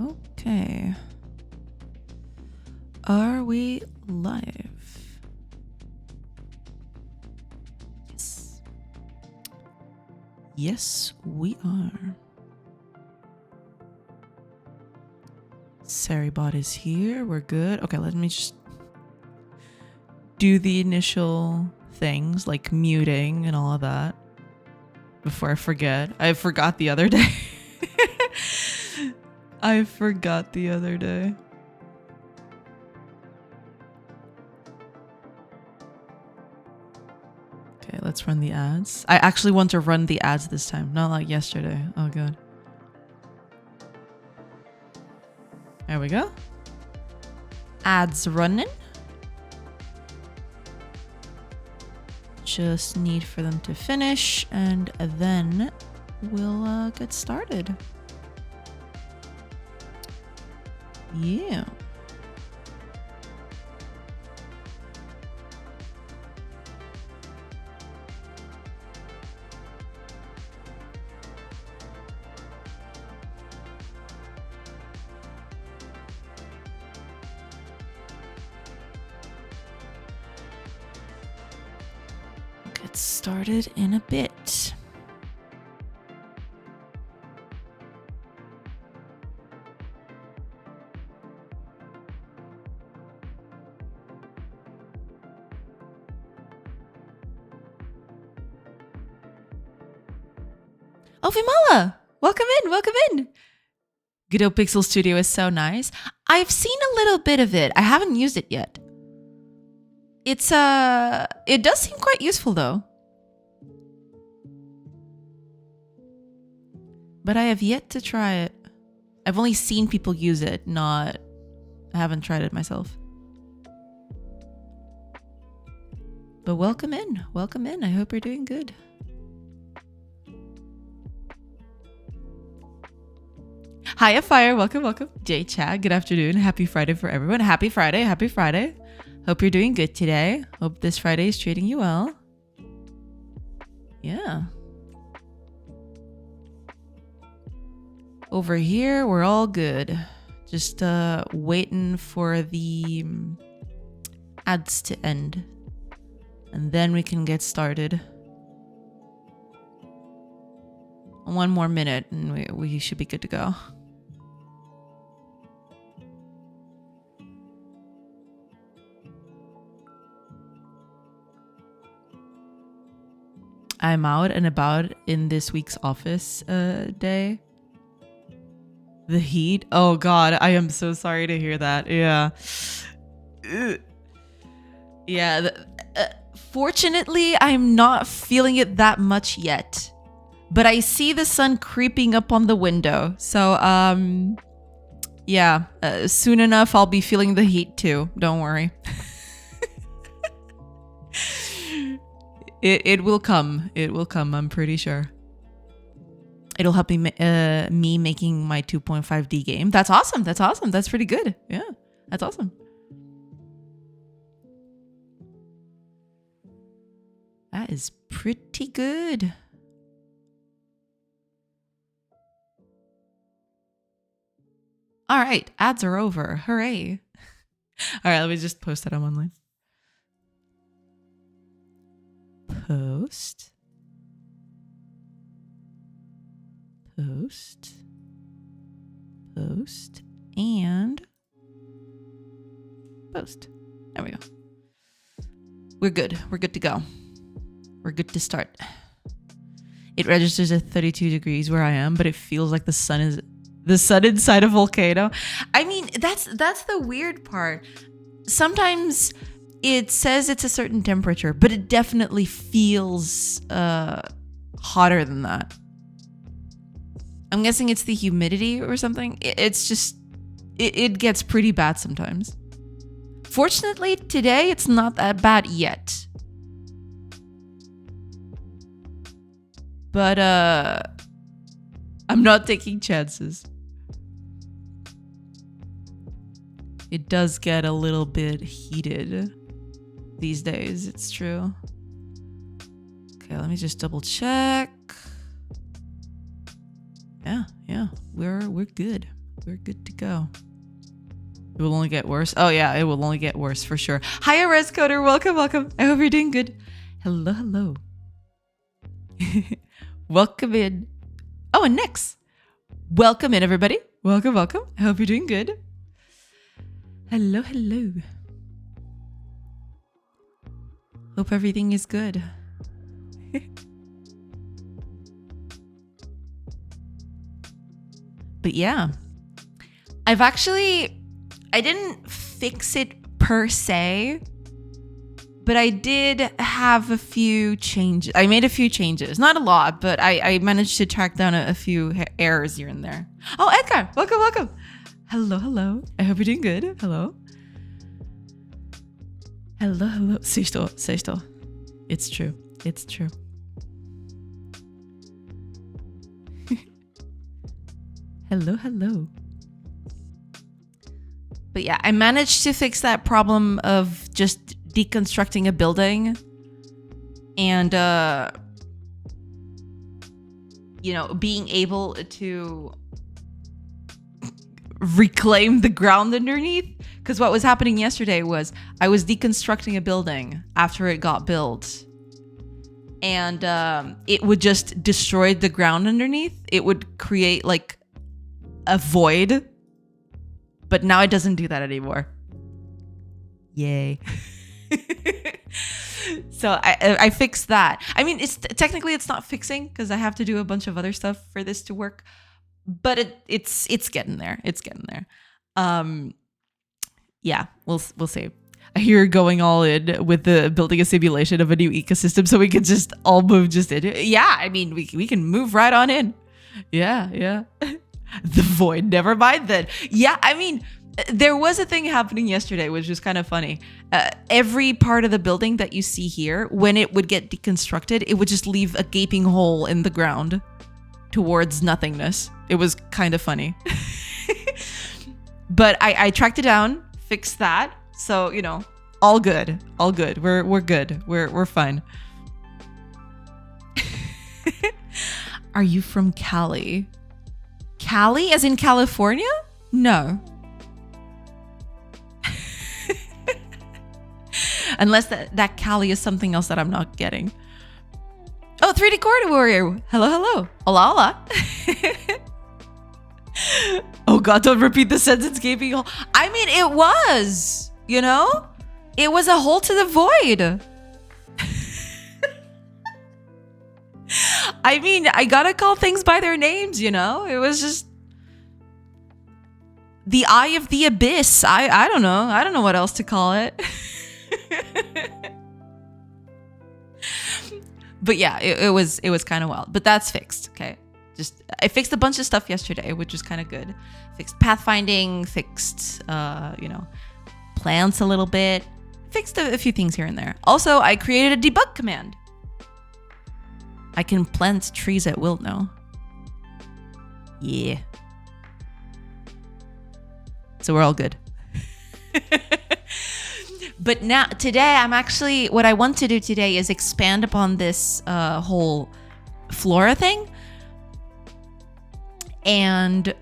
Okay. Are we live? Yes. Yes, we are. Saribot is here. We're good. Okay, let me just do the initial things like muting and all of that before I forget. I forgot the other day. I forgot the other day. Okay, let's run the ads. I actually want to run the ads this time, not like yesterday. Oh god. There we go. Ads running. Just need for them to finish and then we'll get started. Yeah. Get started in a bit. Oh, Vimala! Welcome in, welcome in! Godot Pixel Studio is so nice. I've seen a little bit of it. I haven't used it yet. It does seem quite useful though. But I have yet to try it. I've only seen people use it, I haven't tried it myself. But welcome in, welcome in. I hope you're doing good. Hiya Fire, welcome, welcome. Jay Chad, good afternoon. Happy Friday for everyone. Happy Friday, happy Friday. Hope you're doing good today. Hope this Friday is treating you well. Yeah. Over here, we're all good. Just waiting for the ads to end. And then we can get started. One more minute and we should be good to go. I'm out and about in this week's office day. The heat? Oh god, I am so sorry to hear that. Yeah. Yeah. Fortunately, I'm not feeling it that much yet. But I see the sun creeping up on the window. So, yeah. Soon enough, I'll be feeling the heat too. Don't worry. It will come. It will come, I'm pretty sure. It'll help me making my 2.5D game. That's awesome. That's awesome. That's pretty good. Yeah, that's awesome. That is pretty good. All right, ads are over. Hooray. All right, let me just post that on online. Post. Post. Post. And post. There we go. We're good. We're good to go. We're good to start. It registers at 32 degrees where I am, but it feels like the sun inside a volcano. I mean, that's the weird part. Sometimes it says it's a certain temperature, but it definitely feels hotter than that. I'm guessing it's the humidity or something. It's just, it gets pretty bad sometimes. Fortunately, today it's not that bad yet. But I'm not taking chances. It does get a little bit heated these days, it's true. Okay, let me just double check. Yeah, we're good. We're good to go. It will only get worse. Oh yeah, it will only get worse for sure. Hiya, Rescoder. Welcome, welcome. I hope you're doing good. Hello, hello. Welcome in. Oh, and Nix. Welcome in, everybody. Welcome, welcome. I hope you're doing good. Hello, hello. Hope everything is good. But yeah, I didn't fix it per se, but I did have a few changes. I made a few changes, not a lot, but I managed to track down a few errors here and there. Oh, Edgar, welcome, welcome. Hello, hello. I hope you're doing good. Hello. Hello, hello. Say still, say still. It's true. It's true. Hello, hello. But yeah, I managed to fix that problem of just deconstructing a building and, being able to reclaim the ground underneath. Because what was happening yesterday was I was deconstructing a building after it got built. And it would just destroy the ground underneath. It would create like a void. But now it doesn't do that anymore. Yay. So I fixed that. I mean, technically it's not fixing because I have to do a bunch of other stuff for this to work. But it's getting there. It's getting there. Yeah, we'll see. I hear you're going all in with the building a simulation of a new ecosystem so we can just all move just in. Yeah, I mean, we can move right on in. Yeah. The void, never mind then. Yeah, I mean, there was a thing happening yesterday, which was kind of funny. Every part of the building that you see here, when it would get deconstructed, it would just leave a gaping hole in the ground towards nothingness. It was kind of funny. But I tracked it down, fixed that. So, all good. All good. We're good. We're fine. Are you from Cali? Cali as in California? No. Unless that Cali is something else that I'm not getting. Oh, 3D Corridor Warrior. Hello, hello. Hola, hola. Oh God, don't repeat the sentence, gaping hole. I mean, it was, it was a hole to the void. I mean, I gotta call things by their names, It was just the eye of the abyss. I don't know. I don't know what else to call it. But yeah, it was kind of wild. But that's fixed, okay? I fixed a bunch of stuff yesterday, which was kind of good. Fixed pathfinding, fixed plants a little bit. Fixed a few things here and there. Also, I created a debug command. I can plant trees at will now. Yeah. So we're all good. But now, today, what I want to do today is expand upon this whole flora thing. And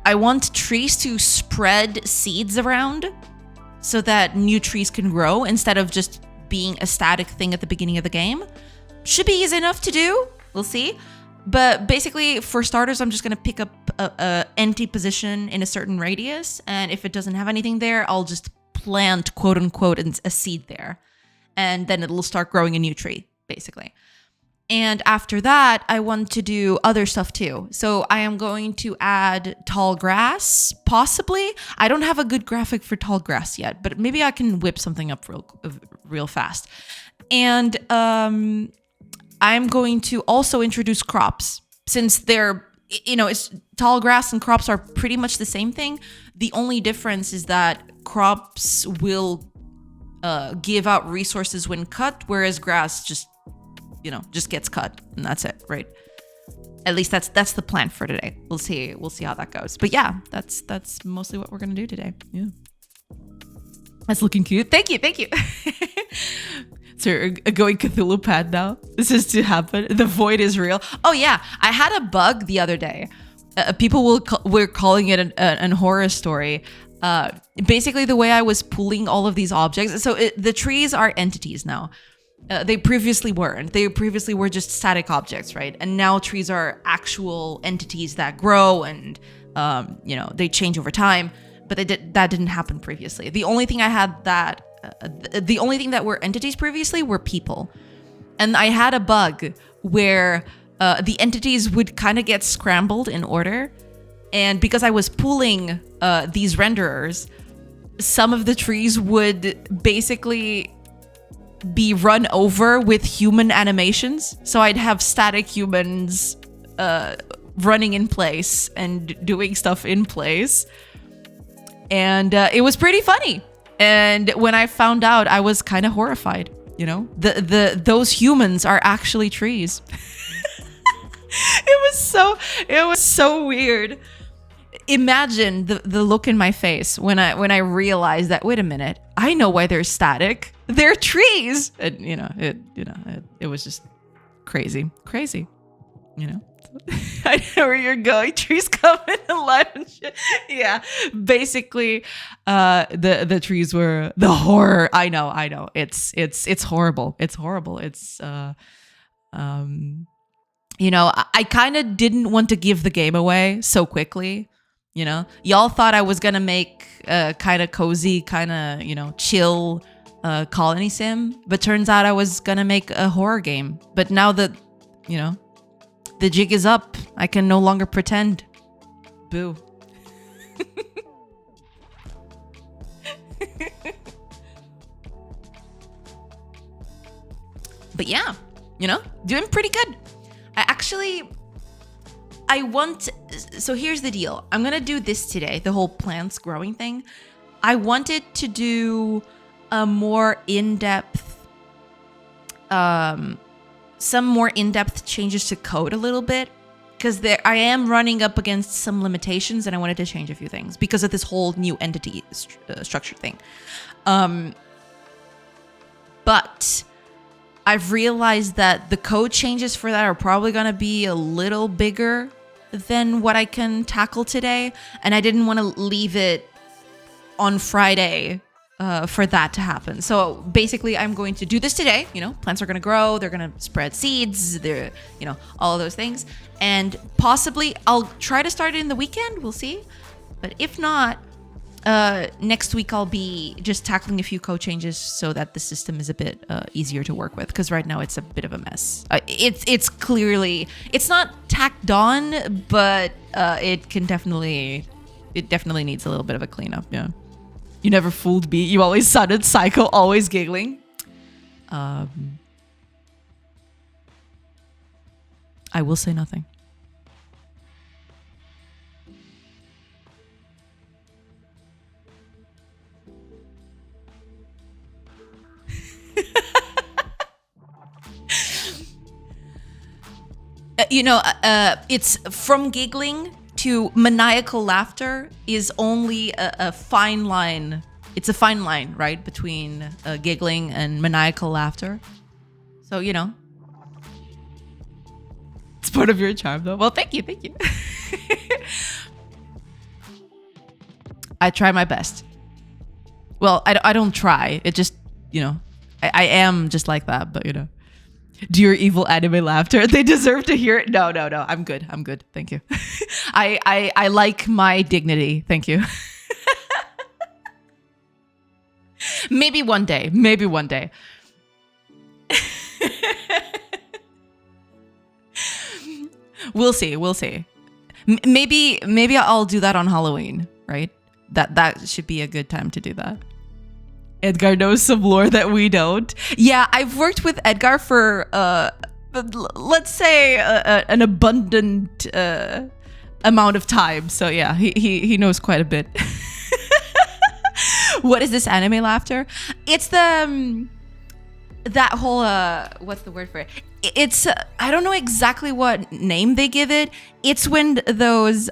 I want trees to spread seeds around so that new trees can grow instead of just being a static thing at the beginning of the game. Should be easy enough to do. We'll see. But basically, for starters, I'm just going to pick up a empty position in a certain radius. And if it doesn't have anything there, I'll just plant, quote unquote, a seed there. And then it'll start growing a new tree, basically. And after that, I want to do other stuff too. So I am going to add tall grass, possibly. I don't have a good graphic for tall grass yet, but maybe I can whip something up real fast. And I'm going to also introduce crops, since they're, it's tall grass and crops are pretty much the same thing. The only difference is that crops will give out resources when cut, whereas grass just gets cut, and that's it, right? At least that's the plan for today. We'll see how that goes. But yeah, that's mostly what we're gonna do today. Yeah, that's looking cute. Thank you. So a going Cthulhu pad now. This is to happen. The void is real. Oh yeah, I had a bug the other day people we're calling it an horror story. Basically, the way I was pulling all of these objects. So the trees are entities now. They previously weren't. They previously were just static objects, right? And now trees are actual entities that grow and they change over time. But that didn't happen previously. The only thing that were entities previously were people. And I had a bug where the entities would kind of get scrambled in order. And because I was pulling these renderers, some of the trees would basically be run over with human animations. So I'd have static humans running in place and doing stuff in place. And it was pretty funny. And when I found out, I was kind of horrified. Those humans are actually trees. It was so weird. Imagine the look in my face when I realized that, wait a minute, I know why they're static. They're trees. And it was just crazy. I know where you're going. Trees coming alive and shit. Yeah, basically, the trees were the horror. I know. It's horrible. It's horrible. I kind of didn't want to give the game away so quickly. Y'all thought I was gonna make a kind of cozy, kind of chill colony sim, but turns out I was gonna make a horror game. But now that the jig is up, I can no longer pretend. Boo. But yeah, doing pretty good. So here's the deal. I'm going to do this today, the whole plants growing thing. I wanted to do a more in-depth, some more in-depth changes to code a little bit, because I am running up against some limitations and I wanted to change a few things because of this whole new entity structure thing. But I've realized that the code changes for that are probably going to be a little bigger than what I can tackle today. And I didn't want to leave it on Friday for that to happen. So basically, I'm going to do this today. Plants are going to grow. They're going to spread seeds. They're, all of those things. And possibly I'll try to start it in the weekend. We'll see. But if not, next week I'll be just tackling a few code changes so that the system is a bit easier to work with, because right now it's a bit of a mess. It's clearly, it's not tacked on, but it definitely needs a little bit of a cleanup. Yeah, you never fooled me. You always sounded psycho, always giggling. I will say nothing. It's from giggling to maniacal laughter is only a fine line. It's a fine line, right, between giggling and maniacal laughter. So, it's part of your charm, though. Well, thank you. I try my best. Well, I don't try. It just, I am just like that, but, Do your evil anime laughter. They deserve to hear it. No. I'm good. Thank you. I like my dignity. Thank you. Maybe one day. We'll see. Maybe I'll do that on Halloween, right? That should be a good time to do that. Edgar knows some lore that we don't. Yeah, I've worked with Edgar for, let's say, an abundant amount of time. So yeah, he knows quite a bit. What is this anime laughter? It's that whole, what's the word for it? It's, I don't know exactly what name they give it. It's when those,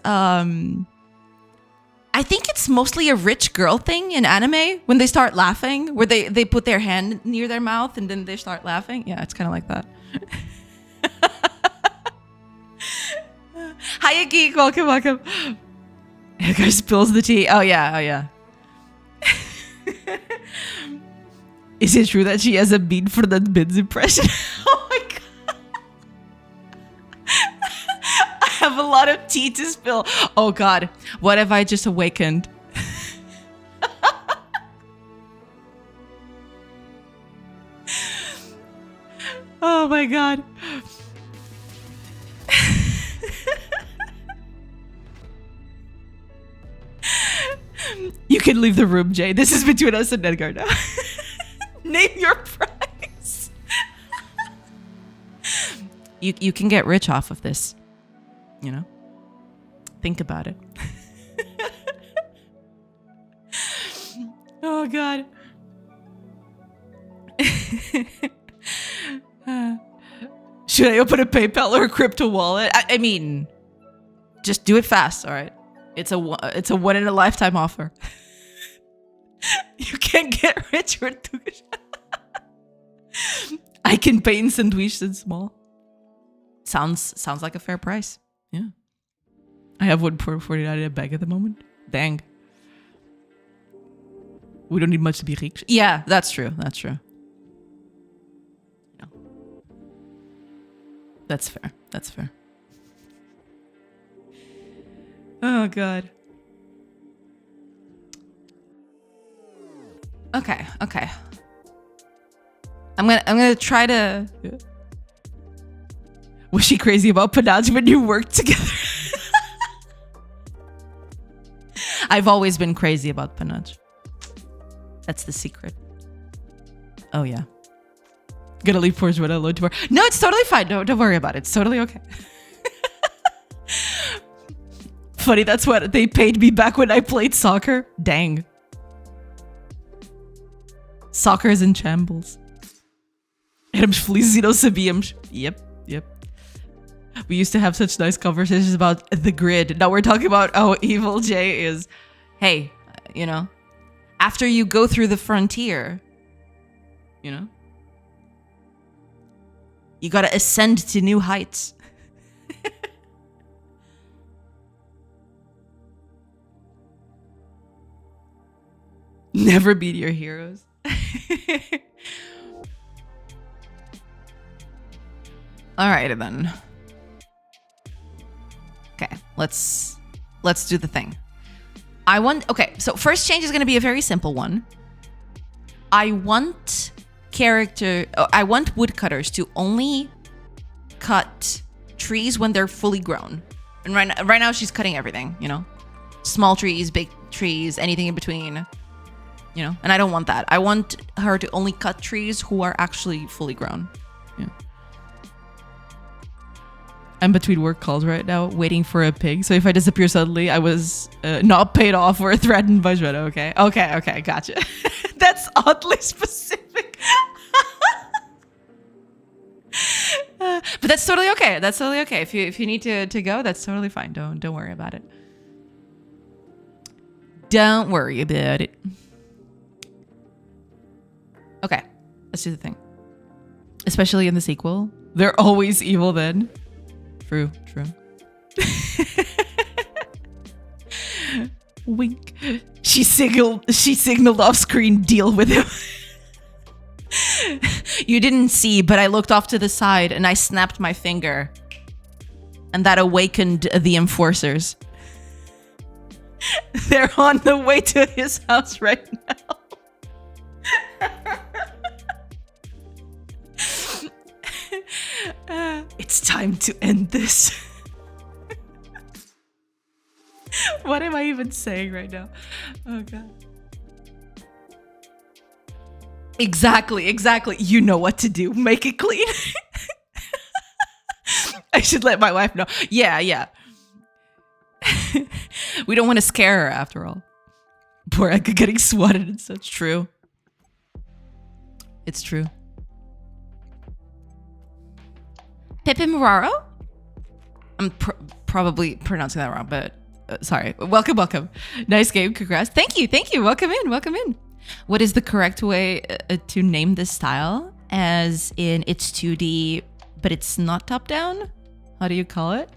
I think it's mostly a rich girl thing in anime when they start laughing, where they put their hand near their mouth and then they start laughing. Yeah, it's kind of like that. Hiya, Geek. Welcome, welcome. The guy spills the tea. Oh, yeah. Oh, yeah. Is it true that she has a beat for that Bid's impression? Oh, my God. I have a lot of tea to spill. Oh, God. What have I just awakened? Oh, my God. You can leave the room, Jay. This is between us and Edgar now. Name your price. You can get rich off of this. You know? Think about it. Oh, God. Should I open a PayPal or a crypto wallet? I mean, just do it fast, all right? It's a one in a lifetime offer. You can't get rich or too good. I can pay in sandwich and small. Sounds like a fair price. Yeah. I have 1.49 in a bag at the moment. Dang. We don't need much to be rich. Yeah, that's true. That's true. No. That's fair. That's fair. Oh, God. Okay, okay. I'm gonna try to... Yeah. Was she crazy about Panaj when you worked together? I've always been crazy about Panaj. That's the secret. Oh, yeah. Gonna leave poor Joanna alone tomorrow. No, it's totally fine. Don't worry about it. It's totally okay. Funny, that's what they paid me back when I played soccer. Dang. Soccer is in shambles. Yep, yep. We used to have such nice conversations about the grid. Now we're talking about how evil Jay is. Hey, you know, after you go through the frontier, you know, you gotta ascend to new heights. Never beat your heroes. Alright then. Okay, let's do the thing. Okay, so first change is gonna be a very simple one. I want woodcutters to only cut trees when they're fully grown. And right now she's cutting everything, you know? Small trees, big trees, anything in between. You know, and I don't want that. I want her to only cut trees who are actually fully grown. Yeah. I'm between work calls right now, waiting for a pig. So if I disappear suddenly, I was not paid off or threatened by Joanna. Okay, okay, gotcha. That's oddly specific. But that's totally okay. That's totally okay. If you need to go, that's totally fine. Don't worry about it. Don't worry about it. Okay, let's do the thing. Especially in the sequel. They're always evil then. True. Wink. She signaled off screen, deal with him. You didn't see, but I looked off to the side and I snapped my finger. And that awakened the enforcers. They're on the way to his house right now. It's time to end this. What am I even saying right now? Oh, God. Exactly. You know what to do. Make it clean. I should let my wife know. Yeah. We don't want to scare her after all. Poor Edgar getting swatted and such. True. It's true. Pepe Moraro? I'm probably pronouncing that wrong, but sorry. Welcome. Nice game. Congrats. Thank you. Welcome in. What is the correct way to name this style? As in, it's 2D, but it's not top down? How do you call it?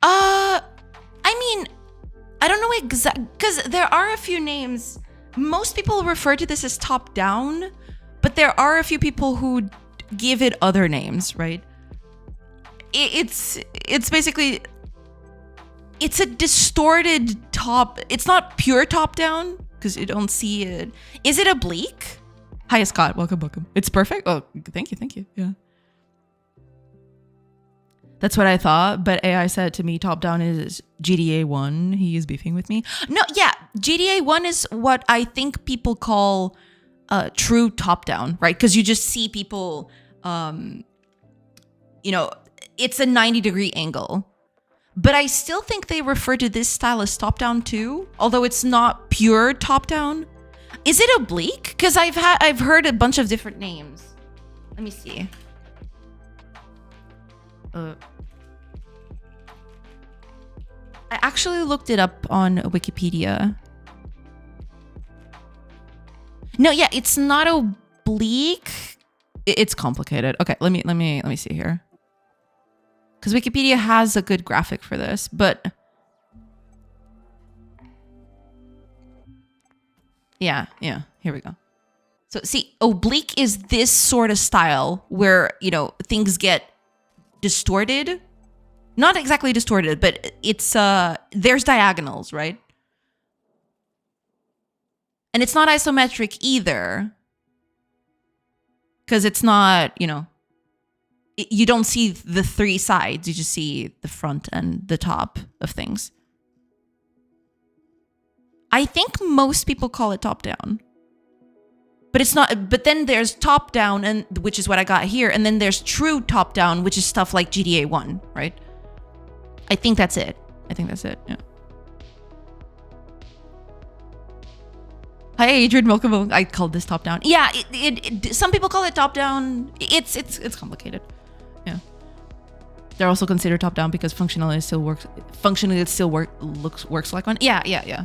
I mean, I don't know exactly, because there are a few names. Most people refer to this as top down, but there are a few people who give it other names, right? It's basically, it's a distorted top. It's not pure top down because you don't see it. Is it oblique? Hi, Scott. Welcome. It's perfect. Oh, thank you. Yeah. That's what I thought, but AI said to me top down is GTA 1. He is beefing with me. No, yeah, GTA 1 is what I think people call true top down, right? Because you just see people, it's a 90-degree angle. But I still think they refer to this style as top down too, although it's not pure top down. Is it oblique? Because I've heard a bunch of different names. Let me see. I actually looked it up on Wikipedia. No, yeah, it's not oblique. It's complicated. Okay, let me see here. Because Wikipedia has a good graphic for this, but yeah, here we go. So see, oblique is this sort of style where, things get distorted. Not exactly distorted, but it's there's diagonals, right? And it's not isometric either. Because it's not, you don't see the three sides, you just see the front and the top of things. I think most people call it top down. But it's not, but then there's top down, and which is what I got here, and then there's true top down, which is stuff like GTA 1, right? I think that's it. Yeah. Hi, Adrian. Welcome. I called this top down. Yeah, some people call it top down. It's complicated. Yeah. They're also considered top down because functionally it still works like one. Yeah.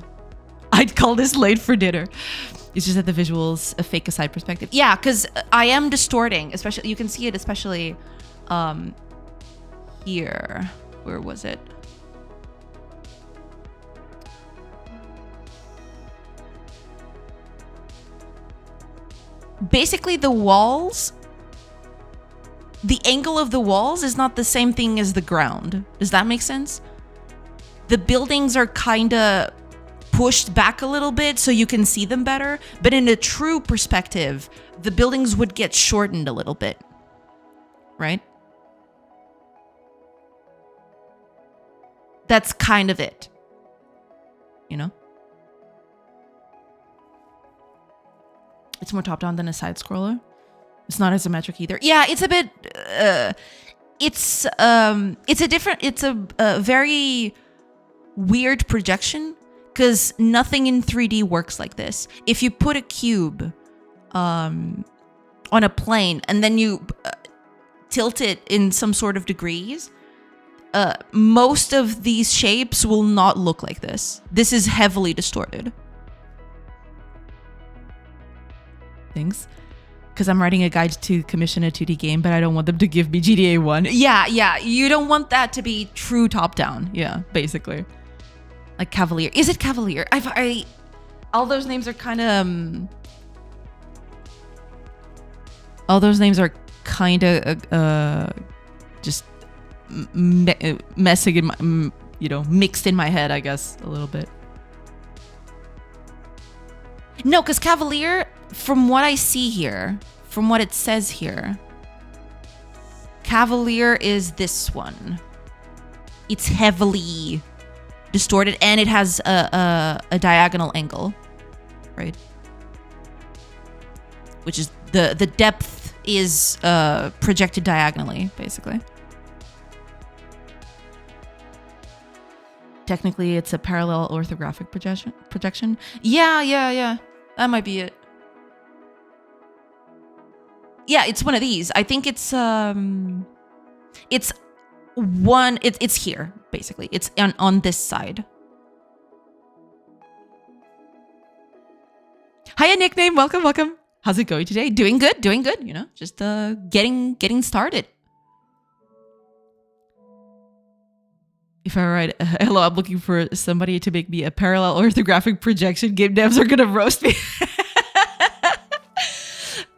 I'd call this late for dinner. It's just that the visuals a fake aside perspective. Yeah, because I am distorting, especially you can see it especially here. Where was it? Basically, the walls, the angle of the walls is not the same thing as the ground. Does that make sense? The buildings are kind of pushed back a little bit so you can see them better. But in a true perspective, the buildings would get shortened a little bit, right? That's kind of it, It's more top down than a side scroller. It's not isometric either. Yeah, it's a bit. It's a very weird projection because nothing in 3D works like this. If you put a cube on a plane and then you tilt it in some sort of degrees, most of these shapes will not look like this. This is heavily distorted. Things. Because I'm writing a guide to commission a 2D game, but I don't want them to give me GTA 1. Yeah. You don't want that to be true top-down. Yeah, basically. Like Cavalier. Is it Cavalier? All those names are kind of... all those names are kind of just messing in my, mixed in my head, I guess, a little bit. No, because Cavalier, from what I see here, from what it says here, Cavalier is this one. It's heavily distorted and it has a diagonal angle, right? Which is the depth is projected diagonally, basically. Technically, it's a parallel orthographic projection. Yeah. That might be it. Yeah, it's one of these. I think it's here, basically. It's on this side. Hiya, nickname. Welcome. How's it going today? Doing good. Just getting started. If I write, hello, I'm looking for somebody to make me a parallel orthographic projection, game devs are going to roast me.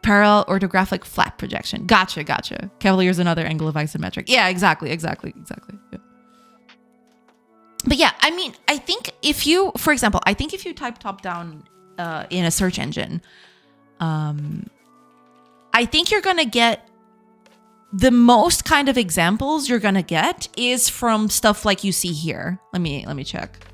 Parallel orthographic flat projection. Gotcha. Cavalier is another angle of isometric. Yeah, exactly. Yeah. But yeah, I mean, I think if you, for example, type top down in a search engine, I think you're going to get the most kind of examples you're going to get is from stuff like you see here. Let me check.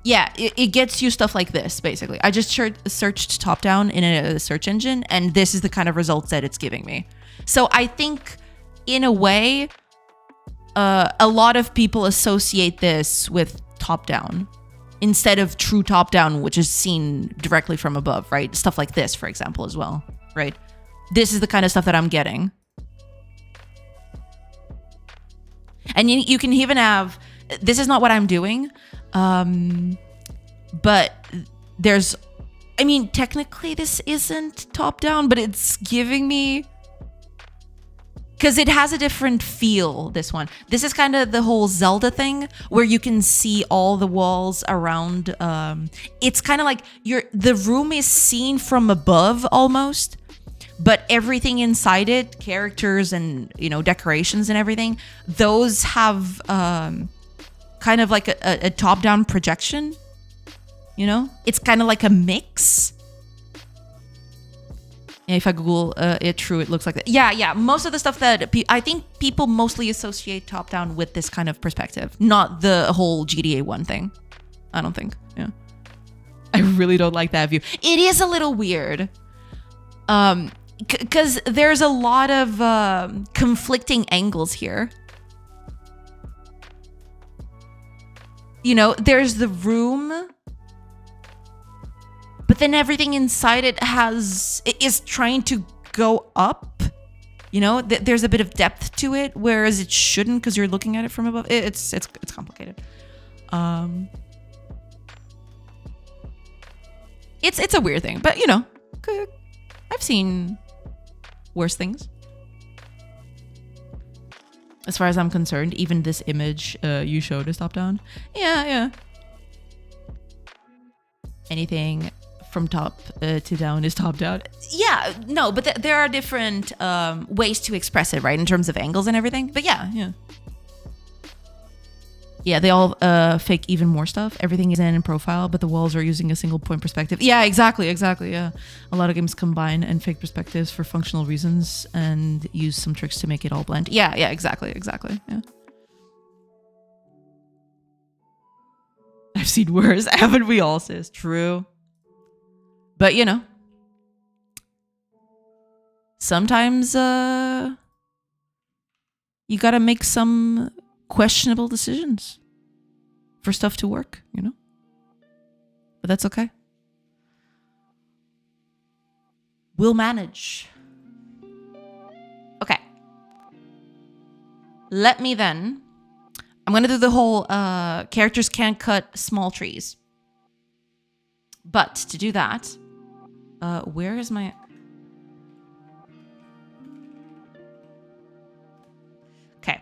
Yeah, it gets you stuff like this, basically. I just searched top down in a search engine, and this is the kind of results that it's giving me. So I think, in a way, a lot of people associate this with top down instead of true top down, which is seen directly from above, right? Stuff like this, for example, as well, right? This is the kind of stuff that I'm getting. And you can even have, this is not what I'm doing, but there's, I mean, technically this isn't top down, but it's giving me, because it has a different feel, this one. This is kind of the whole Zelda thing where you can see all the walls around. It's kind of like the room is seen from above almost, but everything inside it, characters and, decorations and everything, those have kind of like a top-down projection, It's kind of like a mix. And if I Google it, true, it looks like that. Yeah. Most of the stuff that I think people mostly associate top-down with this kind of perspective, not the whole GTA 1 thing. I don't think. Yeah. I really don't like that view. It is a little weird. Because there's a lot of conflicting angles here. There's the room, but then everything inside it is trying to go up. There's a bit of depth to it, whereas it shouldn't because you're looking at it from above. It's complicated. It's a weird thing, but I've seen worse things. As far as I'm concerned, even this image you showed is top down. Yeah. Anything from top to down is top down. Yeah, no, but there are different ways to express it, right? In terms of angles and everything. But yeah. Yeah, they all fake even more stuff. Everything is in profile, but the walls are using a single point perspective. Yeah, exactly. Yeah, a lot of games combine and fake perspectives for functional reasons and use some tricks to make it all blend. Yeah, exactly. Yeah. I've seen worse, haven't we all, sis? True. But sometimes you gotta make some questionable decisions for stuff to work, but that's okay. We'll manage. Okay, let me then, I'm gonna do the whole characters can't cut small trees, but to do that, where is my, okay.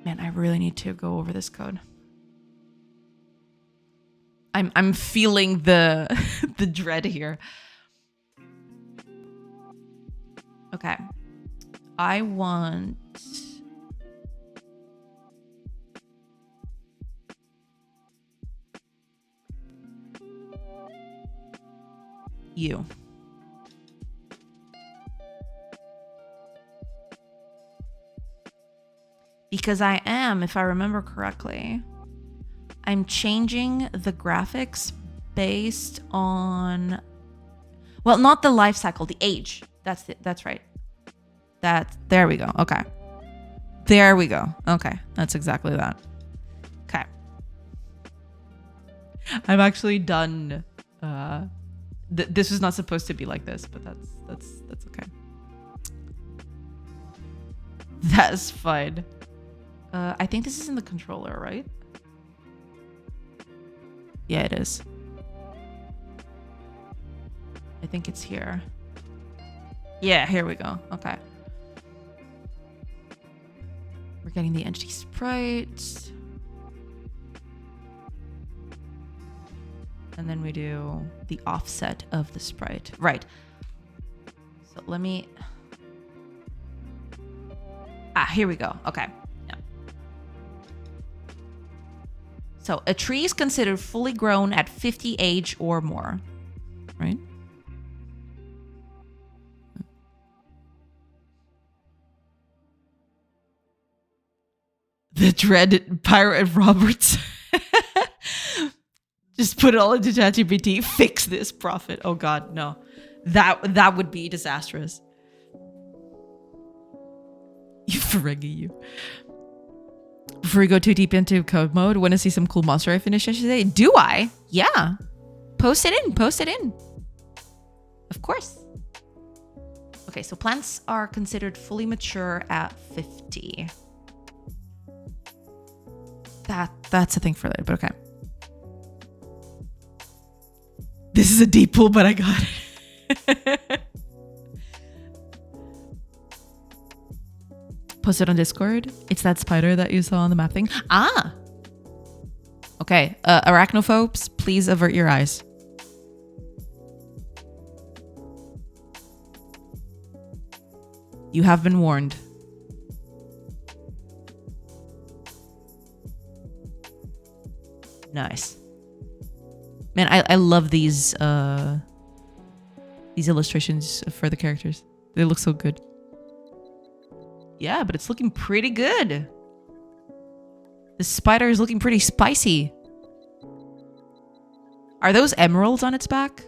Man, I really need to go over this code. I'm feeling the the dread here. Okay. I want you. Because I am, if I remember correctly, I'm changing the graphics based on, well, not the life cycle, the age. That's right. There we go. Okay. There we go. Okay. That's exactly that. Okay. I'm actually done. This was not supposed to be like this, but that's okay. That's fine. I think this is in the controller, right? Yeah, it is. I think it's here. Yeah, here we go. Okay. We're getting the entity sprite. And then we do the offset of the sprite. Right. So let me... here we go. Okay. Yeah. So a tree is considered fully grown at 50 age or more. Right? The dreaded Pirate Roberts. Just put it all into ChatGPT. Fix this, Prophet. Oh God, no. That would be disastrous. You Ferengi, you. Before we go too deep into code mode, want to see some cool monster I finished yesterday? Do I? Yeah. Post it in. Post it in. Of course. Okay, so plants are considered fully mature at 50. That's a thing for later, but okay. This is a deep pool, but I got it. Post it on Discord. It's that spider that you saw on the map thing. Ah! Okay, arachnophobes, please avert your eyes. You have been warned. Nice. Man, I love these illustrations for the characters. They look so good. Yeah, but it's looking pretty good. The spider is looking pretty spicy. Are those emeralds on its back?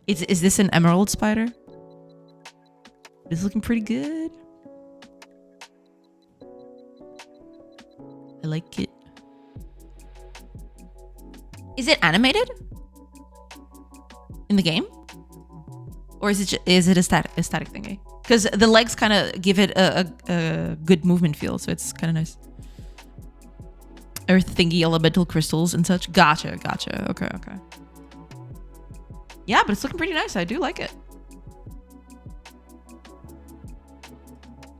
Is this an emerald spider? It's looking pretty good. I like it. Is it animated in the game, or is it a static thingy? Because the legs kind of give it a good movement feel, so it's kind of nice. Earth thingy, elemental crystals and such. Gotcha. Okay. Yeah, but it's looking pretty nice. I do like it.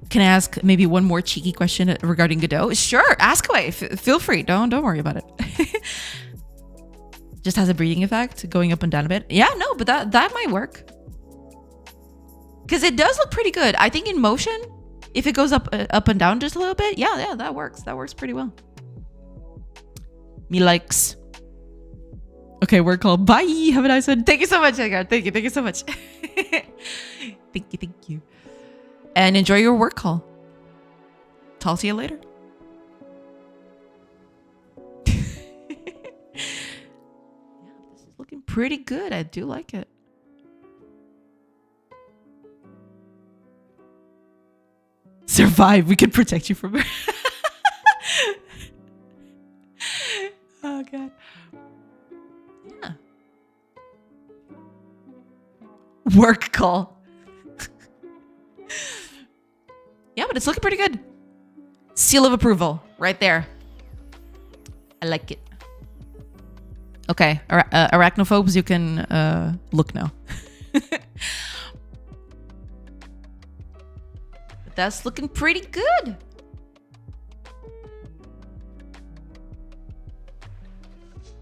Can I ask maybe one more cheeky question regarding Godot? Sure, ask away. Feel free. Don't worry about it. Just has a breathing effect, going up and down a bit. Yeah, no, but that might work. Because it does look pretty good. I think in motion, if it goes up and down just a little bit, yeah, that works. That works pretty well. Me likes. Okay, we're called. Bye. Have a nice one. Thank you so much, Edgar. Thank you so much. Thank you. And enjoy your work call. Talk to you later. Looking pretty good. I do like it. Survive. We can protect you from her. Oh God. Yeah. Work call. Yeah, but it's looking pretty good. Seal of approval right there. I like it. Okay, arachnophobes, you can look now. But that's looking pretty good.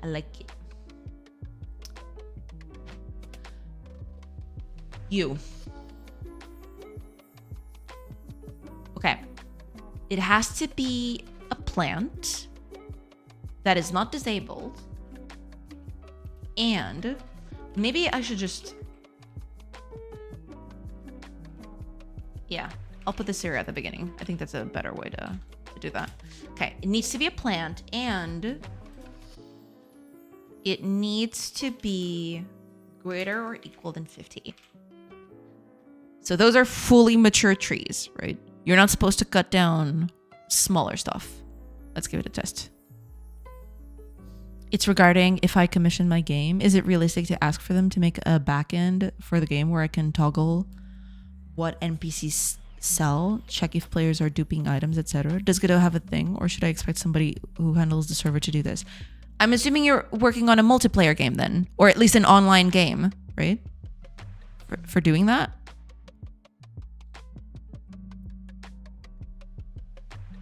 I like it. You. Okay. It has to be a plant that is not disabled. And maybe I should just... Yeah, I'll put the cereal at the beginning. I think that's a better way to do that. Okay, it needs to be a plant and it needs to be greater or equal than 50. So those are fully mature trees, right? You're not supposed to cut down smaller stuff. Let's give it a test. It's regarding if I commission my game. Is it realistic to ask for them to make a backend for the game where I can toggle what NPCs sell, check if players are duping items, etc.? Does Godot have a thing, or should I expect somebody who handles the server to do this? I'm assuming you're working on a multiplayer game then, or at least an online game, right? For doing that?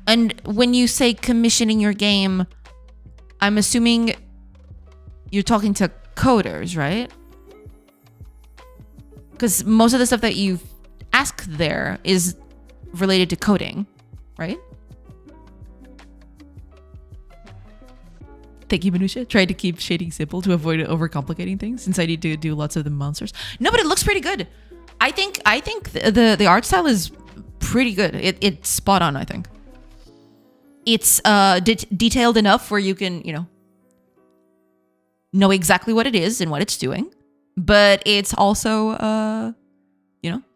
And when you say commissioning your game, I'm assuming you're talking to coders, right? Because most of the stuff that you ask there is related to coding, right? Thank you, Minutia. Tried to keep shading simple to avoid overcomplicating things since I need to do lots of the monsters. No, but it looks pretty good. I think the art style is pretty good. It's spot on, I think. It's detailed enough where you can, know exactly what it is and what it's doing. But it's also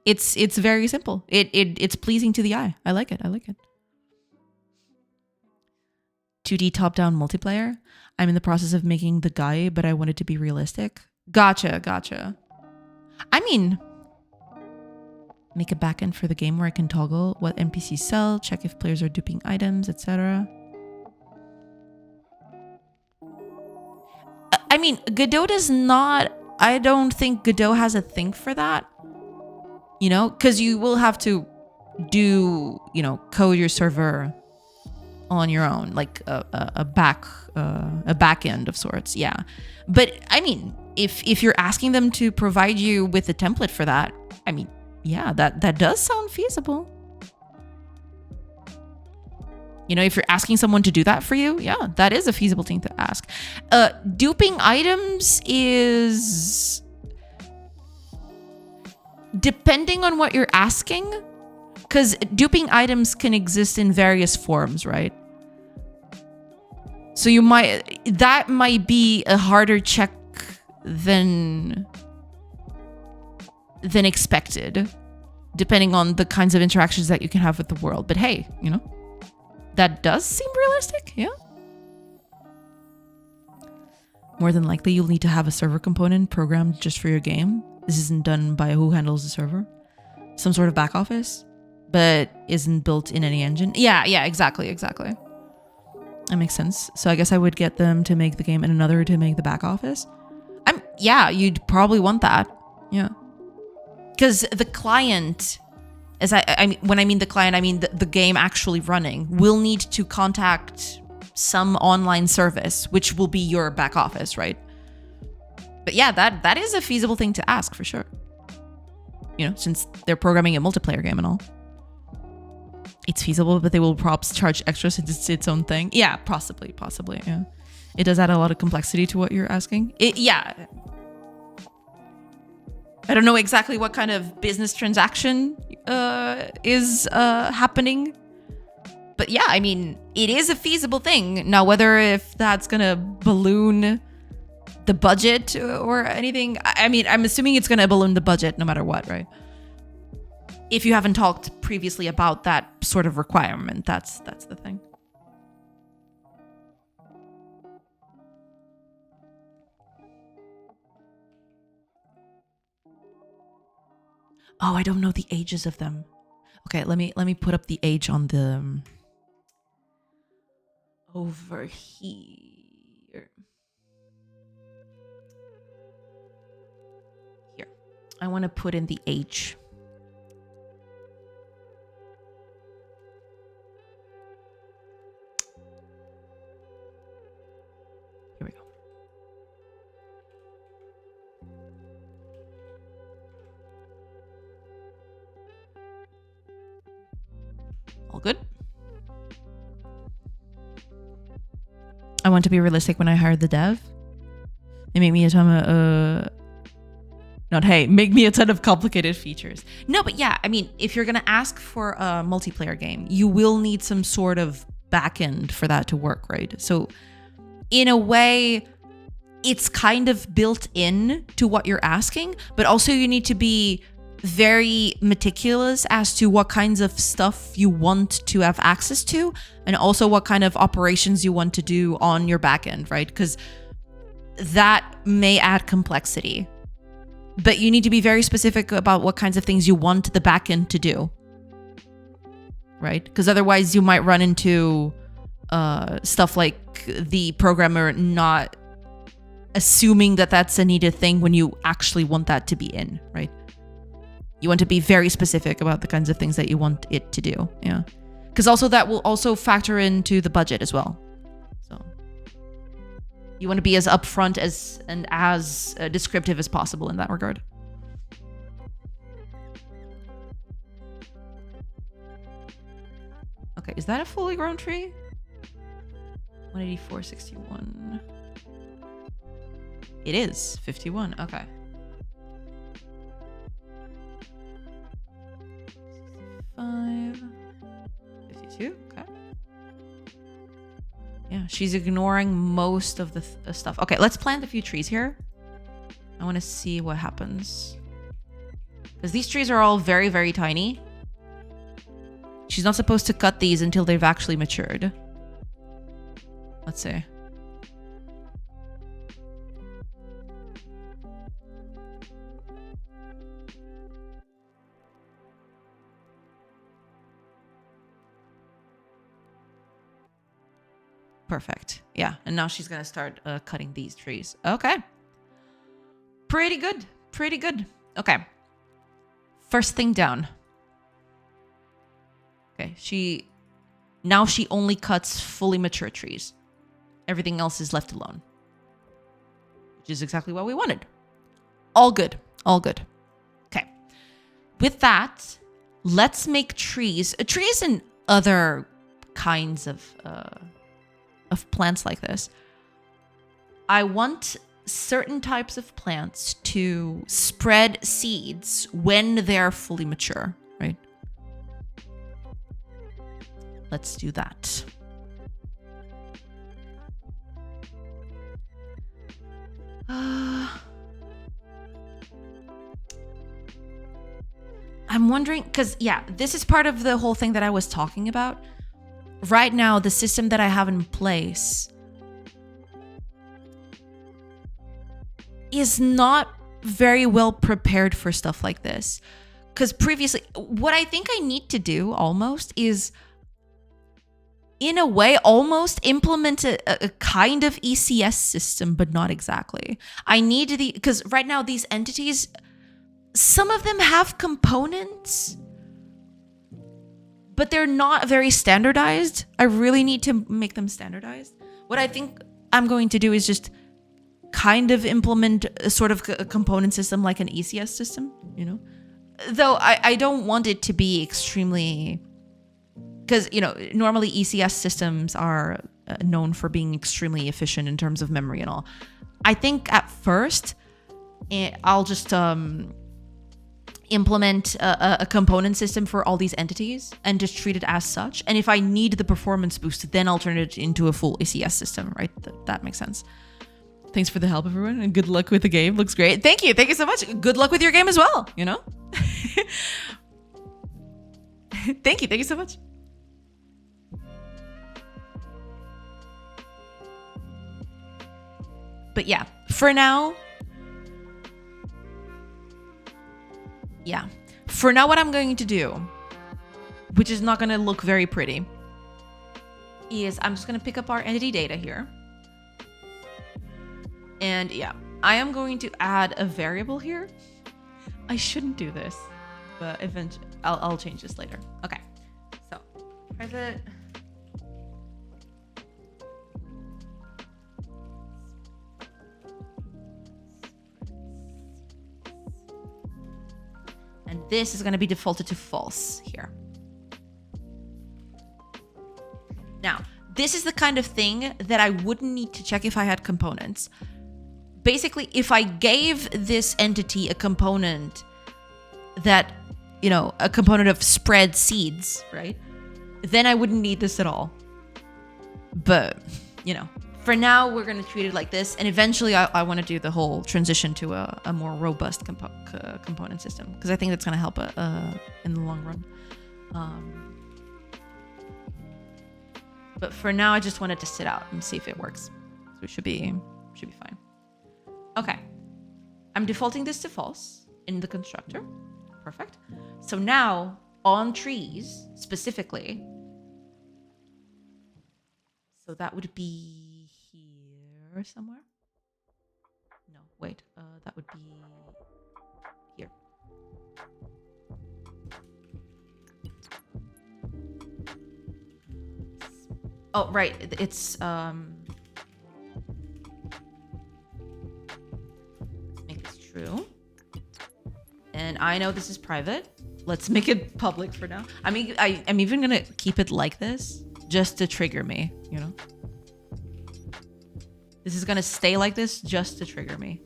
it's very simple. It's pleasing to the eye. I like it. 2D top-down multiplayer. I'm in the process of making the guide, but I want it to be realistic. Gotcha. I mean, make a backend for the game where I can toggle what NPCs sell, check if players are duping items, etc. I mean, Godot does not... I don't think Godot has a thing for that. Because you will have to do, code your server on your own, like a back end of sorts. Yeah. But I mean, if you're asking them to provide you with a template for that, I mean, yeah, that does sound feasible. If you're asking someone to do that for you, yeah, that is a feasible thing to ask. Duping items is... depending on what you're asking, because duping items can exist in various forms, right? So that might be a harder check than expected, depending on the kinds of interactions that you can have with the world. But hey, that does seem realistic, yeah? More than likely, you'll need to have a server component programmed just for your game. This isn't done by who handles the server. Some sort of back office, but isn't built in any engine. Yeah, exactly. That makes sense. So I guess I would get them to make the game and another to make the back office. Yeah, you'd probably want that. Yeah. Because the client, when I mean the client, I mean the game actually running, will need to contact some online service, which will be your back office, right? But yeah, that is a feasible thing to ask for sure. Since they're programming a multiplayer game and all. It's feasible, but they will perhaps charge extra since it's its own thing. Yeah, possibly, yeah. It does add a lot of complexity to what you're asking. Yeah. I don't know exactly what kind of business transaction is happening. But yeah, I mean, it is a feasible thing. Now, whether if that's going to balloon the budget or anything, I mean, I'm assuming it's going to balloon the budget no matter what, right? If you haven't talked previously about that sort of requirement, that's the thing. Oh, I don't know the ages of them. Okay, let me put up the age on the over here. Here. I want to put in the age. Here we go. All good? I want to be realistic when I hired the dev. They make me a ton of make me a ton of complicated features. No, but yeah, I mean, if you're gonna ask for a multiplayer game, you will need some sort of backend for that to work, right? So in a way, it's kind of built in to what you're asking, but also you need to be very meticulous as to what kinds of stuff you want to have access to, and also what kind of operations you want to do on your backend, right? Because that may add complexity. But you need to be very specific about what kinds of things you want the backend to do, right? Because otherwise you might run into stuff like the programmer not assuming that that's a needed thing when you actually want that to be in, right? You want to be very specific about the kinds of things that you want it to do, yeah. Because also that will also factor into the budget as well. So you want to be as upfront and as descriptive as possible in that regard. Okay, is that a fully grown tree? 184.61. It is 51. Okay. 5. 52. Okay. Yeah, she's ignoring most of the stuff. Okay, let's plant a few trees here. I want to see what happens. Because these trees are all very, very tiny. She's not supposed to cut these until they've actually matured. Let's see. Perfect. Yeah, and now she's gonna start cutting these trees. Okay. Pretty good. Pretty good. Okay. First thing down. Okay, now she only cuts fully mature trees. Everything else is left alone. Which is exactly what we wanted. All good. All good. Okay. With that, let's make trees. Trees and other kinds of plants like this. I want certain types of plants to spread seeds when they're fully mature, right? Let's do that. I'm wondering, because, yeah, this is part of the whole thing that I was talking about. Right now, the system that I have in place is not very well prepared for stuff like this. Because previously, what I think I need to do almost is, in a way, almost implement a kind of ECS system, but not exactly. I need because right now these entities, some of them have components, but they're not very standardized. I really need to make them standardized. What I think I'm going to do is just kind of implement a sort of a component system like an ECS system, you know? Though I don't want it to be extremely... Because, you know, normally ECS systems are known for being extremely efficient in terms of memory and all. I think at first, I'll just implement a component system for all these entities and just treat it as such. And if I need the performance boost, then I'll turn it into a full ECS system, right? That makes sense. Thanks for the help, everyone, and good luck with the game. Looks great. Thank you. Thank you so much. Good luck with your game as well, you know? Thank you. Thank you so much. But yeah, for now, what I'm going to do, which is not going to look very pretty, is I'm just going to pick up our entity data here. And yeah, I am going to add a variable here. I shouldn't do this, but eventually I'll change this later. Okay, so private. And this is going to be defaulted to false here. Now, this is the kind of thing that I wouldn't need to check if I had components. Basically, if I gave this entity a component that, you know, a component of spread seeds, right? Then I wouldn't need this at all. But, you know, for now, we're going to treat it like this. And eventually, I want to do the whole transition to a more robust component system. Because I think that's going to help in the long run. But for now, I just want to test it out and see if it works. So it should be fine. Okay. I'm defaulting this to false in the constructor. Perfect. So now, on trees, specifically, so that would be here somewhere. No, wait. That would be here. Oh, right. It's let's make this true. And I know this is private. Let's make it public for now. I mean, I'm even gonna keep it like this just to trigger me, you know? This is gonna stay like this just to trigger me.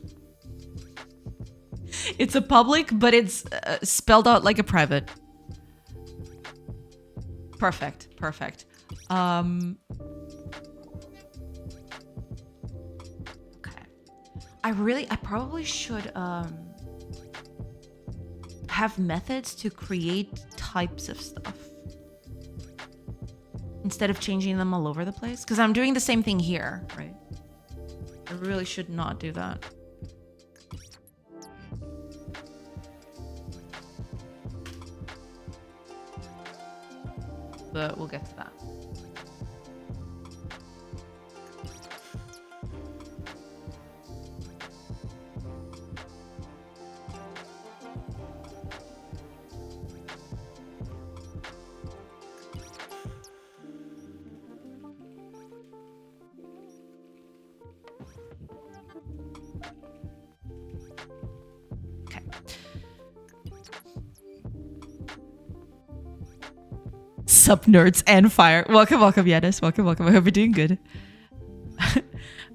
It's a public, but it's spelled out like a private. Perfect, perfect. Okay. I probably should have methods to create types of stuff instead of changing them all over the place, because I'm doing the same thing here, right? I really should not do that. But we'll get to that. Sup nerds and fire. Welcome, Yanis. Welcome. I hope you're doing good.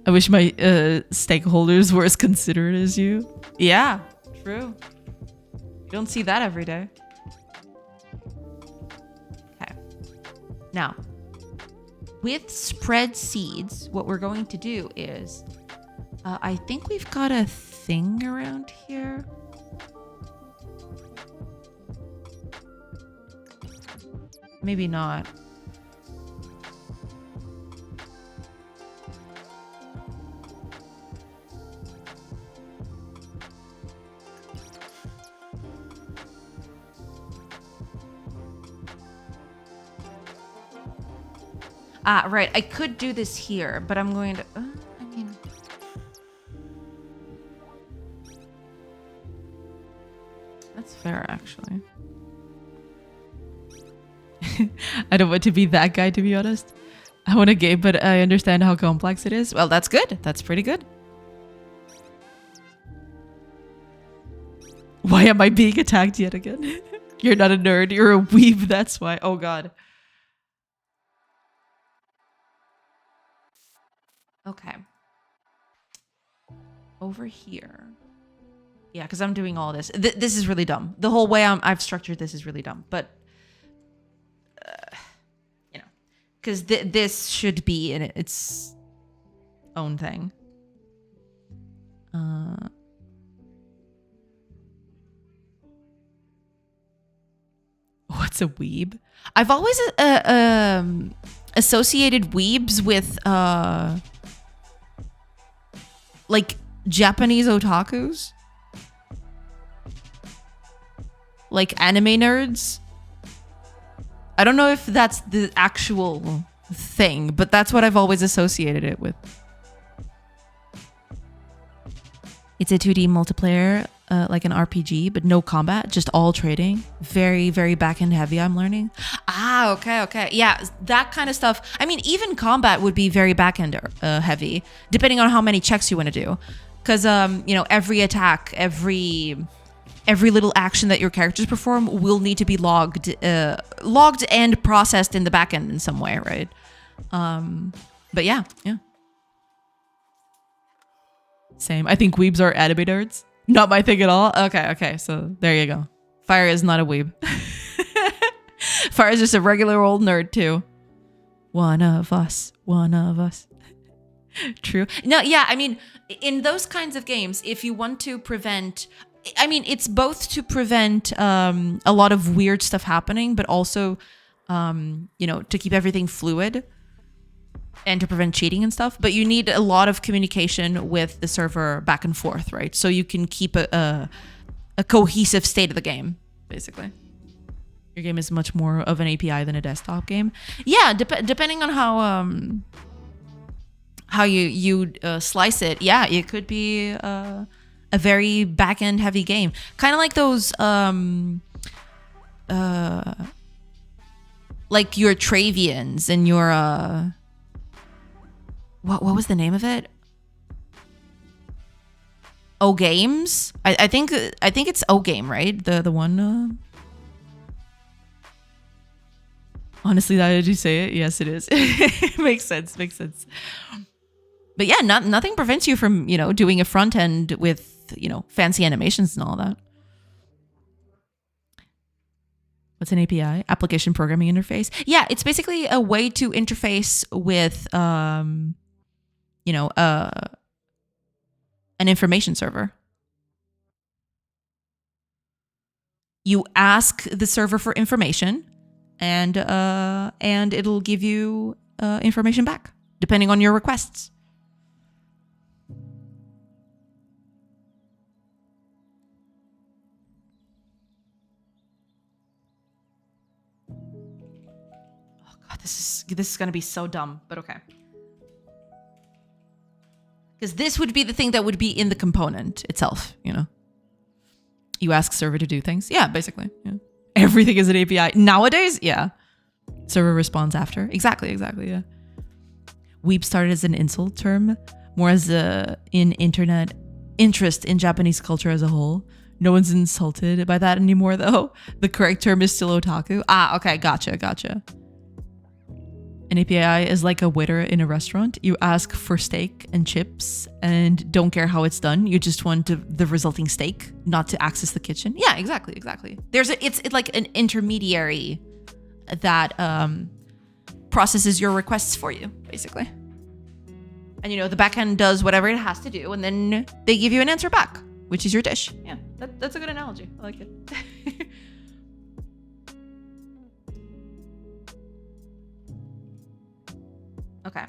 I wish my stakeholders were as considerate as you. Yeah, true. You don't see that every day. Okay. Now, with spread seeds, what we're going to do is, I think we've got a thing around here. Maybe not. Right. I could do this here, but I'm going to... I mean... That's fair, actually. I don't want to be that guy, to be honest. I want a game, but I understand how complex it is. Well, that's good. That's pretty good. Why am I being attacked yet again? You're not a nerd. You're a weeb. That's why. Oh, God. Okay. Over here. Yeah, because I'm doing all this. This is really dumb. The whole way I've structured this is really dumb. But... you know, because this should be in its own thing. What's a weeb? I've always associated weebs with like Japanese otakus, like anime nerds. I don't know if that's the actual thing, but that's what I've always associated it with. It's a 2D multiplayer, like an RPG, but no combat, just all trading. Very, very back-end heavy, I'm learning. Ah, okay. Yeah, that kind of stuff. I mean, even combat would be very back-end heavy, depending on how many checks you want to do. Because, you know, every attack, every little action that your characters perform will need to be logged and processed in the backend in some way, right? But yeah. Same. I think weebs are anime nerds. Not my thing at all. Okay. So there you go. Fire is not a weeb. Fire is just a regular old nerd too. One of us. True. No, yeah. I mean, in those kinds of games, if you want to prevent... I mean, it's both to prevent a lot of weird stuff happening, but also, you know, to keep everything fluid and to prevent cheating and stuff. But you need a lot of communication with the server back and forth, right? So you can keep a cohesive state of the game, basically. Your game is much more of an API than a desktop game. Yeah, depending on how you slice it. Yeah, it could be... a very back-end heavy game. Kind of like those, like your Travians and your, what was the name of it? O Games? I think it's O Game, right? The one. Honestly, now did you say it? Yes, it is. Makes sense. But yeah, nothing prevents you from, doing a front end with, fancy animations and all that. What's an API? Application Programming Interface. Yeah, it's basically a way to interface with, an information server. You ask the server for information, and it'll give you information back depending on your requests. Oh god, this is gonna be so dumb, but okay. Because this would be the thing that would be in the component itself, You ask server to do things. Yeah, basically. Yeah. Everything is an API. Nowadays, yeah. Server responds after. Exactly, yeah. Weeb started as an insult term, more as in internet interest in Japanese culture as a whole. No one's insulted by that anymore, though. The correct term is still otaku. Ah, okay, gotcha. An API is like a waiter in a restaurant. You ask for steak and chips and don't care how it's done. You just want the resulting steak, not to access the kitchen. Yeah, exactly. It's like an intermediary that processes your requests for you, basically. And the backend does whatever it has to do, and then they give you an answer back, which is your dish. Yeah, that's a good analogy. I like it. Okay.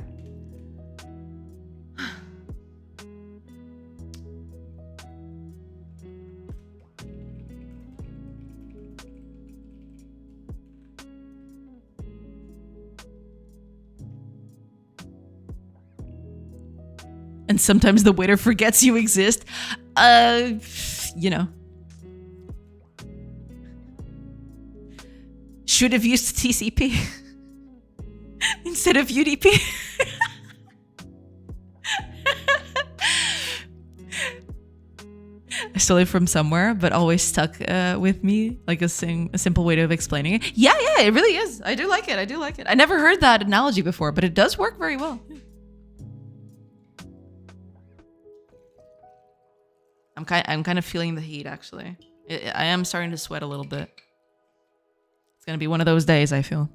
And sometimes the waiter forgets you exist. Should have used TCP instead of UDP. I stole it from somewhere, but always stuck with me, like a simple way of explaining it. Yeah, it really is. I do like it. I never heard that analogy before, but it does work very well. I'm kind of feeling the heat, actually. I am starting to sweat a little bit. It's gonna be one of those days, I feel.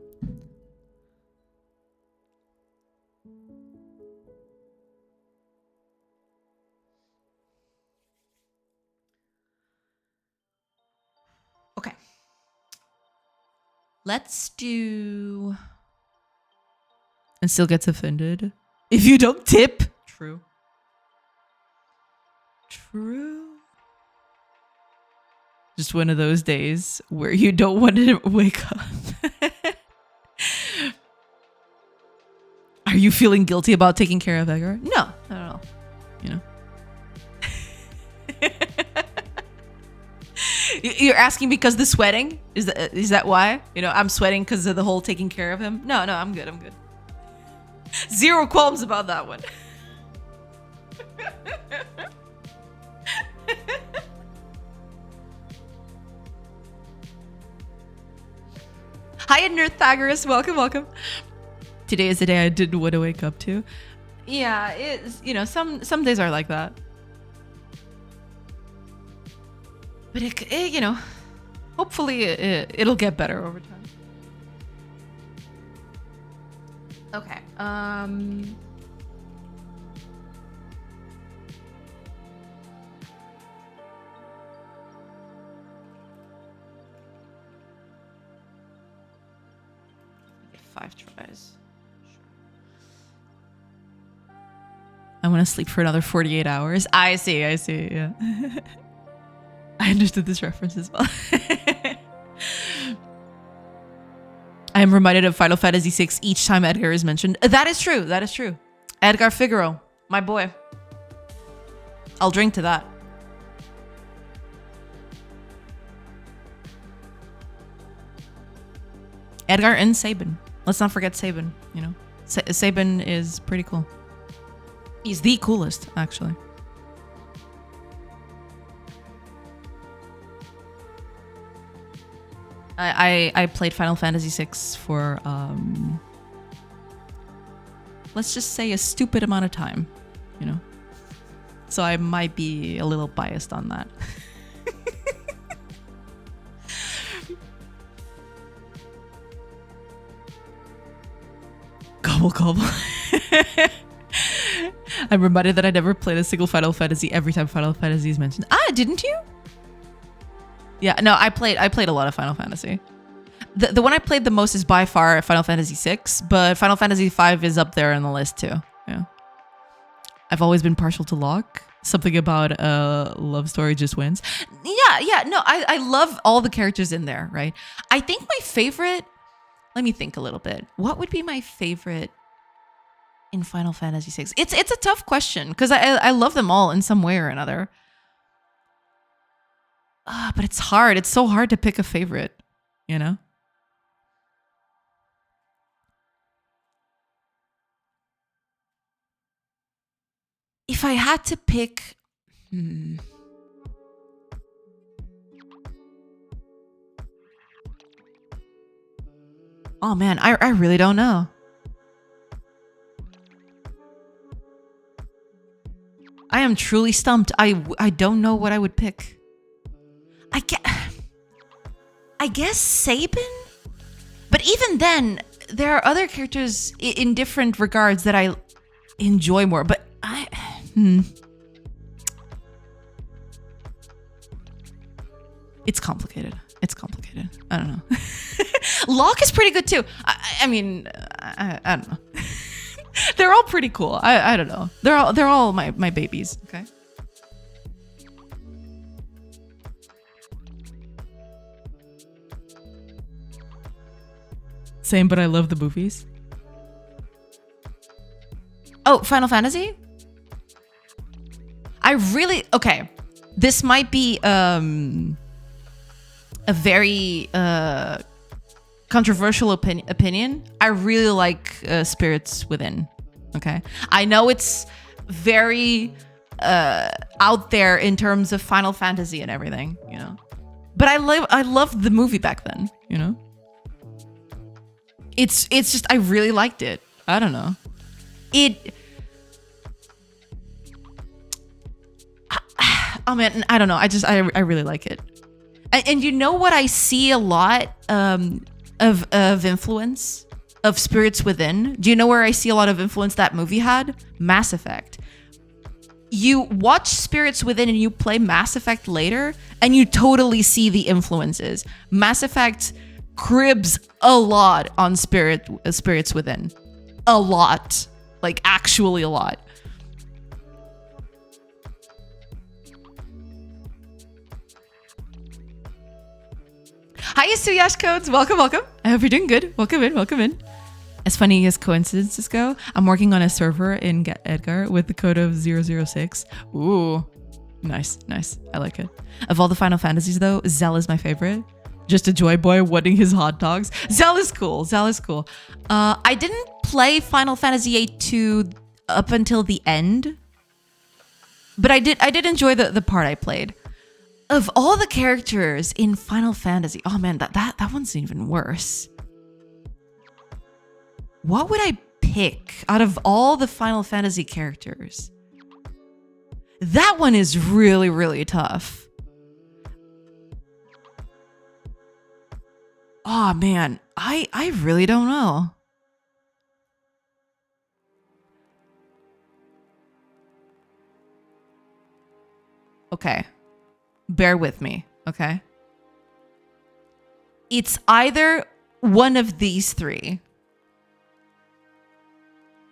Okay. Let's do... And still gets offended. If you don't tip. True. Just one of those days where you don't want to wake up. Are you feeling guilty about taking care of Edgar? No, not at all. You're asking because the sweating? Is that why? I'm sweating because of the whole taking care of him? No, I'm good. Zero qualms about that one. Hi, Nerdthagoras. Welcome. Today is the day I didn't want to wake up to. Yeah, it's some days are like that. But it hopefully it'll get better over time. Okay. Get 5 tries. Sure. I want to sleep for another 48 hours. I see. Yeah. I understood this reference as well. I am reminded of Final Fantasy VI each time Edgar is mentioned. That is true. Edgar Figaro, my boy. I'll drink to that. Edgar and Sabin. Let's not forget Sabin, Sabin is pretty cool. He's the coolest, actually. I played Final Fantasy VI for let's just say a stupid amount of time, you know. So I might be a little biased on that. Gobble gobble. I'm reminded that I never played a single Final Fantasy every time Final Fantasy is mentioned. Ah, didn't you? Yeah, no, I played a lot of Final Fantasy. The one I played the most is by far Final Fantasy VI, but Final Fantasy V is up there on the list too. Yeah. I've always been partial to Locke. Something about love story just wins. Yeah, no, I love all the characters in there, right? I think my favorite, let me think a little bit. What would be my favorite in Final Fantasy VI? It's a tough question because I love them all in some way or another. But it's hard. It's so hard to pick a favorite, you know? If I had to pick... Oh man, I really don't know. I am truly stumped. I don't know what I would pick. I guess Sabin? But even then, there are other characters in different regards that I enjoy more. But It's complicated. It's complicated. I don't know. Locke is pretty good too. I mean, I don't know. They're all pretty cool. I don't know. They're all my babies. Okay. Same, but I love the movies. Oh, Final Fantasy? Okay. This might be a very controversial opinion. I really like Spirits Within. Okay. I know it's very out there in terms of Final Fantasy and everything, you know. But I loved the movie back then, you know. It's just I really liked it. I don't know. Oh man, I don't know. I really like it. And you know what I see a lot of influence of Spirits Within? Do you know where I see a lot of influence that movie had? Mass Effect. You watch Spirits Within and you play Mass Effect later and you totally see the influences. Mass Effect cribs a lot on Spirits Within. A lot. Like actually a lot. Hi, Suyash Codes. Welcome. I hope you're doing good. Welcome in. As funny as coincidences go, I'm working on a server in Edgar with the code of 006. Ooh, nice. I like it. Of all the Final Fantasies, though, Zell is my favorite. Just a joy boy wanting his hot dogs. Zell is cool. I didn't play Final Fantasy VIII up until the end, but I did enjoy the part I played. Of all the characters in Final Fantasy, oh man, that one's even worse. What would I pick out of all the Final Fantasy characters? That one is really, really tough. Oh man, I really don't know. Okay. Bear with me, okay? It's either one of these three.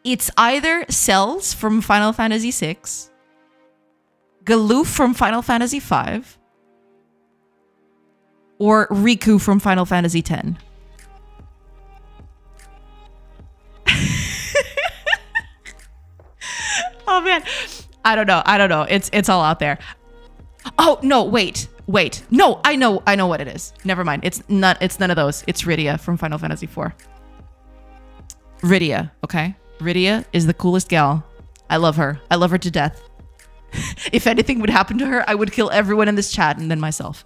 It's either Cells from Final Fantasy VI, Galoof from Final Fantasy V, or Riku from Final Fantasy X. Oh man, I don't know. It's all out there. Oh no! Wait. No, I know what it is. Never mind. It's none of those. It's Rydia from Final Fantasy IV. Rydia, okay? Rydia is the coolest gal. I love her. I love her to death. If anything would happen to her, I would kill everyone in this chat and then myself.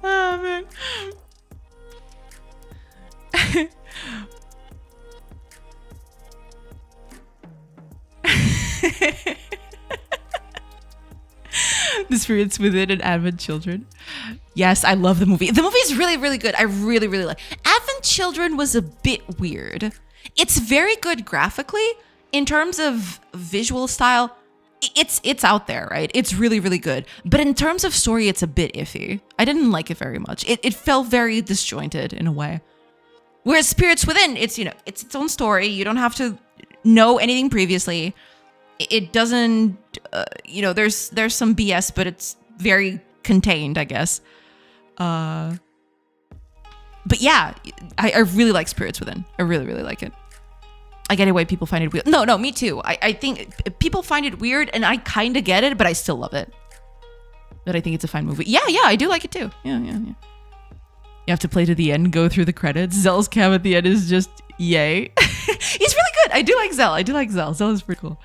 Oh, man. The Spirits Within and Advent Children. Yes, I love the movie. The movie is really, really good. I really, really like. Advent Children was a bit weird. It's very good graphically. In terms of visual style, it's out there, right? It's really, really good. But in terms of story, it's a bit iffy. I didn't like it very much. It felt very disjointed in a way. Whereas Spirits Within, it's, you know, it's its own story. You don't have to know anything previously. It doesn't, you know, there's some BS, but it's very contained, I guess. But yeah, I really like Spirits Within. I really, really like it. I get it why people find it weird. No, me too. I think people find it weird, and I kind of get it, but I still love it. But I think it's a fine movie. Yeah, I do like it too. Yeah. You have to play to the end, go through the credits. Zell's cam at the end is just yay. He's really good. I do like Zell. Zell is pretty cool.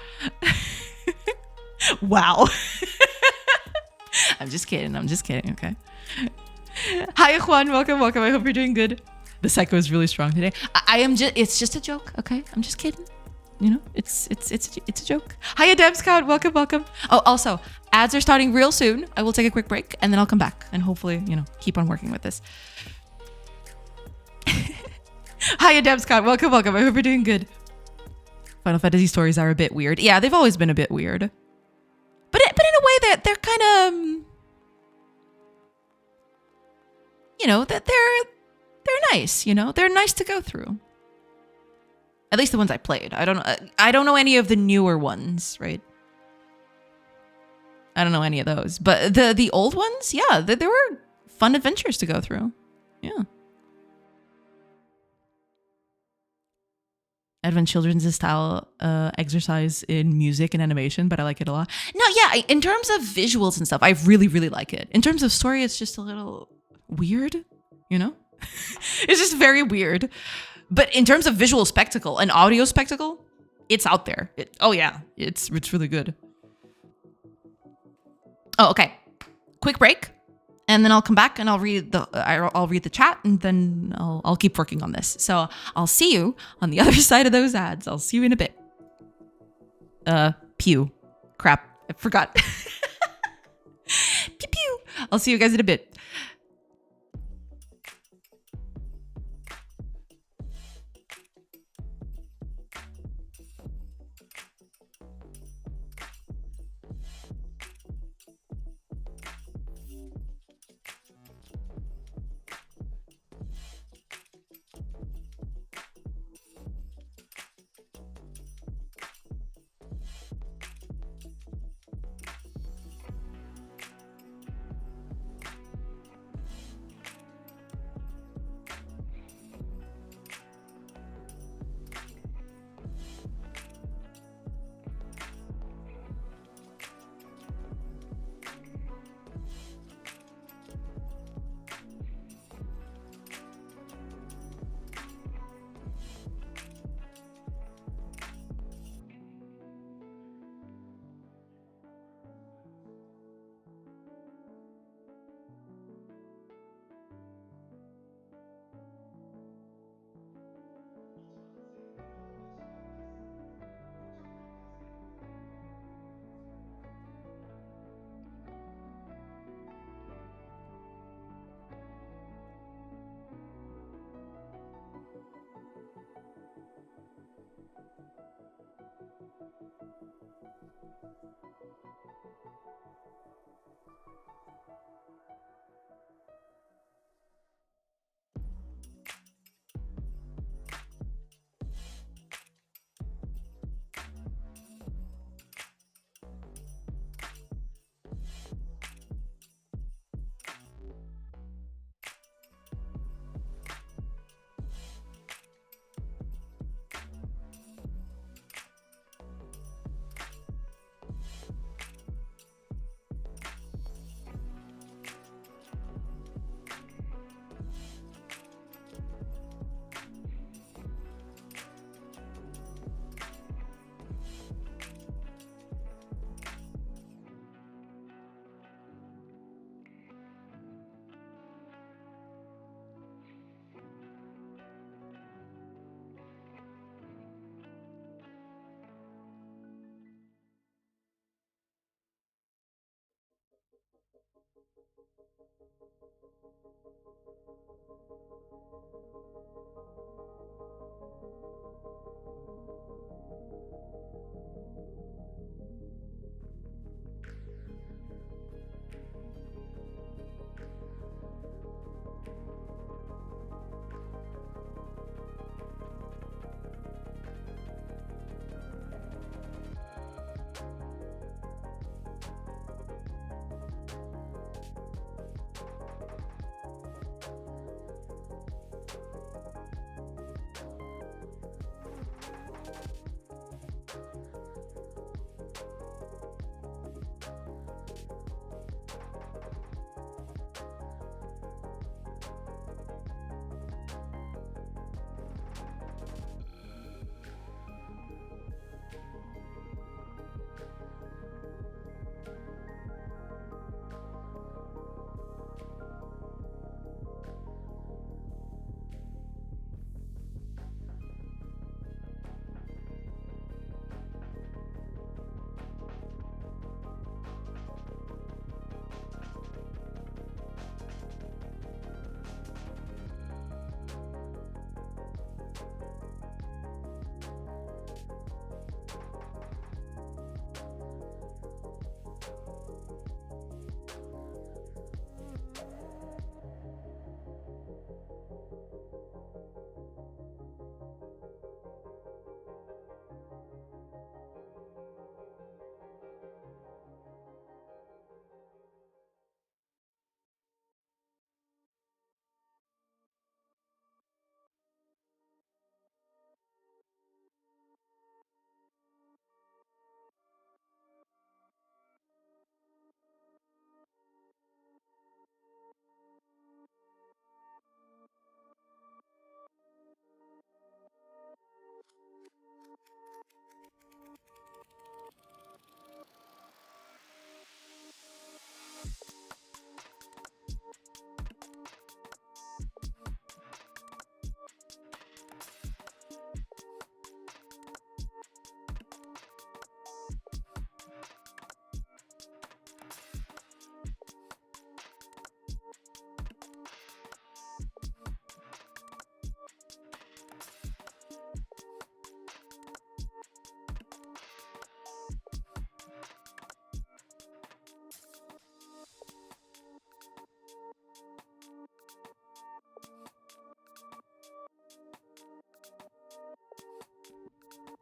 Wow. I'm just kidding. Okay. Hi, Juan. Welcome. I hope you're doing good. The psycho is really strong today. I am just, it's just a joke. Okay. I'm just kidding. You know, it's a joke. Hiya, Deb Scott. Welcome. Oh, also, ads are starting real soon. I will take a quick break and then I'll come back and hopefully, you know, keep on working with this. Hiya, Deb Scott. Welcome. I hope you're doing good. Final Fantasy stories are a bit weird. Yeah, they've always been a bit weird. But in a way that they're kind of, you know, that they're nice, you know? They're nice to go through. At least the ones I played. I don't know any of the newer ones, right? I don't know any of those. But the old ones, yeah, they were fun adventures to go through. Yeah. Advent Children's a style exercise in music and animation, but I like it a lot. No, yeah, in terms of visuals and stuff, I really, really like it. In terms of story, it's just a little weird, you know? It's just very weird. But in terms of visual spectacle and audio spectacle, it's out there. Oh yeah, it's really good. Oh, okay. Quick break, and then I'll come back and I'll read the chat, and then I'll keep working on this. So I'll see you on the other side of those ads. I'll see you in a bit. Pew. Crap. I forgot. Pew pew. I'll see you guys in a bit.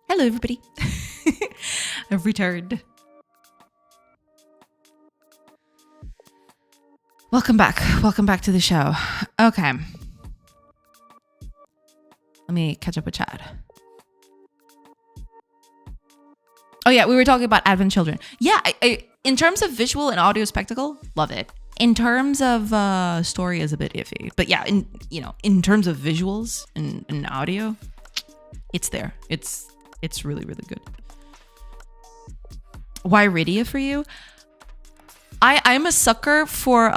Hello, everybody. I've returned. Welcome back. Welcome back to the show. Okay. Let me catch up with Chad. Oh yeah, we were talking about Advent Children. Yeah, I in terms of visual and audio spectacle, love it. In terms of story is a bit iffy. But yeah, in terms of visuals and audio, it's there. It's really, really good. Why Rydia for you? I'm a sucker for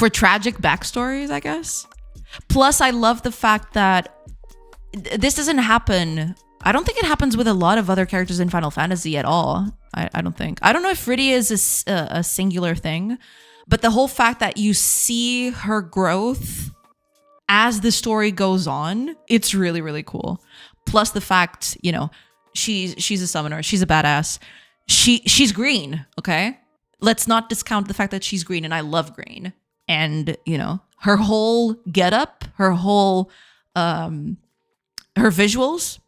tragic backstories, I guess. Plus, I love the fact that this doesn't happen. I don't think it happens with a lot of other characters in Final Fantasy at all. I don't think. I don't know if Rydia is a singular thing, but the whole fact that you see her growth as the story goes on, it's really, really cool. Plus the fact, she's a summoner. She's a badass. She's green, okay? Let's not discount the fact that she's green, and I love green. And, her whole getup, her whole her visuals,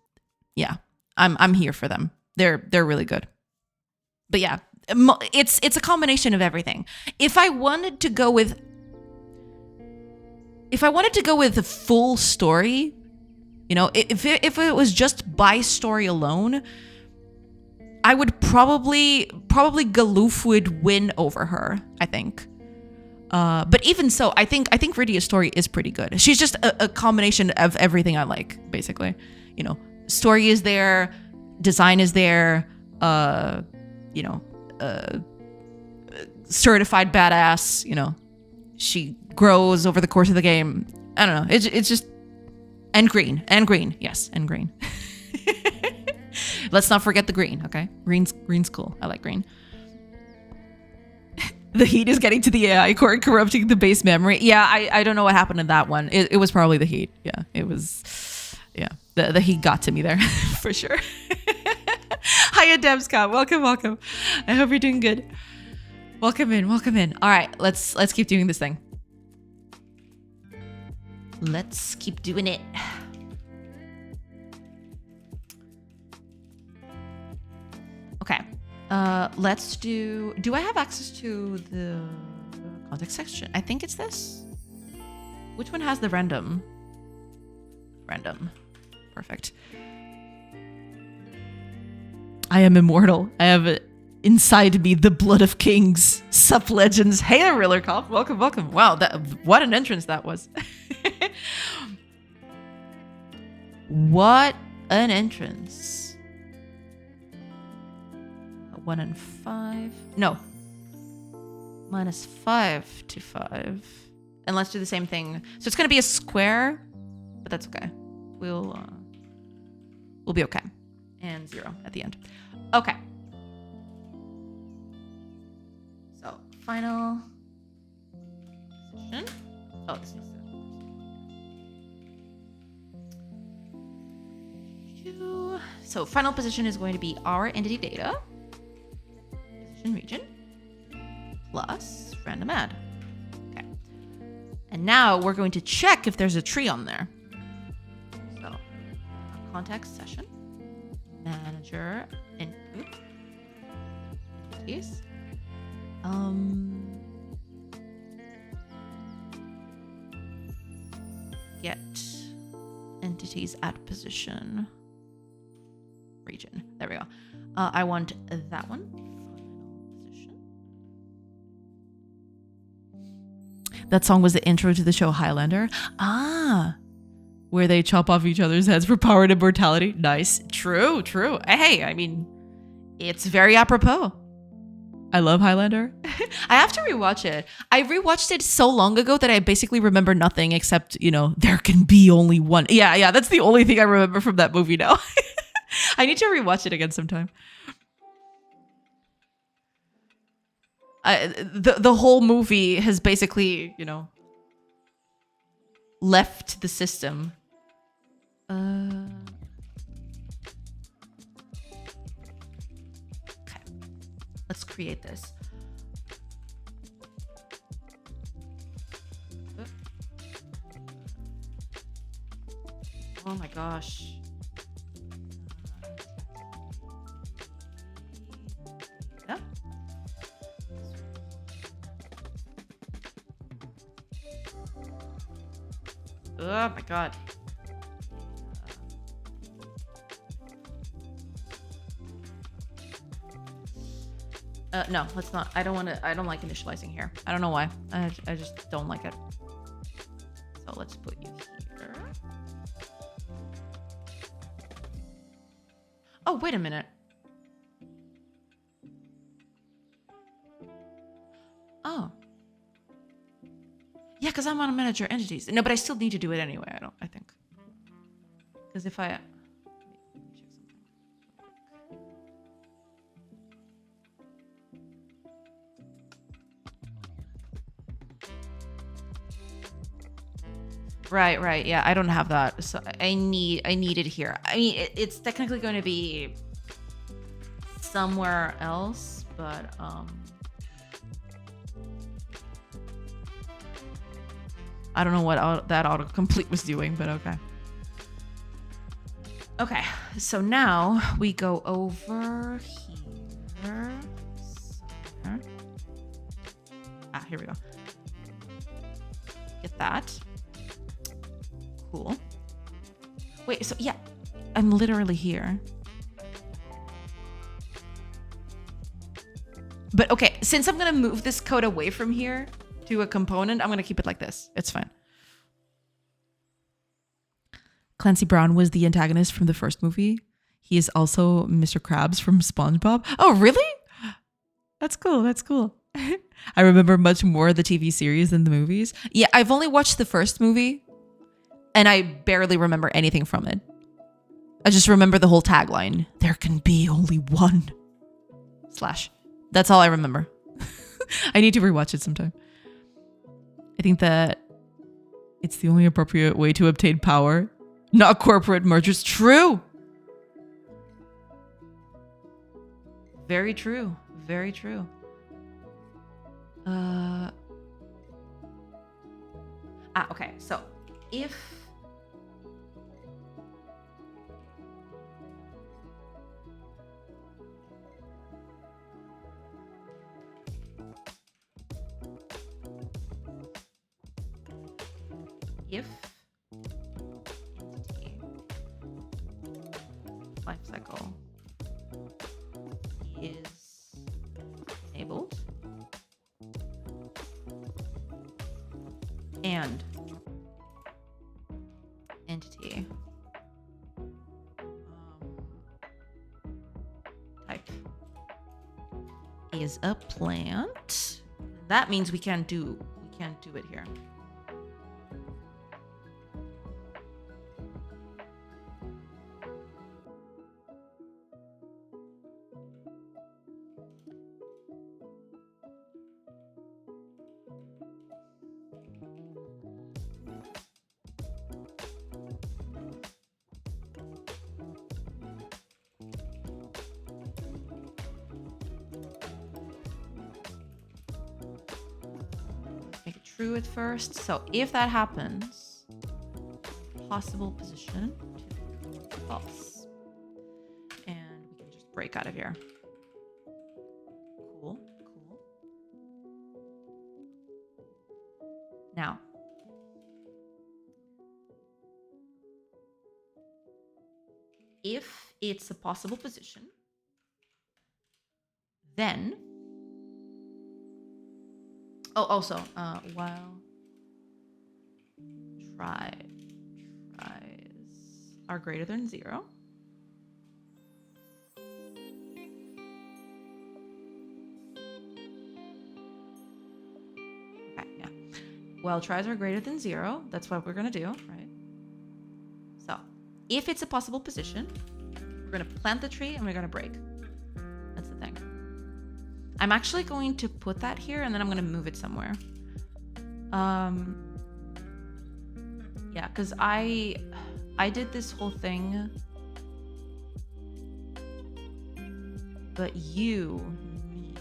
yeah, I'm here for them. They're really good. But yeah, it's a combination of everything. If I wanted to go with a full story, if it was just by story alone, I would probably Galoof would win over her, I think. But even so, I think Rydia's story is pretty good. She's just a combination of everything I like, basically. Story is there, design is there, certified badass, she grows over the course of the game. I don't know. It's just, and green, yes, and green. Let's not forget the green, okay? Green's cool. I like green. The heat is getting to the AI core and corrupting the base memory. Yeah, I don't know what happened in that one. It was probably the heat. Yeah, it was. Yeah, the heat got to me there for sure. Hiya, Debscott. Welcome. I hope you're doing good. Welcome in. All right, let's keep doing this thing. Let's keep doing it. Okay. Let's do I have access to the context section? I think it's this. Which one has the random? Random. Perfect. I am immortal. I have inside me the blood of kings. Sup, legends. Hey, Rillerkopf. Welcome. Wow, what an entrance that was. What an entrance. 1 and 5. No. -5 to 5. And let's do the same thing. So it's going to be a square, but that's okay. We'll be okay. And 0 at the end. Okay. So final position. Oh, this needs to. So final position is going to be our entity data. Region plus random add. Okay. And now we're going to check if there's a tree on there. So context session, manager, input, entities. Get entities at position region. There we go. I want that one. That song was the intro to the show Highlander. Where they chop off each other's heads for power and immortality. Nice. True. Hey, I mean, it's very apropos. I love Highlander. I have to rewatch it. I rewatched it so long ago that I basically remember nothing except, there can be only one. Yeah, that's the only thing I remember from that movie now. I need to rewatch it again sometime. The whole movie has basically, left the system. Okay. Let's create this. Oh my gosh. Yeah. Oh my god. No, let's not. I don't like initializing here. I don't know why. I just don't like it. So let's put you here. Oh, wait a minute. Oh. Yeah, because I'm on a manager entities. No, but I still need to do it anyway, I think. Because if I... Right. Yeah, I don't have that. So I need it here. I mean, it's technically going to be somewhere else, but... I don't know what that autocomplete was doing, but okay. Okay, so now we go over here. Here we go. Get that. Cool. Wait, so yeah, I'm literally here. But okay, since I'm gonna move this code away from here to a component, I'm gonna keep it like this. It's fine. Clancy Brown was the antagonist from the first movie. He is also Mr. Krabs from SpongeBob. Oh, really? That's cool. I remember much more of the TV series than the movies. Yeah, I've only watched the first movie, and I barely remember anything from it. I just remember the whole tagline. There can be only one. / That's all I remember. I need to rewatch it sometime. I think that it's the only appropriate way to obtain power, not corporate mergers. True. Very true. Very true. Okay. So if entity life cycle is enabled and entity type is a plant, that means we can't do it here. Make it true at first. So if that happens, possible position to false. And we can just break out of here. Cool, cool. Now, if it's a possible position, then also while tries are greater than 0, okay, yeah, while tries are greater than 0, that's what we're gonna do, right? So if it's a possible position, we're gonna plant the tree and we're gonna break. That's the thing. I'm actually going to put that here and then I'm going to move it somewhere. Yeah, because I did this whole thing, but you need,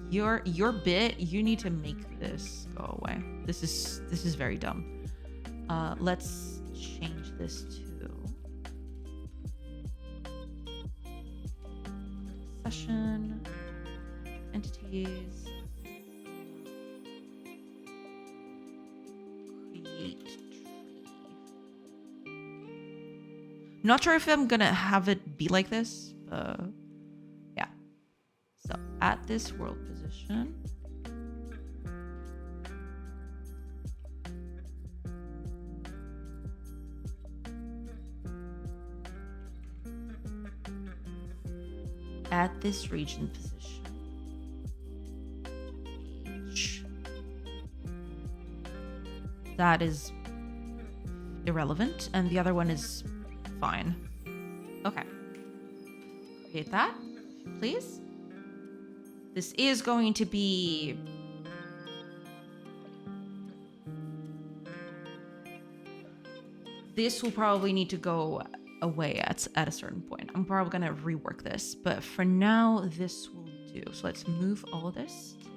your bit, you need to make this go away. This is very dumb. Let's change this to session, entities, create tree. Not sure if I'm gonna have it be like this. Yeah. So at this world position, at this region position, H. That is irrelevant, and the other one is fine. Okay. Create that, please. This is going to be this will probably need to go away at a certain point. I'm probably gonna rework this, but for now this will do. So let's move all of this to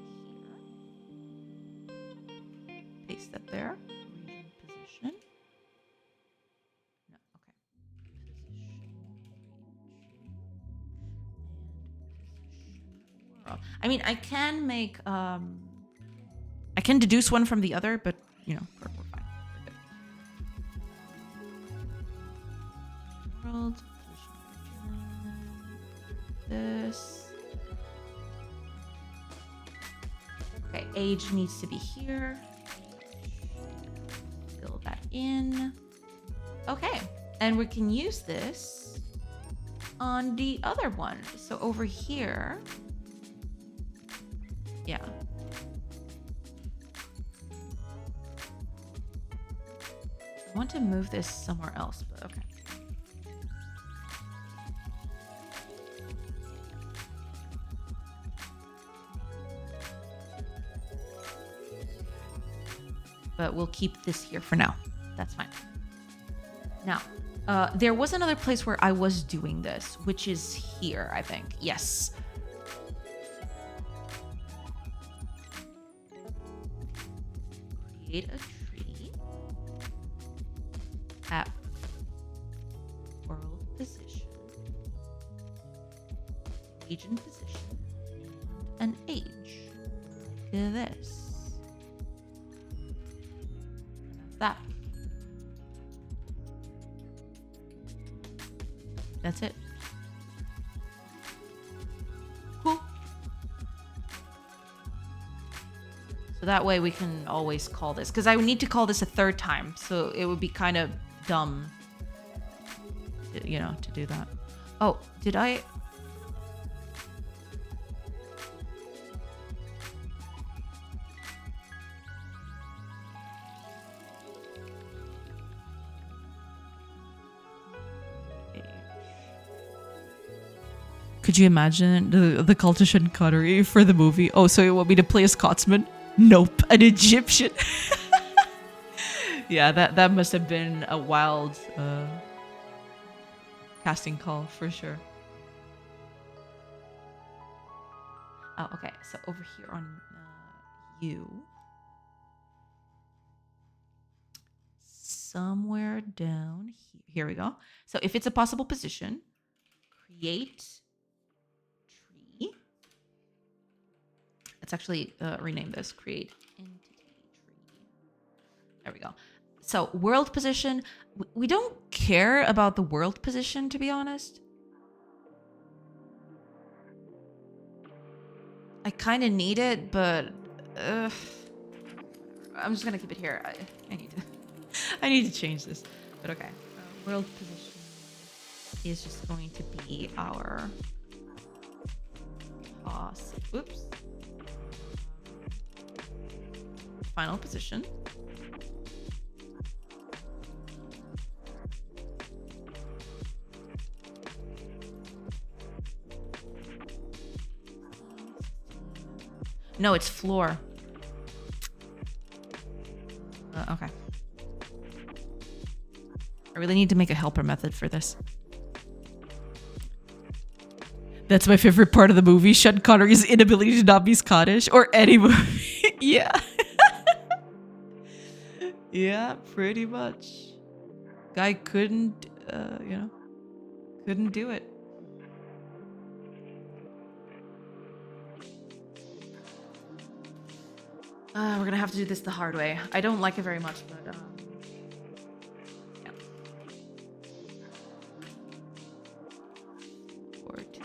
here. Paste that there. Region position. No, okay. Position, and position world. I mean, I can make I can deduce one from the other, but you know, we're fine. World, this. Okay, age needs to be here. Fill that in. Okay, and we can use this on the other one. So over here, yeah. I want to move this somewhere else, but okay. but we'll keep this here for now. That's fine. Now, there was another place where I was doing this, which is here, I think. Yes. Create a tree at world position, agent position, and age. Like this. And that's that. That's it. Cool. So that way we can always call this, because I would need to call this a third time, so it would be kind of dumb, you know, to do that. Oh, did I? Could you imagine the cultish and cuttery for the movie? Oh, so you want me to play a Scotsman? Nope, an Egyptian. Yeah, that must have been a wild casting call for sure. Oh, okay. So over here on you, somewhere down here. Here we go. So if it's a possible position, create tree. Let's actually rename this. Create entity tree. There we go. So world position. We don't care about the world position, to be honest. I kind of need it, but I'm just gonna keep it here. I need to change this, but okay. World position is just going to be our oops, final position. No, it's floor. Okay. I really need to make a helper method for this. That's my favorite part of the movie, Sean Connery's inability to not be Scottish, or any movie. Yeah. Yeah, pretty much. Guy couldn't, couldn't do it. We're gonna have to do this the hard way. I don't like it very much, but yeah. 14.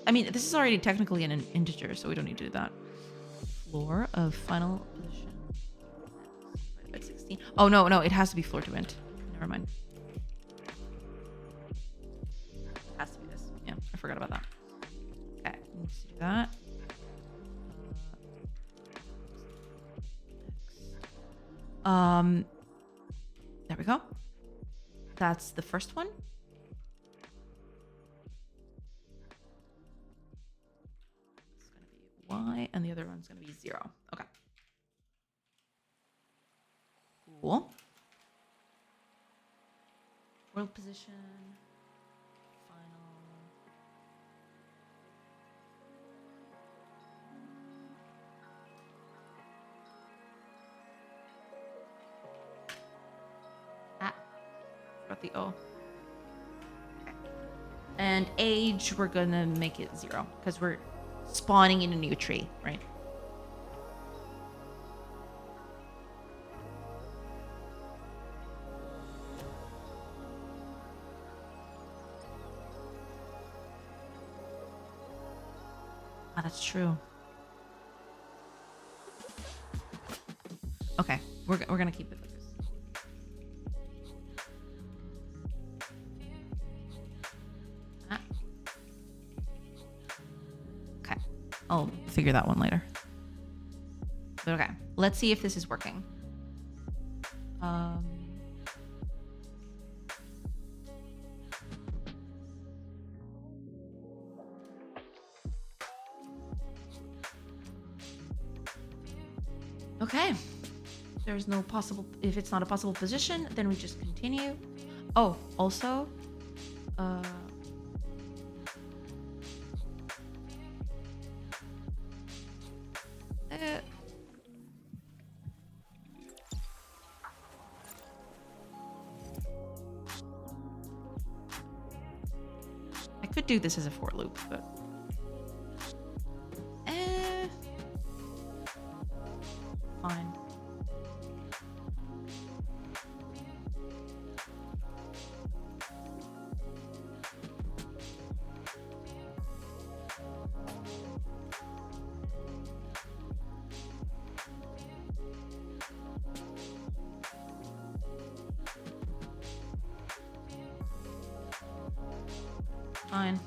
I mean, this is already technically an integer, so we don't need to do that. Floor of final position. At 16. Oh no, it has to be floor to int. Never mind. It has to be this. Yeah, I forgot about that. Okay, let's do that. There we go. That's the first one. It's going to be Y, and the other one's going to be 0. Okay. Cool. World position. Final. Got the O. Okay. And age, we're gonna make it 0 because we're spawning in a new tree, right? Ah, that's true. Okay, we're gonna keep it like this. Okay, I'll figure that one later. But okay, let's see if this is working. Okay. there's no possible, if it's not a possible position, then we just continue. Oh, also, I could do this as a for loop, but fine. Fine.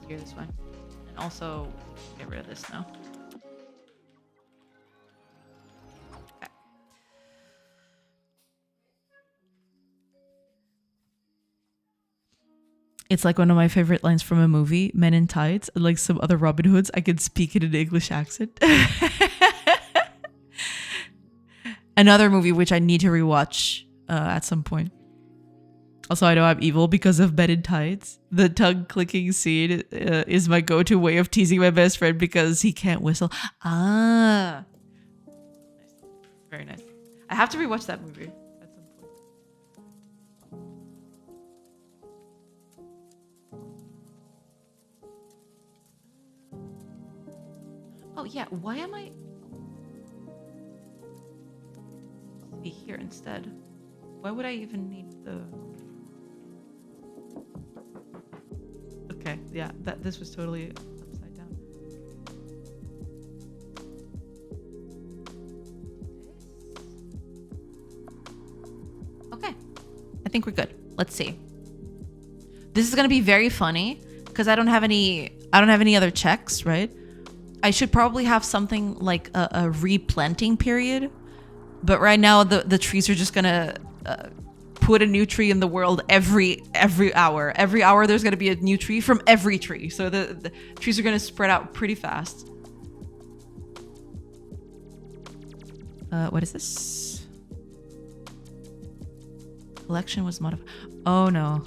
Easier this way. And also, get rid of this now. Okay. It's like one of my favorite lines from a movie, Men in Tights, and like some other Robin Hoods. I can speak it in an English accent. Another movie which I need to rewatch at some point. Also, I know I'm evil because of Men in Tights. The tongue clicking scene is my go-to way of teasing my best friend because he can't whistle. Ah. Very nice. I have to rewatch that movie at some point. Oh, yeah. Why am I... be here instead? Why would I even need the... Okay, yeah, this was totally upside down. Okay, I think we're good. Let's see. This is gonna be very funny because I don't have any other checks, right? I should probably have something like a replanting period, but right now the trees are just gonna put a new tree in the world every hour. Every hour there's going to be a new tree from every tree. So the trees are going to spread out pretty fast. What is this? Collection was modified. Oh no.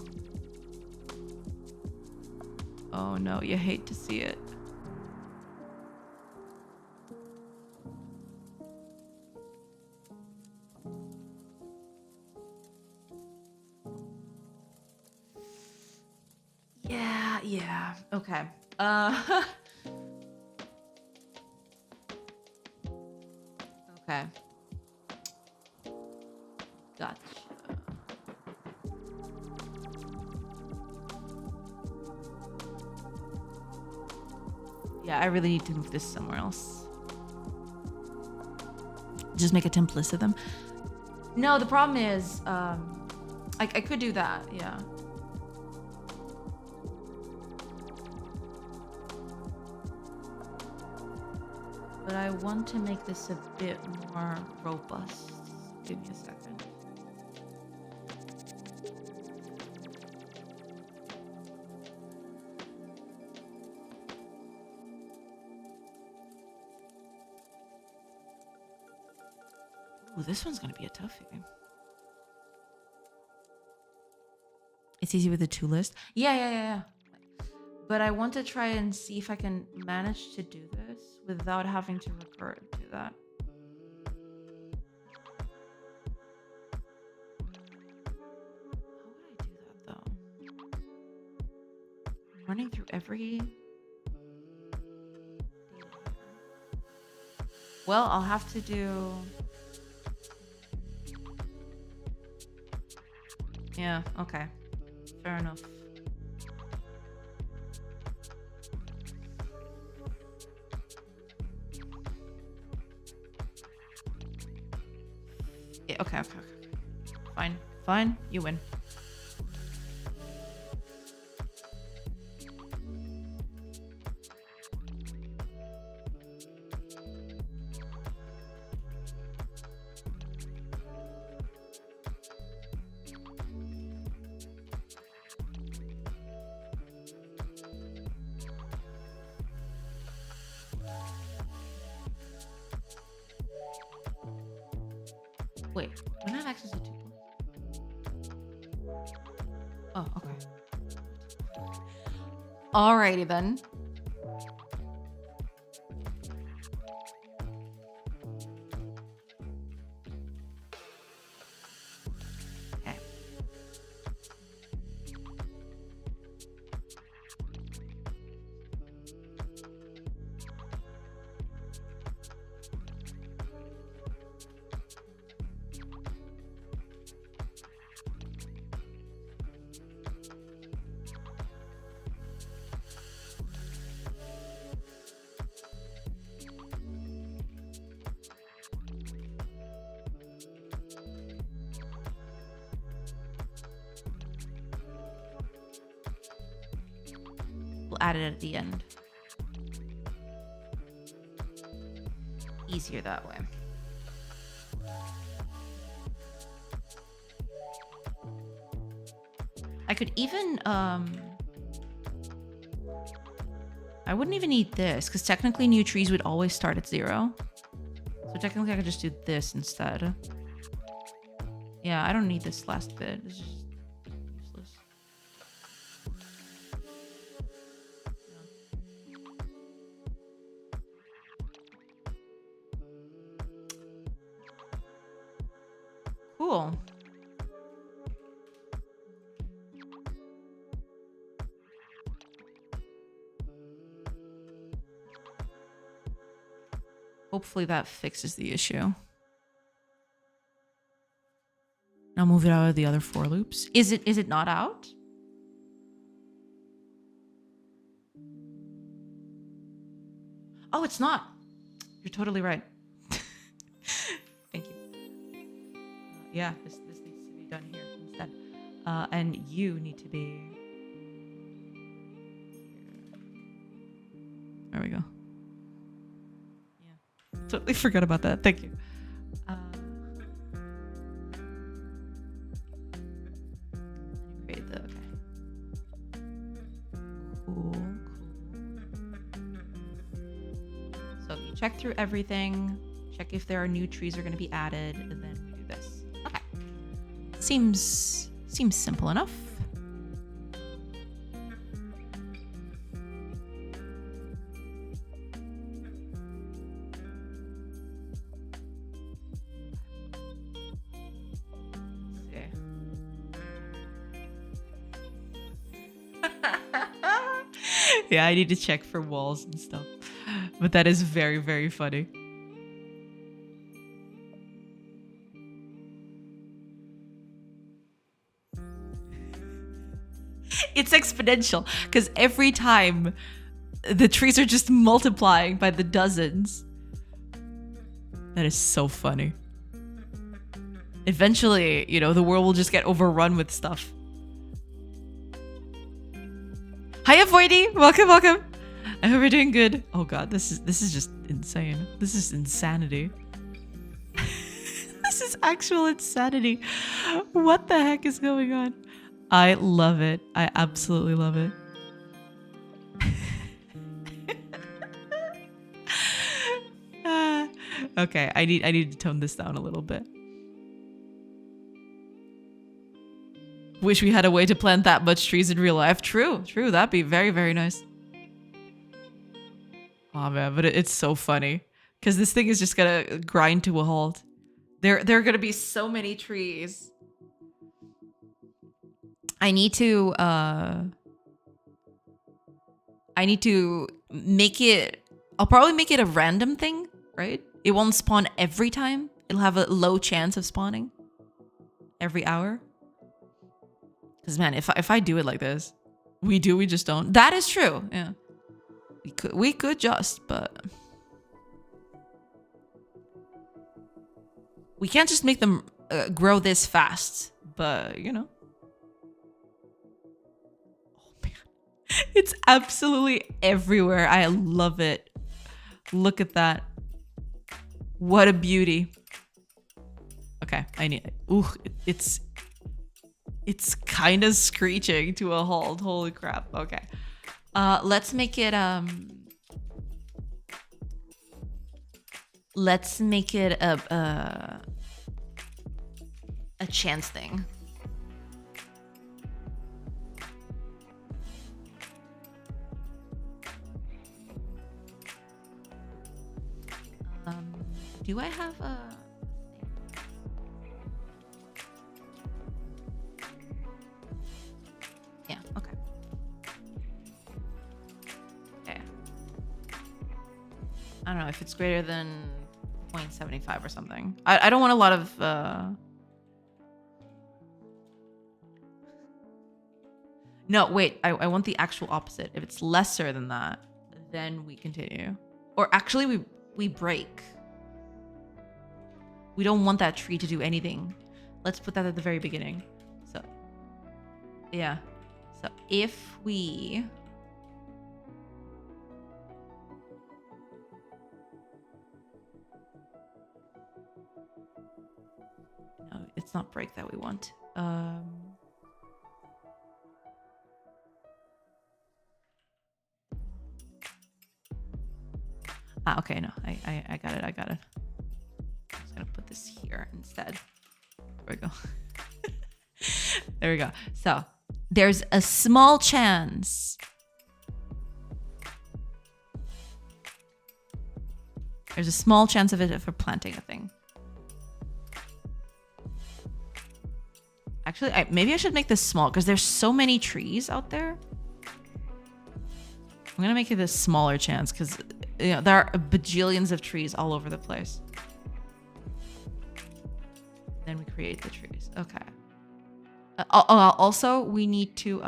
Oh no, you hate to see it. Yeah. Okay. Okay. Gotcha. Yeah, I really need to move this somewhere else. Just make a template of them. No, the problem is, I could do that, yeah. But I want to make this a bit more robust. Give me a second. Ooh, this one's gonna be a toughie. It's easy with the to list. Yeah. But I want to try and see if I can manage to do this without having to recur to that. How would I do that though? I'm running through every... Well, I'll have to do... Yeah, okay. Fair enough. Yeah, okay. Fine, you win. Wait, we don't have access to 2 points. Oh, okay. Alrighty then. Okay. We'll add it at the end. Easier that way. I could even, I wouldn't even need this, because technically new trees would always start at 0. So technically I could just do this instead. Yeah, I don't need this last bit. It's just useless. Cool. Hopefully that fixes the issue. Now move it out of the other for loops. Is it not out? Oh, it's not. You're totally right. Thank you. Yeah, this needs to be done here instead. And you need to be here. There we go. Yeah. Totally forgot about that. Thank you. Create the okay. Cool. So you check through everything, check if there are new trees are going to be added, and then we do this. Okay. Seems simple enough. Yeah, I need to check for walls and stuff. But that is very, very funny. It's exponential because every time the trees are just multiplying by the dozens. That is so funny. Eventually, you know, the world will just get overrun with stuff. Hiya, Voidy! Welcome, welcome! I hope you're doing good. Oh god, this is just insane. This is insanity. This is actual insanity. What the heck is going on? I love it. I absolutely love it. Okay, I need to tone this down a little bit. Wish we had a way to plant that much trees in real life. True. That'd be very, very nice. Oh man, but it's so funny because this thing is just gonna grind to a halt. There are gonna be so many trees. I need to make it. I'll probably make it a random thing, right? It won't spawn every time. It'll have a low chance of spawning every hour. Because man, if I do it like this, we just don't. That is true. Yeah, we could just, but we can't just make them grow this fast. But you know, oh man, it's absolutely everywhere. I love it. Look at that. What a beauty. Okay, I need. Ooh, it's kind of screeching to a halt. Holy crap. Okay. Let's make it a chance thing. Do I have a... Yeah, okay. Okay. I don't know if it's greater than 0.75 or something. I don't want a lot of... No, wait. I want the actual opposite. If it's lesser than that, then we continue. Or actually, we break. We don't want that tree to do anything. Let's put that at the very beginning. So, yeah. So if we... No, it's not break that we want. Okay, no, I got it. I'm just gonna put this here instead. There we go. There we go. So there's a small chance. There's a small chance of it if we're planting a thing. Actually, maybe I should make this small because there's so many trees out there. I'm gonna make it a smaller chance because there are bajillions of trees all over the place. Then we create the trees. Okay. Also, we need to...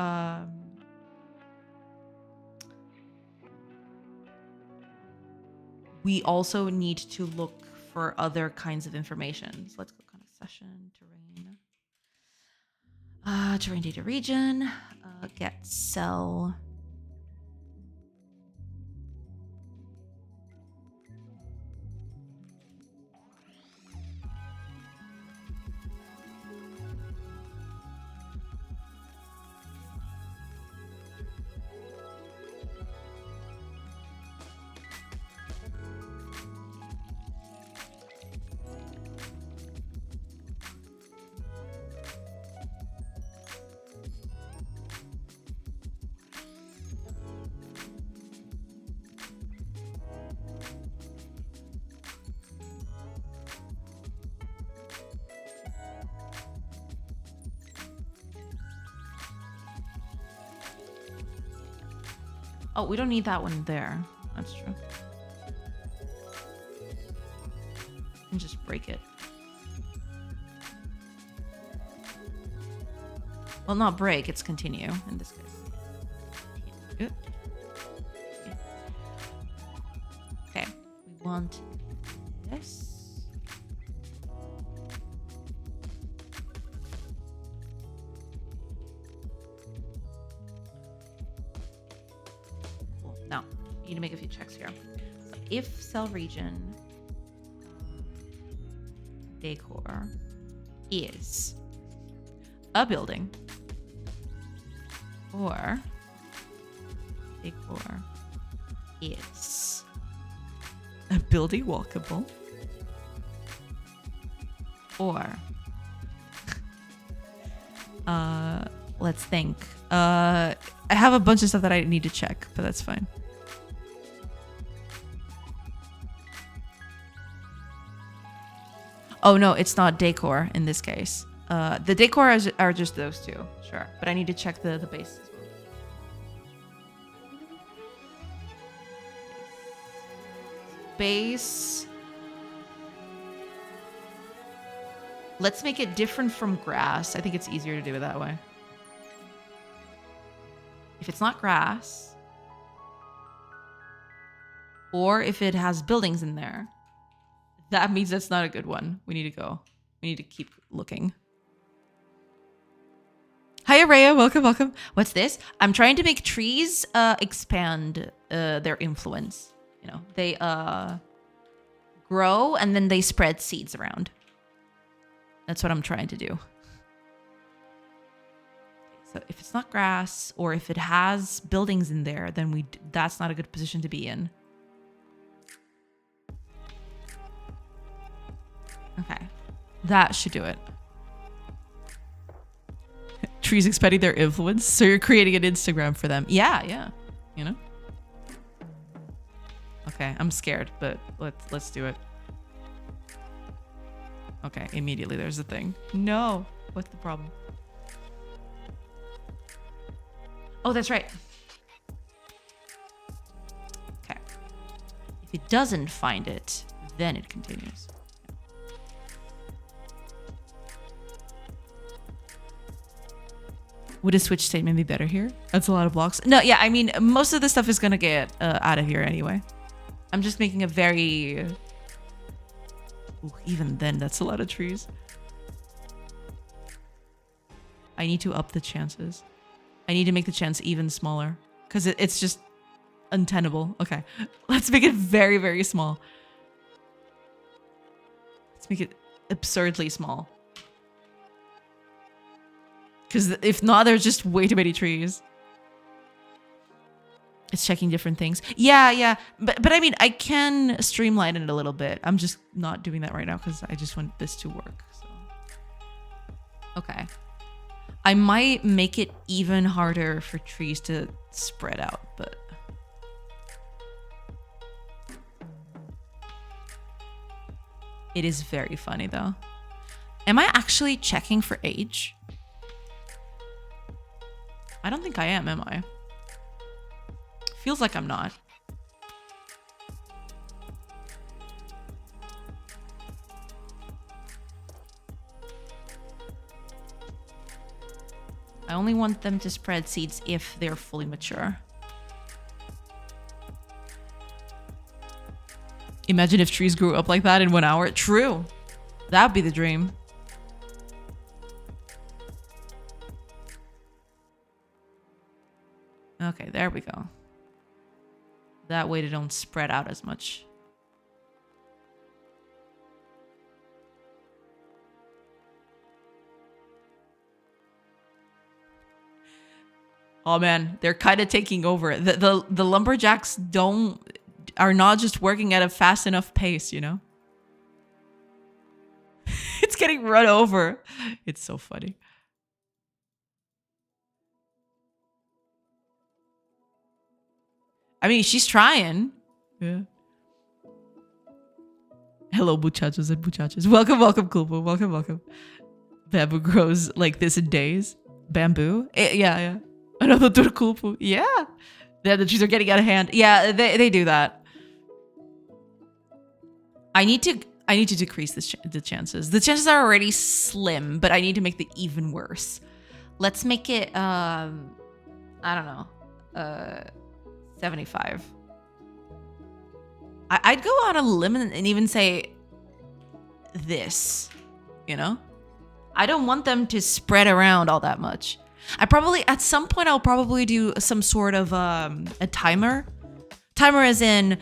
we also need to look for other kinds of information. So let's click on a session, terrain. Terrain data region. Get cell. Oh, we don't need that one there. That's true. And just break it. Well, not break, it's continue in this case. Okay, we want this. Now, you need to make a few checks here. So if cell region decor is a building or decor is a building walkable or let's think. I have a bunch of stuff that I need to check, but that's fine. Oh no, it's not decor in this case. The decor are just those two, sure. But I need to check the base as well. Base. Let's make it different from grass. I think it's easier to do it that way. If it's not grass, or if it has buildings in there, that means that's not a good one. We need to go. We need to keep looking. Hi, Araya. Welcome, welcome. What's this? I'm trying to make trees expand their influence. You know, they grow and then they spread seeds around. That's what I'm trying to do. So if it's not grass or if it has buildings in there, then that's not a good position to be in. Okay, that should do it. trees expanding their influence. So you're creating an Instagram for them. Yeah. You know? Okay, I'm scared, but let's do it. Okay, immediately there's a thing. No. What's the problem? Oh, that's right. Okay. If it doesn't find it, then it continues. Would a switch statement be better here? That's a lot of blocks. No, yeah, I mean, most of the stuff is gonna get out of here anyway. I'm just making a very... Ooh, even then, that's a lot of trees. I need to up the chances. I need to make the chance even smaller. Because it's just untenable. Okay, let's make it very, very small. Let's make it absurdly small. Because if not, there's just way too many trees. It's checking different things. Yeah. But I mean, I can streamline it a little bit. I'm just not doing that right now because I just want this to work. So. Okay. I might make it even harder for trees to spread out, but... It is very funny though. Am I actually checking for age? I don't think I am I? Feels like I'm not. I only want them to spread seeds if they're fully mature. Imagine if trees grew up like that in 1 hour. True. That'd be the dream. Okay, there we go. That way they don't spread out as much. Oh man, they're kind of taking over. The lumberjacks are not just working at a fast enough pace, you know? It's getting run over. It's so funny. I mean, she's trying. Yeah. Hello, muchachos and muchachas. Welcome, Kulpo. Welcome. Bamboo grows like this in days. Bamboo? Yeah. Another Kulpo. Yeah. The trees are getting out of hand. Yeah, they do that. I need to decrease the chances. The chances are already slim, but I need to make it even worse. Let's make it, I don't know, 75. I'd go on a limb and even say this, you know? I don't want them to spread around all that much. At some point, I'll probably do some sort of a timer. Timer as in,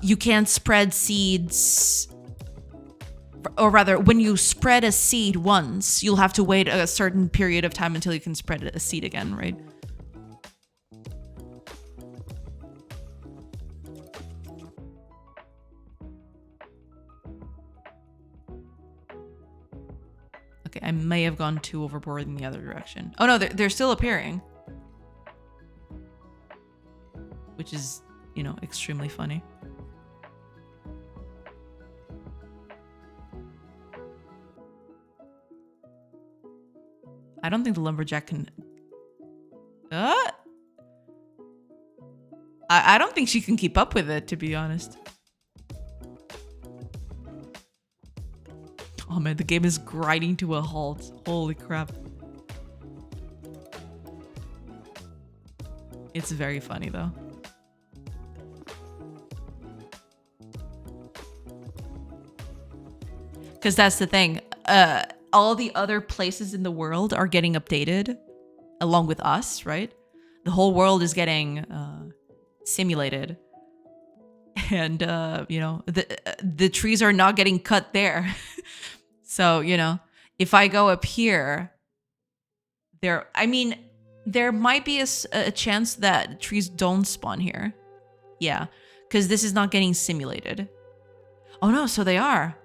you can't spread seeds, or rather, when you spread a seed once, you'll have to wait a certain period of time until you can spread a seed again, right? Okay, I may have gone too overboard in the other direction. Oh no, they're still appearing. Which is, you know, extremely funny. I don't think the lumberjack can... I don't think she can keep up with it, to be honest. Oh man, the game is grinding to a halt. Holy crap. It's very funny though. Because that's the thing. All the other places in the world are getting updated along with us, right? The whole world is getting simulated. And, you know, the trees are not getting cut there. So, you know, if I go up here, there might be a chance that trees don't spawn here. Yeah, because this is not getting simulated. Oh no, so they are.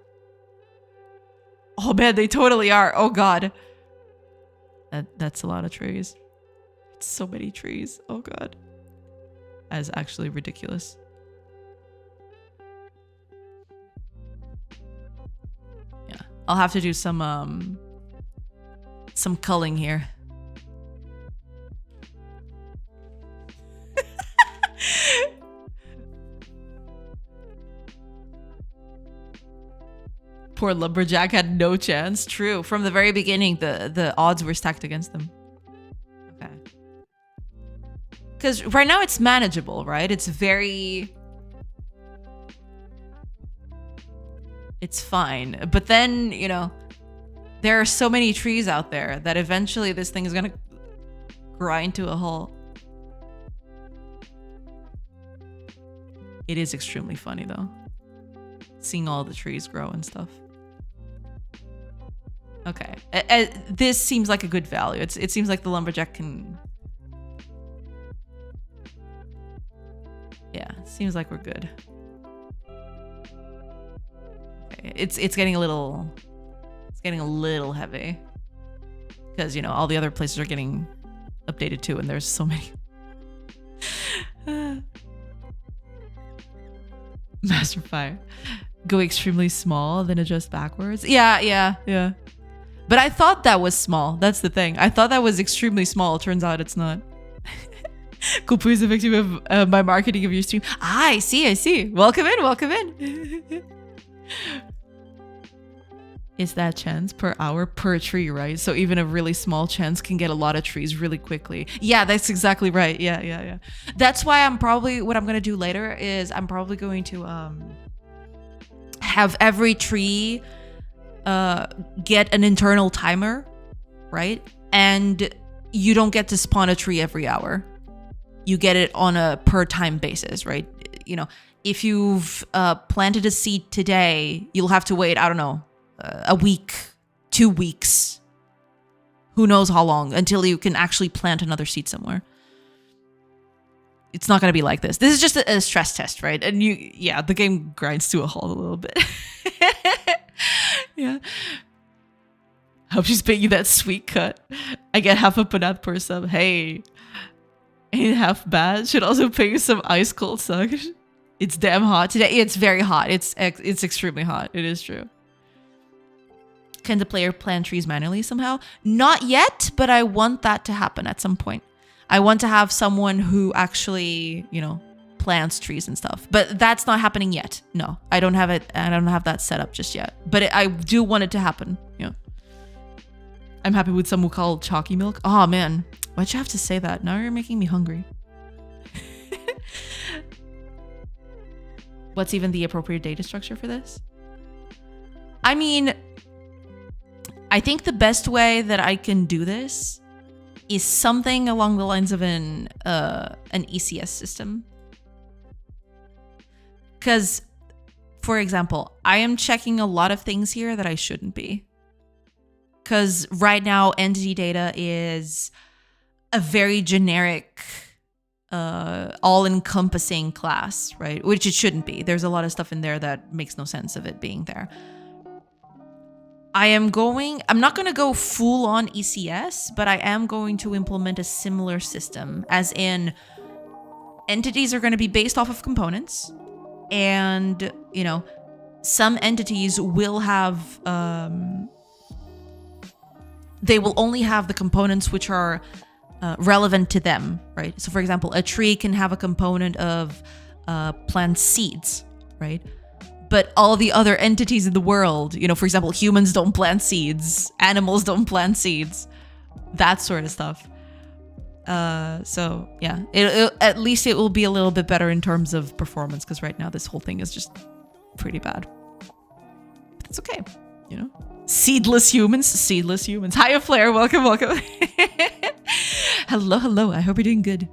Oh man, they totally are. Oh god. That's a lot of trees. It's so many trees. Oh god. That is actually ridiculous. Yeah. I'll have to do some culling here. Poor lumberjack had no chance. True. From the very beginning, the odds were stacked against them. Okay. Because right now it's manageable, right? It's fine. But then, you know, there are so many trees out there that eventually this thing is going to grind to a halt. It is extremely funny, though. Seeing all the trees grow and stuff. Okay. This seems like a good value. It seems like the lumberjack can... Yeah, seems like we're good. Okay. It's getting a little... It's getting a little heavy. Because, you know, all the other places are getting updated too, and there's so many. Master Fire. Go extremely small, then adjust backwards. Yeah. But I thought that was small. That's the thing. I thought that was extremely small. Turns out it's not. Kupu is a victim of my marketing of your stream. Ah, I see. Welcome in. Is that chance per hour per tree, right? So even a really small chance can get a lot of trees really quickly. Yeah, that's exactly right. Yeah. That's why what I'm going to do later is I'm probably going to have every tree get an internal timer, right? And you don't get to spawn a tree every hour. You get it on a per time basis, right? You know, if you've planted a seed today, you'll have to wait, I don't know, a week, 2 weeks, who knows how long, until you can actually plant another seed somewhere. It's not going to be like this. This is just a stress test, right? And the game grinds to a halt a little bit. Yeah. Hope she's paying you that sweet cut. I get half a panat per sub. Hey, ain't half bad. Should also pay you some ice cold suck. It's damn hot today. It's very hot. It's extremely hot. It is true. Can the player plant trees manually somehow? Not yet, but I want that to happen at some point. I want to have someone who actually, you know, plants trees and stuff. But that's not happening yet. No, I don't have it. I don't have that set up just yet. But I do want it to happen. Yeah. I'm happy with some called chalky milk. Oh man, why'd you have to say that? Now you're making me hungry. What's even the appropriate data structure for this? I mean, I think the best way that I can do this is something along the lines of an ECS system. Because, for example, I am checking a lot of things here that I shouldn't be. Because right now, entity data is a very generic, all-encompassing class, right? Which it shouldn't be. There's a lot of stuff in there that makes no sense of it being there. I'm not going to go full on ECS, but I am going to implement a similar system, as in entities are going to be based off of components, and, you know, some entities will have, they will only have the components which are relevant to them, right? So for example, a tree can have a component of plant seeds, right? But all the other entities in the world, you know, for example, humans don't plant seeds, animals don't plant seeds, that sort of stuff. So yeah, at least it will be a little bit better in terms of performance, because right now this whole thing is just pretty bad. But it's okay, you know. Seedless humans. Hiya, Flair. Welcome. Hello. I hope you're doing good.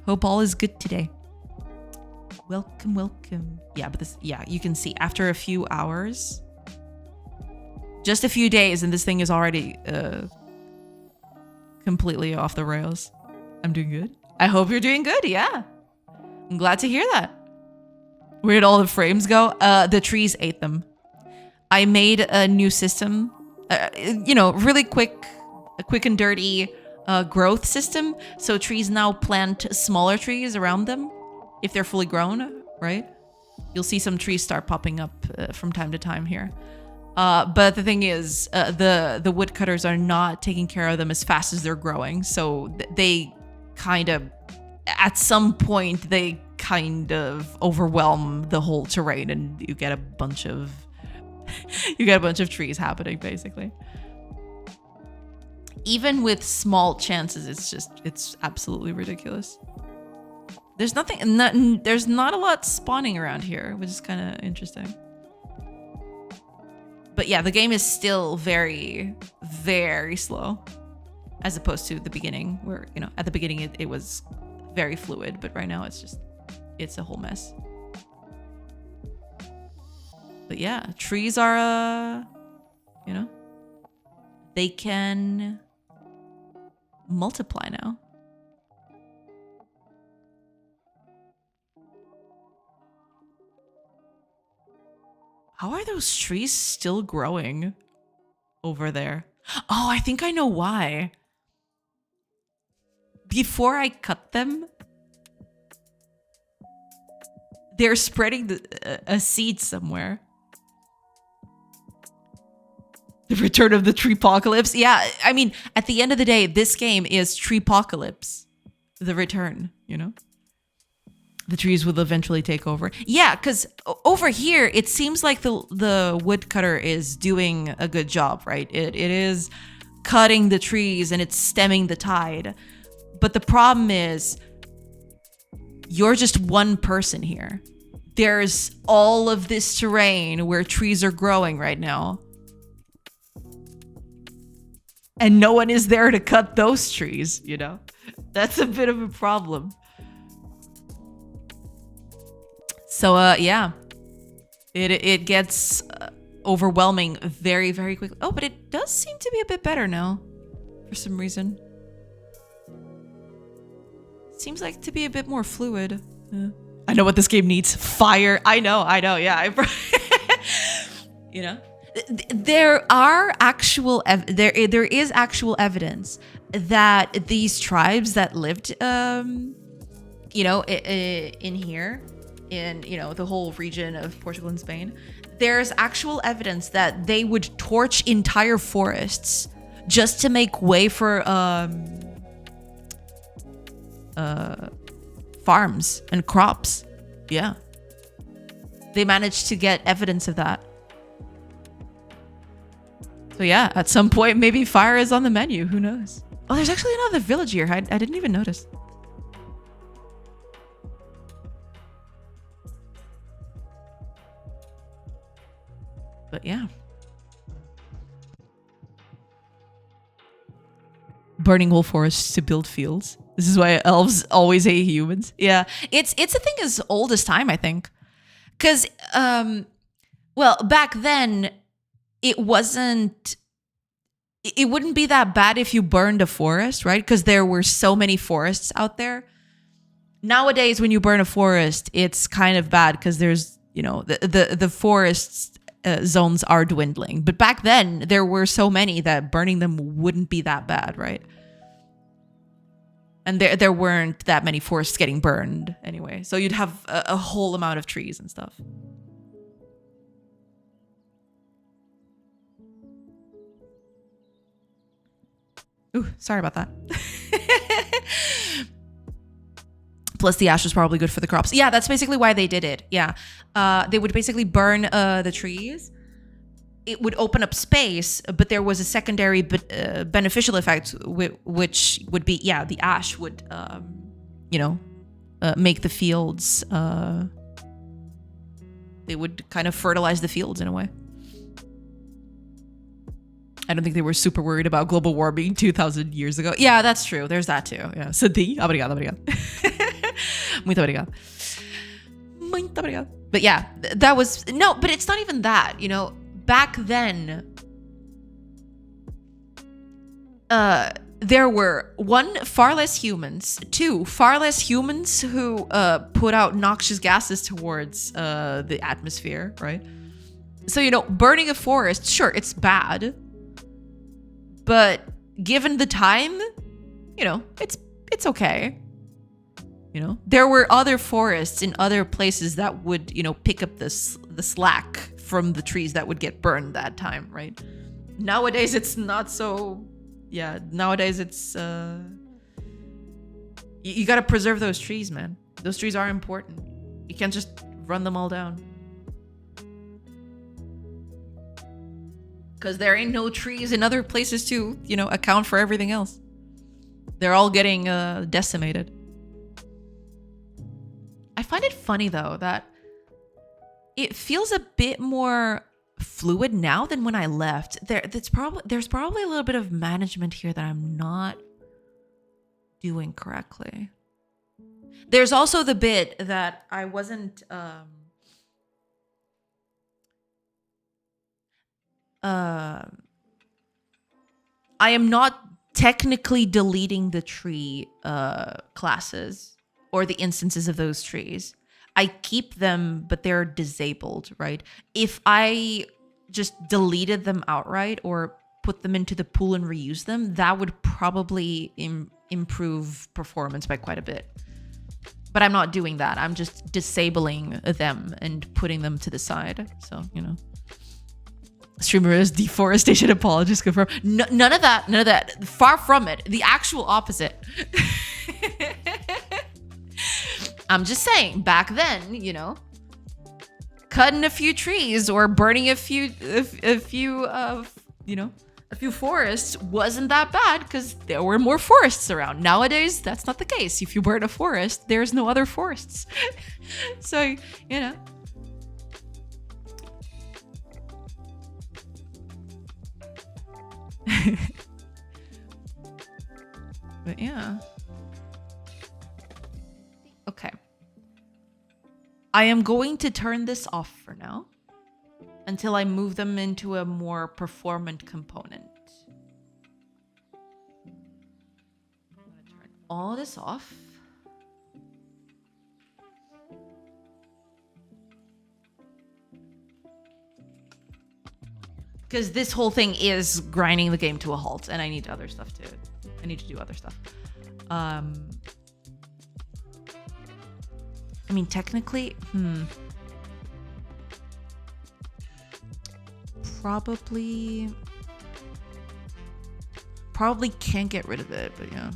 Hope all is good today. Welcome. Yeah, but you can see after a few hours, just a few days, and this thing is already completely off the rails. I'm doing good. I hope you're doing good. Yeah. I'm glad to hear that. Where did all the frames go? The trees ate them. I made a new system, you know, really quick quick and dirty growth system. So trees now plant smaller trees around them if they're fully grown, right? You'll see some trees start popping up from time to time here. But the thing is, the woodcutters are not taking care of them as fast as they're growing. So they kind of, at some point, they kind of overwhelm the whole terrain, and you get a bunch of trees happening, basically. Even with small chances, it's absolutely ridiculous. There's there's not a lot spawning around here, which is kind of interesting. But yeah, the game is still very, very slow, as opposed to the beginning, where, you know, at the beginning it was very fluid, but right now it's a whole mess. But yeah, trees are, you know, they can multiply now. How are those trees still growing over there? Oh, I think I know why. Before I cut them, they're spreading a seed somewhere. The return of the treepocalypse. Yeah, I mean, at the end of the day, this game is treepocalypse. The return, you know? The trees will eventually take over. Yeah, because over here, it seems like the woodcutter is doing a good job, right? It is cutting the trees and it's stemming the tide. But the problem is, you're just one person here. There's all of this terrain where trees are growing right now. And no one is there to cut those trees, you know? That's a bit of a problem. So, yeah, it gets overwhelming very, very quickly. Oh, but it does seem to be a bit better now for some reason. Seems like to be a bit more fluid. I know what this game needs. Fire. I know. Yeah. You know, there is actual evidence that these tribes that lived, you know, in here, in, you know, the whole region of Portugal and Spain, there's actual evidence that they would torch entire forests just to make way for farms and crops. Yeah, they managed to get evidence of that. So yeah, at some point maybe fire is on the menu, who knows. Oh, there's actually another village here. I didn't even notice. But yeah. Burning whole forests to build fields. This is why elves always hate humans. Yeah. It's a thing as old as time, I think. Because, well, back then, it wouldn't be that bad if you burned a forest, right? Because there were so many forests out there. Nowadays, when you burn a forest, it's kind of bad because there's, you know, the forests zones are dwindling. But back then, there were so many that burning them wouldn't be that bad, right? And there weren't that many forests getting burned anyway. So you'd have a whole amount of trees and stuff. Ooh, sorry about that. Plus the ash was probably good for the crops. Yeah, that's basically why they did it. Yeah. They would basically burn the trees. It would open up space, but there was a secondary beneficial effect, which would be, yeah, the ash would, you know, make the fields, they would kind of fertilize the fields in a way. I don't think they were super worried about global warming 2,000 years ago. Yeah, that's true. There's that too. Yeah. Senti. Obrigado. Muito obrigado. Muito obrigado. But yeah, that was, no, but it's not even that, you know, back then, there were far less humans, far less humans who put out noxious gases towards the atmosphere, right? So, you know, burning a forest, sure, it's bad, but given the time, you know, it's okay. You know, there were other forests in other places that would, you know, pick up the slack from the trees that would get burned that time, right? Nowadays, it's not so. Yeah, nowadays it's you got to preserve those trees, man. Those trees are important. You can't just run them all down. Because there ain't no trees in other places to, you know, account for everything else. They're all getting decimated. I find it funny, though, that it feels a bit more fluid now than when I left. There's probably a little bit of management here that I'm not doing correctly. There's also the bit that I wasn't I am not technically deleting the tree classes or the instances of those trees. I keep them, but they're disabled, right? If I just deleted them outright or put them into the pool and reuse them, that would probably improve performance by quite a bit. But I'm not doing that. I'm just disabling them and putting them to the side. So, you know. Streamer is deforestation apologist confirmed. None of that. Far from it. The actual opposite. I'm just saying, back then, you know, cutting a few trees or burning a few forests wasn't that bad because there were more forests around. Nowadays, that's not the case. If you burn a forest, there's no other forests. So, you know. But yeah. Okay. I am going to turn this off for now until I move them into a more performant component. I'm going to turn all this off. Because this whole thing is grinding the game to a halt, and I need other stuff to. I need to do other stuff. I mean, technically, probably can't get rid of it, but yeah.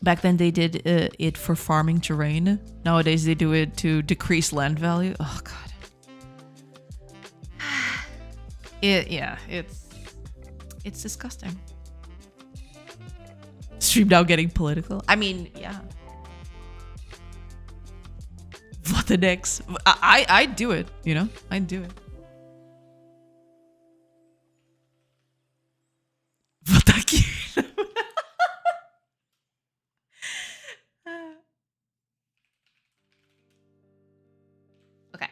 Back then they did it for farming terrain. Nowadays they do it to decrease land value. Oh god. It's disgusting. Stream now getting political. I mean, yeah. What the next? I'd do it, you know? I'd do it. What the Okay.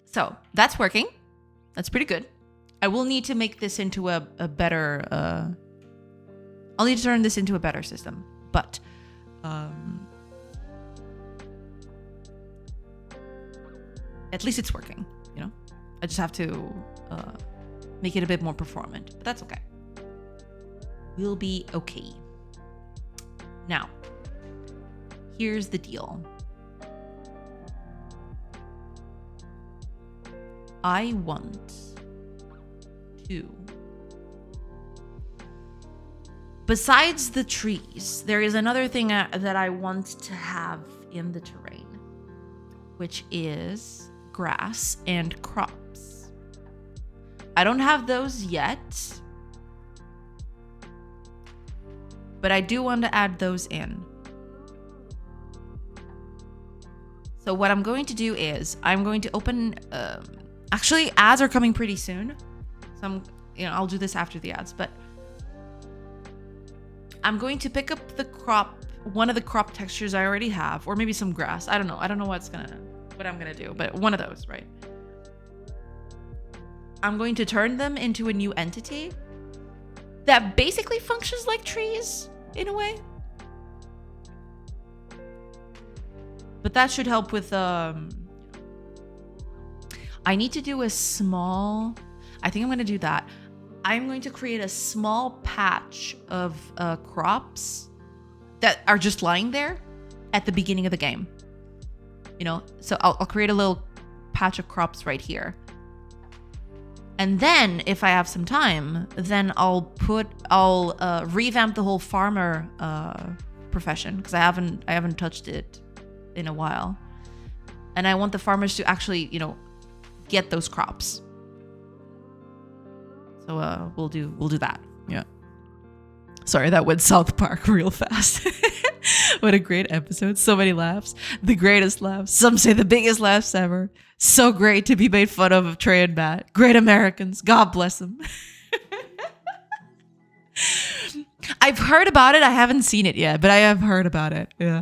So, that's working. That's pretty good. I will need to make this into a better... I'll need to turn this into a better system. But... at least it's working, you know? I just have to make it a bit more performant. But that's okay. We'll be okay. Now, here's the deal. I want to... Besides the trees, there is another thing that I want to have in the terrain, which is grass and crops. I don't have those yet, but I do want to add those in. So what I'm going to do is I'm going to open... actually, ads are coming pretty soon. So I'll do this after the ads, but I'm going to pick up one of the crop textures I already have, or maybe some grass. I don't know. I don't know what I'm gonna do, but one of those, right? I'm going to turn them into a new entity that basically functions like trees in a way. But that should help with I need to do a small... I think I'm going to do that. I'm going to create a small patch of crops that are just lying there at the beginning of the game. You know, so I'll create a little patch of crops right here. And then if I have some time, then I'll revamp the whole farmer profession, because I haven't touched it in a while. And I want the farmers to actually, you know, get those crops. So we'll do that. Yeah. Sorry, that went South Park real fast. What a great episode. So many laughs. The greatest laughs. Some say the biggest laughs ever. So great to be made fun of Trey and Matt. Great Americans. God bless them. I've heard about it. I haven't seen it yet, but I have heard about it. Yeah.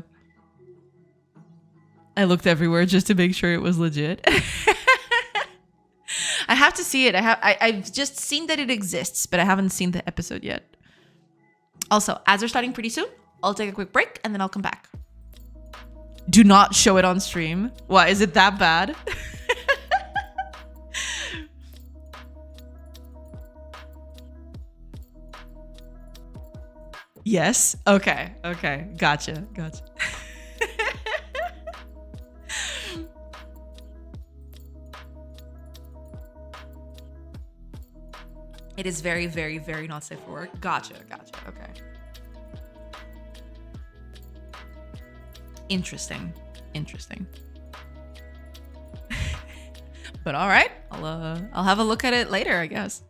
I looked everywhere just to make sure it was legit. I have to see it. I've just seen that it exists, but I haven't seen the episode yet. Also, ads are starting pretty soon. I'll take a quick break and then I'll come back. Do not show it on stream. Why? Is it that bad? Yes. Okay. Gotcha. It is very, very, very not safe for work. Gotcha. Okay. Interesting. But all right, I'll have a look at it later, I guess.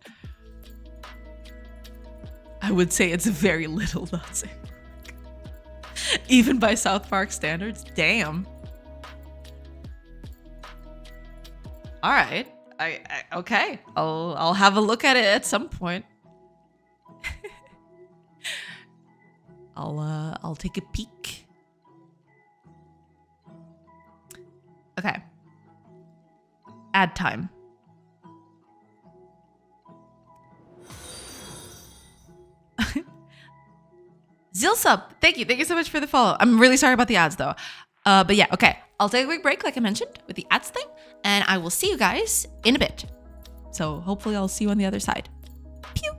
I would say it's very little not safe for work. Even by South Park standards. Damn. All right. Okay. I'll have a look at it at some point. I'll take a peek. Okay. Ad time. Zilsup, thank you so much for the follow. I'm really sorry about the ads though. But yeah, okay. I'll take a quick break like I mentioned with the ads thing, and I will see you guys in a bit. So hopefully I'll see you on the other side. Pew!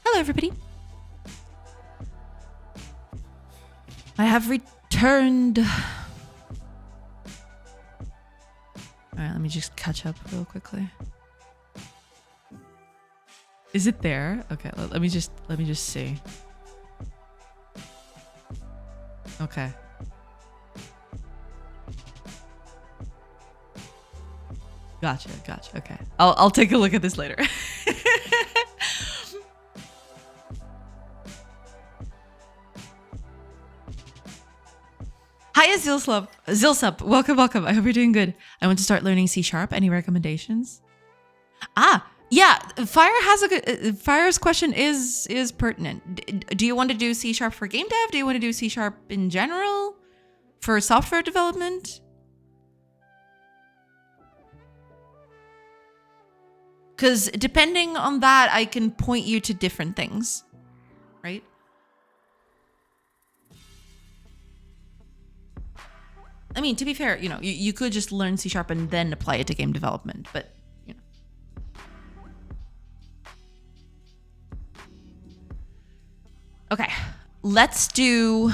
Hello, everybody. I have returned. All right, let me just catch up real quickly. Is it there? Okay, let me just see. Okay. Gotcha. Okay. I'll take a look at this later. Hiya, Zilsup. Welcome. I hope you're doing good. I want to start learning C#. Any recommendations? Yeah. Fire's question is pertinent. Do you want to do C# for GameDev? Do you want to do C# in general for software development? Because depending on that, I can point you to different things, right? I mean, to be fair, you could just learn C# and then apply it to game development, but Okay, let's do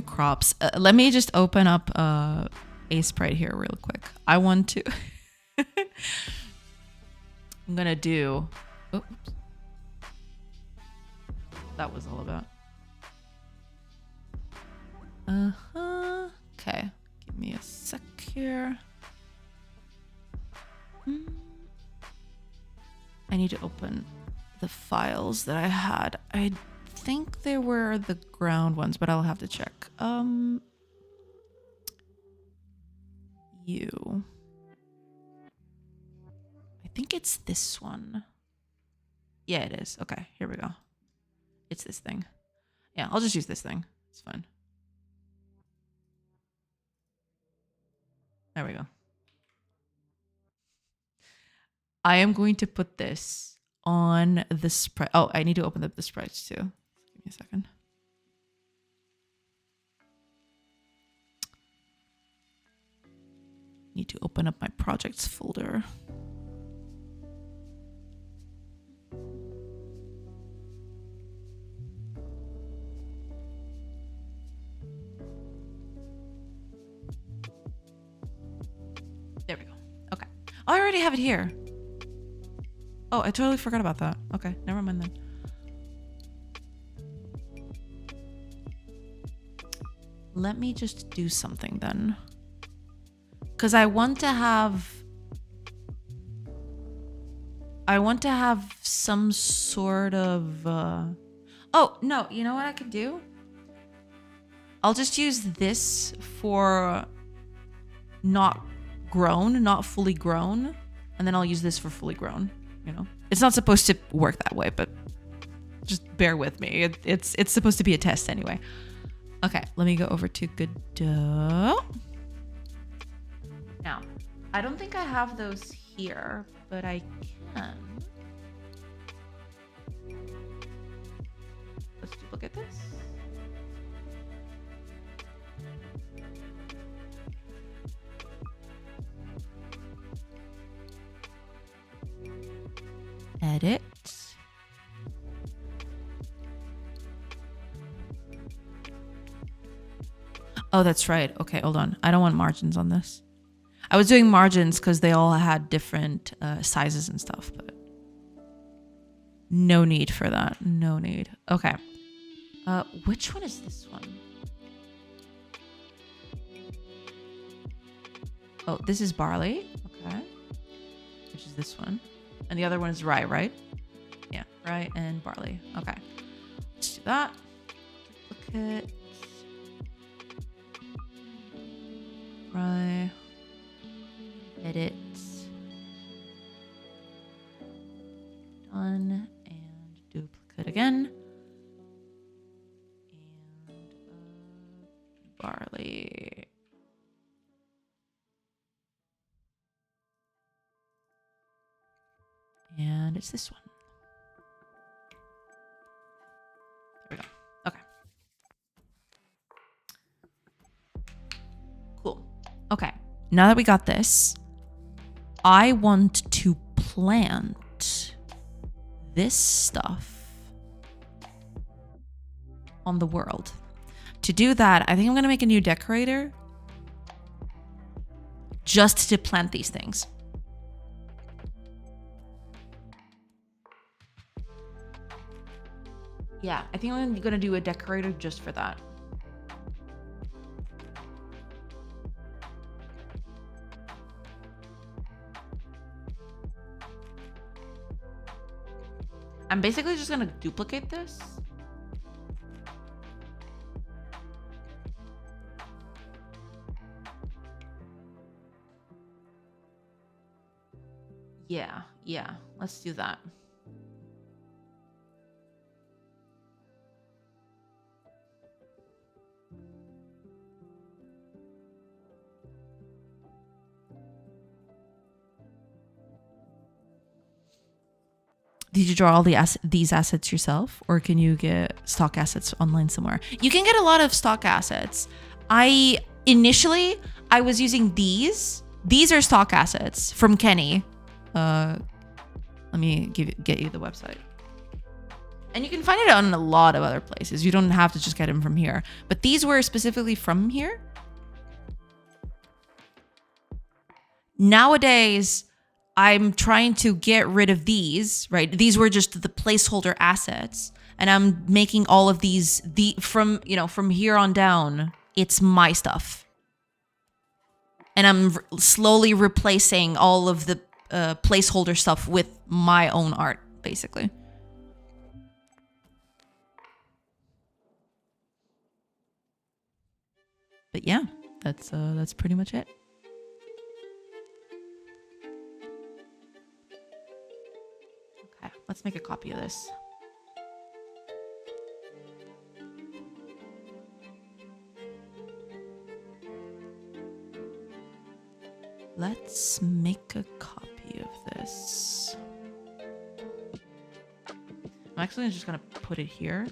crops. Let me just open up a sprite here real quick. I want to. I'm gonna do. Oops. That was all about. Okay, give me a sec here. I need to open the files that I had. I think they were the ground ones, but I'll have to check. You. I think it's this one. Yeah, it is. Okay, here we go. It's this thing. Yeah, I'll just use this thing. It's fine. There we go. I am going to put this on the sprite. Oh, I need to open up the sprites too. Give me a second. Need to open up my projects folder. There we go. Okay. Oh, I already have it here. Oh, I totally forgot about that. Okay, never mind then. let me just do something then. Because I want to have some sort of... Oh, no, you know what I could do? I'll just use this for not grown, not fully grown. And then I'll use this for fully grown, you know? It's not supposed to work that way, but just bear with me. It's supposed to be a test anyway. Okay, let me go over to Godot. Now, I don't think I have those here, but I can. Let's duplicate this. Edit. Oh, that's right. Okay, hold on. I don't want margins on this. I was doing margins because they all had different sizes and stuff, but no need for that. No need. Okay. Which one is this one? Oh, this is barley. Okay. Which is this one. And the other one is rye, right? Yeah, rye and barley. Okay. Let's do that. Duplicate. Rye. Edit. Done. And duplicate again. And barley. And it's this one. There we go. Okay. Cool. Okay. Now that we got this, I want to plant this stuff on the world. To do that, I think I'm going to make a new decorator just to plant these things. Yeah, I think I'm going to do a decorator just for that. I'm basically just going to duplicate this. Yeah, let's do that. Did you draw all these assets yourself, or can you get stock assets online somewhere? You can get a lot of stock assets. Initially I was using these. These are stock assets from Kenny. Let me get you the website. And you can find it on a lot of other places. You don't have to just get them from here. But these were specifically from here. Nowadays, I'm trying to get rid of these, right? These were just the placeholder assets. And I'm making all of these, from here on down, it's my stuff. And I'm slowly replacing all of the placeholder stuff with my own art, basically. But yeah, that's pretty much it. Okay, let's make a copy of this. Let's make a copy of this. I'm actually just gonna put it here.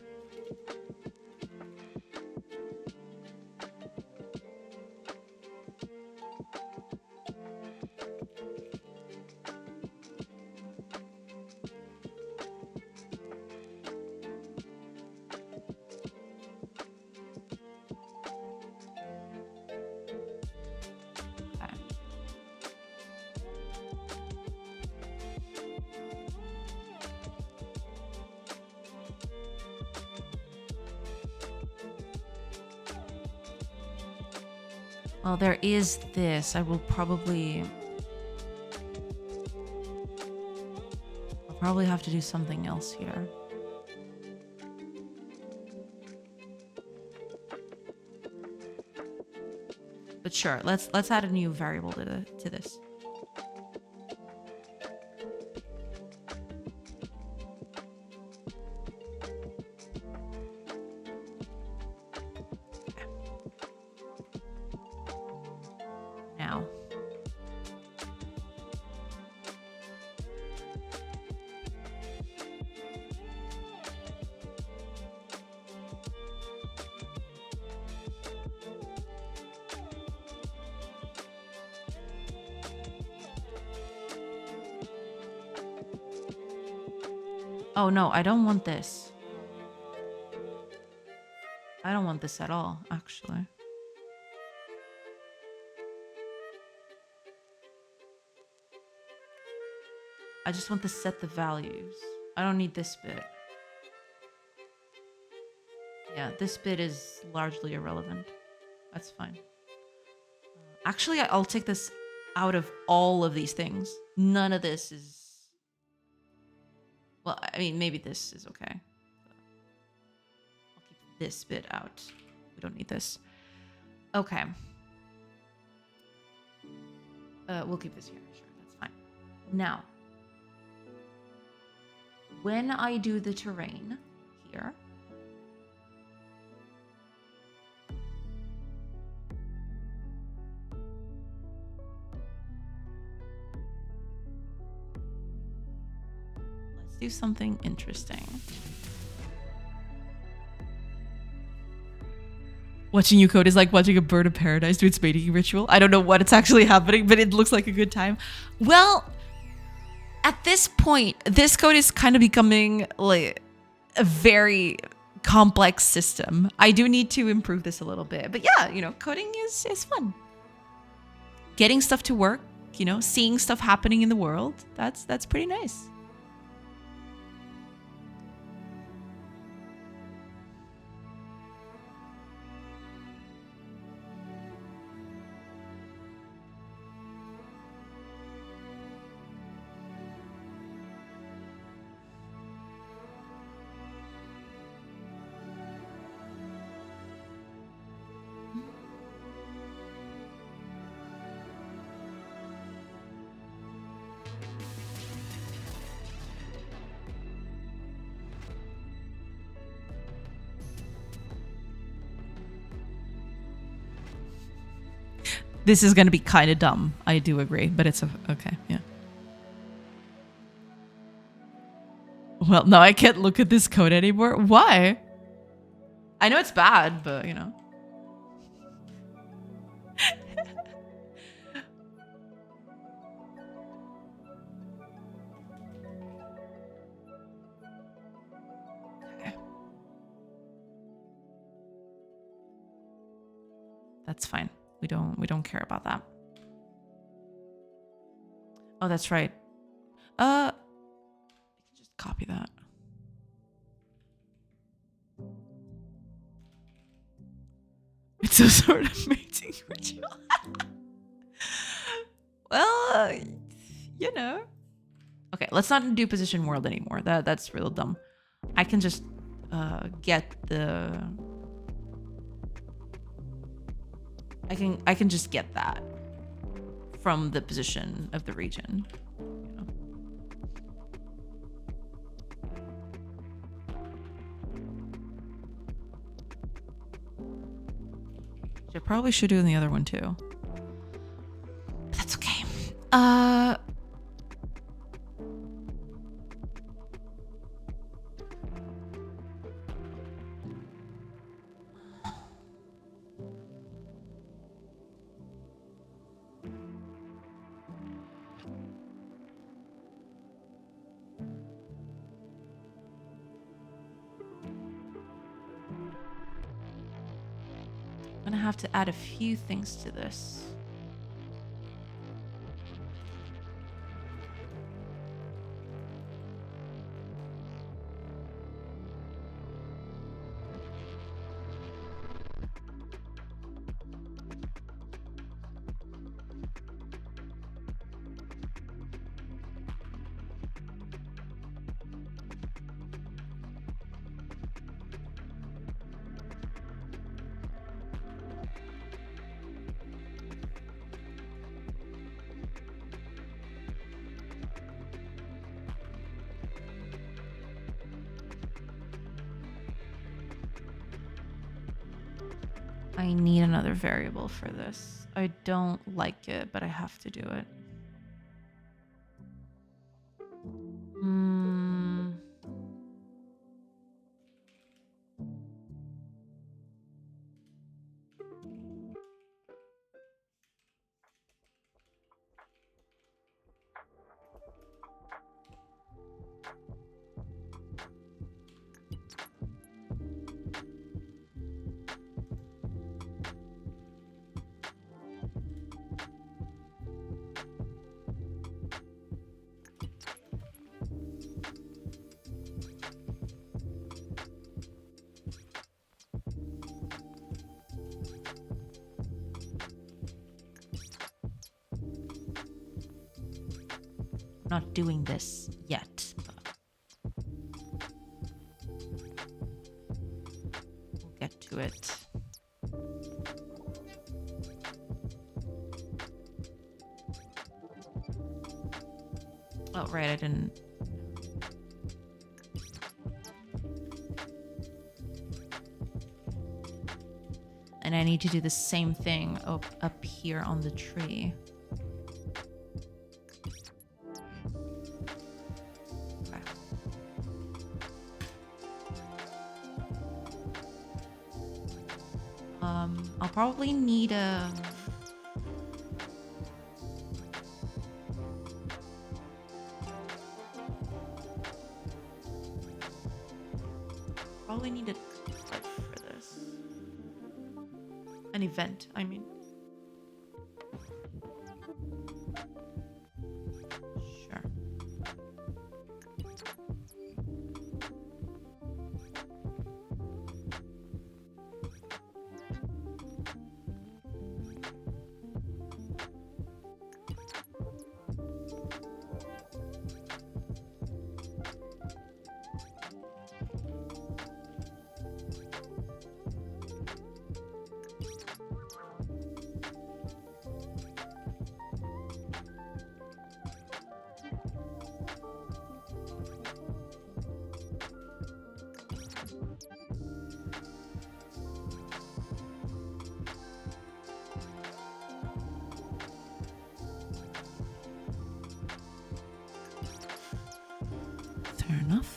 Well, there is this. I'll probably have to do something else here. But sure, let's add a new variable to this. Now. Oh no, I don't want this. I don't want this at all, actually. I just want to set the values. I don't need this bit. Yeah, this bit is largely irrelevant. That's fine. Actually, I'll take this out of all of these things. None of this is... Well, I mean, maybe this is okay. I'll keep this bit out. We don't need this. Okay. We'll keep this here. Sure, that's fine. Now, when I do the terrain here, let's do something interesting. Watching you code is like watching a bird of paradise do its mating ritual. I don't know what it's actually happening, but it looks like a good time. Well, at this point, this code is kind of becoming like a very complex system. I do need to improve this a little bit. But yeah, you know, coding is fun. Getting stuff to work, you know, seeing stuff happening in the world, that's pretty nice. This is going to be kind of dumb. I do agree, but it's okay. Yeah. Well, no, I can't look at this code anymore. Why? I know it's bad, but you know. Okay. That's fine. We don't care about that. Oh, that's right. You can just copy that. It's a sort of mating ritual. Well, you know. Okay, let's not do position world anymore. That's real dumb. I can just get the... I can just get that from the position of the region. You know? Which I probably should do in the other one too. But that's okay. I'm gonna have to add a few things to this. I need another variable for this. I don't like it, but I have to do it. Not doing this yet. We'll get to it. Oh, right, I didn't. And I need to do the same thing up here on the tree. I'll probably need a... Probably need a clip for this. An event, I mean. Sure. Fair enough.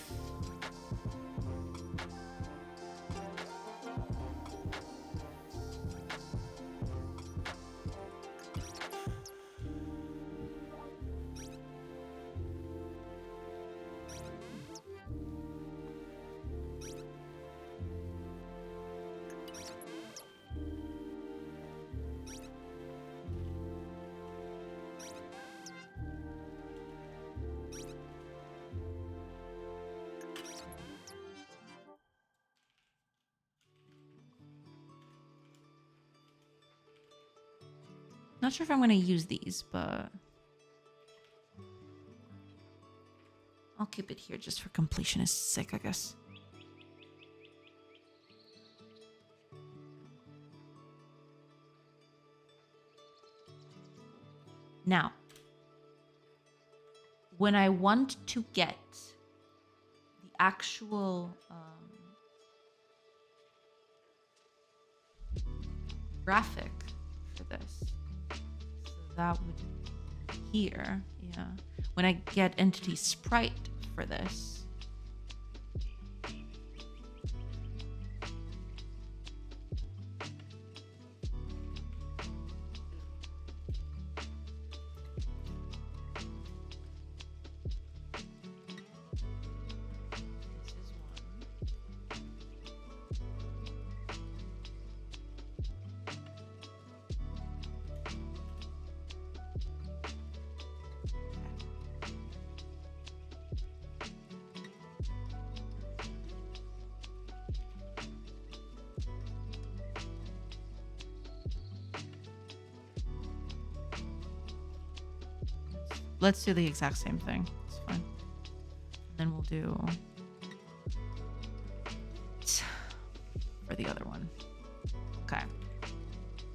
Not sure if I'm going to use these, but I'll keep it here just for completionist sake, I guess. Now, when I want to get the actual graphic for this, that would be here, yeah. When I get entity sprite for this, let's do the exact same thing. It's fine. And then we'll do for the other one. Okay.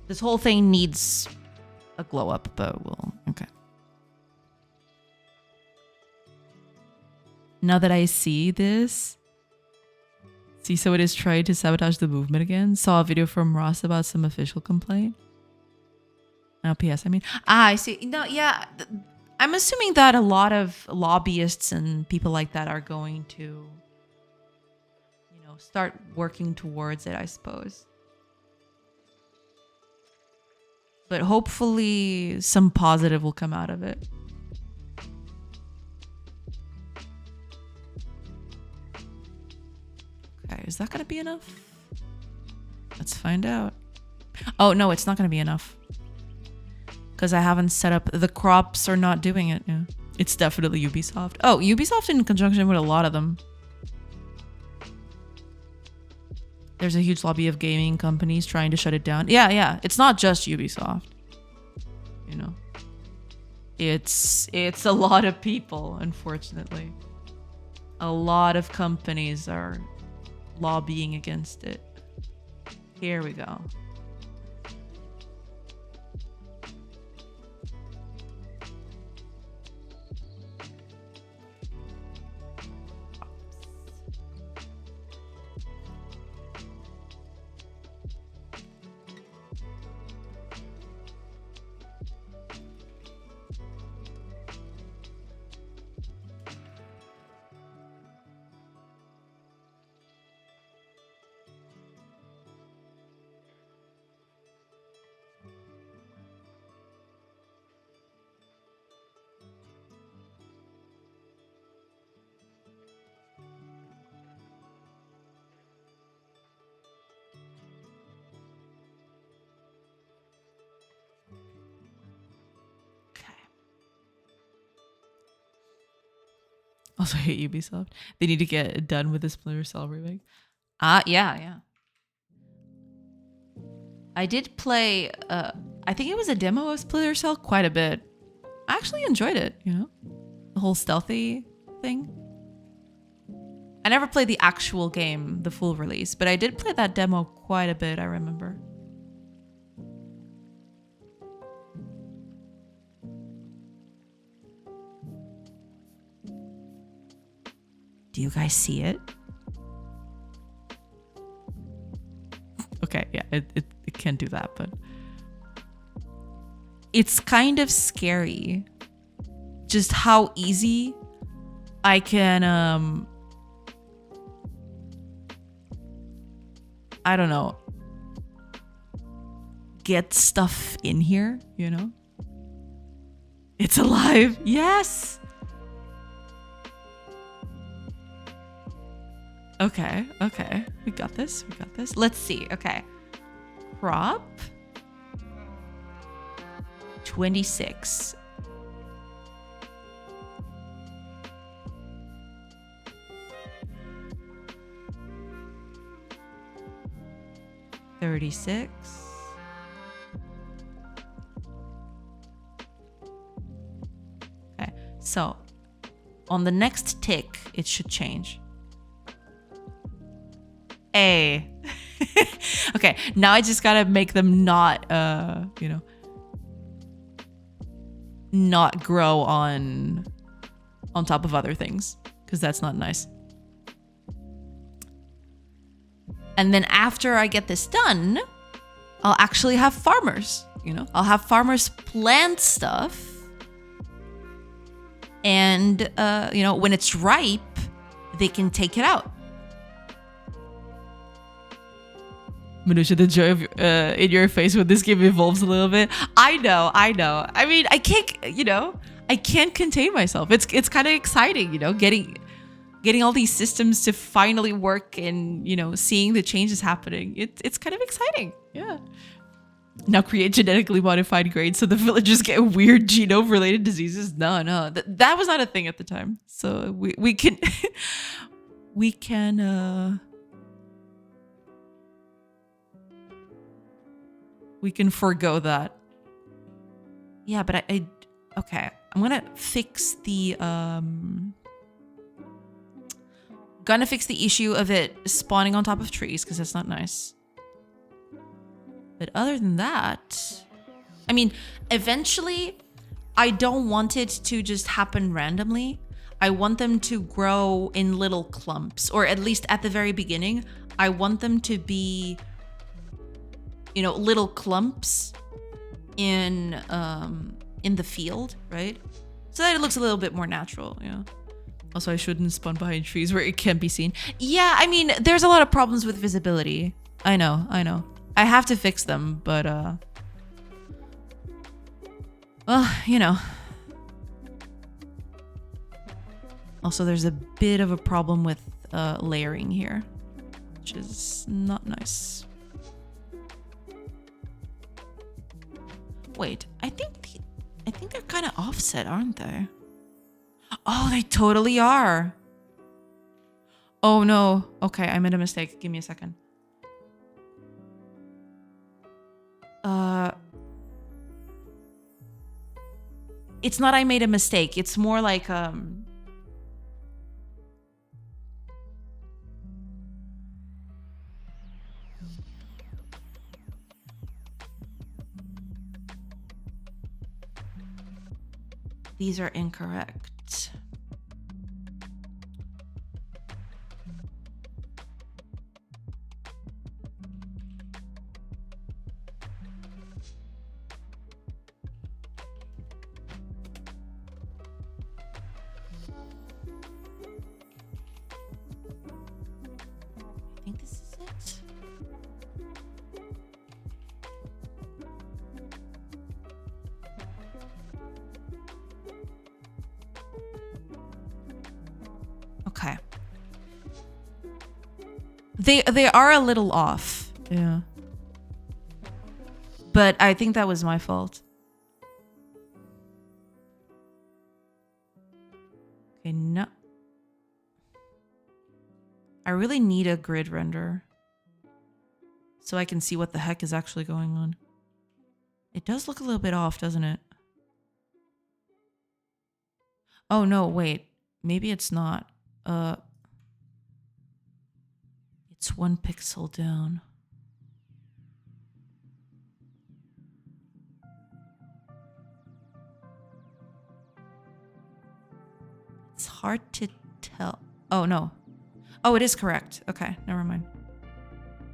This whole thing needs a glow up, but we'll... Okay. Now that I see this, See, so it is trying to sabotage the movement again. Saw a video from Ross about some official complaint. PS, I mean. I see. No, yeah. I'm assuming that a lot of lobbyists and people like that are going to, you know, start working towards it, I suppose. But hopefully some positive will come out of it. Okay, is that going to be enough? Let's find out. Oh, no, it's not going to be enough. Because I haven't set up... The crops are not doing it. Yeah. It's definitely Ubisoft. Oh, Ubisoft in conjunction with a lot of them. There's a huge lobby of gaming companies trying to shut it down. Yeah. It's not just Ubisoft. You know. It's a lot of people, unfortunately. A lot of companies are lobbying against it. Here we go. Also hate Ubisoft. They need to get done with the Splinter Cell remake. Yeah. I did play, I think it was a demo of Splinter Cell quite a bit. I actually enjoyed it, you know? The whole stealthy thing. I never played the actual game, the full release, but I did play that demo quite a bit, I remember. Do you guys see it? Okay, yeah, it can't do that, but it's kind of scary just how easy I can I don't know, get stuff in here, you know? It's alive. Yes. Okay. We got this. Let's see. Okay. Prop 26. $36. Okay. So on the next tick, it should change. A. Okay, now I just gotta make them not, you know, not grow on top of other things, because that's not nice. And then after I get this done, I'll actually have farmers, you know, I'll have farmers plant stuff, and you know, when it's ripe, they can take it out. Manusha, the joy of, in your face when this game evolves a little bit. I know. I mean, I can't contain myself. It's kind of exciting, you know, getting all these systems to finally work and, you know, seeing the changes happening. It's kind of exciting. Yeah. Now create genetically modified grains so the villagers get weird genome-related diseases. No, that was not a thing at the time. So we can we can forego that. Yeah, but okay. I'm gonna fix the issue of it spawning on top of trees, because that's not nice. But other than that, I mean, eventually I don't want it to just happen randomly. I want them to grow in little clumps, or at least at the very beginning, I want them to be, you know, little clumps in the field, right? So that it looks a little bit more natural, you know. Also, I shouldn't spawn behind trees where it can't be seen. Yeah, I mean, there's a lot of problems with visibility. I know. I have to fix them, but well, you know. Also, there's a bit of a problem with layering here, which is not nice. Wait, I think they're kind of offset, aren't they? Oh, they totally are. Oh no. Okay, I made a mistake. Give me a second. It's not I made a mistake. It's more like these are incorrect. I think this is it. Okay. They are a little off. Yeah. But I think that was my fault. Okay, no. I really need a grid render so I can see what the heck is actually going on. It does look a little bit off, doesn't it? Oh no, wait. Maybe it's not. It's 1 pixel down. It's hard to tell. Oh, no. Oh, it is correct. Okay, never mind.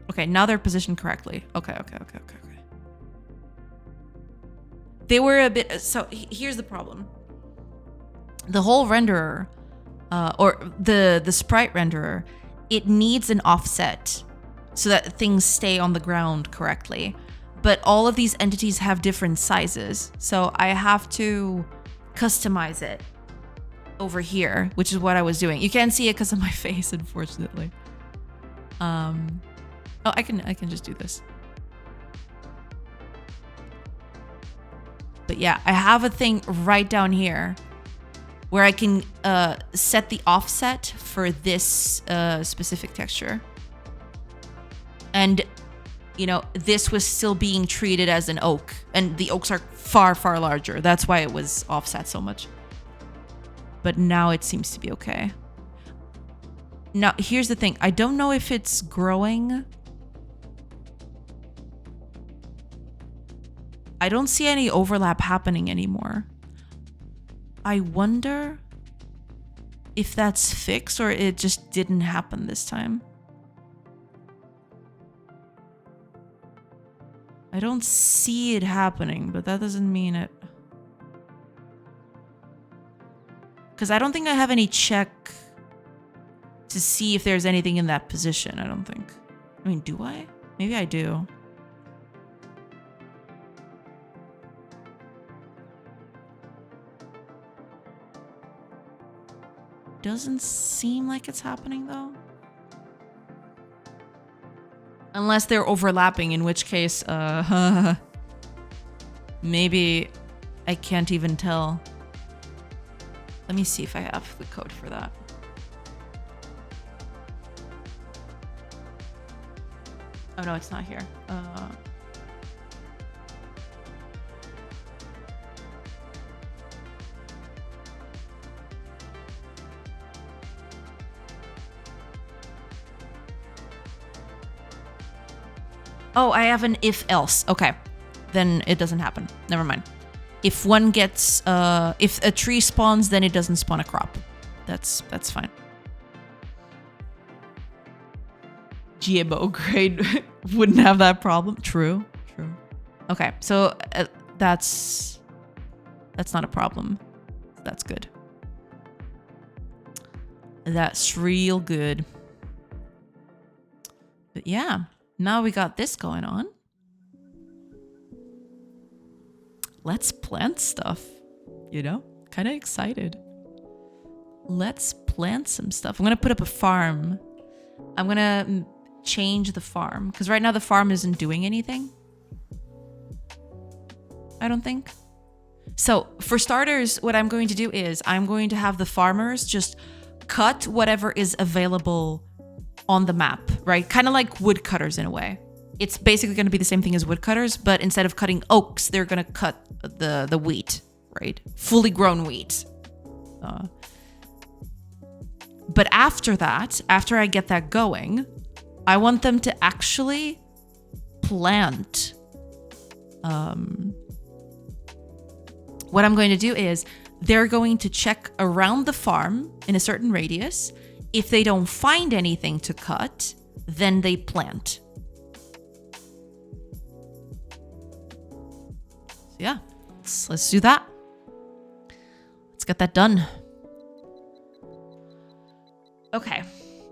Okay, now they're positioned correctly. Okay. They were a bit... So, here's the problem. The whole renderer, or the sprite renderer, it needs an offset so that things stay on the ground correctly. But all of these entities have different sizes. So I have to customize it over here, which is what I was doing. You can't see it because of my face, unfortunately. Oh, I can just do this. But yeah, I have a thing right down here where I can set the offset for this specific texture. And, you know, this was still being treated as an oak. And the oaks are far, far larger. That's why it was offset so much. But now it seems to be okay. Now, here's the thing. I don't know if it's growing. I don't see any overlap happening anymore. I wonder if that's fixed or it just didn't happen this time. I don't see it happening, but that doesn't mean it. Because I don't think I have any check to see if there's anything in that position, I don't think. I mean, do I? Maybe I do. Doesn't seem like it's happening though. Unless they're overlapping, in which case, maybe I can't even tell. Let me see if I have the code for that. Oh no, it's not here. Oh, I have an if else. Okay. Then it doesn't happen. Never mind. If one gets, if a tree spawns, then it doesn't spawn a crop. That's fine. GMO grade wouldn't have that problem. True. Okay, so that's not a problem. That's good. That's real good. But yeah, now we got this going on. Let's plant stuff, you know? Kind of excited. Let's plant some stuff. I'm going to put up a farm. I'm going to change the farm because right now the farm isn't doing anything. I don't think. So for starters, what I'm going to do is I'm going to have the farmers just cut whatever is available on the map, right? Kind of like woodcutters in a way. It's basically going to be the same thing as woodcutters, but instead of cutting oaks, they're going to cut the wheat, right? Fully grown wheat. But after that, after I get that going, I want them to actually plant. What I'm going to do is they're going to check around the farm in a certain radius. If they don't find anything to cut, then they plant. So yeah, let's do that. Let's get that done. Okay,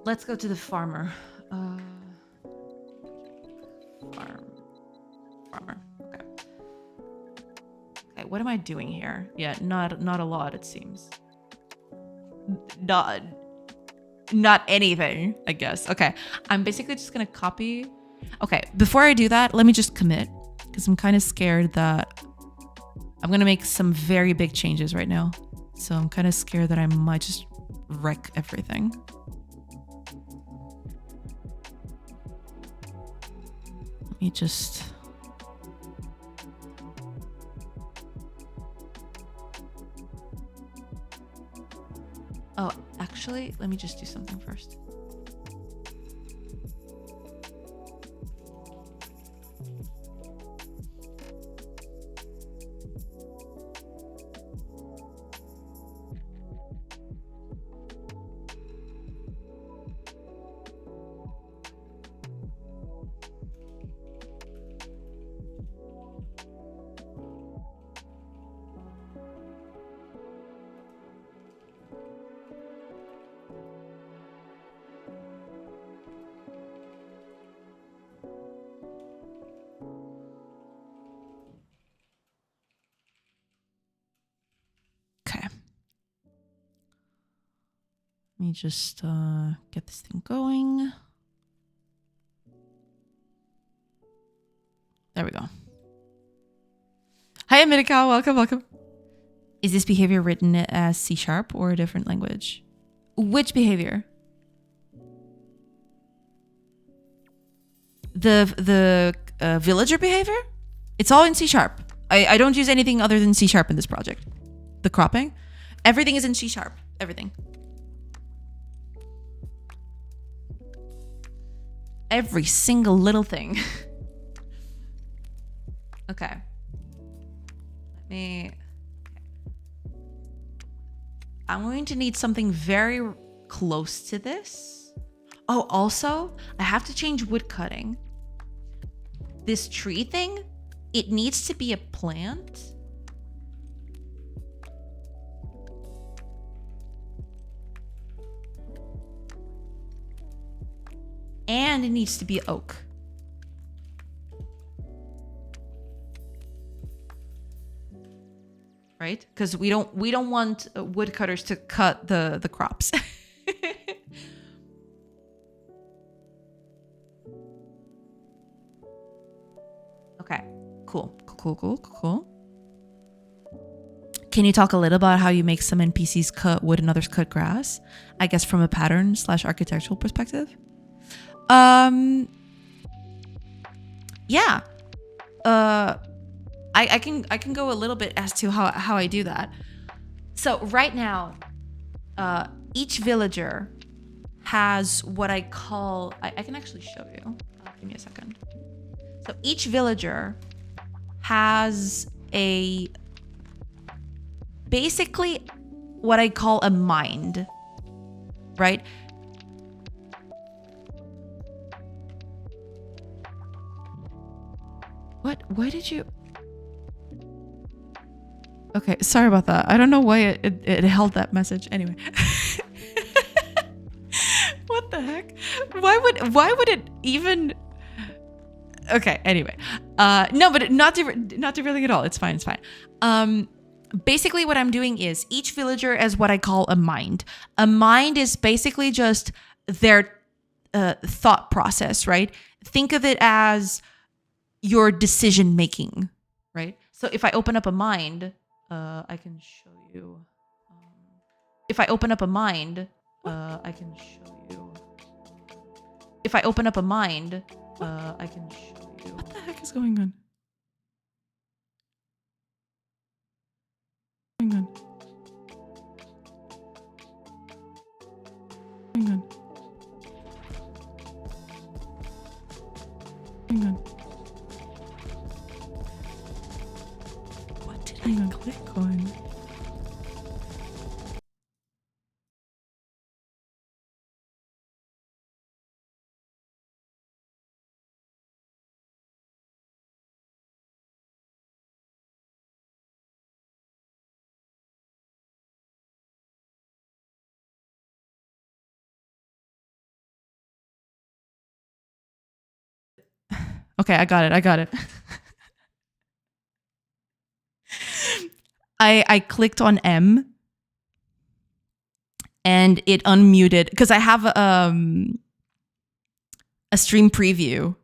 let's go to the farmer. Farmer. Okay. Okay, what am I doing here? Yeah, not a lot, it seems. Not anything, I guess. Okay, I'm basically just gonna copy. Okay, before I do that, let me just commit because I'm kind of scared that I'm gonna make some very big changes right now. So I'm kind of scared that I might just wreck everything. Let me just... Oh, actually, let me just do something first. Let me just get this thing going. There we go. Hi, America. Welcome. Is this behavior written as C# or a different language? Which behavior? The villager behavior? It's all in C#. I don't use anything other than C# in this project. The cropping? Everything is in C#. Everything. Every single little thing. Okay. I'm going to need something very close to this. Oh, also, I have to change wood cutting. This tree thing, it needs to be a plant. And it needs to be oak. Right? Because we don't want woodcutters to cut the crops. Okay. Cool. Can you talk a little about how you make some NPCs cut wood and others cut grass? I guess from a pattern / architectural perspective. Yeah. I can go a little bit as to how I do that. So right now, each villager has what I call... I can actually show you. Give me a second. So each villager has basically what I call a mind. right? What? Why did you? Okay, sorry about that. I don't know why it held that message. Anyway. What the heck? Why would it even? Okay, anyway. No, but not derailing at all. It's fine. Basically what I'm doing is each villager is what I call a mind. A mind is basically just their thought process, right? Think of it as your decision making, right? So if I open up a mind, I can show you. If I open up a mind, I can show you. If I open up a mind, I can show you. What the heck is going on? Hang on. What did I click on? Okay, I got it. I clicked on M and it unmuted because I have a stream preview.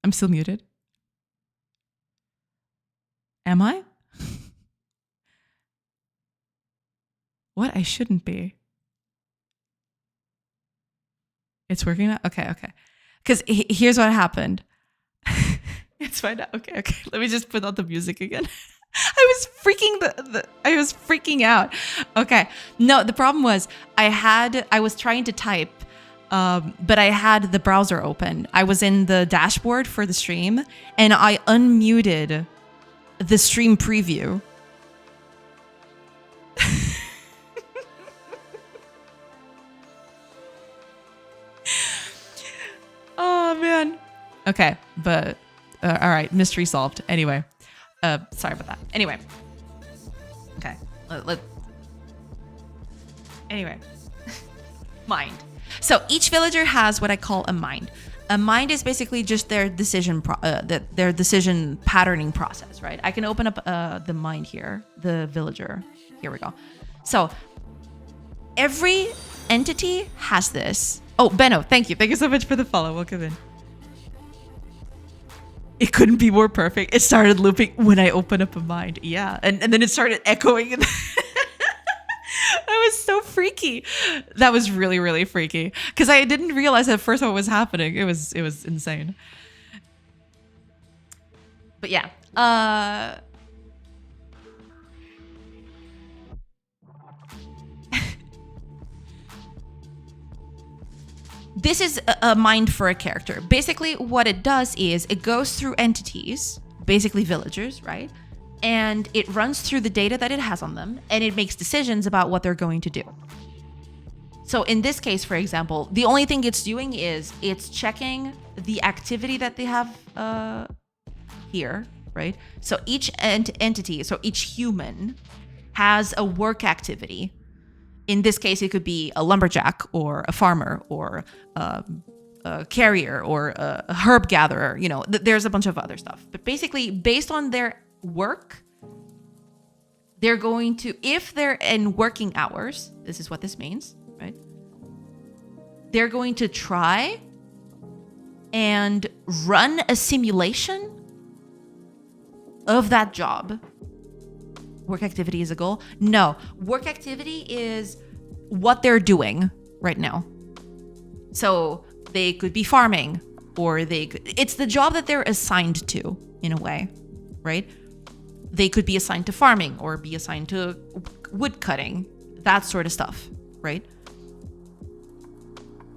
I'm still muted. Am I? What? I shouldn't be. It's working now? Okay. Because here's what happened. It's fine now. Okay. Let me just put on the music again. I was freaking out. Okay. No, the problem was I was trying to type, but I had the browser open. I was in the dashboard for the stream and I unmuted the stream preview. Oh man. Okay, but all right, mystery solved. Anyway, sorry about that. Anyway, okay. Anyway, mind. So each villager has what I call a mind. A mind is basically just their decision patterning process, right? I can open up the mind here, the villager. Here we go. So every entity has this. Oh, Benno, thank you. Thank you so much for the follow. Welcome in. It couldn't be more perfect. It started looping when I opened up a mind. Yeah. And then it started echoing. That was so freaky. That was really, really freaky. Because I didn't realize at first what was happening. It was insane. But yeah. This is a mind for a character. Basically, what it does is it goes through entities, basically villagers, right? And it runs through the data that it has on them, and it makes decisions about what they're going to do. So in this case, for example, the only thing it's doing is it's checking the activity that they have here, right? So each entity, so each human has a work activity. In this case, it could be a lumberjack or a farmer or a carrier or a herb gatherer. You know, there's a bunch of other stuff. But basically, based on their work, they're going to, if they're in working hours, this is what this means, right? They're going to try and run a simulation of that job. Work activity is a goal? No. Work activity is what they're doing right now. So they could be farming or it's the job that they're assigned to in a way, right? They could be assigned to farming or be assigned to wood cutting, that sort of stuff, right?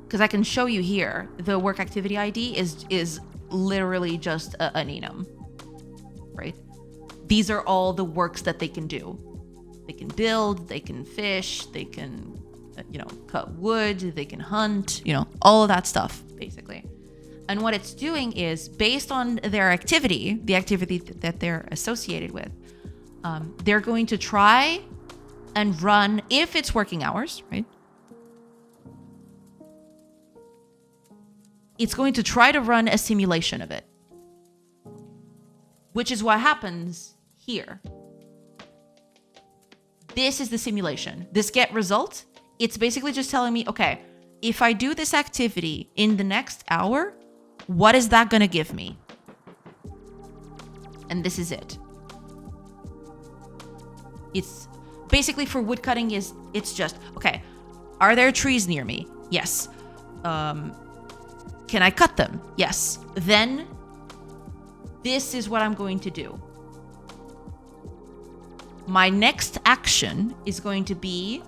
Because I can show you here, the work activity ID is literally just an enum, right? These are all the works that they can do. They can build, they can fish, they can cut wood, they can hunt, all of that stuff, basically. And what it's doing is, based on their activity, the activity that they're associated with, they're going to try and run, if it's working hours, right? It's going to try to run a simulation of it, which is what happens here. This is the simulation. This get result, it's basically just telling me, okay, if I do this activity in the next hour, what is that going to give me? And this is it. It's basically, for woodcutting, it's just, okay, are there trees near me? Yes. Can I cut them? Yes. Then this is what I'm going to do. My next action is going to be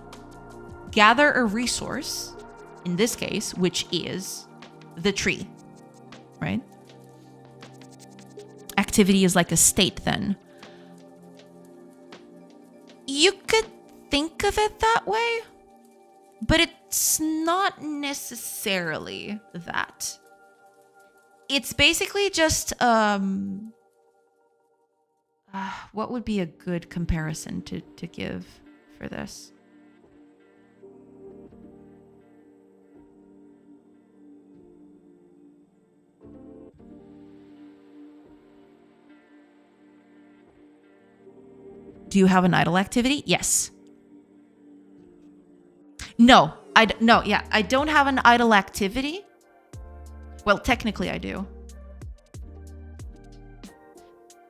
gather a resource, in this case, which is the tree, right? Activity is like a state then. You could think of it that way, but it's not necessarily that. It's basically just, what would be a good comparison to give for this? Do you have an idle activity? Yes. No, I don't have an idle activity. Well, technically I do.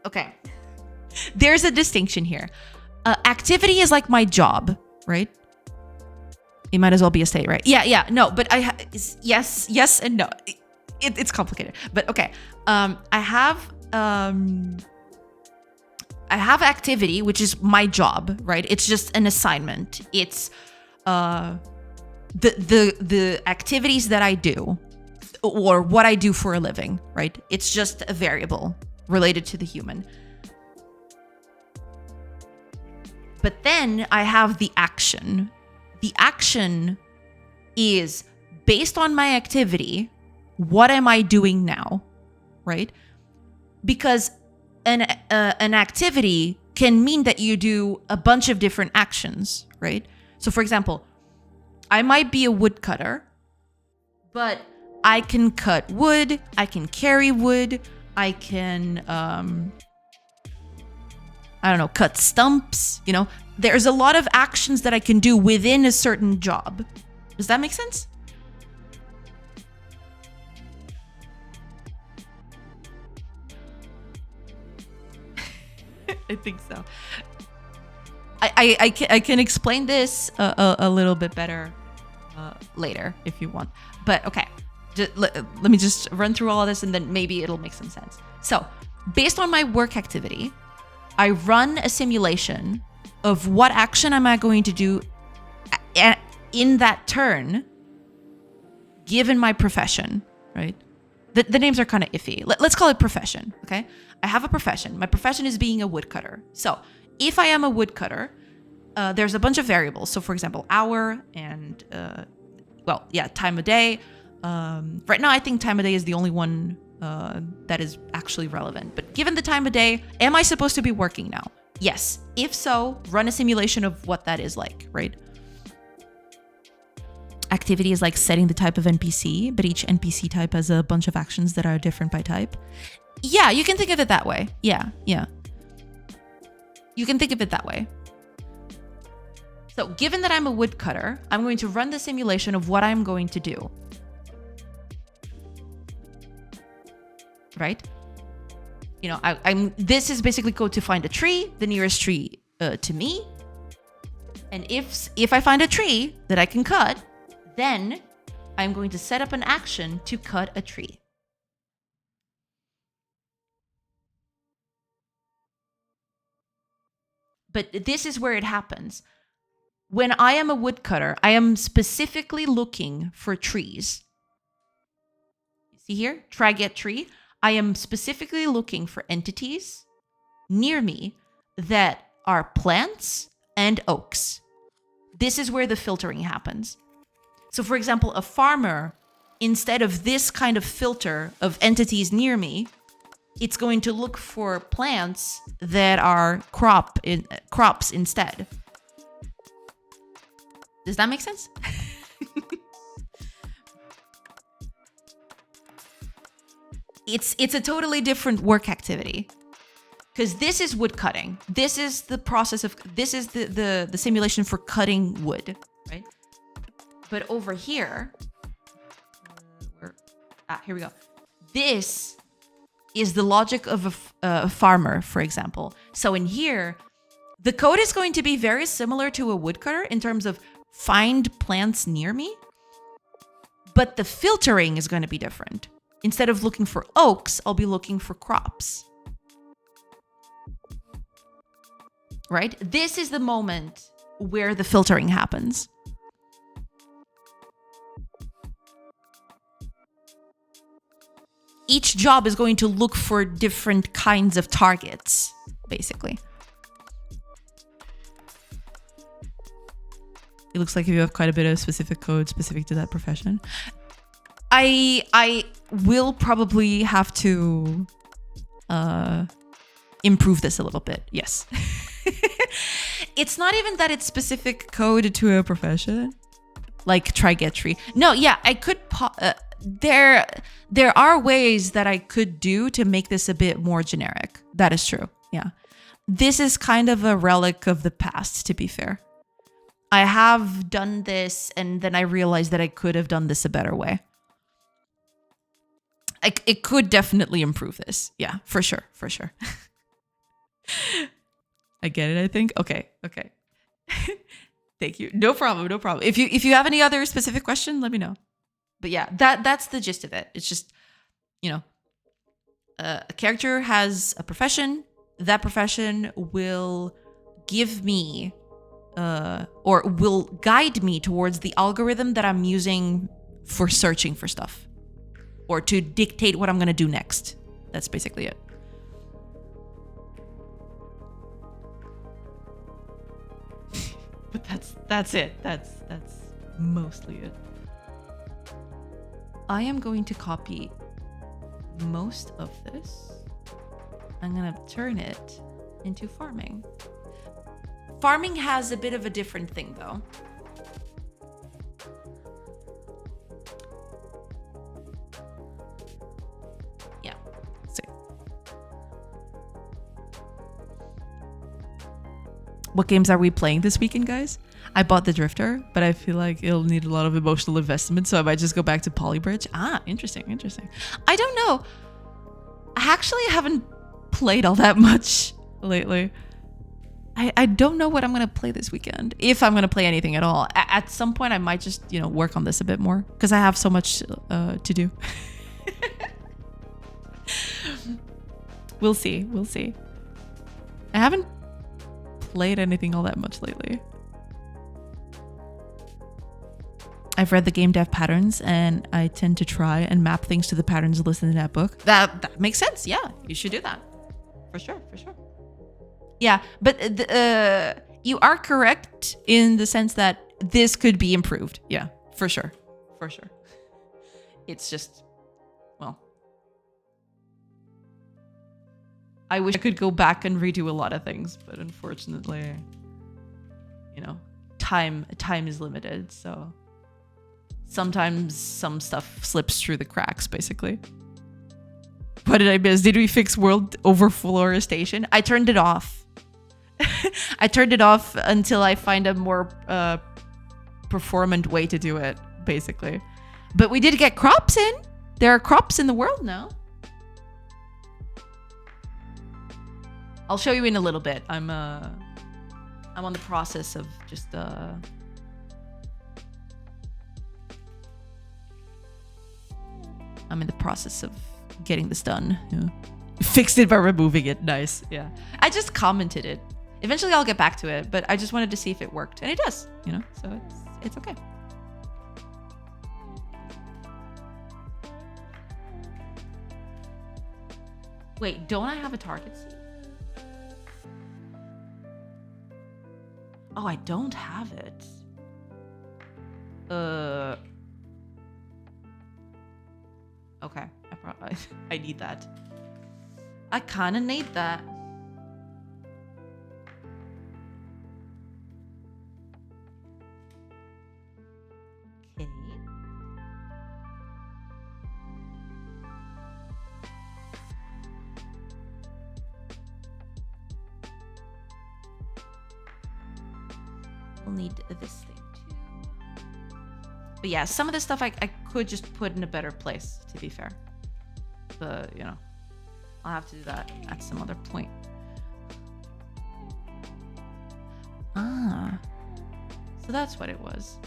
Okay. There's a distinction here. Activity is like my job, right? It might as well be a state, right? Yeah. No, but yes and no. It's complicated, but okay. I have activity, which is my job, right? It's just an assignment. It's the activities that I do, or what I do for a living, right? It's just a variable related to the human. But then I have the action. The action is based on my activity. What am I doing now, right? Because an activity can mean that you do a bunch of different actions, right? So, for example, I might be a woodcutter, but I can cut wood, I can carry wood, I can, cut stumps, There's a lot of actions that I can do within a certain job. Does that make sense? I think so. I can explain this a little bit better later if you want. But okay, let me just run through all of this and then maybe it'll make some sense. So, based on my work activity, I run a simulation of what action am I going to do in that turn, given my profession, right? The names are kind of iffy. Let's call it profession, okay? I have a profession. My profession is being a woodcutter. So if I am a woodcutter, there's a bunch of variables. So for example, hour and, time of day. Right now, I think time of day is the only one that is actually relevant. But given the time of day, am I supposed to be working now? Yes. If so, run a simulation of what that is like, right? Activity is like setting the type of NPC, but each NPC type has a bunch of actions that are different by type. Yeah, you can think of it that way. Yeah. You can think of it that way. So given that I'm a woodcutter, I'm going to run the simulation of what I'm going to do. Right? This is basically code to find a tree, the nearest tree to me. And if I find a tree that I can cut, then I'm going to set up an action to cut a tree. But this is where it happens. When I am a woodcutter, I am specifically looking for trees. See here? Try get tree. I am specifically looking for entities near me that are plants and oaks. This is where the filtering happens. So for example, a farmer, instead of this kind of filter of entities near me, it's going to look for plants that are crops instead. Does that make sense? It's a totally different work activity. Because this is wood cutting. This is the process of, this is the simulation for cutting wood, right? But over here, here we go. This is the logic of a farmer, for example. So in here, the code is going to be very similar to a woodcutter in terms of find plants near me, but the filtering is going to be different. Instead of looking for oaks, I'll be looking for crops. Right? This is the moment where the filtering happens. Each job is going to look for different kinds of targets, basically. It looks like you have quite a bit of specific code specific to that profession. I will probably have to improve this a little bit. Yes. It's not even that it's specific code to a profession, like try get tree. No, yeah, I could. There are ways that I could do to make this a bit more generic. That is true. Yeah, this is kind of a relic of the past. To be fair, I have done this, and then I realized that I could have done this a better way. It could definitely improve this. Yeah, for sure, for sure. I get it, I think. Okay. Thank you. No problem. If you have any other specific question, let me know. But yeah, that's the gist of it. It's just, a character has a profession. That profession will give me or will guide me towards the algorithm that I'm using for searching for stuff or to dictate what I'm going to do next. That's basically it. But that's it. That's mostly it. I am going to copy most of this. I'm going to turn it into farming. Farming has a bit of a different thing though. Yeah. So what games are we playing this weekend, guys? I bought the Drifter, but I feel like it'll need a lot of emotional investment, so I might just go back to Polybridge. Interesting. I don't know. I actually haven't played all that much lately. I don't know what I'm going to play this weekend, if I'm going to play anything at all. At some point, I might just, work on this a bit more, because I have so much to do. We'll see. I haven't played anything all that much lately. I've read the GameDev patterns, and I tend to try and map things to the patterns listed in that book. That makes sense. Yeah, you should do that. For sure. Yeah, but you are correct in the sense that this could be improved. Yeah, for sure. It's just, well, I wish I could go back and redo a lot of things, but unfortunately, time is limited, so sometimes some stuff slips through the cracks, basically. What did I miss? Did we fix world overforestation? I turned it off. I turned it off until I find a more performant way to do it, basically. But we did get crops in. There are crops in the world now. I'll show you in a little bit. I'm on the process of just I'm in the process of getting this done. Yeah. Fixed it by removing it. Nice. Yeah. I just commented it. Eventually I'll get back to it, but I just wanted to see if it worked. And it does, so it's okay. Wait, don't I have a target seed? Oh, I don't have it. Okay. I need that. I kind of need that. Okay. We'll need this thing too. But yeah, some of this stuff I could just put in a better place, to be fair. But, you know, I'll have to do that at some other point. Ah. So that's what it was.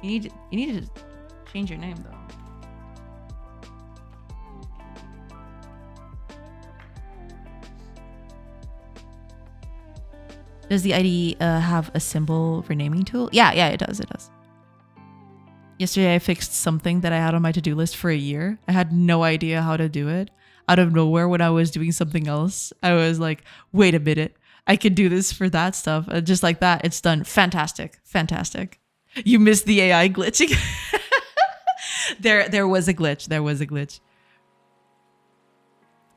You need to change your name, though. Does the IDE have a symbol renaming tool? Yeah, it does. It does. Yesterday, I fixed something that I had on my to-do list for a year. I had no idea how to do it. Out of nowhere, when I was doing something else, I was like, wait a minute. I could do this for that stuff. Just like that, it's done. Fantastic. Fantastic. You missed the AI glitching. There was a glitch. There was a glitch.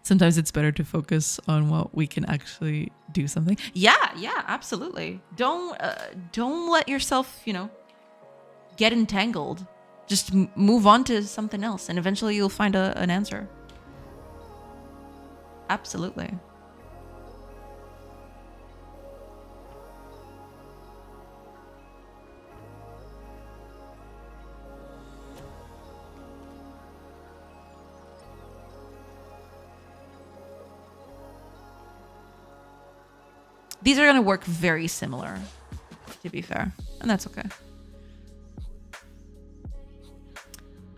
Sometimes it's better to focus on what we can actually do something. Yeah, absolutely. Don't let yourself, you know, get entangled. Just move on to something else, and eventually you'll find an answer. Absolutely. These are going to work very similar, to be fair. And that's okay.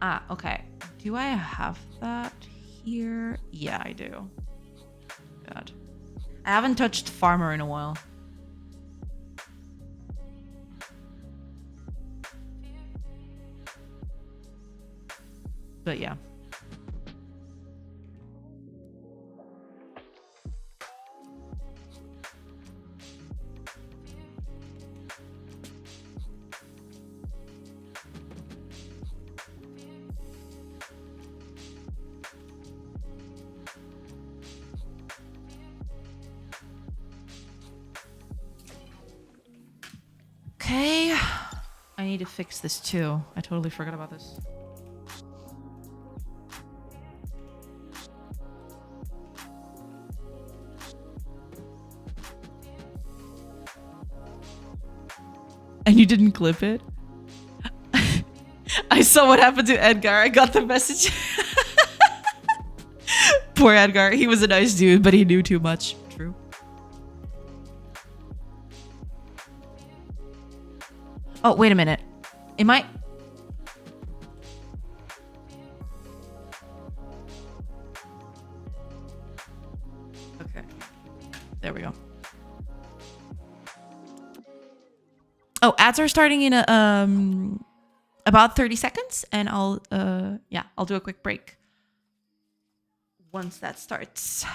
Ah, okay. Do I have that here? Yeah, I do. God. I haven't touched Farmer in a while. But yeah. Okay. I need to fix this too. I totally forgot about this. And you didn't clip it? I saw what happened to Edgar. I got the message. Poor Edgar. He was a nice dude, but he knew too much. True. Oh, wait a minute. It might... Okay. There we go. Oh, ads are starting in about 30 seconds, and I'll do a quick break once that starts.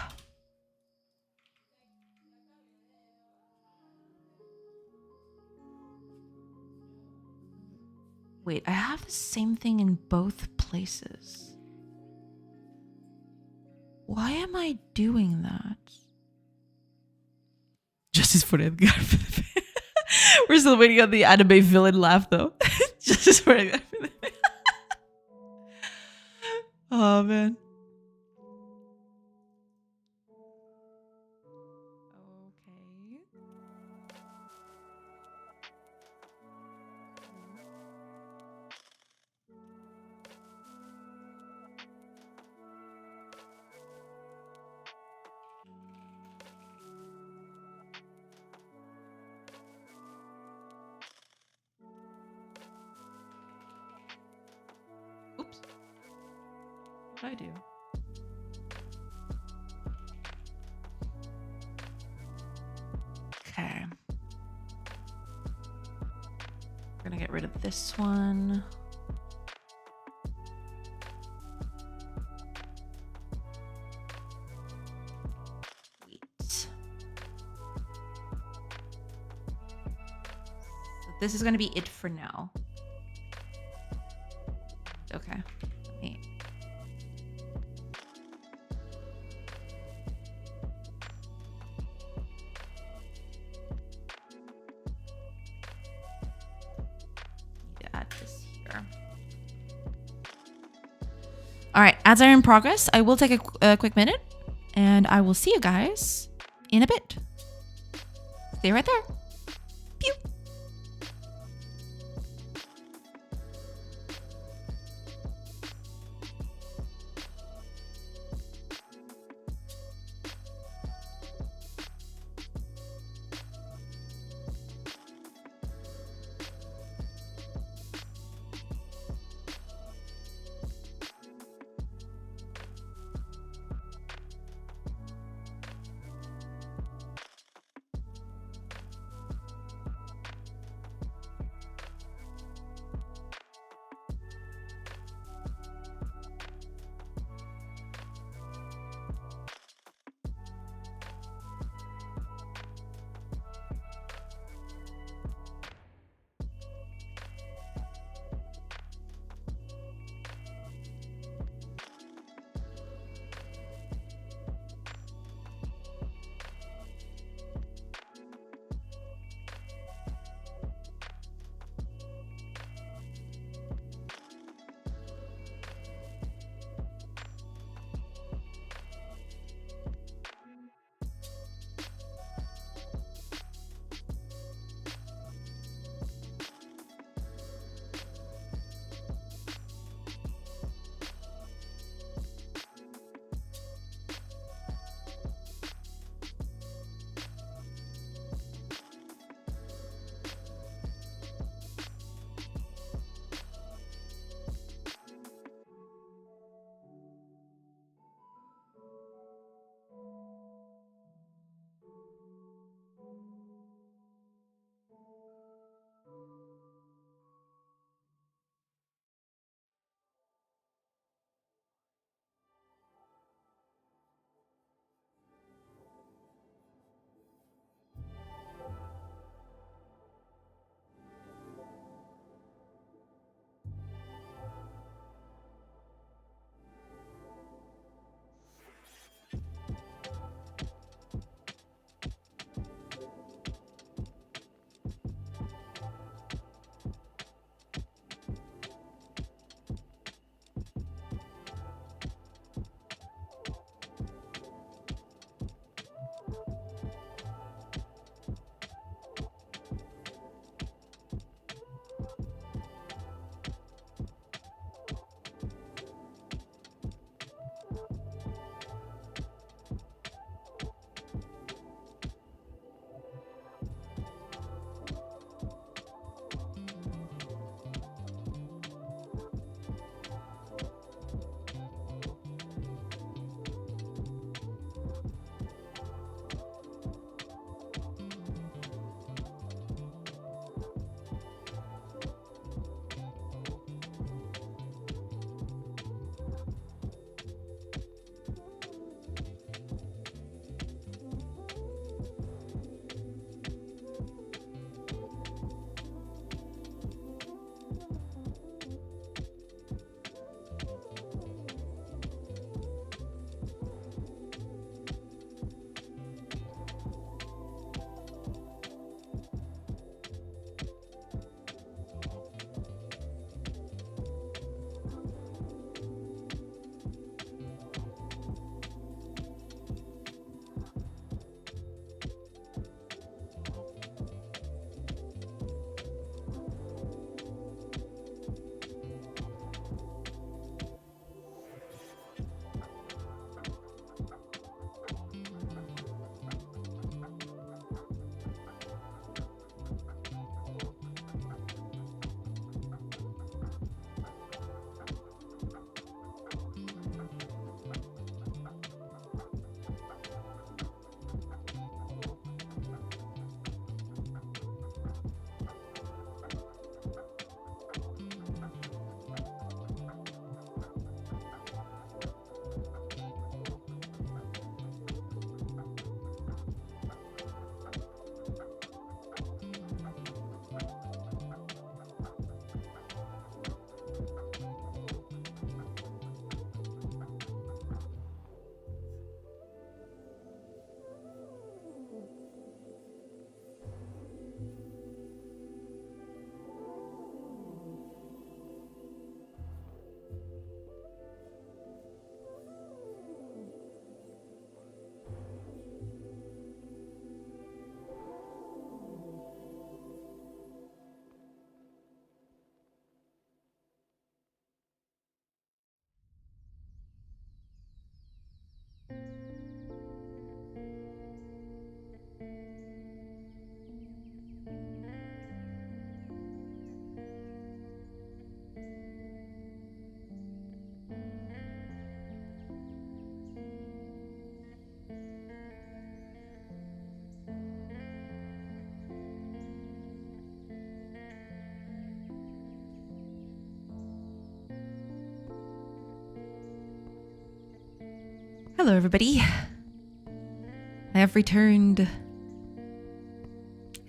Wait, I have the same thing in both places. Why am I doing that? Justice for Edgar. We're still waiting on the anime villain laugh, though. Justice for Edgar. Oh, man. Oops. What did I do? Okay. We're gonna get rid of this one. Wait. So this is going to be it for now. Okay. Add this here. All right, ads are in progress. I will take a quick minute, and I will see you guys in a bit. Stay right there. Pew. Hello, everybody. I have returned.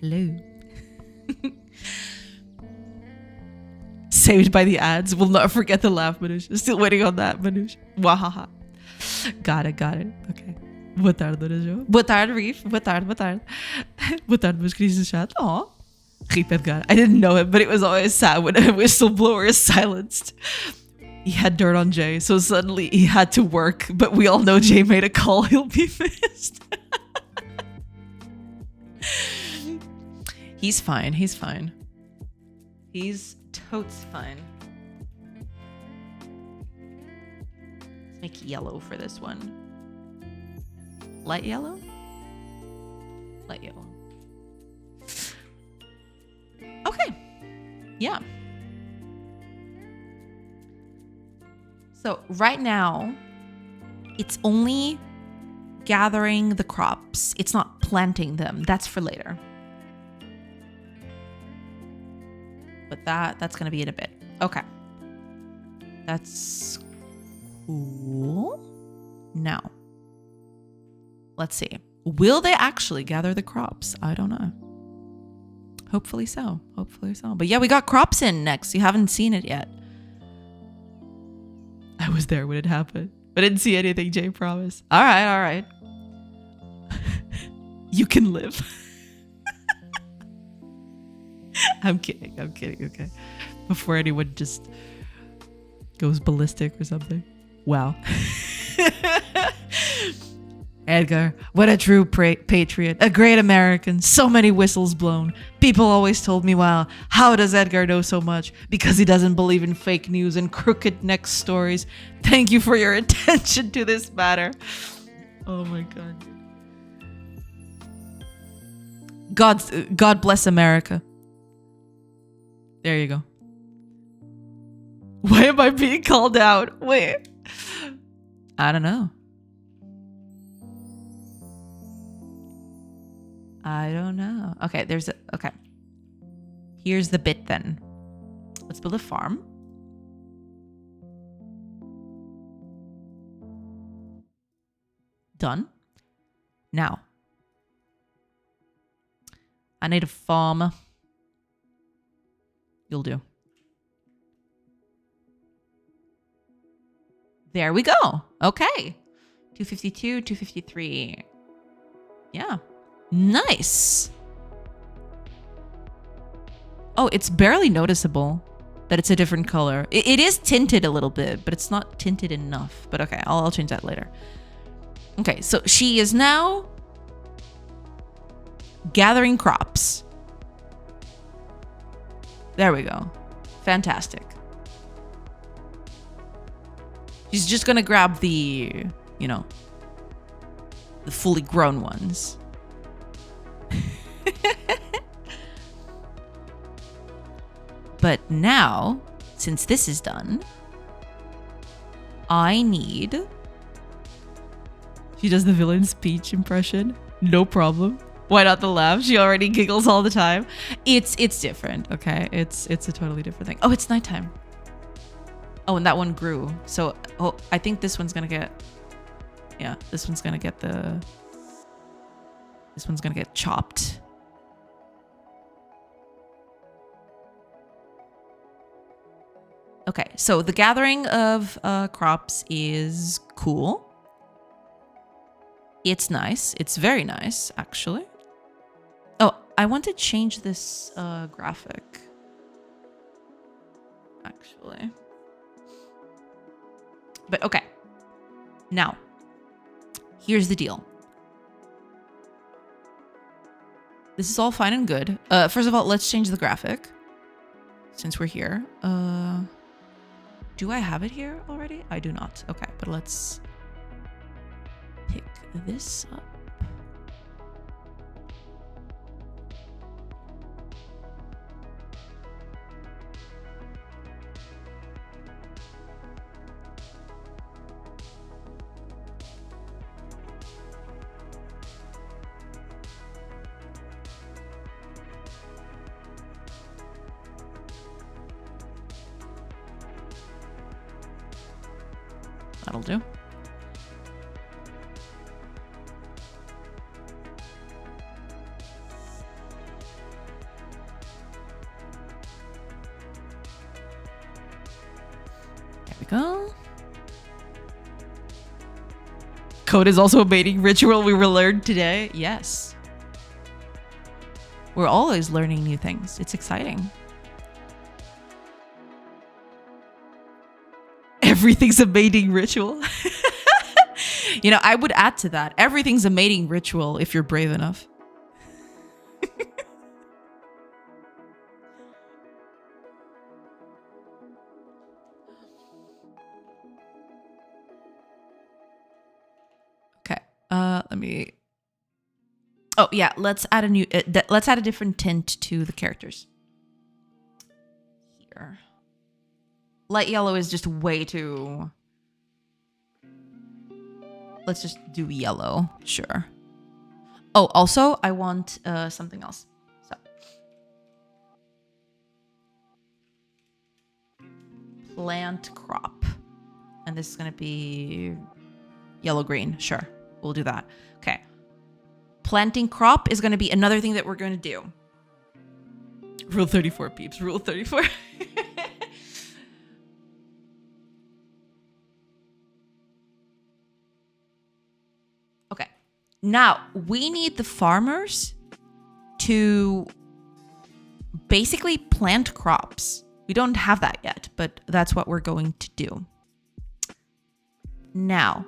Hello. Saved by the ads. Will not forget the laugh, Manouche. Still waiting on that, Manouche. Wahaha. Got it. Okay. Boa tarde, Dona Jo. Boa tarde, Reef. Boa tarde. Boa tarde, meus queridos do chat. Aw. Reef Edgar. I didn't know it, but it was always sad when a whistleblower is silenced. He had dirt on Jay, so suddenly he had to work, but we all know Jay made a call. He'll be missed. He's fine. He's totes fine. Let's make yellow for this one. Light yellow? Light yellow. Okay. Yeah. So right now, it's only gathering the crops. It's not planting them. That's for later. But that's going to be in a bit. Okay. That's cool. Now, let's see. Will they actually gather the crops? I don't know. Hopefully so. But yeah, we got crops in next. You haven't seen it yet. I was there when it happened. I didn't see anything, Jay, promise. All right. You can live. I'm kidding, okay? Before anyone just goes ballistic or something. Wow. Edgar, what a true patriot, a great American, so many whistles blown. People always told me, wow, how does Edgar know so much? Because he doesn't believe in fake news and crooked neck stories. Thank you for your attention to this matter. Oh my God. God bless America. There you go. Why am I being called out? Wait. I don't know. Okay, okay. Here's the bit then. Let's build a farm. Done. Now, I need a farm. You'll do. There we go. Okay. 252, 253. Yeah. Nice. Oh, it's barely noticeable that it's a different color. It is tinted a little bit, but it's not tinted enough. But okay, I'll change that later. Okay, so she is now gathering crops. There we go. Fantastic. She's just gonna grab the, the fully grown ones. But now, since this is done, I need... She does the villain speech impression. No problem. Why not the laugh? She already giggles all the time. It's different, okay? It's a totally different thing. Oh, it's nighttime. Oh, and that one grew. So, I think this one's gonna get... Yeah, this one's gonna get This one's gonna get chopped. Okay, so the gathering of crops is cool. It's nice. It's very nice, actually. Oh, I want to change this graphic. Actually. But okay. Now, here's the deal. This is all fine and good. First of all, let's change the graphic. Since we're here. Do I have it here already? I do not. Okay, but let's pick this up. That'll do. go. Code is also a mating ritual we will learn today. Yes. We're always learning new things. It's exciting. Everything's a mating ritual. You know, I would add to that. Everything's a mating ritual if you're brave enough. Okay. Let me. Oh yeah, let's add a new. Let's add a different tint to the characters. Here. Light yellow is just way too. Let's just do yellow. Sure. Oh, also, I want something else. So. Plant crop. And this is going to be yellow-green. Sure. We'll do that. Okay. Planting crop is going to be another thing that we're going to do. Rule 34, peeps. Rule 34. Okay. Now, we need the farmers to basically plant crops. We don't have that yet, but that's what we're going to do. Now,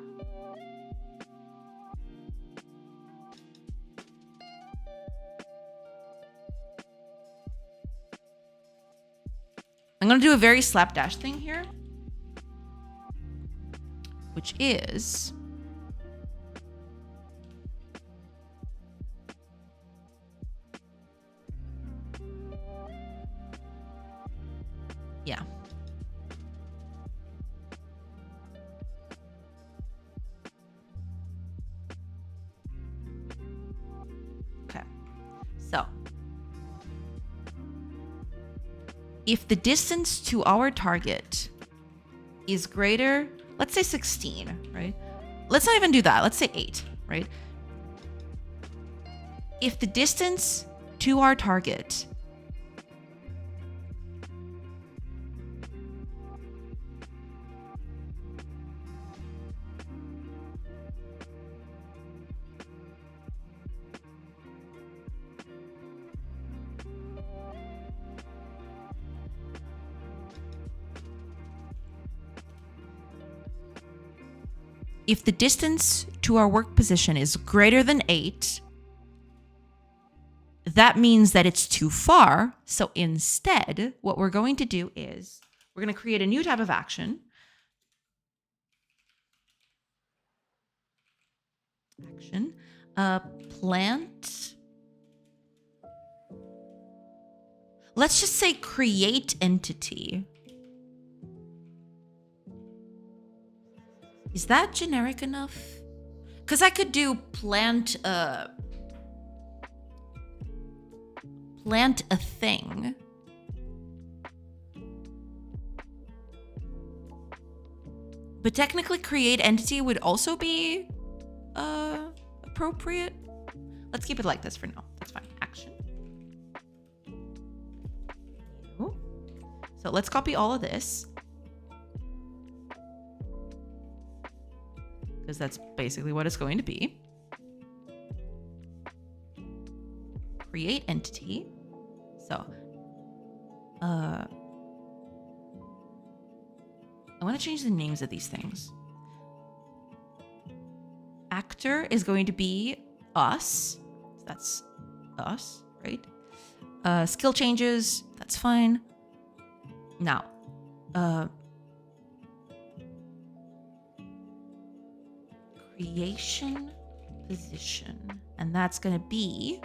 I'm going to do a very slapdash thing here, which is yeah. Okay. So, if the distance to our target is greater, let's say 16, right? Let's not even do that. Let's say 8, right? If the distance to our target if the distance to our work position is greater than 8, that means that it's too far. So instead, what we're going to do is we're going to create a new type of action. Plant. Let's just say create entity. Is that generic enough? Because I could do plant a thing. But technically create entity would also be appropriate. Let's keep it like this for now. That's fine. Action. So let's copy all of this. Because that's basically what it's going to be. Create entity. So, I want to change the names of these things. Actor is going to be us. That's us, right? Skill changes. That's fine. Now, creation position, and that's going to be,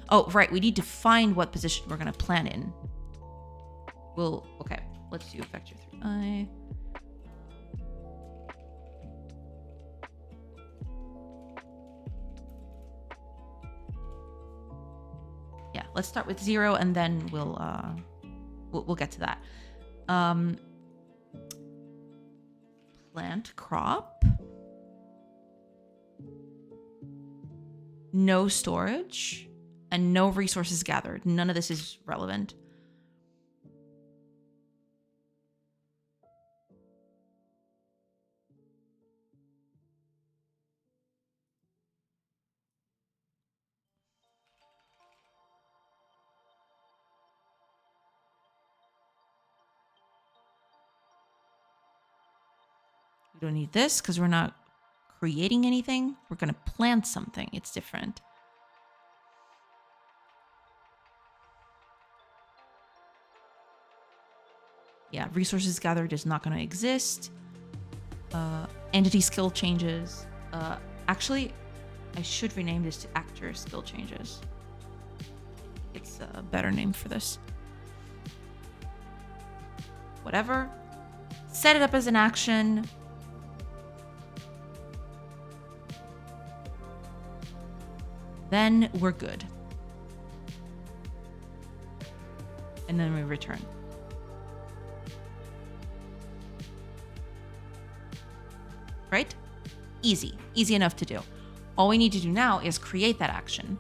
oh right, we need to find what position we're going to plan in. Okay, let's do vector 3i. Yeah, let's start with 0 and then we'll get to that. Plant crop. No storage, and no resources gathered. None of this is relevant. We don't need this because we're not creating anything. We're going to plant something. It's different. Yeah, resources gathered is not going to exist. Entity skill changes. Actually, I should rename this to actor skill changes. It's a better name for this. Whatever. Set it up as an action. Then we're good. And then we return. Right? Easy. Easy enough to do. All we need to do now is create that action.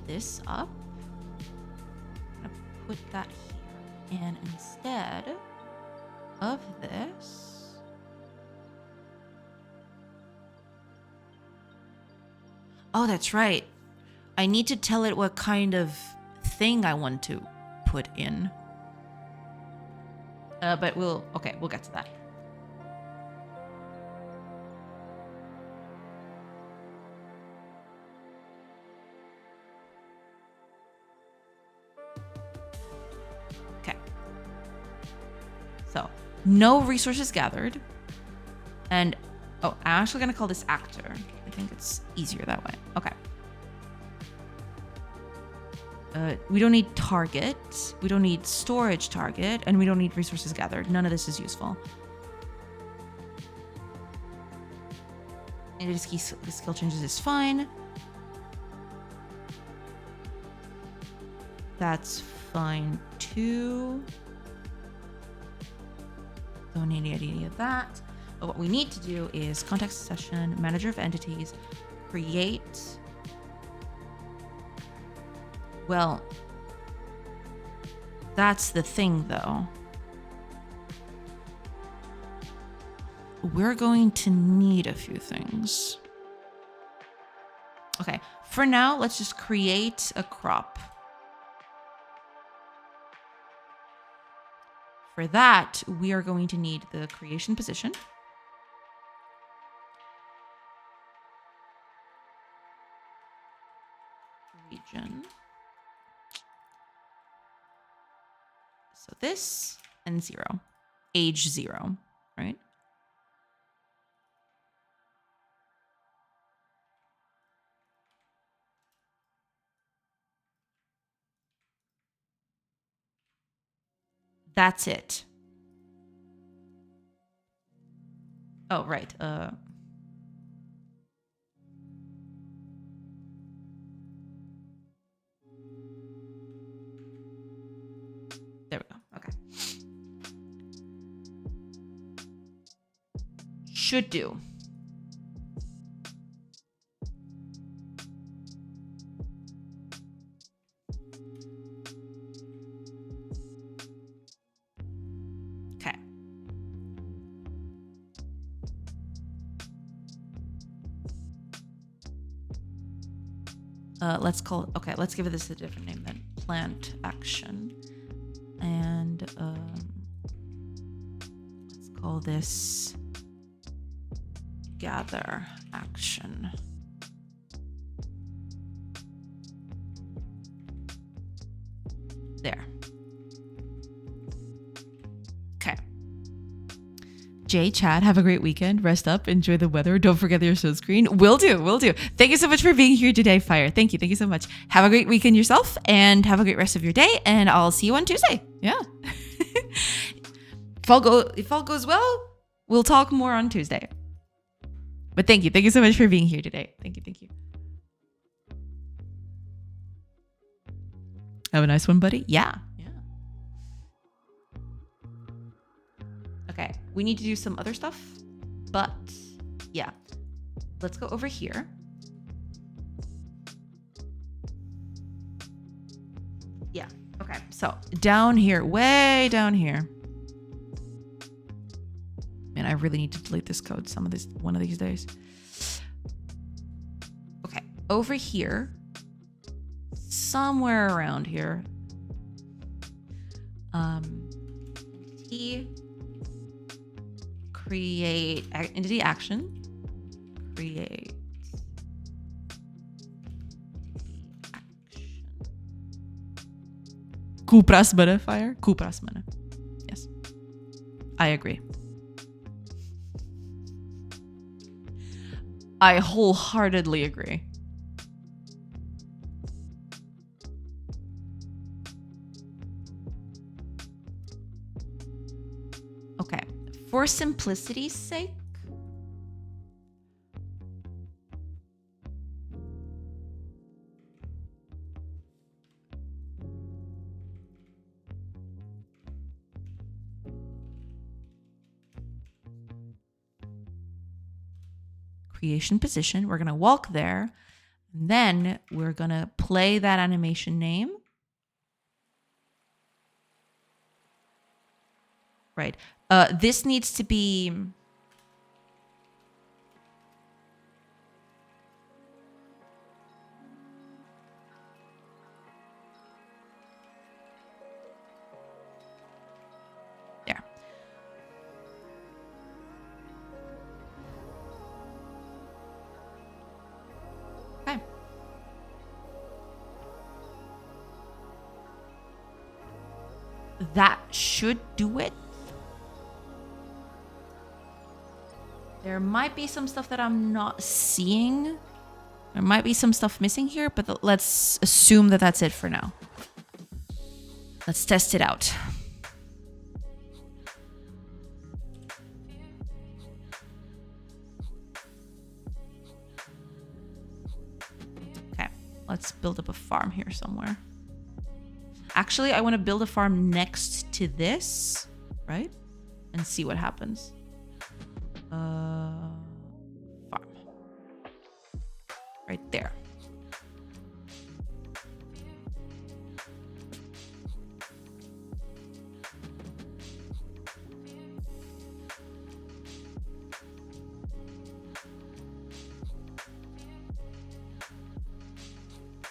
This up. I'm gonna put that here. And instead of this, oh, that's right. I need to tell it what kind of thing I want to put in. But we'll get to that. Okay. So, no resources gathered. And, oh, I'm actually going to call this actor. I think it's easier that way. Okay. We don't need target, we don't need storage target, and we don't need resources gathered. None of this is useful. And the skill changes is fine. That's fine too. Don't need any of that. But what we need to do is context session, manager of entities, create. Well, that's the thing, though. We're going to need a few things. Okay, for now, let's just create a crop. For that, we are going to need the creation position. Region. So this and 0. Age 0, right? That's it. Oh, right. There we go. Okay. Should do. Okay. Let's give this a different name then. Plant action. And let's call this gather action. There. Okay. Jay, Chad, have a great weekend. Rest up, enjoy the weather. Don't forget your sunscreen. Will do. Thank you so much for being here today, Fire. Thank you so much. Have a great weekend yourself and have a great rest of your day. And I'll see you on Tuesday. Yeah. If all goes well, we'll talk more on Tuesday. But thank you so much for being here today. Thank you. Have a nice one, buddy. Yeah. Okay, we need to do some other stuff, but yeah. Let's go over here. Yeah, okay, so down here, way down here. Man, I really need to delete this code one of these days. Okay, over here, somewhere around here. T create entity action. Create action. Kupras modifier. Kupras mana. Yes. I agree. I wholeheartedly agree. Okay. For simplicity's sake, creation position, we're going to walk there. And then we're going to play that animation name. Right. This needs to be... There. Okay. That should do it. There might be some stuff that I'm not seeing. There might be some stuff missing here, but let's assume that that's it for now. Let's test it out. Okay, let's build up a farm here somewhere. Actually, I want to build a farm next to this, right? And see what happens. Farm. Right there.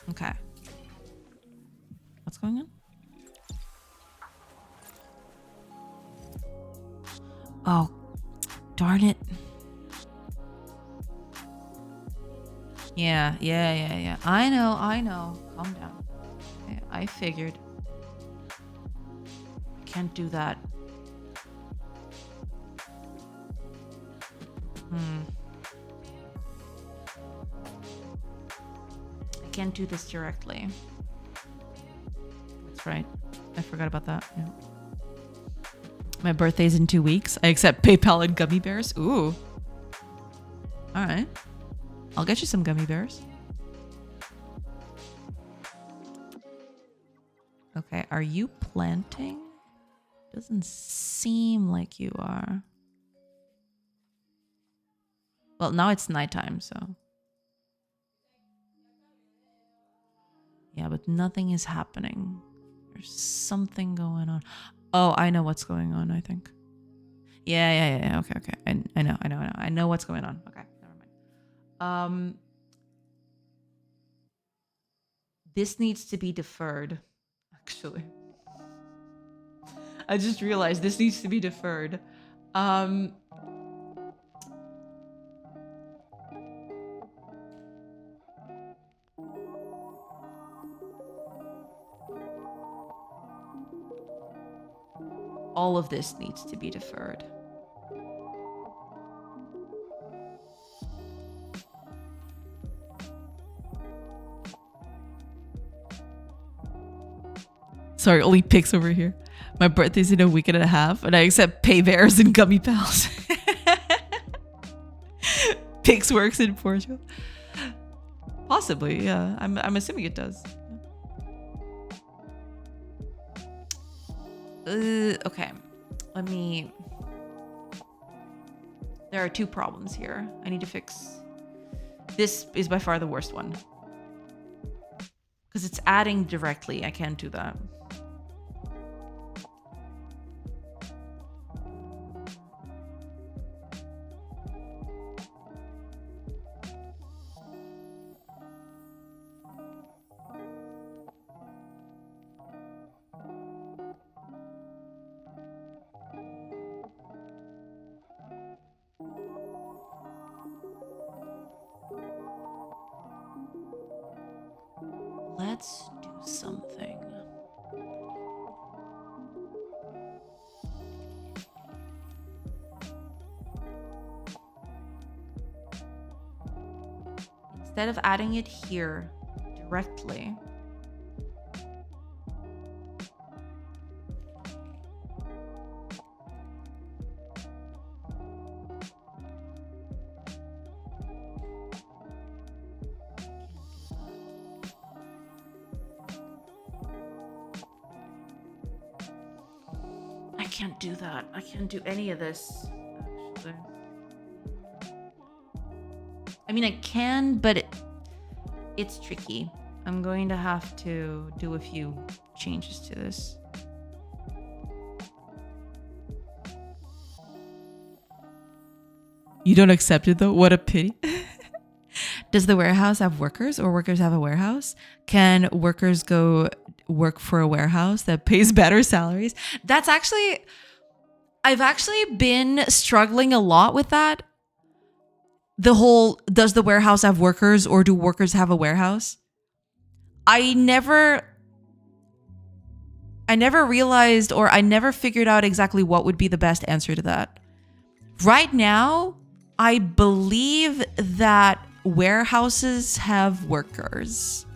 Okay. What's going on? Oh, darn it. Yeah. I know. Calm down. Okay, I figured. I can't do that. I can't do this directly. That's right. I forgot about that. Yeah. My birthday's in 2 weeks. I accept PayPal and gummy bears. Ooh. All right. I'll get you some gummy bears. Okay, are you planting? Doesn't seem like you are. Well, now it's nighttime, so. Yeah, but nothing is happening. There's something going on. Oh, I know what's going on, I think. Yeah. Okay. I know. I know what's going on. Okay, never mind. This needs to be deferred, actually. I just realized this needs to be deferred. All of this needs to be deferred. Sorry, only pics over here. My birthday's in a week and a half, and I accept pay bears and gummy pals. Pix works in Portugal. Possibly, yeah. I'm assuming it does. Okay. Let me... There are 2 problems here. I need to fix... This is by far the worst one. Because it's adding directly. I can't do that. Let's do something. Instead of adding it here directly, I can't do that. I can't do any of this, actually. I mean, I can, but it's tricky. I'm going to have to do a few changes to this. You don't accept it though? What a pity. Does the warehouse have workers, or workers have a warehouse? Can workers go work for a warehouse that pays better salaries? That's actually, I've actually been struggling a lot with that. The whole, does the warehouse have workers, or do workers have a warehouse? I never realized, or I never figured out exactly what would be the best answer to that. Right now, I believe that warehouses have workers.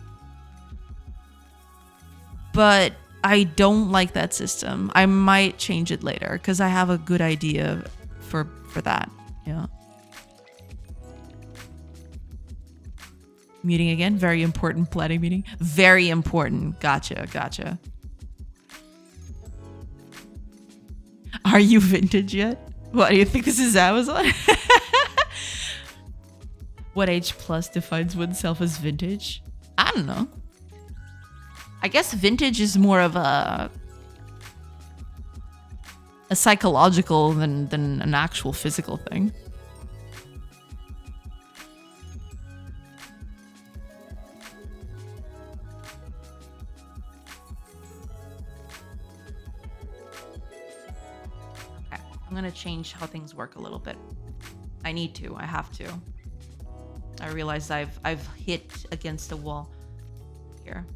But I don't like that system. I might change it later because I have a good idea for that. Yeah. Meeting again. Very important planning meeting. Very important. Gotcha. Are you vintage yet? What, do you think this is Amazon? What age plus defines oneself as vintage? I don't know. I guess vintage is more of a psychological than an actual physical thing. Okay, I'm gonna change how things work a little bit. I need to. I have to. I realized I've hit against a wall here.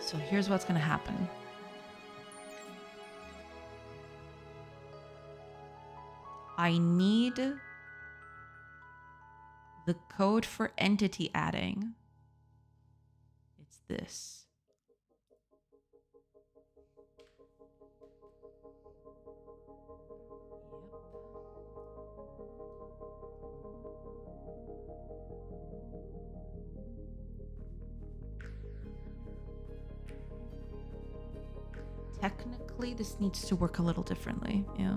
So here's what's going to happen. I need the code for entity adding. It's this. Technically, this needs to work a little differently, yeah.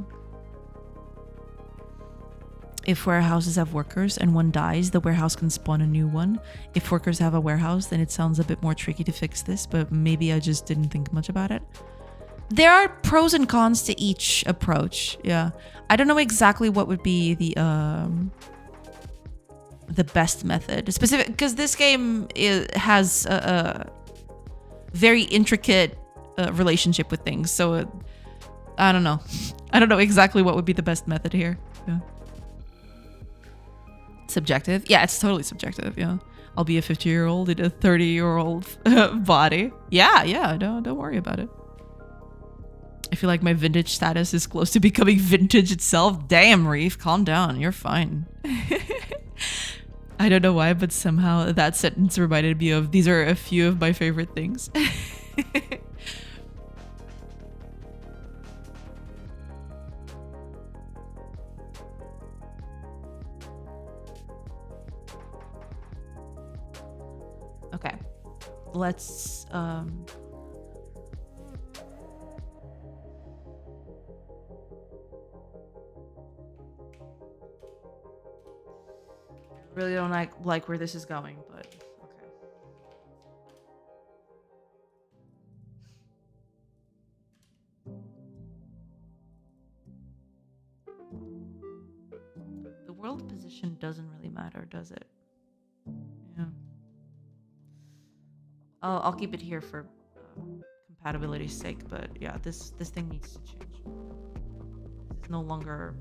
If warehouses have workers and one dies, the warehouse can spawn a new one. If workers have a warehouse, then it sounds a bit more tricky to fix this, but maybe I just didn't think much about it. There are pros and cons to each approach, yeah. I don't know exactly what would be the best method. Specific, because this game has a very intricate relationship with things, so I don't know. I don't know exactly what would be the best method here. Yeah. Subjective? Yeah, it's totally subjective, yeah. I'll be a 50-year-old in a 30-year-old body. Yeah, don't worry about it. I feel like my vintage status is close to becoming vintage itself. Damn, Reef, calm down. You're fine. I don't know why, but somehow that sentence reminded me of, these are a few of my favorite things. Okay. Let's really don't like where this is going, but okay. The world position doesn't really matter, does it? Yeah. I'll keep it here for compatibility's sake, but yeah, this thing needs to change. This is no longer.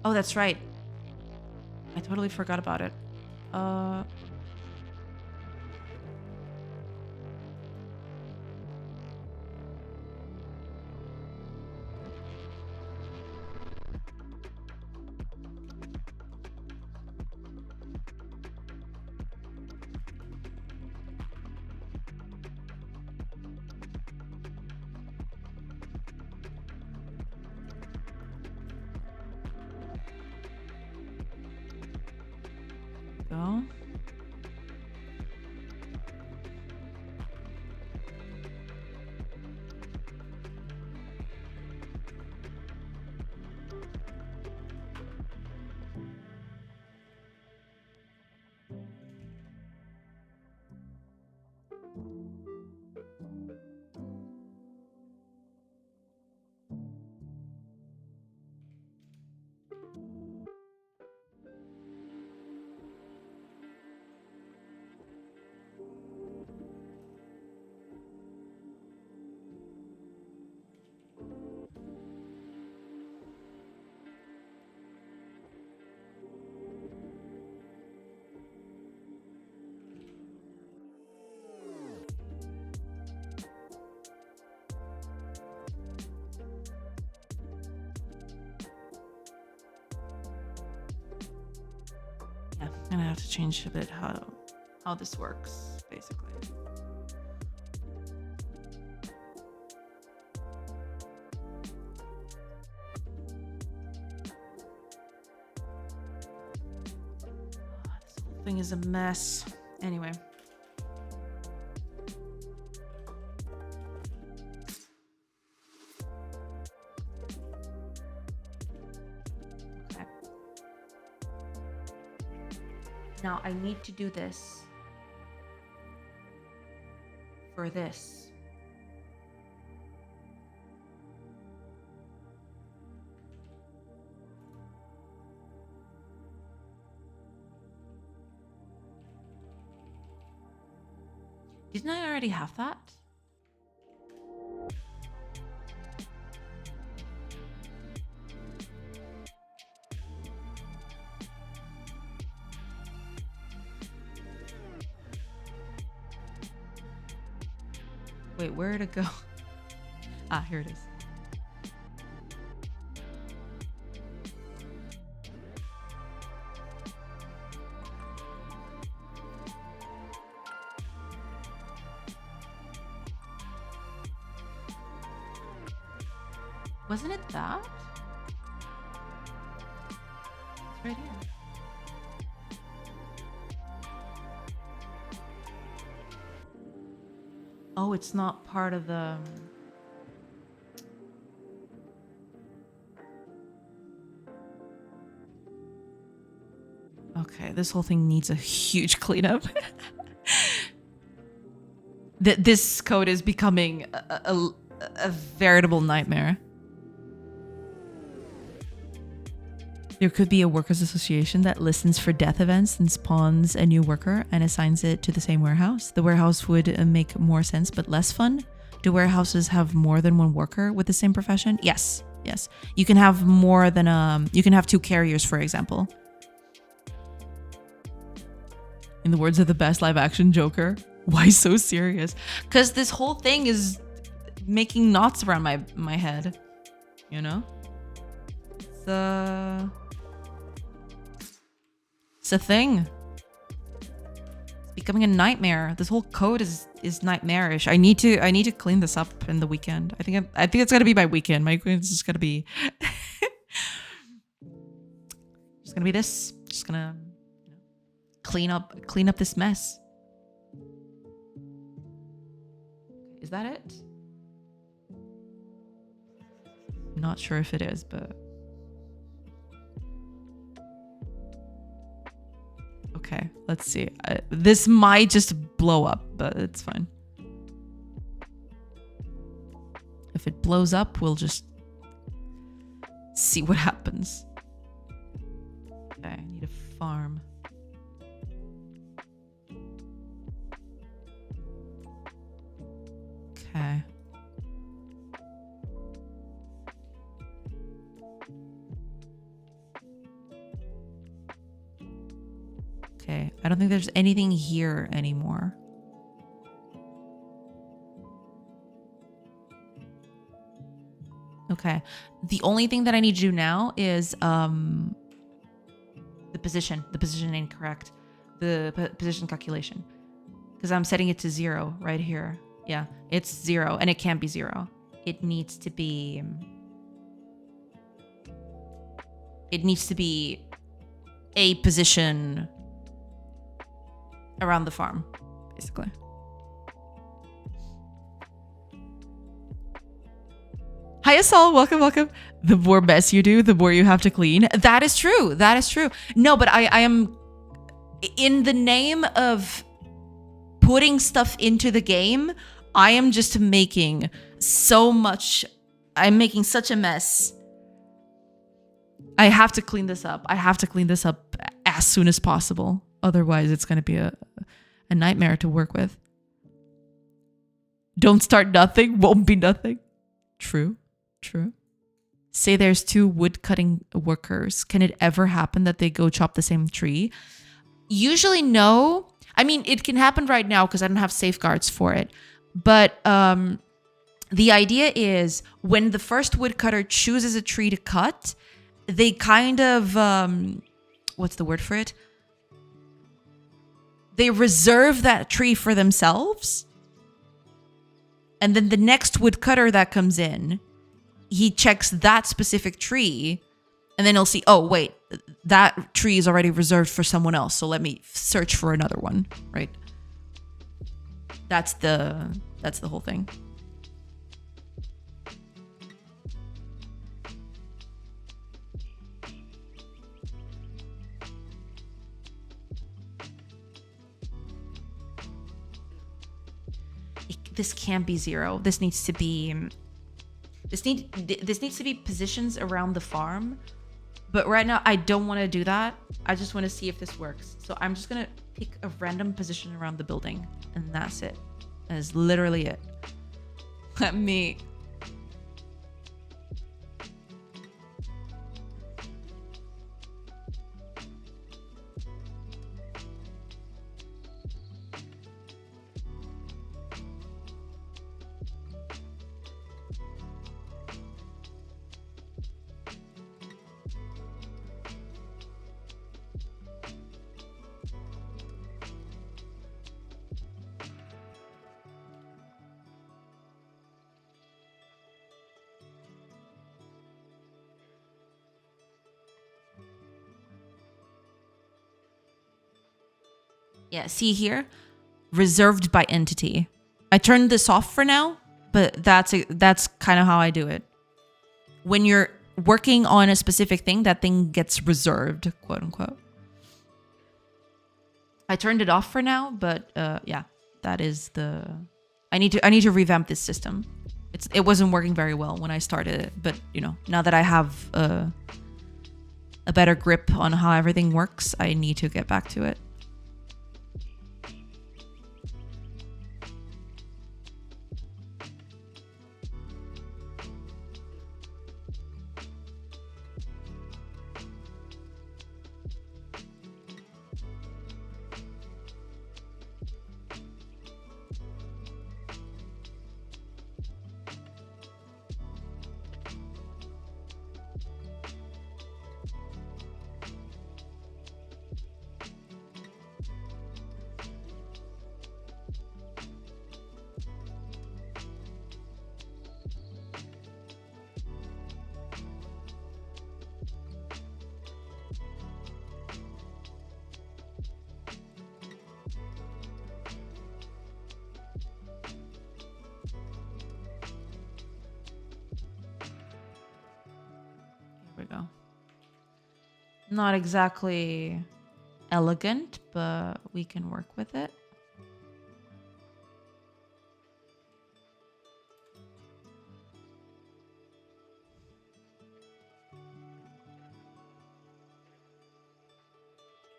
Oh, that's right. I totally forgot about it. Go. Yeah, I'm gonna have to change a bit how this works, basically. This whole thing is a mess. Anyway. Okay. Now I need to do this for this. Didn't I already have that? Wait, where'd it go? Ah, here it is. Wasn't it that? It's right here. Oh, it's not part of the... Okay, this whole thing needs a huge cleanup. This code is becoming a veritable nightmare. There could be a workers association that listens for death events and spawns a new worker and assigns it to the same warehouse. The warehouse would make more sense, but less fun. Do warehouses have more than one worker with the same profession? Yes. Yes. You can have more than you can have 2 carriers, for example. In the words of the best live action Joker, why so serious? Because this whole thing is making knots around my head. You know? It's a thing. It's becoming a nightmare. This whole code is nightmarish. I need to clean this up in the weekend. I think it's gonna be my weekend. My weekend's just gonna be just gonna be this. Just gonna clean up this mess. Is that it? I'm not sure if it is, but okay, let's see. This might just blow up, but it's fine. If it blows up, we'll just see what happens. Okay, I need a farm. Okay. Okay, I don't think there's anything here anymore. Okay, the only thing that I need to do now is the position. The position ain't correct. The position calculation. Because I'm setting it to 0 right here. Yeah, it's 0 and it can't be 0. It needs to be a position around the farm, basically. Hi, Asal. Welcome, welcome. The more mess you do, the more you have to clean. That is true. That is true. No, but I am, in the name of putting stuff into the game, I am just making so much. I'm making such a mess. I have to clean this up. I have to clean this up as soon as possible. Otherwise, it's going to be a nightmare to work with. Don't start nothing, won't be nothing. True, true. Say there's 2 wood cutting workers. Can it ever happen that they go chop the same tree? Usually no. I mean, it can happen right now because I don't have safeguards for it. But the idea is when the first woodcutter chooses a tree to cut, they kind of, what's the word for it? They reserve that tree for themselves. And then the next woodcutter that comes in, he checks that specific tree. And then he'll see, oh, wait, that tree is already reserved for someone else. So let me search for another one, right? That's the whole thing. This can't be 0. This needs to be this needs to be positions around the farm. But right now I don't want to do that. I just want to see if this works. So I'm just gonna pick a random position around the building, and that's it. That is literally it. Let me. Yeah, see here? Reserved by entity. I turned this off for now, but that's kind of how I do it. When you're working on a specific thing, that thing gets reserved, quote unquote. I turned it off for now, but yeah, that is the. I need to revamp this system. It wasn't working very well when I started it, but you know, now that I have a better grip on how everything works, I need to get back to it. Go. Not exactly elegant, but we can work with it.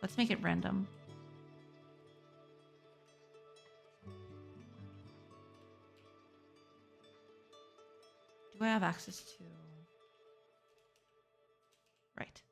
Let's make it random. Do I have access to... Right.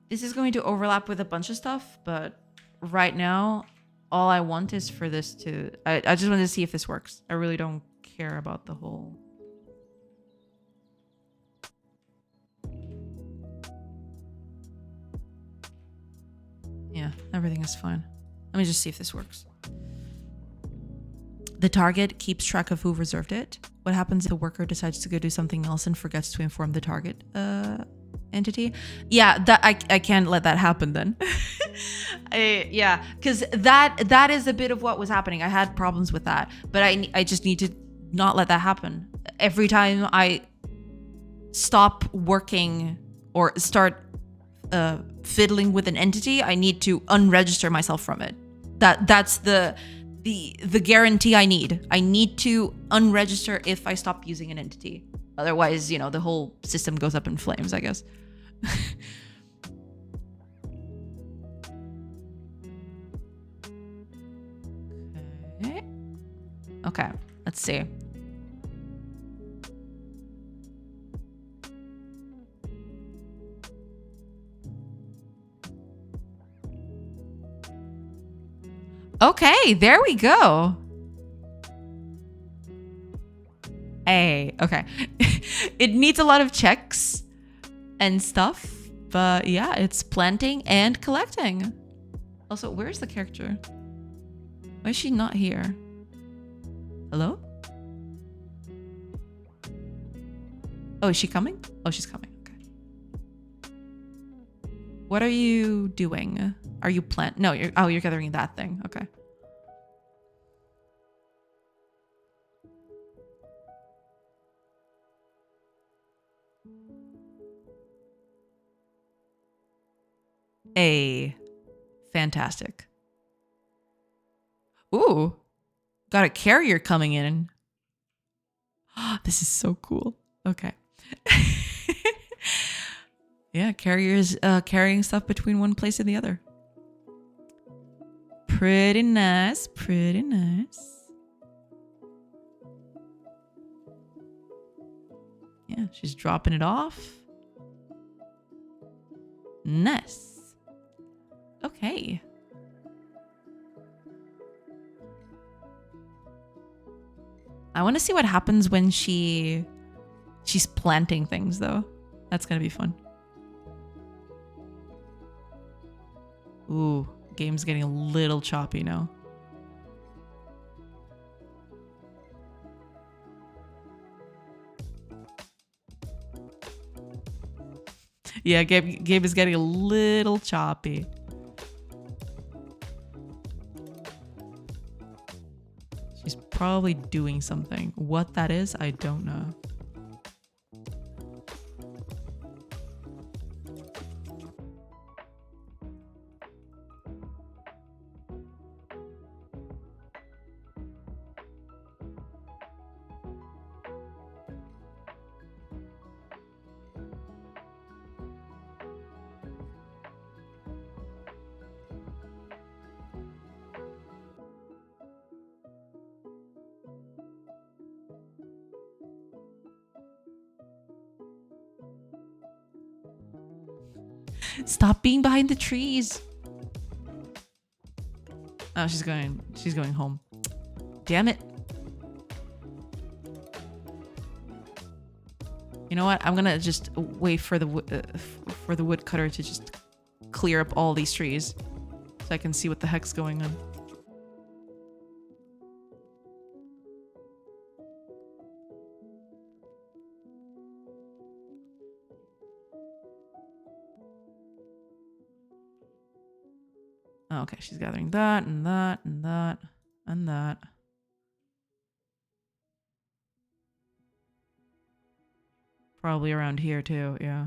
This is going to overlap with a bunch of stuff, but right now, all I want is for this to... I just want to see if this works. I really don't care about the whole... Yeah, everything is fine. Let me just see if this works. The target keeps track of who reserved it. What happens if the worker decides to go do something else and forgets to inform the target entity? Yeah, that I can't let that happen then. Yeah, because that is a bit of what was happening. I had problems with that, but I just need to not let that happen. Every time I stop working or start fiddling with an entity, I need to unregister myself from it. That's the guarantee I need. I need to unregister if I stop using an entity. Otherwise, you know, the whole system goes up in flames, I guess. Okay, let's see. Okay, there we go. Hey, okay. It needs a lot of checks and stuff, but yeah, it's planting and collecting. Also, where's the character? Why is she not here? Hello? Oh, is she coming? Oh, she's coming. Okay. What are you doing? Are you No, you're gathering that thing. Okay. Fantastic. Ooh. Got a carrier coming in. This is so cool. Okay. Yeah, carriers carrying stuff between one place and the other. Pretty nice. Pretty nice. Yeah, she's dropping it off. Nice. Okay. I want to see what happens when she's planting things, though. That's going to be fun. Ooh, game's getting a little choppy now. Yeah, game is getting a little choppy. She's probably doing something. What that is, I don't know. Stop being behind the trees. Oh, she's going home. Damn it. You know what? I'm gonna just wait for the woodcutter to just clear up all these trees so I can see what the heck's going on. Oh, okay, she's gathering that and that and that and that. Probably around here too, yeah.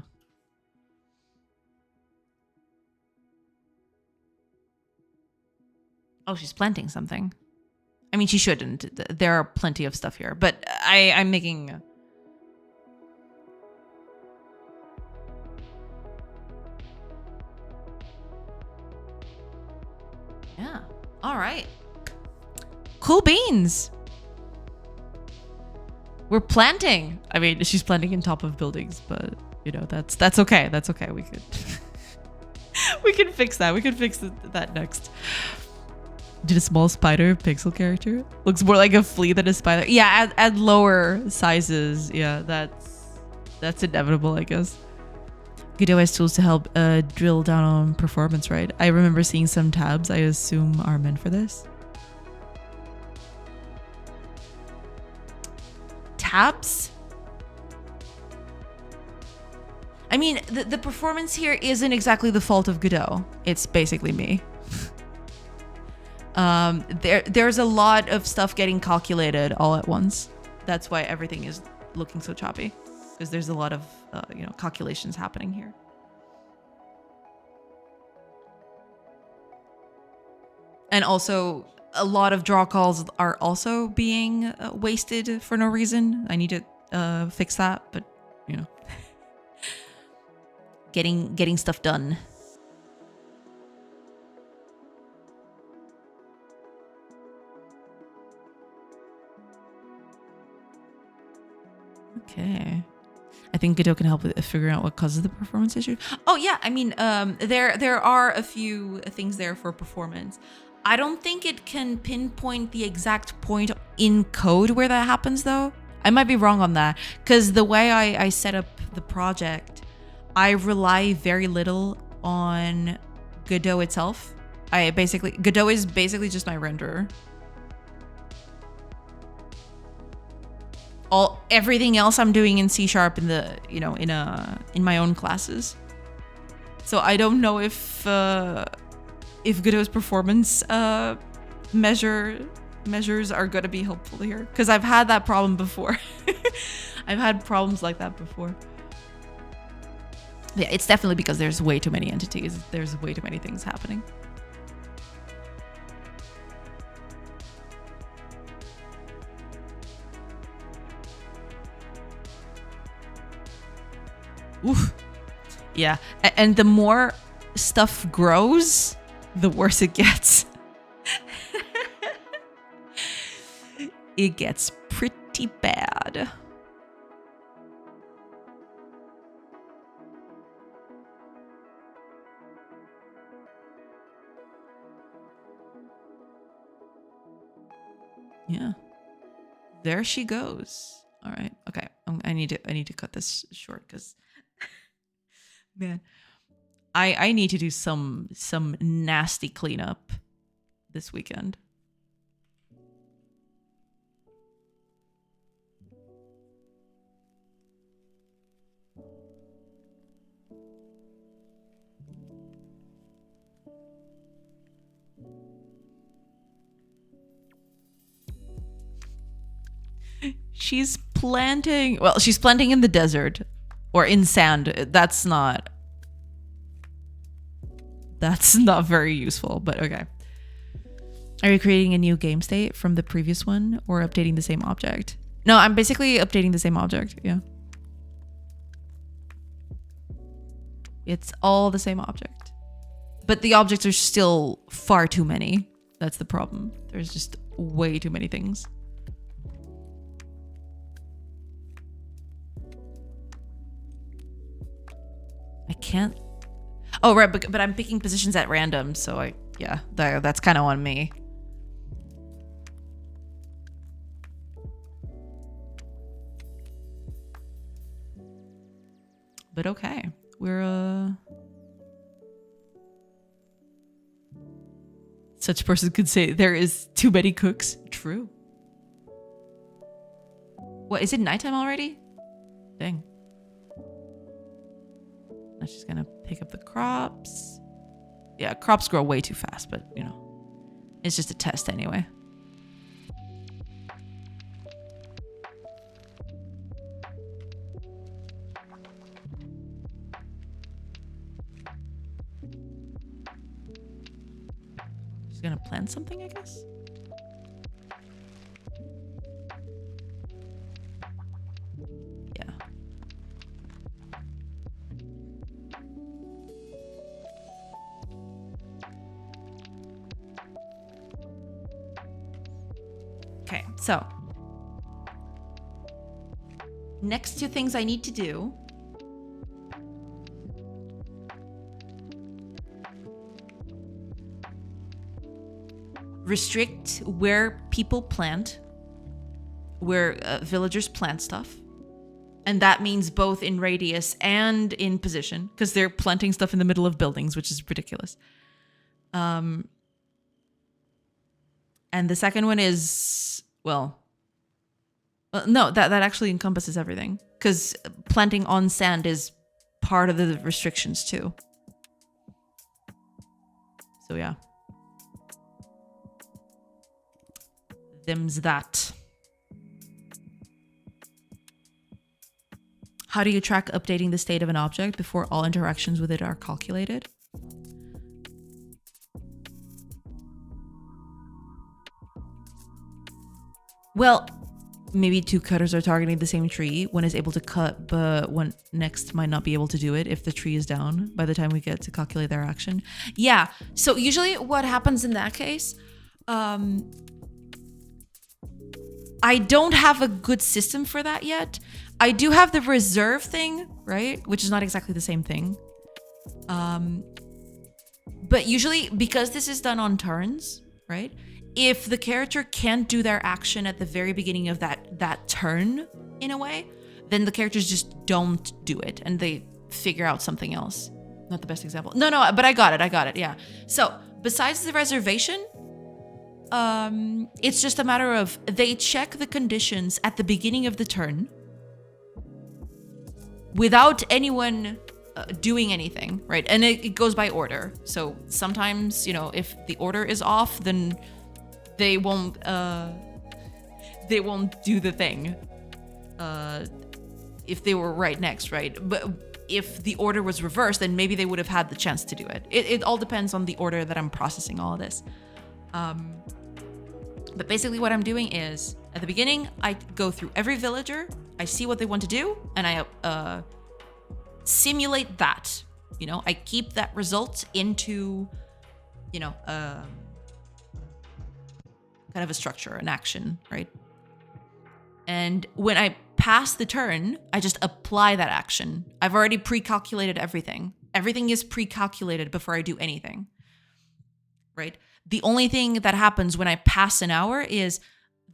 Oh, she's planting something. I mean, she shouldn't. There are plenty of stuff here, but I'm making... Yeah. All right. Cool beans. We're planting. I mean, she's planting in top of buildings, but you know, that's okay. That's okay. We could we can fix that. We can fix that next. Did a small spider pixel character? Looks more like a flea than a spider. Yeah, add lower sizes. Yeah, that's inevitable, I guess. Godot has tools to help drill down on performance, right? I remember seeing some tabs I assume are meant for this. Tabs? I mean, the performance here isn't exactly the fault of Godot. It's basically me. There's a lot of stuff getting calculated all at once. That's why everything is looking so choppy, because there's a lot of calculations happening here. And also, a lot of draw calls are also being wasted for no reason. I need to fix that, but you know, getting stuff done. Okay. I think Godot can help with figuring out what causes the performance issue. Oh yeah, I mean, there are a few things there for performance. I don't think it can pinpoint the exact point in code where that happens though. I might be wrong on that, because the way I set up the project, I rely very little on Godot itself. Godot is basically just my renderer. Everything else I'm doing in C# in the in my own classes. So I don't know if Godot's performance measures are going to be helpful here, because I've had that problem before. I've had problems like that before. Yeah, it's definitely because there's way too many entities. There's way too many things happening. Oof. Yeah, and the more stuff grows, the worse it gets. It gets pretty bad. Yeah. There she goes. All right. Okay. I need to cut this short, because man, I need to do some nasty cleanup this weekend. she's planting. Well, she's planting in the desert or in sand. That's not very useful, but okay. Are you creating a new game state from the previous one or updating the same object? No, I'm basically updating the same object. Yeah. It's all the same object. But the objects are still far too many. That's the problem. There's just way too many things. I can't. Oh, right, but I'm picking positions at random, so yeah, that's kind of on me. But okay, we're such a person could say there is too many cooks. True. What, is it nighttime already? Dang. Now she's gonna pick up the crops. Yeah, crops grow way too fast, but you know, it's just a test anyway. Gonna plant something, I guess. Yeah. Okay, so next two things I need to do. Restrict where people plant, where villagers plant stuff. And that means both in radius and in position, because they're planting stuff in the middle of buildings, which is ridiculous. And the second one is, well, no, that actually encompasses everything, because planting on sand is part of the restrictions too. So yeah. Them's that. How do you track updating the state of an object before all interactions with it are calculated? Well, maybe two cutters are targeting the same tree. One is able to cut, but one next might not be able to do it if the tree is down by the time we get to calculate their action. Yeah, so usually what happens in that case, I don't have a good system for that yet. I do have the reserve thing, right? Which is not exactly the same thing. But usually, because this is done on turns, right? If the character can't do their action at the very beginning of that turn, in a way, then the characters just don't do it and they figure out something else. Not the best example. No, but I got it, yeah. So, besides the reservation, it's just a matter of they check the conditions at the beginning of the turn without anyone doing anything, right? And it goes by order. So sometimes, you know, if the order is off, then they won't do the thing if they were right next, right? But if the order was reversed, then maybe they would have had the chance to do it. It all depends on the order that I'm processing all of this. But basically what I'm doing is, at the beginning, I go through every villager, I see what they want to do, and I simulate that. You know, I keep that result into, you know, kind of a structure, an action, right? And when I pass the turn, I just apply that action. I've already pre-calculated everything. Everything is pre-calculated before I do anything, right? The only thing that happens when I pass an hour is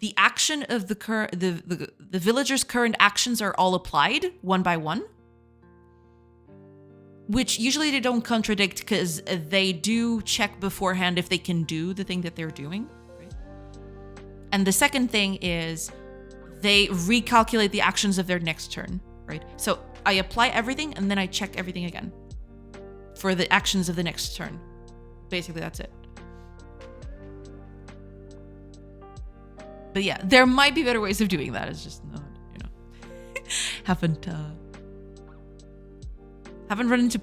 the action of the villagers' current actions are all applied one by one, which usually they don't contradict because they do check beforehand if they can do the thing that they're doing. Right? And the second thing is they recalculate the actions of their next turn, right? So I apply everything and then I check everything again for the actions of the next turn. Basically, that's it. But yeah, there might be better ways of doing that. It's just haven't run into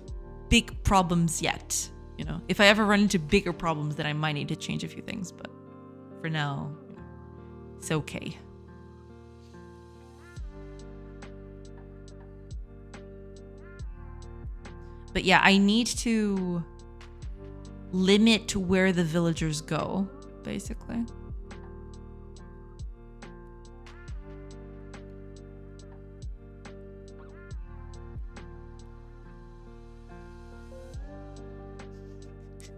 big problems yet. You know, if I ever run into bigger problems, then I might need to change a few things. But for now, it's okay. But yeah, I need to limit to where the villagers go, basically.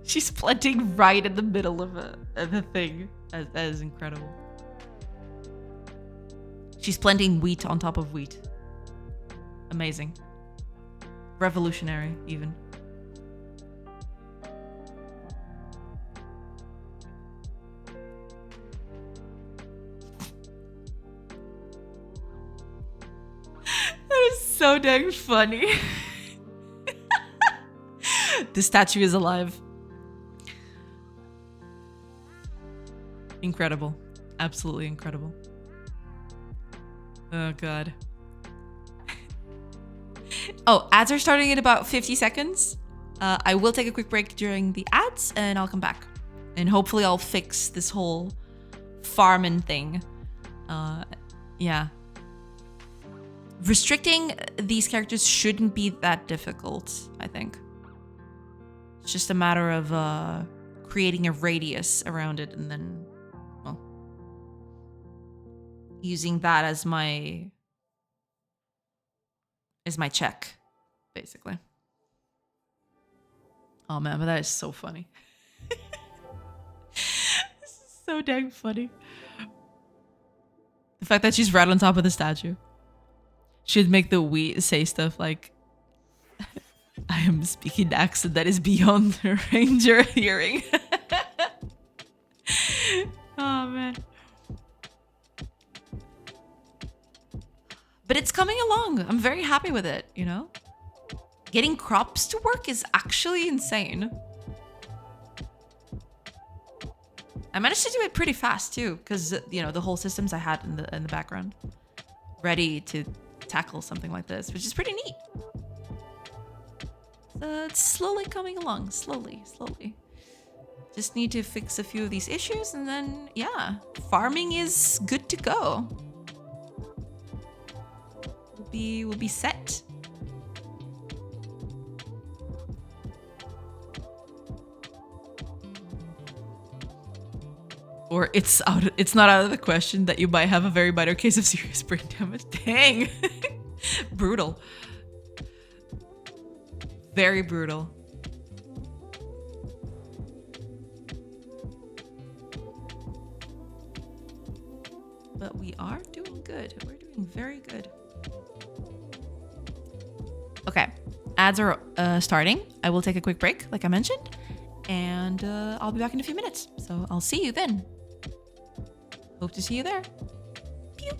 She's planting right in the middle of the thing. That is incredible. She's planting wheat on top of wheat. Amazing. Revolutionary, even. That is so dang funny. The statue is alive. Incredible. Absolutely incredible. Oh, God. Oh, ads are starting in about 50 seconds. I will take a quick break during the ads and I'll come back. And hopefully I'll fix this whole farming thing. Yeah. Restricting these characters shouldn't be that difficult, I think. It's just a matter of creating a radius around it and then, well, using that as my check, basically. Oh man, but that is so funny. This is so dang funny. The fact that she's right on top of the statue. Should make the wheat say stuff like, I am speaking an accent that is beyond the ranger hearing. Oh man. But it's coming along. I'm very happy with it, you know? Getting crops to work is actually insane. I managed to do it pretty fast too, because you know the whole systems I had in the background, ready to tackle something like this, which is pretty neat. So it's slowly coming along, slowly. Just need to fix a few of these issues, and then yeah, farming is good to go. We'll be set. Or it's not out of the question that you might have a very minor case of serious brain damage. Dang. Brutal. Very brutal. But we are doing good. We're doing very good. Okay. Ads are starting. I will take a quick break, like I mentioned. And I'll be back in a few minutes. So I'll see you then. Hope to see you there. Pew.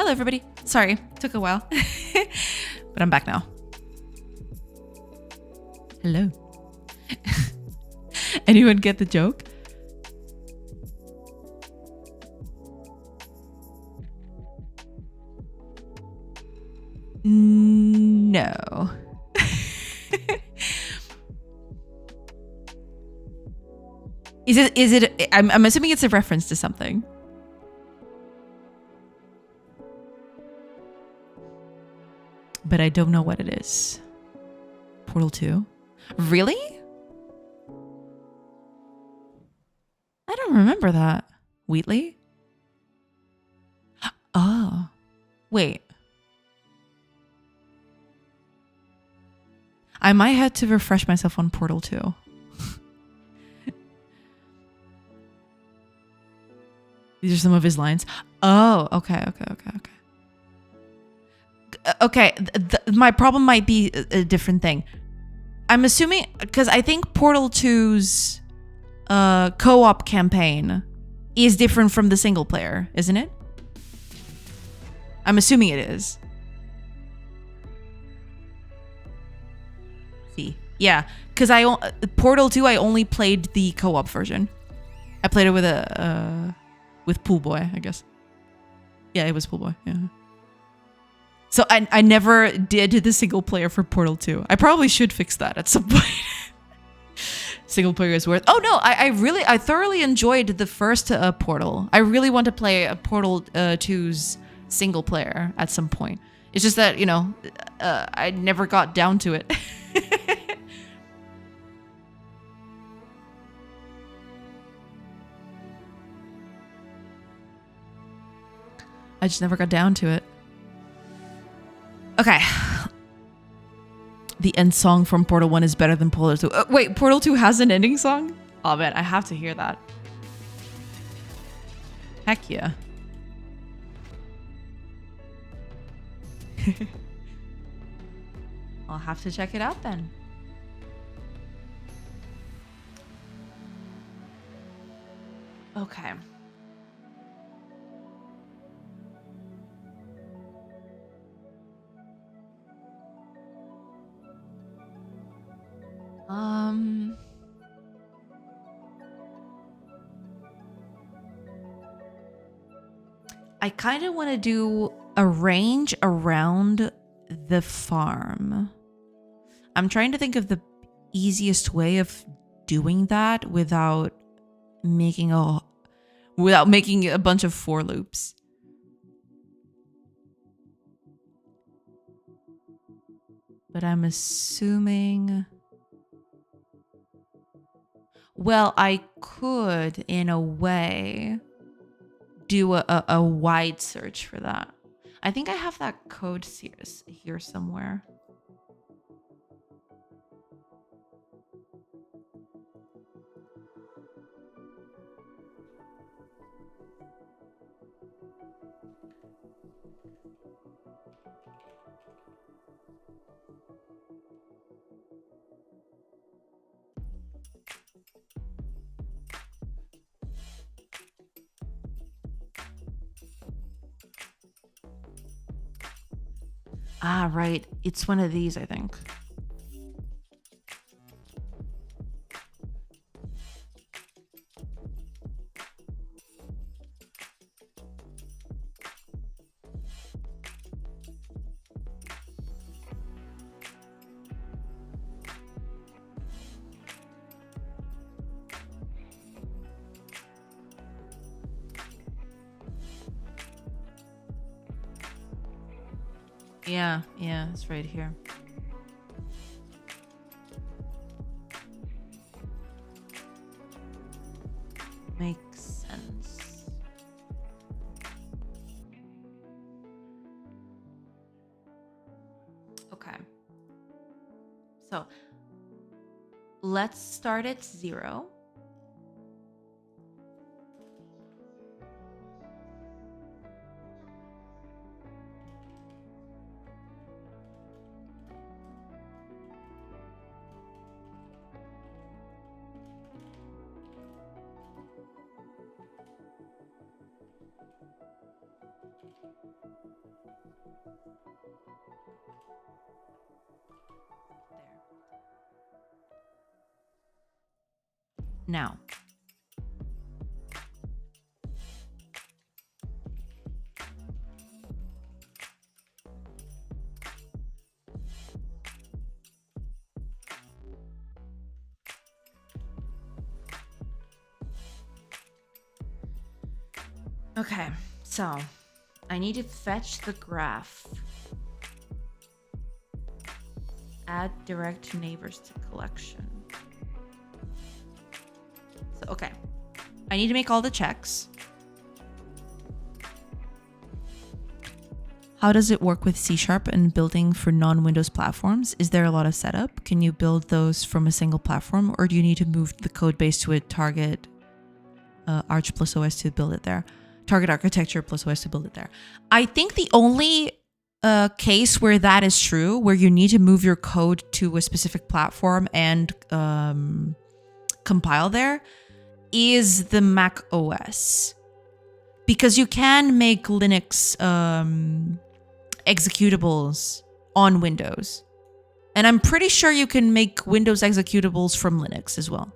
Hello, everybody. Sorry, took a while, but I'm back now. Hello. Anyone get the joke? No. Is it I'm assuming it's a reference to something. But I don't know what it is. Portal 2? Really? I don't remember that. Wheatley? Oh. Wait. I might have to refresh myself on Portal 2. These are some of his lines. Oh, okay. Okay, my problem might be a different thing. I'm assuming, because I think Portal 2's co-op campaign is different from the single player, isn't it? I'm assuming it is. See, yeah, because Portal 2, I only played the co-op version. I played it with Pool Boy, I guess. Yeah, it was Pool Boy. Yeah. So I never did the single player for Portal 2. I probably should fix that at some point. Single player is worth. Oh no, I thoroughly enjoyed the first Portal. I really want to play a Portal 2's single player at some point. It's just that, you know, I never got down to it. I just never got down to it. Okay. The end song from Portal 1 is better than Portal 2. Wait, Portal 2 has an ending song? Oh man, I have to hear that. Heck yeah. I'll have to check it out then. Okay. I kind of want to do a range around the farm. I'm trying to think of the easiest way of doing that without making a bunch of for loops. But I'm assuming, well, I could in a way do a wide search for that. I think I have that code here somewhere. Ah, right. It's one of these, I think. Yeah, it's right here. Makes sense. Okay. So let's start at 0. Now. Okay, so I need to fetch the graph. Add direct neighbors to collection. So, okay. I need to make all the checks. How does it work with C# and building for non-Windows platforms? Is there a lot of setup? Can you build those from a single platform, or do you need to move the code base to a target Arch plus OS to build it there? Target architecture plus OS to build it there. I think the only case where that is true, where you need to move your code to a specific platform and compile there, is the Mac OS. Because you can make Linux executables on Windows. And I'm pretty sure you can make Windows executables from Linux as well.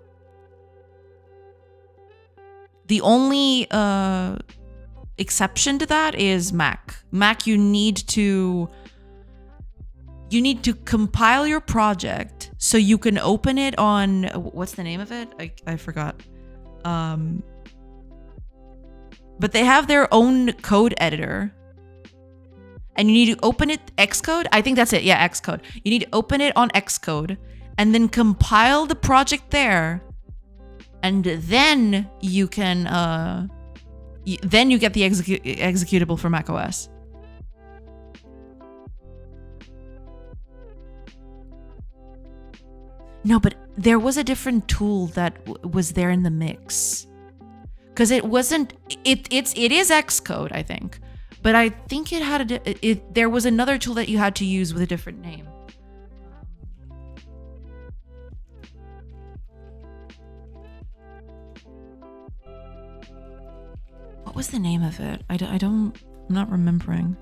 The only exception to that is Mac. Mac, you need to compile your project so you can open it on, what's the name of it? I forgot. But they have their own code editor. And you need to open it Xcode. I think that's it. Yeah, Xcode. You need to open it on Xcode and then compile the project there. And then you can then you get the executable for macOS. No, but there was a different tool that was there in the mix. Because it wasn't, it is Xcode, I think. But I think it had there was another tool that you had to use with a different name. What was the name of it? I'm not remembering.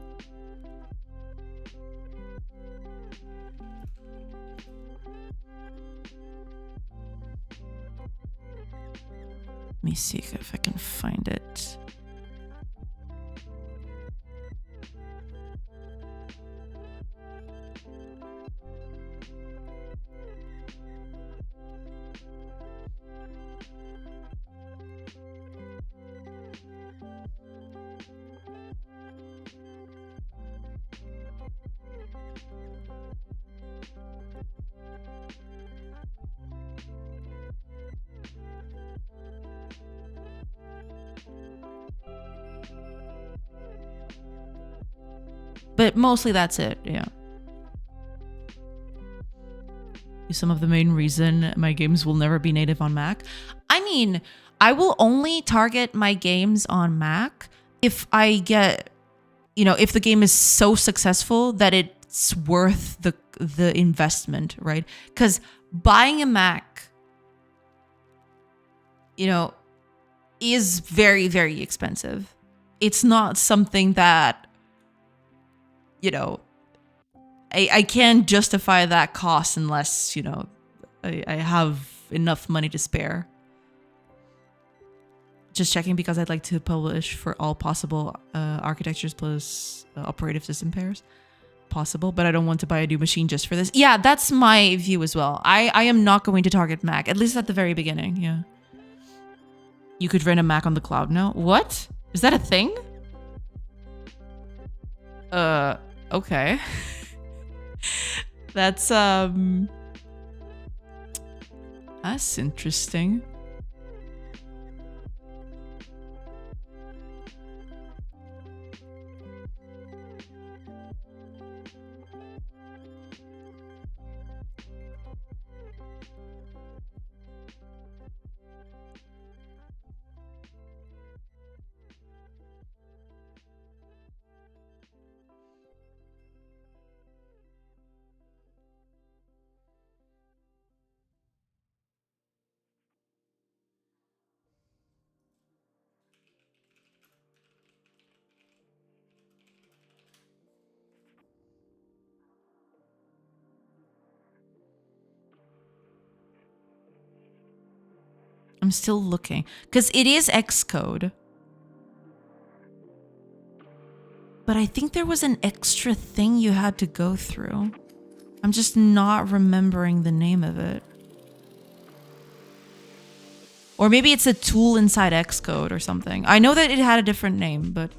Let me see if I can find it. But mostly that's it, yeah. Some of the main reason my games will never be native on Mac. I mean, I will only target my games on Mac if I get, if the game is so successful that it's worth the investment, right? Because buying a Mac, is very, very expensive. It's not something that, I can't justify that cost unless, I have enough money to spare. Just checking because I'd like to publish for all possible architectures plus operative system pairs. Possible, but I don't want to buy a new machine just for this. Yeah, that's my view as well. I am not going to target Mac, at least at the very beginning, yeah. You could run a Mac on the cloud now. What? Is that a thing? Okay. That's interesting. I'm still looking. Because it is Xcode. But I think there was an extra thing you had to go through. I'm just not remembering the name of it. Or maybe it's a tool inside Xcode or something. I know that it had a different name, but...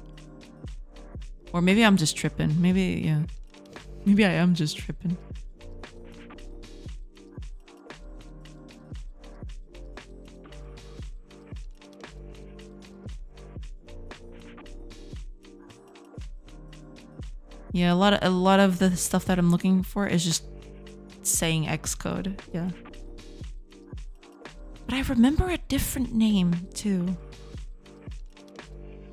Or maybe I'm just tripping. Maybe, yeah. Maybe I am just tripping. Yeah, a lot of the stuff that I'm looking for is just saying Xcode. Yeah. But I remember a different name too.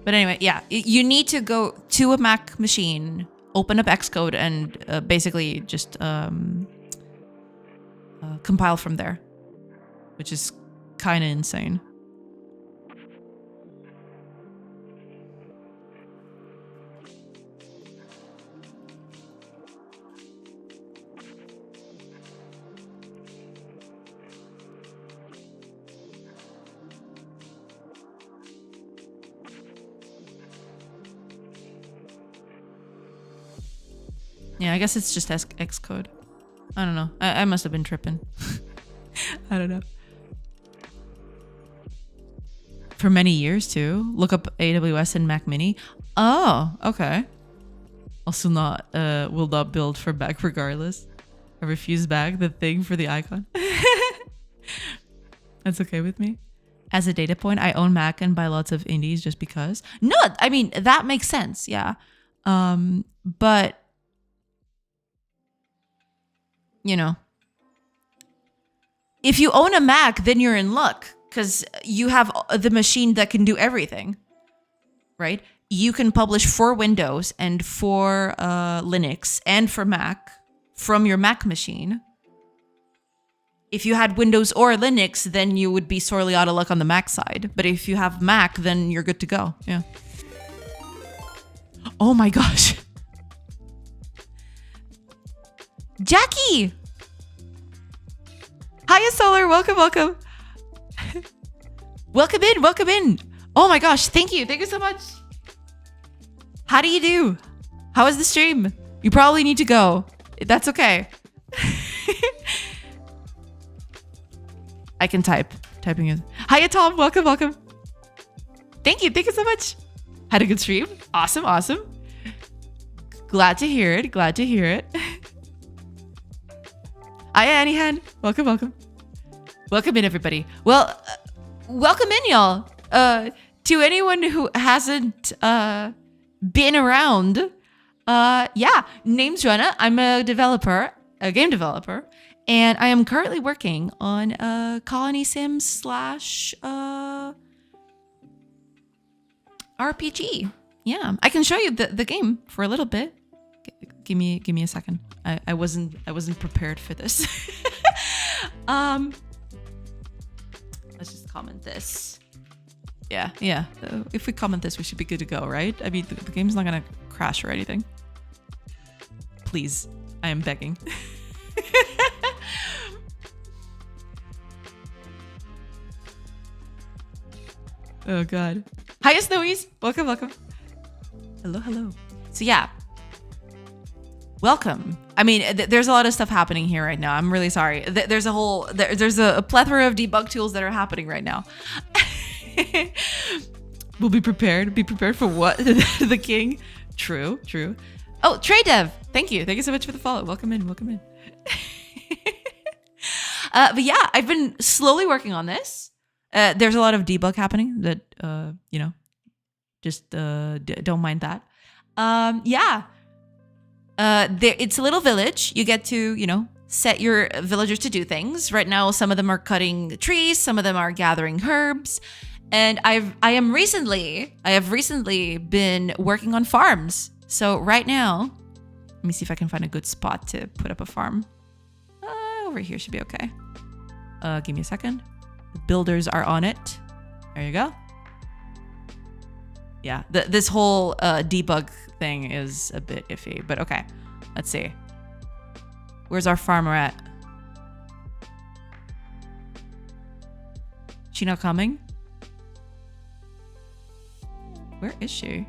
But anyway, yeah, you need to go to a Mac machine, open up Xcode, and basically just compile from there, which is kind of insane. Yeah, I guess it's just Xcode. I don't know. I must have been tripping. I don't know. For many years too. Look up AWS and Mac Mini. Oh, okay. Also not, will not build for Mac regardless. I refuse back the thing for the icon. That's okay with me. As a data point, I own Mac and buy lots of indies just because. No, I mean, that makes sense. Yeah. But you know, if you own a Mac, then you're in luck because you have the machine that can do everything, right? You can publish for Windows and for Linux and for Mac from your Mac machine. If you had Windows or Linux, then you would be sorely out of luck on the Mac side. But if you have Mac, then you're good to go. Yeah. Oh my gosh. Jackie! Hiya, Solar. Welcome, welcome. Welcome in, welcome in. Oh my gosh, thank you. Thank you so much. How do you do? How is the stream? You probably need to go. That's okay. I can type. Typing is. Hiya, Tom. Welcome, welcome. Thank you. Thank you so much. Had a good stream. Awesome, awesome. Glad to hear it. Glad to hear it. Hiya, Anyhan. Welcome, welcome. Welcome in, everybody. Well, welcome in, y'all. To anyone who hasn't been around, yeah, name's Joanna. I'm a developer, a game developer, and I am currently working on Colony Sim / RPG. Yeah, I can show you the game for a little bit. Give me a second. I wasn't prepared for this. Let's just comment this. Yeah. If we comment this, we should be good to go, right? I mean, the game's not gonna crash or anything. Please, I am begging. Oh God. Hiya, Snowies. Welcome, welcome. Hello, hello. So yeah. Welcome. I mean, there's a lot of stuff happening here right now. I'm really sorry. There's a plethora of debug tools that are happening right now. We'll be prepared. Be prepared for what? The king. True. Oh, GameDev. Thank you. Thank you so much for the follow. Welcome in. Welcome in. But yeah, I've been slowly working on this. There's a lot of debug happening that, just don't mind that. Yeah. It's a little village. You get to, set your villagers to do things. Right now, some of them are cutting trees, some of them are gathering herbs, and I have recently been working on farms. So right now, let me see if I can find a good spot to put up a farm. Over here should be okay. Give me a second. The builders are on it. There you go. Yeah, this whole debug thing is a bit iffy, but okay. Let's see. Where's our farmer at? She not coming? Where is she?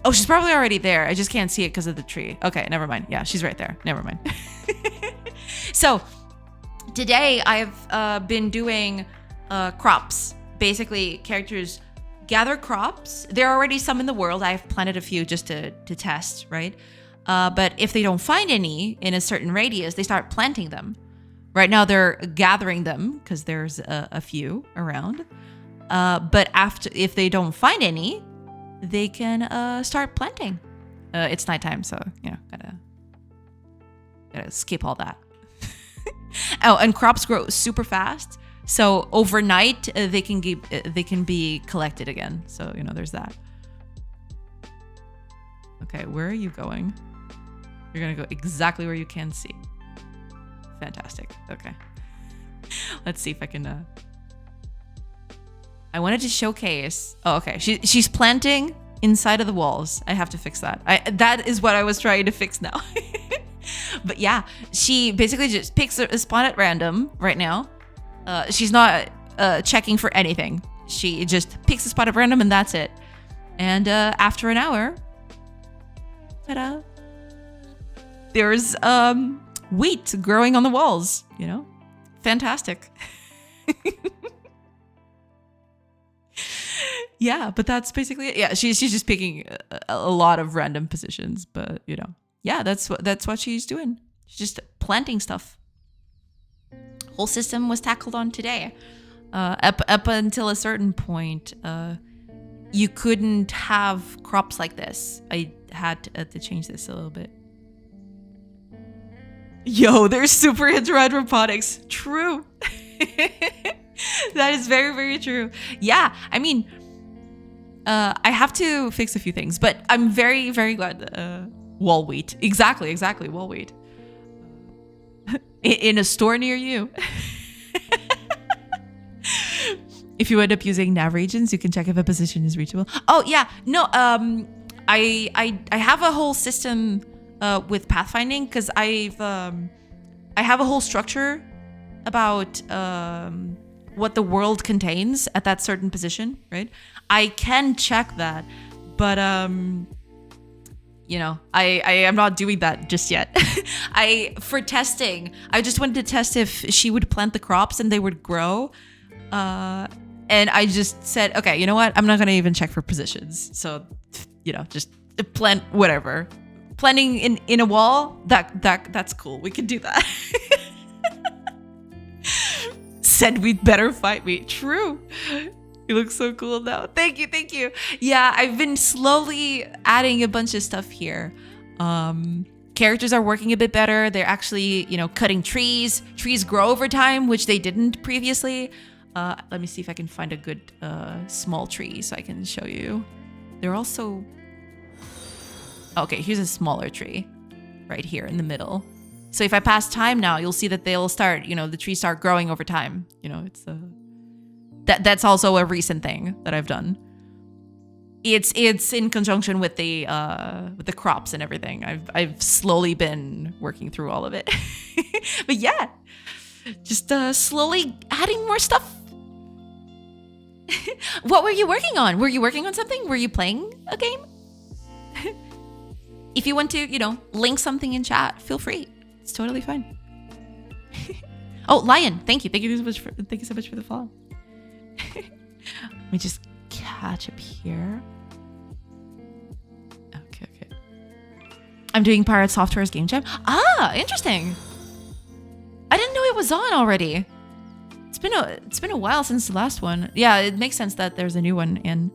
Oh, she's probably already there. I just can't see it because of the tree. Okay, never mind. Yeah, she's right there. Never mind. So today I've been doing crops. Basically, characters gather crops. There are already some in the world. I've planted a few just to test, right? But if they don't find any in a certain radius, they start planting them. Right now they're gathering them because there's a few around. But if they don't find any, they can start planting. It's nighttime, so gotta skip all that. Oh, and crops grow super fast, so overnight they can be collected again. So there's that. Okay, where are you going? You're gonna go exactly where you can see. Fantastic. Okay, let's see if I can. I wanted to showcase. Oh, okay. She's planting inside of the walls. I have to fix that. That is what I was trying to fix now. But yeah, she basically just picks a spot at random right now. She's not checking for anything. She just picks a spot at random and that's it. And after an hour, ta-da! There's wheat growing on the walls. Fantastic. Yeah, but that's basically it. Yeah, she's just picking a lot of random positions, but yeah, that's what she's doing. She's just planting stuff. Whole system was tackled on today. Up until a certain point, you couldn't have crops like this. I had to change this a little bit. Yo, there's super into hydroponics. True. That is very, very true. Yeah, I mean, I have to fix a few things, but I'm very, very glad. Wall wheat. Exactly, wall wheat. In a store near you. If you end up using nav regions, you can check if a position is reachable. Oh yeah, no. I have a whole system with pathfinding because I have a whole structure about what the world contains at that certain position, right? I can check that, but I am not doing that just yet. For testing, I just wanted to test if she would plant the crops and they would grow. And I just said, okay, you know what? I'm not gonna even check for positions. So, just plant whatever. Planting in a wall, that's cool. We can do that. Said we'd better fight me. True. You look so cool now. Thank you. Yeah, I've been slowly adding a bunch of stuff here. Characters are working a bit better. They're actually, cutting trees. Trees grow over time, which they didn't previously. Let me see if I can find a good small tree so I can show you. They're also... Okay, here's a smaller tree right here in the middle. So if I pass time now, you'll see that they'll start, the trees start growing over time. It's that's also a recent thing that I've done. It's in conjunction with the crops and everything. I've slowly been working through all of it. But yeah, just slowly adding more stuff. What were you working on? Were you working on something? Were you playing a game? If you want to, link something in chat, feel free. It's totally fine. Oh, Lion, thank you. Thank you so much for the follow. Let me just catch up here. Okay. I'm doing Pirate Software's Game Jam. Ah, interesting. I didn't know it was on already. It's been a while since the last one. Yeah, it makes sense that there's a new one in.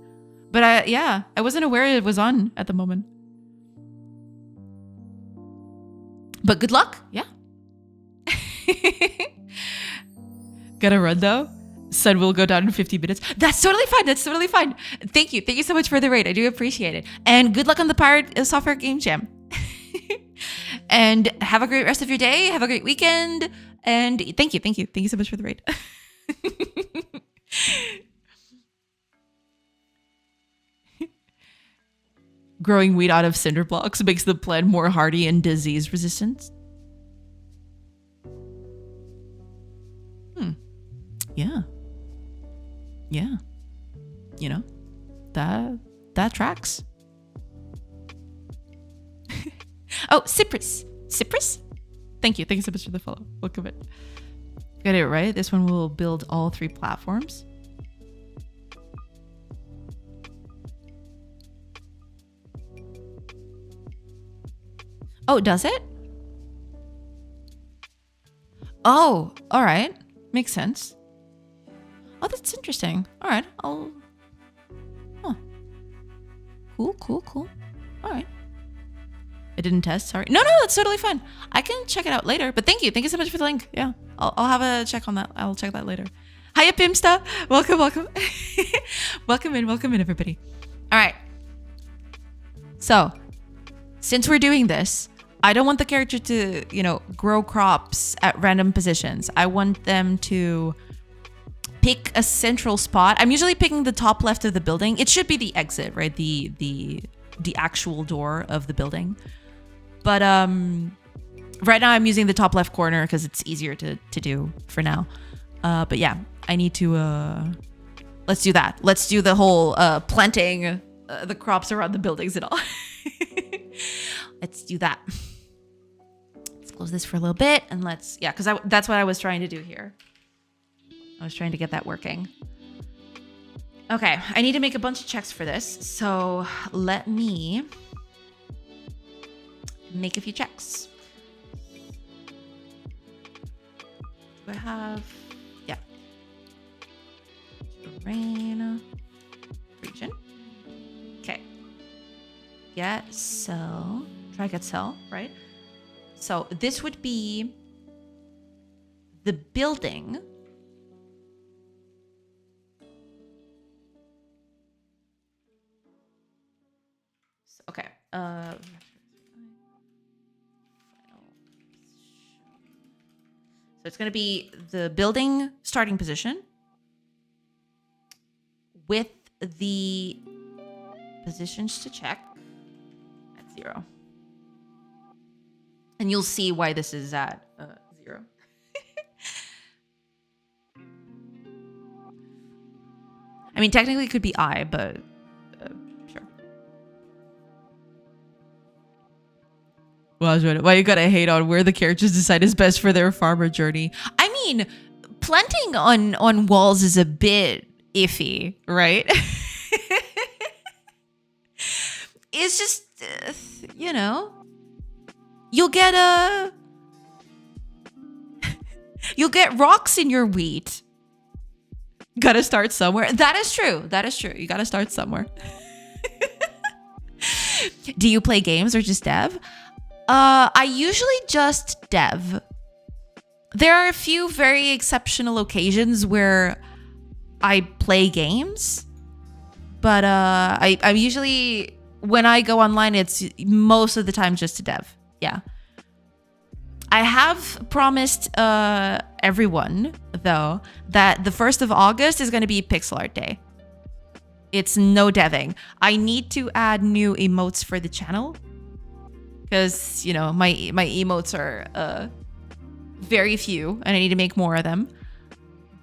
But I wasn't aware it was on at the moment. But good luck. Yeah. Gotta run though. Sun will go down in 50 minutes. That's totally fine. Thank you so much for the raid. I do appreciate it. And good luck on the Pirate Software Game Jam. And have a great rest of your day. Have a great weekend. And thank you so much for the raid. Growing wheat out of cinder blocks makes the plant more hardy and disease resistant. Yeah. You know, that tracks. Oh, Cypress. Thank you so much for the follow. Welcome in. Got it right. This one will build all 3 platforms. Oh, does it? Oh, all right. Makes sense. Oh, that's interesting. All right. Huh. Cool. All right. I didn't test. Sorry. No, that's totally fine. I can check it out later. But thank you so much for the link. Yeah, I'll have a check on that. I'll check that later. Hiya, Pimsta. Welcome. welcome in, everybody. All right. So, since we're doing this, I don't want the character to, grow crops at random positions. I want them to pick a central spot. I'm usually picking the top left of the building. It should be the exit, right? The actual door of the building. But right now I'm using the top left corner because it's easier to do for now. But yeah, I need to let's do that. Let's do the whole planting the crops around the buildings and all. Let's do that. Let's close this for a little bit and because that's what I was trying to do here. I was trying to get that working. Okay, I need to make a bunch of checks for this. So let me make a few checks. Do I have, terrain, region. Okay. Get cell, try get cell, right? So this would be the building. Okay. So it's going to be the building starting position with the positions to check at 0. And you'll see why this is at 0. I mean, technically it could be I, but sure. Why you gotta hate on where the characters decide is best for their farmer journey? I mean, planting on walls is a bit iffy, right? It's just, you'll get rocks in your wheat. Gotta start somewhere. That is true. You gotta start somewhere. Do you play games or just dev? I usually just dev. There are a few very exceptional occasions where I play games, but I'm usually, when I go online, it's most of the time just to dev. Yeah. I have promised everyone, though, that the 1st of August is going to be Pixel Art Day. It's no deving. I need to add new emotes for the channel because, my emotes are very few and I need to make more of them.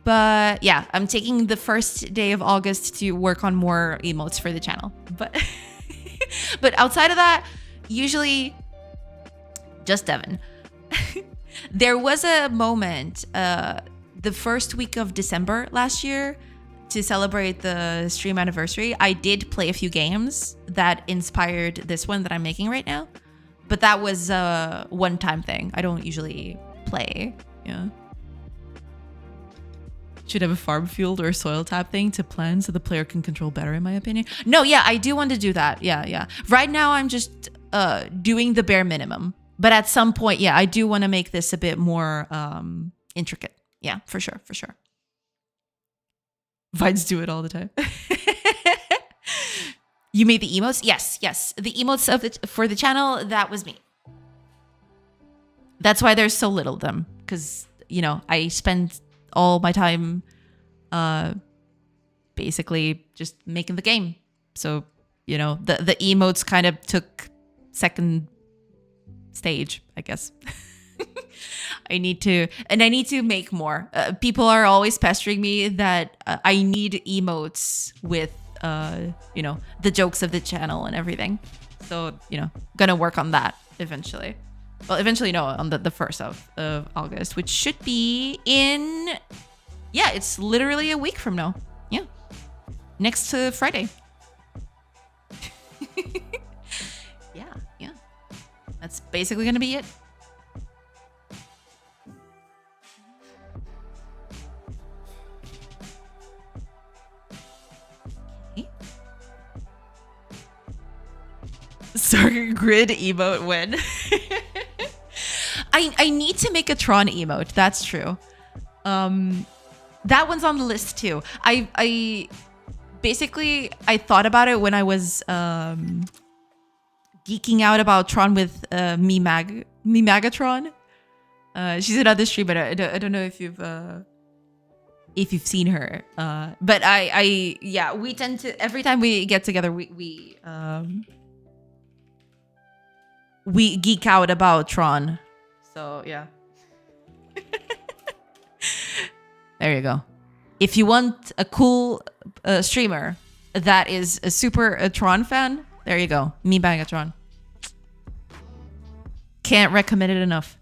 But yeah, I'm taking the 1st day of August to work on more emotes for the channel. But but outside of that, usually just Devin. There was a moment the first week of December last year to celebrate the stream anniversary. I did play a few games that inspired this one that I'm making right now. But that was a one-time thing. I don't usually play. Yeah. Should have a farm field or a soil tab thing to plan so the player can control better, in my opinion. No, yeah, I do want to do that. Yeah. Right now, I'm just doing the bare minimum. But at some point, yeah, I do want to make this a bit more intricate. Yeah, for sure. Vines do it all the time. You made the emotes? Yes. The emotes for the channel, that was me. That's why there's so little of them. Because, I spend all my time basically just making the game. So, the emotes kind of took second stage, I guess. I need to make more. People are always pestering me that I need emotes with, the jokes of the channel and everything. So, gonna work on that eventually. Well, eventually, no, on the 1st of August, which should be it's literally a week from now. Yeah. Next to Friday. Yeah. That's basically gonna be it. Sorry, grid emote when. I need to make a Tron emote. That's true. That one's on the list too. I thought about it when I was geeking out about Tron with me Magatron. She's another streamer. I don't know if you've seen her. But we tend to, every time we get together, we geek out about Tron. So yeah. There you go. If you want a cool streamer that is a super Tron fan, there you go. Me Megatron. Can't recommend it enough.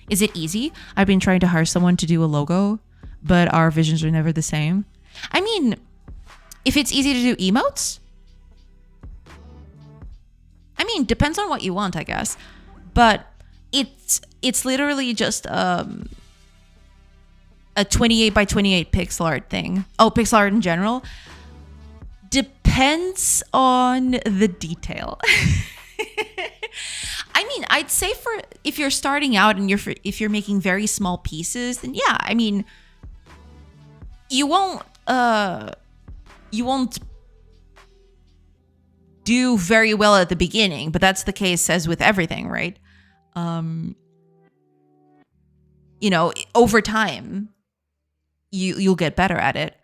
Is it easy? I've been trying to hire someone to do a logo, but our visions are never the same. I mean, if it's easy to do emotes, depends on what you want, I guess. But it's literally just a 28 by 28 pixel art thing. Oh, pixel art in general depends on the detail. I'd say if you're starting out and if you're making very small pieces, then yeah, you won't do very well at the beginning, but that's the case as with everything, right? Over time you'll get better at it.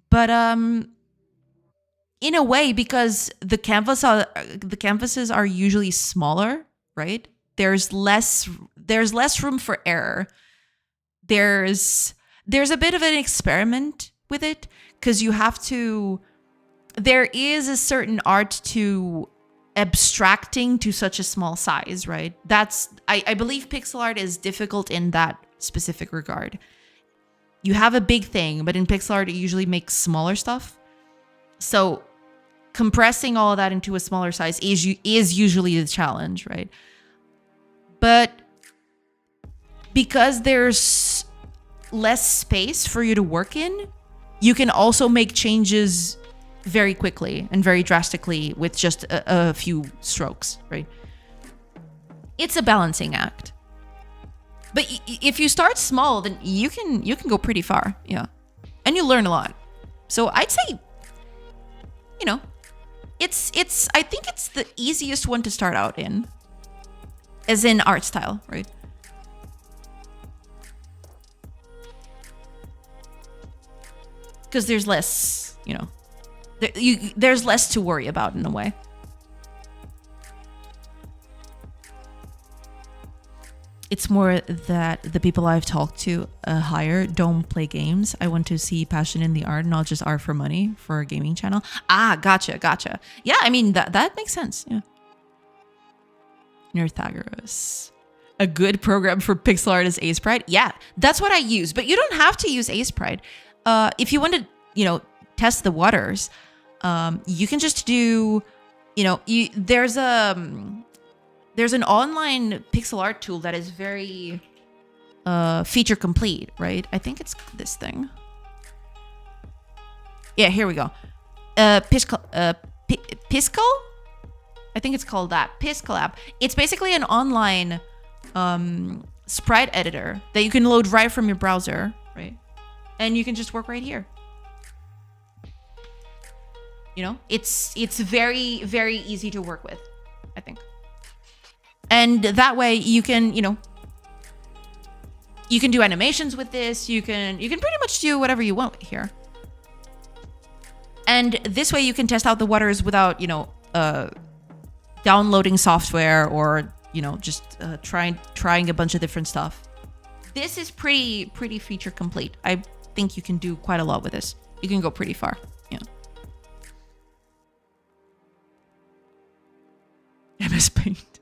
But in a way, because the canvases are usually smaller, right? There's less room for error. There's a bit of an experiment with it, because there is a certain art to abstracting to such a small size, right? I believe pixel art is difficult in that specific regard. You have a big thing, but in pixel art, it usually makes smaller stuff. So compressing all of that into a smaller size is usually the challenge, right? But because there's less space for you to work in, you can also make changes very quickly and very drastically with just a few strokes, right? It's a balancing act. But if you start small, then you can go pretty far, yeah. And you learn a lot. So I'd say, I think it's the easiest one to start out in, as in art style, right? Because there's less, there's less to worry about in a way. It's more that the people I've talked to hire don't play games. I want to see passion in the art, not just art for money for a gaming channel. Ah, gotcha. Yeah, that makes sense. Yeah. Nerthagoras. A good program for pixel art is AcePride. Yeah, that's what I use. But you don't have to use AcePride. If you want to, test the waters, you can just do, there's an online pixel art tool that is very feature complete, right? I think it's this thing. Yeah, here we go. Piscal? I think it's called that. Piscal app. It's basically an online sprite editor that you can load right from your browser, right? And you can just work right here. It's very, very easy to work with, I think. And that way you can, you can do animations with this. You can pretty much do whatever you want here. And this way you can test out the waters without, downloading software or, just trying a bunch of different stuff. This is pretty feature complete. I think you can do quite a lot with this. You can go pretty far. Yeah. MS Paint.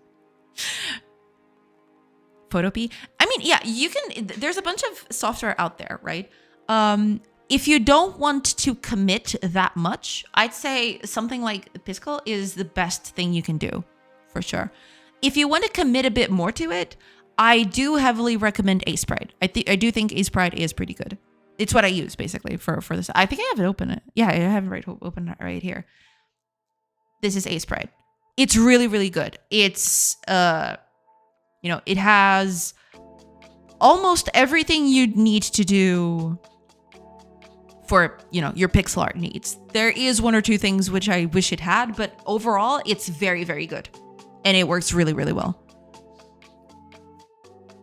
Photopea. I mean, yeah, you can. There's a bunch of software out there, right? If you don't want to commit that much, I'd say something like Piskel is the best thing you can do, for sure. If you want to commit a bit more to it, I do heavily recommend Aseprite. I do think Aseprite is pretty good. It's what I use basically for this. I think I have it open. Yeah, I have it open right here. This is Aseprite. It's really, really good. It's it has almost everything you'd need to do for, your pixel art needs. There is one or two things which I wish it had, but overall, it's very, very good. And it works really, really well.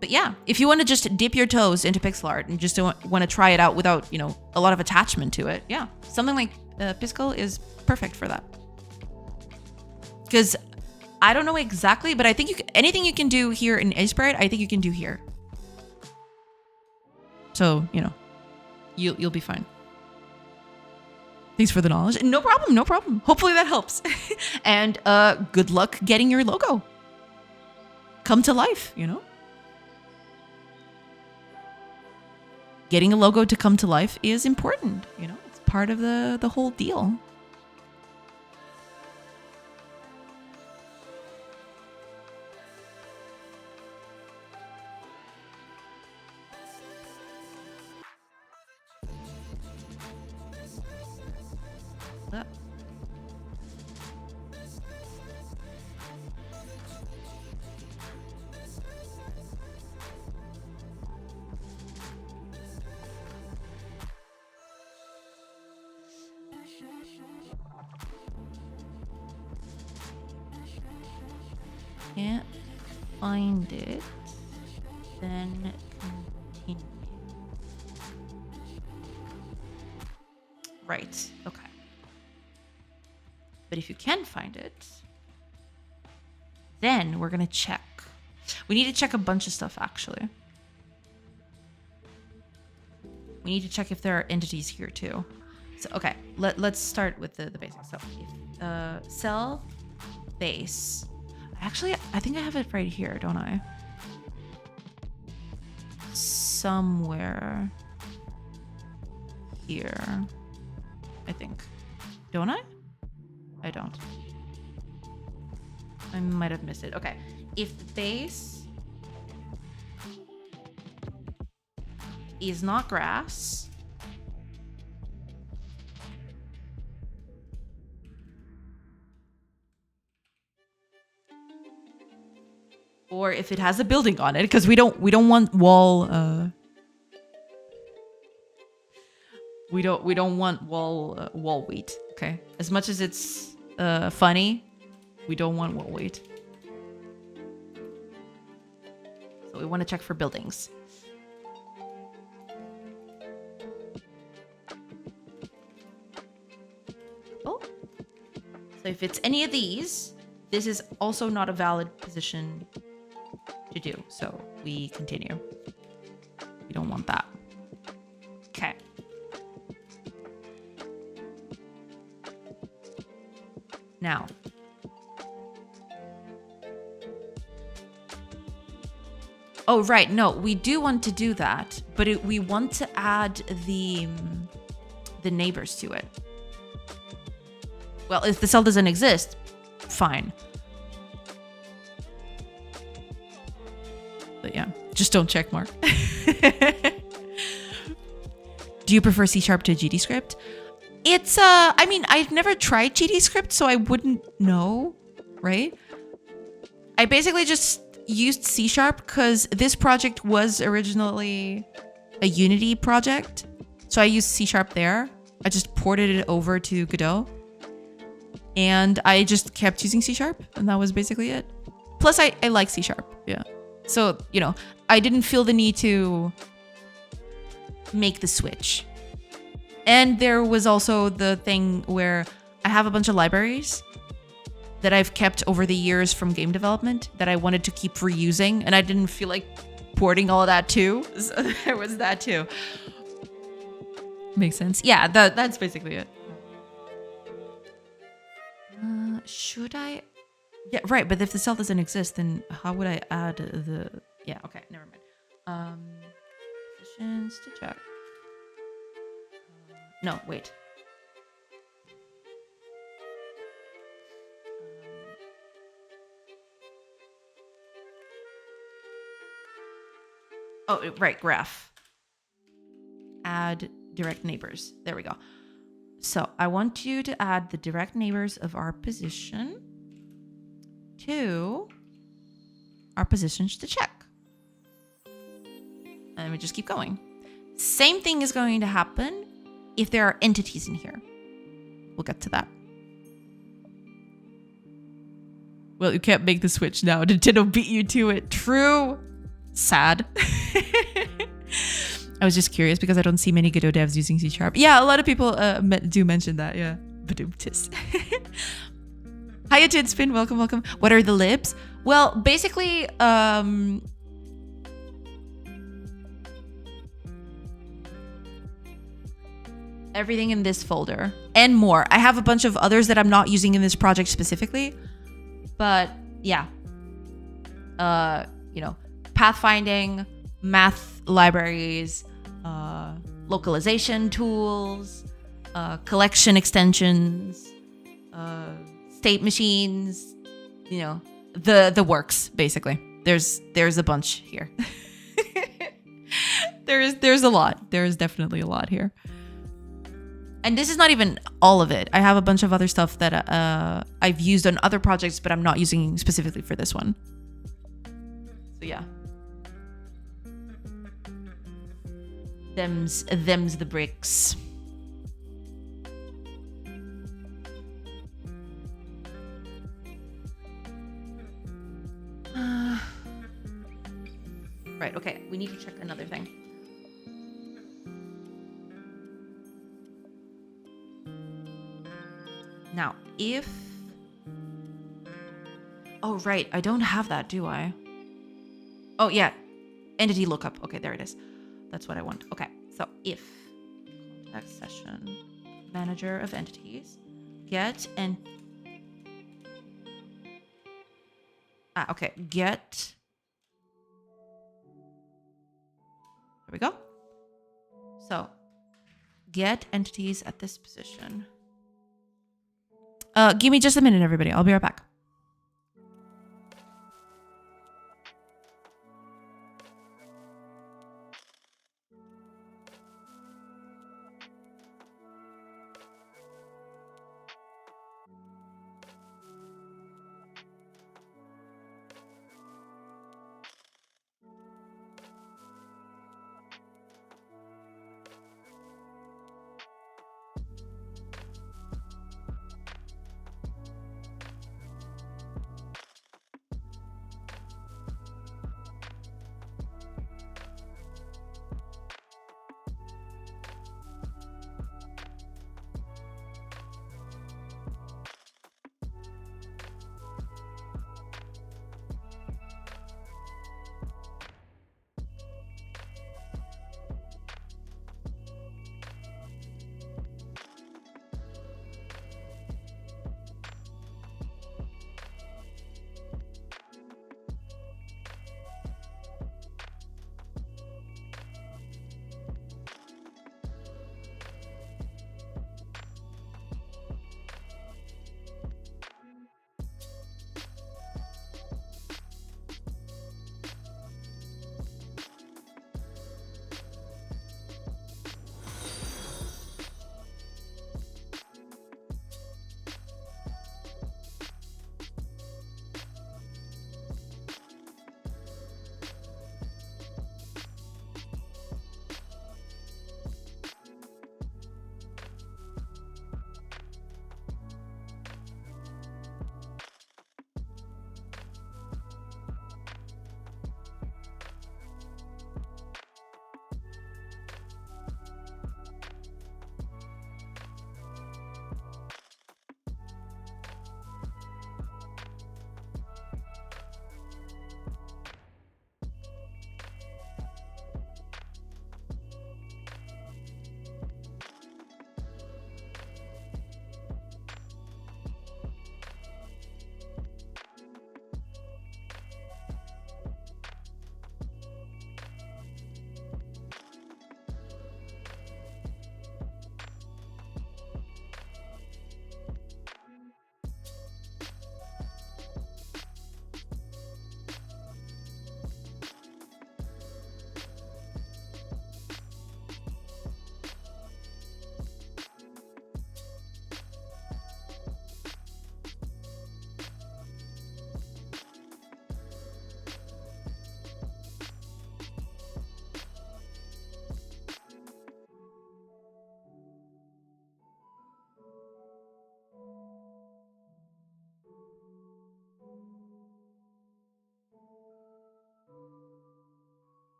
But yeah, if you want to just dip your toes into pixel art and just don't want to try it out without, a lot of attachment to it, yeah, something like Piskel is perfect for that. Because I don't know exactly, but I think anything you can do here in Aseprite, I think you can do here. So, you'll be fine. Thanks for the knowledge. No problem, no problem. Hopefully that helps. And good luck getting your logo come to life, Getting a logo to come to life is important, It's part of the whole deal. Can't find it, then continue. Right, okay. But if you can find it, then we're gonna check. We need to check a bunch of stuff, actually. We need to check if there are entities here too. So, okay, let's start with the basics. So, cell base. Actually, I think I have it right here, don't I? Somewhere here, I think. Don't I? I don't. I might have missed it. Okay. If the base is not grass, or if it has a building on it, because we don't want wall we don't want wall weight. Okay, as much as it's funny, we don't want wall weight. So we want to check for buildings. Oh, so if it's any of these, this is also not a valid position to do, so we continue. We don't want that. Okay. Now, oh right, no, we do want to do that, but we want to add the neighbors to it. Well, if the cell doesn't exist, fine. But yeah, just don't check mark. Do you prefer C# to GDScript? It's I mean, I've never tried GDScript, so I wouldn't know, right? I basically just used C# because this project was originally a Unity project. So I used C# there. I just ported it over to Godot. And I just kept using C#, and that was basically it. Plus, I like C#, yeah. So, I didn't feel the need to make the switch. And there was also the thing where I have a bunch of libraries that I've kept over the years from game development that I wanted to keep reusing, and I didn't feel like porting all of that too. So there was that too. Makes sense. Yeah, that's basically it. Should I? Yeah, right. But if the cell doesn't exist, then how would I add the? Yeah. Okay. Never mind. Positions to check. No. Wait. Oh, right. Graph. Add direct neighbors. There we go. So I want you to add the direct neighbors of our position to our positions to check. And we just keep going. Same thing is going to happen if there are entities in here. We'll get to that. Well, you can't make the switch now. Nintendo beat you to it. True. Sad. I was just curious because I don't see many Godot devs using C#. Yeah, a lot of people do mention that. Yeah. Badoomtis. Hiya, Tidspin. Welcome, welcome. What are the libs? Well, basically, everything in this folder and more. I have a bunch of others that I'm not using in this project specifically, but yeah. You know, pathfinding, math libraries, localization tools, collection extensions, state machines, you know, the works basically. There's a bunch here. There's a lot. There's definitely a lot here. And this is not even all of it. I have a bunch of other stuff that I've used on other projects, but I'm not using specifically for this one. So yeah. Them's the bricks. Right, okay. We need to check another thing. Now, if... Oh, right. I don't have that, do I? Oh, yeah. Entity lookup. Okay, there it is. That's what I want. Okay, so if contact session manager of entities get and... okay. Get... There we go. So, get entities at this position. Give me just a minute, everybody. I'll be right back.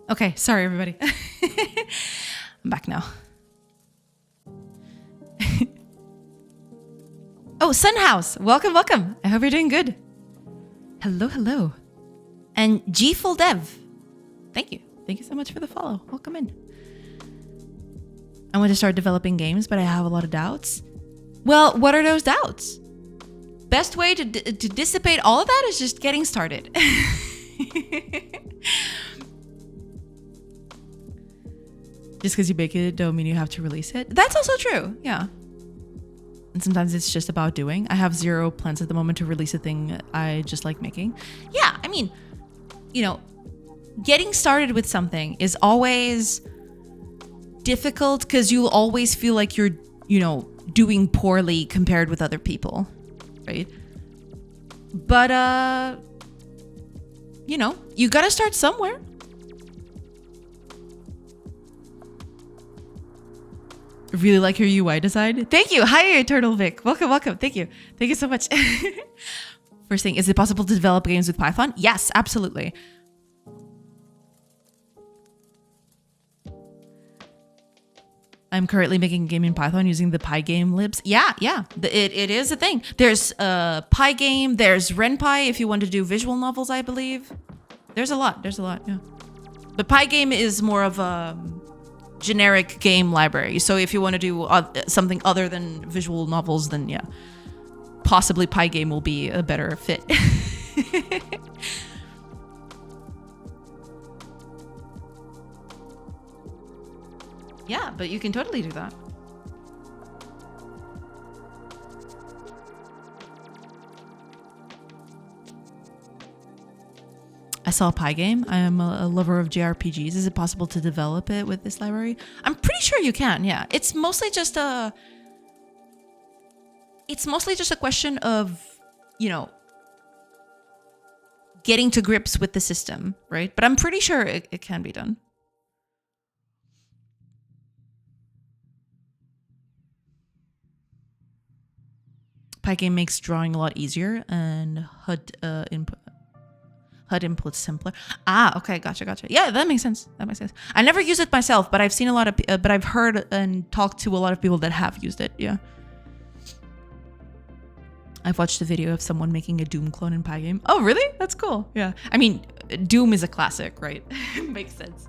Okay, sorry everybody. I'm back now. Oh, Sunhouse, welcome, welcome. I hope you're doing good. Hello, hello. And Gfull Dev, thank you. Thank you so much for the follow. Welcome in. I want to start developing games, but I have a lot of doubts. Well, what are those doubts? Best way to dissipate all of that is just getting started. Just because you make it don't mean you have to release it. That's also true, yeah. And sometimes it's just about doing. I have zero plans at the moment to release a thing I just like making. Yeah, I mean, you know, getting started with something is always difficult because you'll always feel like you're, you know, doing poorly compared with other people, right? But, you know, you gotta start somewhere. Really like your UI design. Thank you. Hi, Turtle Vic. Welcome, welcome. Thank you. Thank you so much. First thing, is it possible to develop games with Python? Yes, absolutely. I'm currently making a game in Python using the Pygame libs. Yeah, it is a thing. There's Pygame, there's RenPy if you want to do visual novels, I believe. There's a lot, yeah. But Pygame is more of a generic game library. So if you want to do something other than visual novels, then yeah, possibly Pygame will be a better fit. Yeah, but you can totally do that. I saw Pygame. I am a lover of JRPGs. Is it possible to develop it with this library? I'm pretty sure you can, yeah. It's mostly just a question of, you know, getting to grips with the system, right? But I'm pretty sure it can be done. Pygame makes drawing a lot easier and HUD input simpler. Ah, okay, gotcha. Yeah, that makes sense. I never use it myself, but I've seen a lot of, but I've heard and talked to a lot of people that have used it. Yeah. I've watched a video of someone making a Doom clone in Pygame. Oh, really? That's cool. Yeah. I mean, Doom is a classic, right? Makes sense.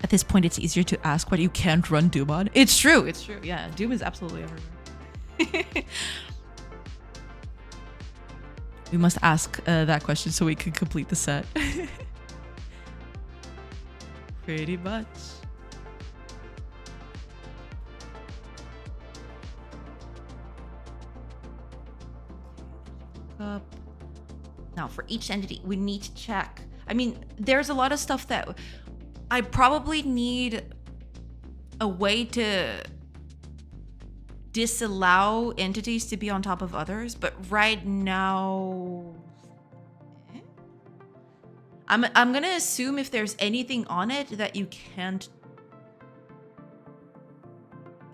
At this point, it's easier to ask what you can't run Doom on. It's true. Yeah, Doom is absolutely everywhere. We must ask that question so we can complete the set. Pretty much. Now, for each entity, we need to check. I mean, there's a lot of stuff that I probably need a way to disallow entities to be on top of others, but right now I'm gonna assume if there's anything on it that you can't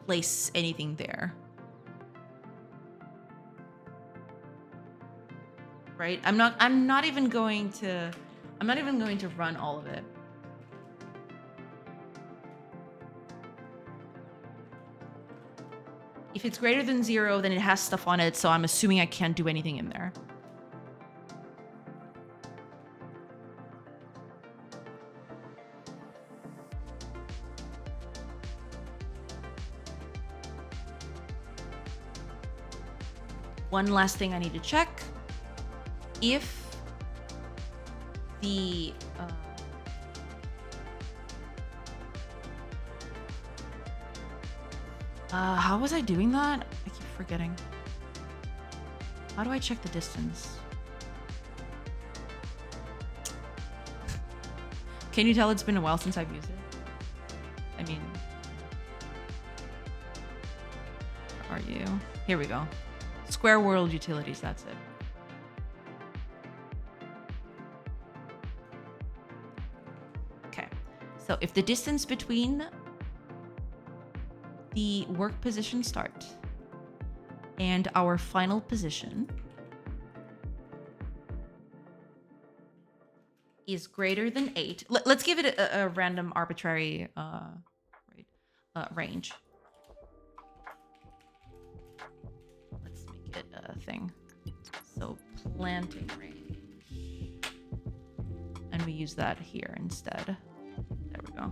place anything there. Right? I'm not even going to run all of it. If it's greater than 0, then it has stuff on it, so I'm assuming I can't do anything in there. One last thing I need to check. If the how was I doing that? I keep forgetting. How do I check the distance? Can you tell it's been a while since I've used it? I mean, are you? Here we go. Square world utilities, that's it. Okay, so if the distance between the work position start and our final position is greater than 8, let's give it a random arbitrary range. Let's make it a thing. So planting range. And we use that here instead. There we go.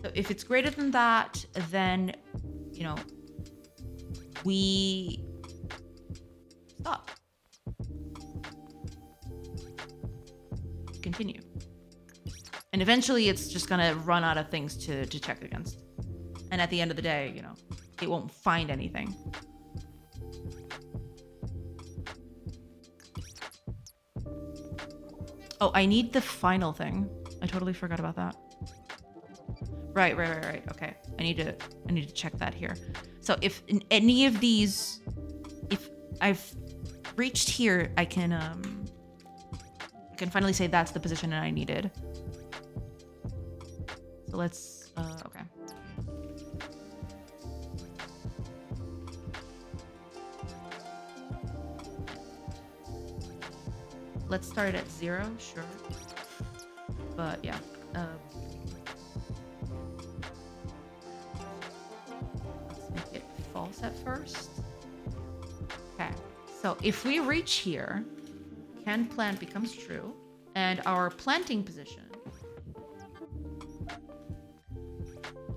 So if it's greater than that, then, you know, we stop. Continue. And eventually it's just gonna run out of things to check against. And at the end of the day, you know, it won't find anything. Oh, I need the final thing. I totally forgot about that. Right. Okay. I need to check that here. So if in any of these, if I've reached here, I can finally say that's the position that I needed. So let's, okay. Let's start at 0, sure. But yeah, let's make it false at first. Okay, so if we reach here, can plant becomes true, and our planting position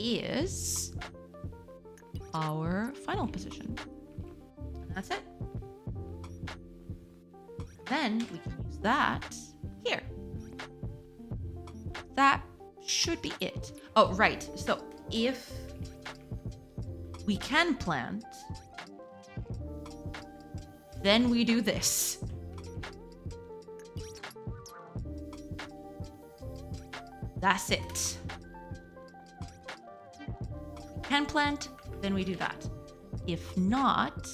is our final position. And that's it. Then we can use that here. That should be it. Oh, right. So if we can plant, then we do this. That's it. We can plant, then we do that. If not,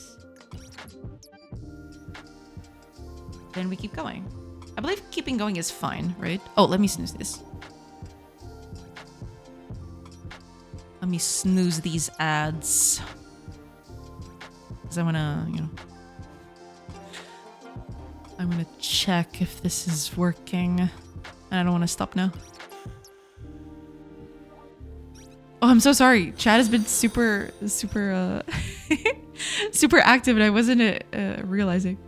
then we keep going. I believe keeping going is fine, right? Oh, let me snooze this. Let me snooze these ads. Because I want to, you know, I want to check if this is working. And I don't want to stop now. Oh, I'm so sorry. Chat has been super super active and I wasn't realizing.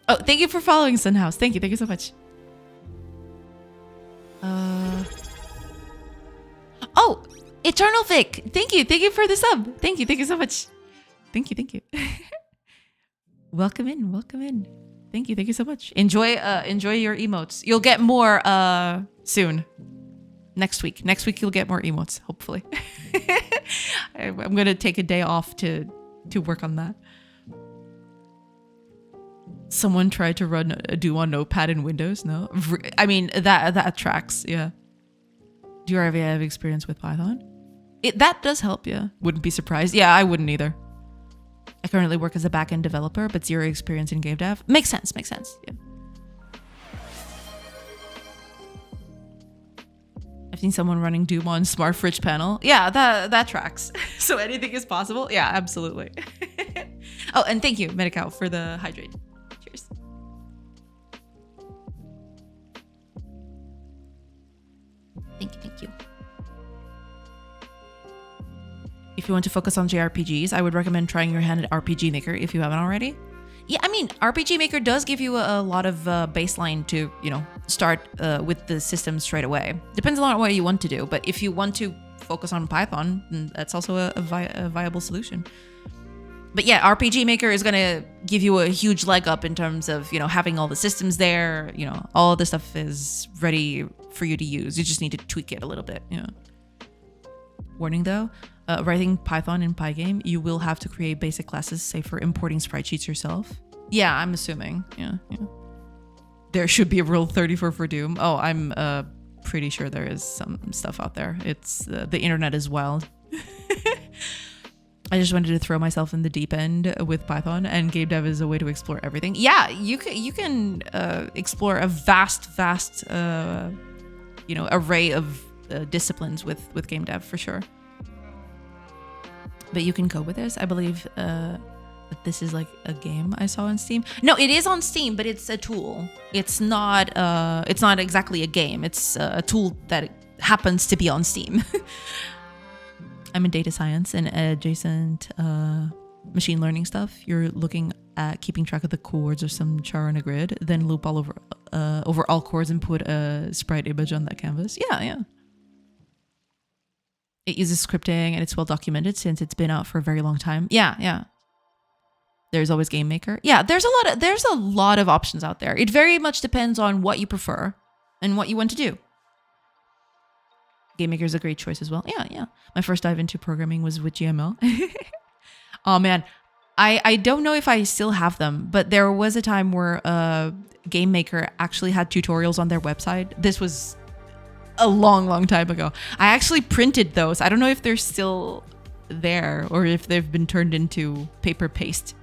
Oh, thank you for following Sunhouse. Thank you so much. Oh, Eternal Vic. Thank you for the sub. Thank you so much. Thank you. Welcome in. Thank you so much. Enjoy your emotes. You'll get more soon. Next week you'll get more emotes, hopefully. I'm gonna take a day off to work on that. Someone tried to run a do on Notepad in Windows. No, I mean that tracks. Yeah. Do you already have experience with Python? That does help. Yeah, wouldn't be surprised. Yeah, I wouldn't either. I currently work as a backend developer, but zero experience in GameDev. Makes sense. Yeah. I've seen someone running Doom on Smart Fridge panel. Yeah, that tracks. So anything is possible. Yeah, absolutely. Oh, and thank you, Medical, for the hydrate. Cheers. Thank you. If you want to focus on JRPGs, I would recommend trying your hand at RPG Maker if you haven't already. Yeah, I mean, RPG Maker does give you a lot of baseline to, you know, start with the system straight away. Depends a lot on what you want to do, but if you want to focus on Python, then that's also a viable solution. But yeah, RPG Maker is going to give you a huge leg up in terms of, you know, having all the systems there, you know, all the stuff is ready for you to use. You just need to tweak it a little bit, you know. Warning though, writing Python in Pygame, you will have to create basic classes, say for importing sprite sheets yourself. Yeah, I'm assuming. Yeah. There should be a rule 34 for Doom. Oh, I'm pretty sure there is some stuff out there. It's the internet is wild. I just wanted to throw myself in the deep end with Python, and GameDev is a way to explore everything. Yeah, you can explore a vast array of disciplines with GameDev for sure. But you can code with this. I believe that this is like a game I saw on Steam. No, it is on Steam, but it's a tool. It's not exactly a game. It's a tool that happens to be on Steam. I'm in data science and adjacent machine learning stuff. You're looking at keeping track of the chords of some char on a grid, then loop all over all chords and put a sprite image on that canvas. Yeah. It uses scripting and it's well documented since it's been out for a very long time. Yeah. There's always Game Maker. Yeah, there's a lot of options out there. It very much depends on what you prefer and what you want to do. Game Maker is a great choice as well. Yeah. My first dive into programming was with GML. Oh man, I don't know if I still have them, but there was a time where Game Maker actually had tutorials on their website. This was a long time ago. I actually printed those. I don't know if they're still there or if they've been turned into paper paste.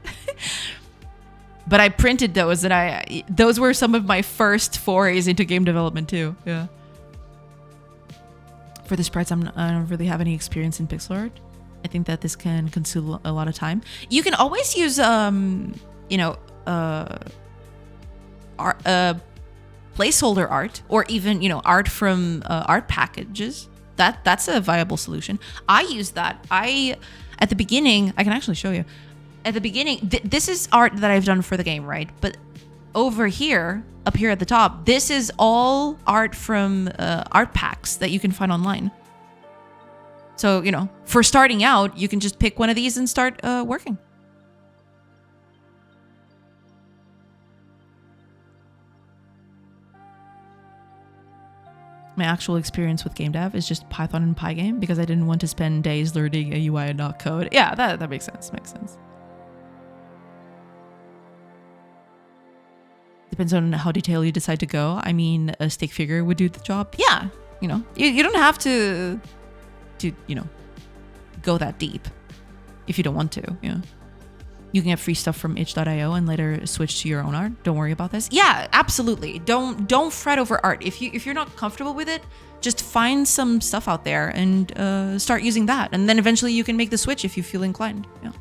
But I printed those, and those were some of my first forays into game development too. Yeah. For the sprites, I don't really have any experience in pixel art. I think that this can consume a lot of time. You can always use, placeholder art, or even, art from art packages. That's a viable solution. I use that. At the beginning, I can actually show you. At the beginning, this is art that I've done for the game, right? But over here, up here at the top, this is all art from art packs that you can find online. So, for starting out, you can just pick one of these and start working. My actual experience with GameDev is just Python and Pygame because I didn't want to spend days learning a UI and not code. Yeah, that makes sense. Depends on how detailed you decide to go. I mean, a stick figure would do the job. Yeah, you don't have to go that deep if you don't want to. Yeah, you can get free stuff from itch.io and later switch to your own art. Don't worry about this. Yeah, absolutely. Don't fret over art. If you're not comfortable with it, just find some stuff out there and start using that, and then eventually you can make the switch if you feel inclined. Yeah.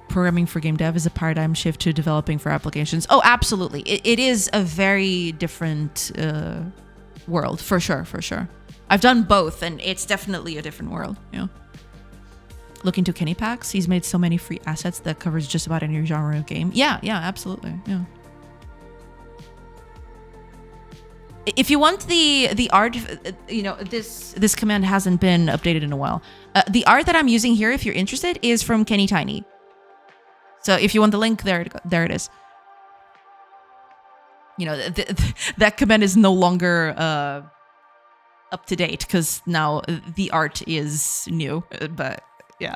Programming for game dev is a paradigm shift to developing for applications. Oh, absolutely. It is a very different world, for sure. I've done both, and it's definitely a different world. Yeah. Look into Kenny Packs. He's made so many free assets that covers just about any genre of game. Yeah, absolutely. Yeah. If you want the art, this command hasn't been updated in a while. The art that I'm using here, if you're interested, is from Kenny Tiny. So if you want the link, there it is. That command is no longer up to date because now the art is new. But yeah,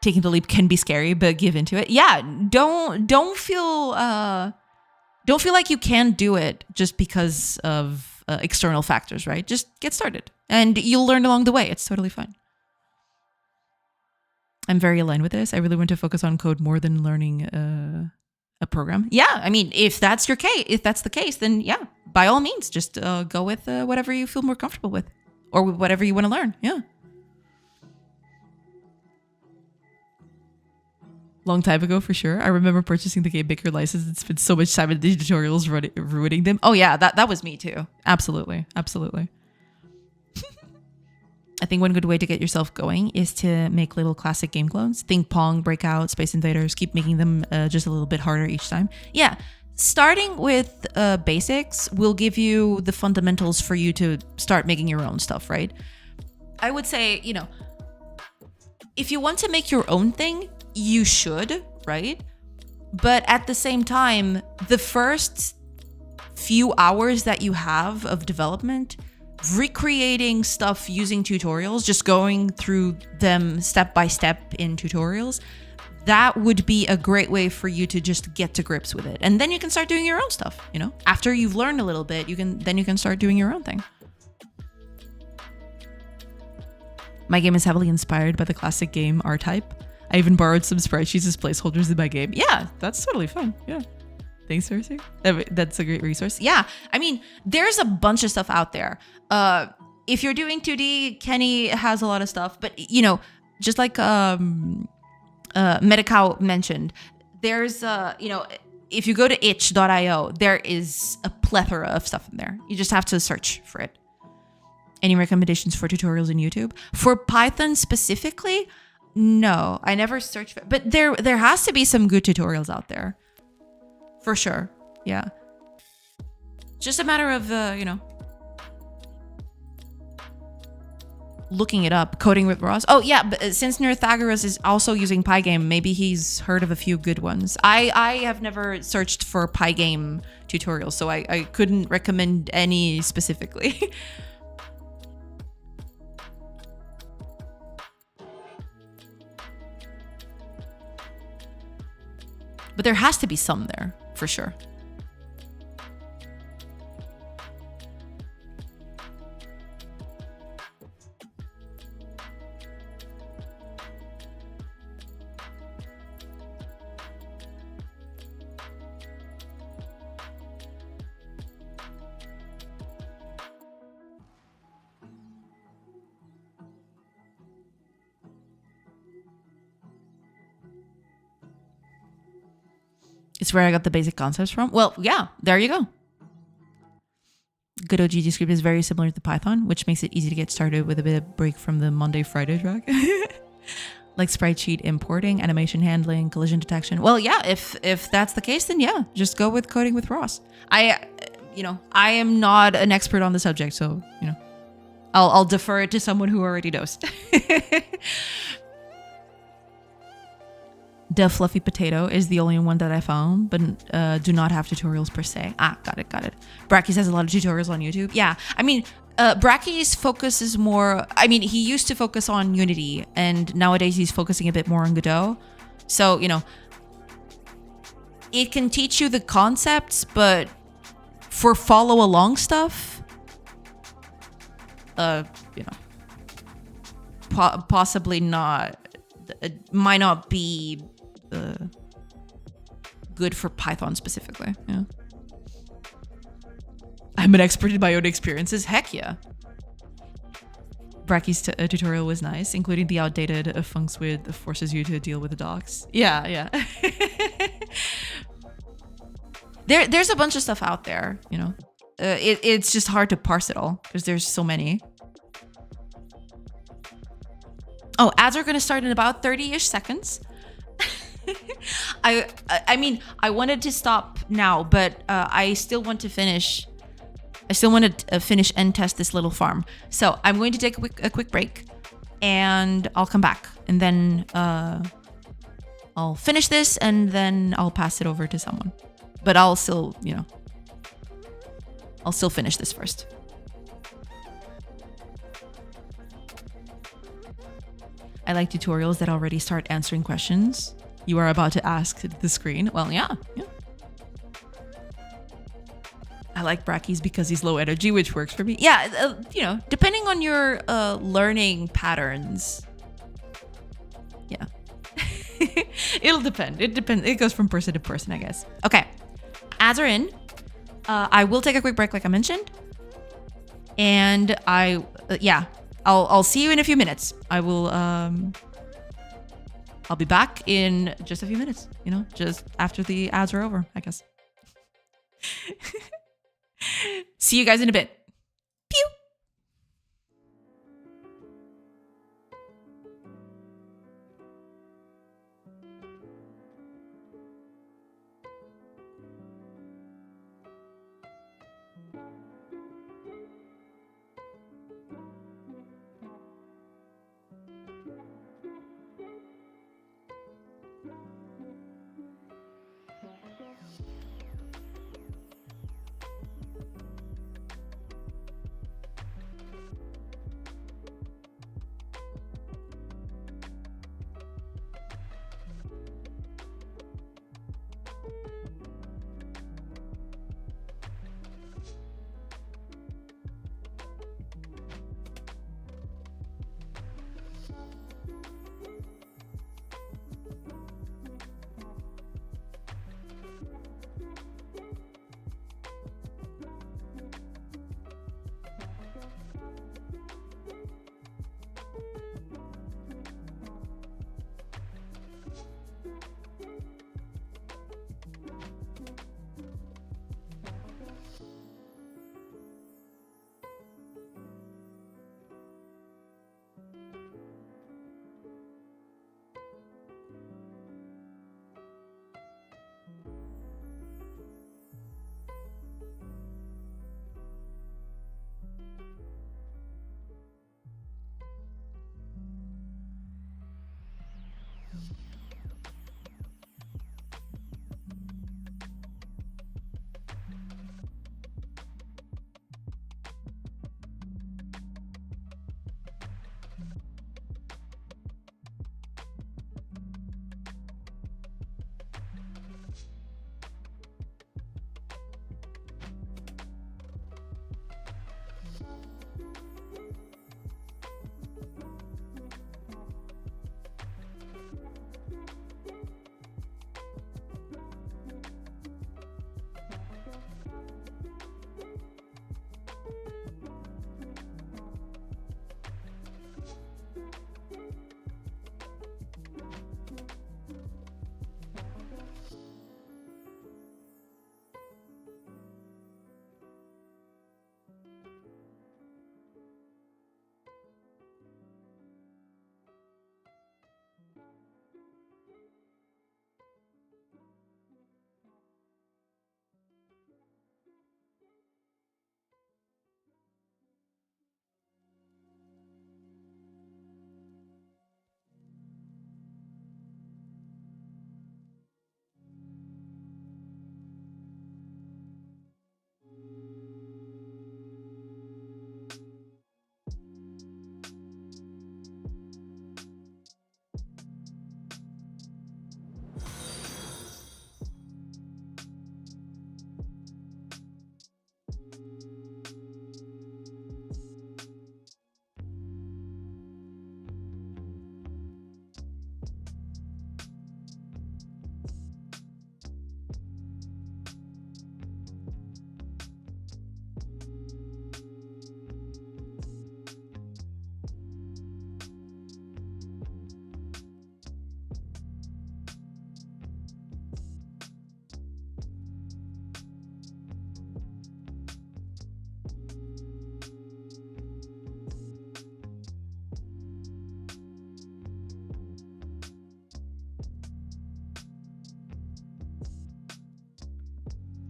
taking the leap can be scary, but give into it. Yeah, don't feel like you can't do it just because of external factors, right? Just get started, and you'll learn along the way. It's totally fine. I'm very aligned with this. I really want to focus on code more than learning a program. Yeah, I mean, if that's the case, then yeah, by all means, just go with whatever you feel more comfortable with, or with whatever you want to learn. Yeah. Long time ago, for sure. I remember purchasing the Game Maker license and spent so much time in the tutorials ruining them. Oh yeah, that was me too. Absolutely. I think one good way to get yourself going is to make little classic game clones. Think Pong, Breakout, Space Invaders. Keep making them just a little bit harder each time. Yeah, starting with basics will give you the fundamentals for you to start making your own stuff, right? I would say, if you want to make your own thing, you should, right? But at the same time, the first few hours that you have of development, recreating stuff using tutorials, just going through them step by step in tutorials, that would be a great way for you to just get to grips with it. And then you can start doing your own stuff, After you've learned a little bit, you can start doing your own thing. My game is heavily inspired by the classic game R-Type. I even borrowed some sprite sheets as placeholders in my game. Yeah, that's totally fun. Yeah. Thanks, Cersei. That's a great resource. Yeah, I mean, there's a bunch of stuff out there. If you're doing 2D, Kenny has a lot of stuff. But, you know, just like Medicow mentioned, there's, you know, if you go to itch.io, there is a plethora of stuff in there. You just have to search for it. Any recommendations for tutorials in YouTube? For Python specifically, no. I never searched for it. But there has to be some good tutorials out there. For sure. Yeah. Just a matter of, you know, looking it up. Coding with Ross. Oh, yeah. But since Nerthagoras is also using Pygame, maybe he's heard of a few good ones. I have never searched for Pygame tutorials, so I couldn't recommend any specifically. But there has to be some there, for sure. It's where I got the basic concepts from. Well, yeah, there you go. Godot GG script is very similar to Python, which makes it easy to get started with a bit of break from the Monday, Friday track. Like sprite sheet importing, animation handling, collision detection. Well, yeah, if that's the case, then yeah, just go with coding with Ross. I am not an expert on the subject, so, you know, I'll defer it to someone who already knows. The Fluffy Potato is the only one that I found, but do not have tutorials per se. Ah, got it. Brackeys has a lot of tutorials on YouTube. Yeah, I mean, Brackeys focuses more... I mean, he used to focus on Unity, and nowadays he's focusing a bit more on Godot. So, you know, it can teach you the concepts, but for follow-along stuff, you know, possibly not... might not be good for Python specifically. Yeah, I'm an expert in my own experiences. Heck yeah. Bracky's tutorial was nice, including the outdated funcs with forces you to deal with the docs. Yeah. There's a bunch of stuff out there, you know. It's just hard to parse it all because there's so many. Oh, ads are going to start in about 30-ish seconds. I mean, I wanted to stop now, but I still want to finish. I still want to finish and test this little farm. So I'm going to take a quick break, and I'll come back, and then I'll finish this, and then I'll pass it over to someone. But I'll still, you know, I'll still finish this first. I like tutorials that already start answering questions you are about to ask the screen. Well, yeah. I like Brackeys because he's low energy, which works for me. Yeah, you know, depending on your learning patterns. Yeah. It'll depend. It depends. It goes from person to person, I guess. Okay. Ads are in. I will take a quick break, like I mentioned. And I'll see you in a few minutes. I'll be back in just a few minutes, you know, just after the ads are over, I guess. See you guys in a bit. Pew!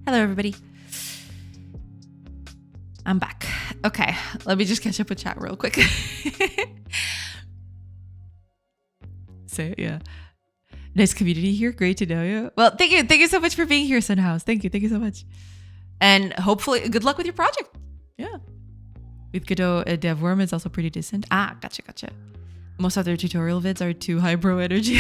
Hello, everybody. I'm back. Okay, let me just catch up with chat real quick. So, yeah. Nice community here. Great to know you. Well, thank you. Thank you so much for being here, Sunhouse. Thank you. Thank you so much. And hopefully, good luck with your project. Yeah. With Godot, DevWorm is also pretty decent. Ah, gotcha. Most other tutorial vids are too high bro energy.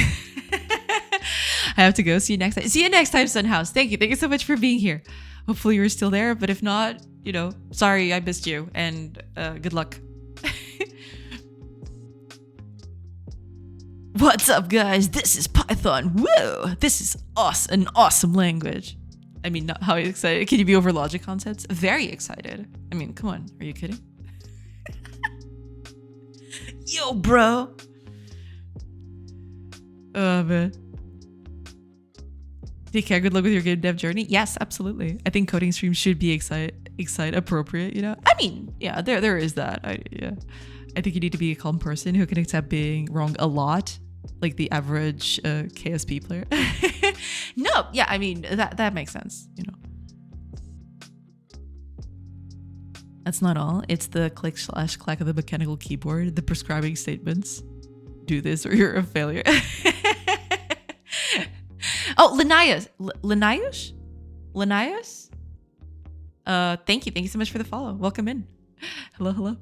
I have to go. See you next time. See you next time, Sunhouse. Thank you. Thank you so much for being here. Hopefully you're still there, but if not, you know, sorry I missed you, and good luck. What's up, guys? This is Python. Whoa! This is an awesome language. I mean, not how excited. Can you be over logic concepts? Very excited. I mean, come on. Are you kidding? Yo, bro. Oh, man. Take care. Good luck with your game dev journey. Yes, absolutely. I think coding streams should be excite appropriate, you know? I mean, yeah, there is that. I think you need to be a calm person who can accept being wrong a lot, like the average KSP player. No, yeah, I mean, that makes sense, you know. That's not all. It's the click/clack of the mechanical keyboard, the prescribing statements. Do this or you're a failure. Oh, Linnaeus. Linnaeus? Thank you so much for the follow. Welcome in. Hello.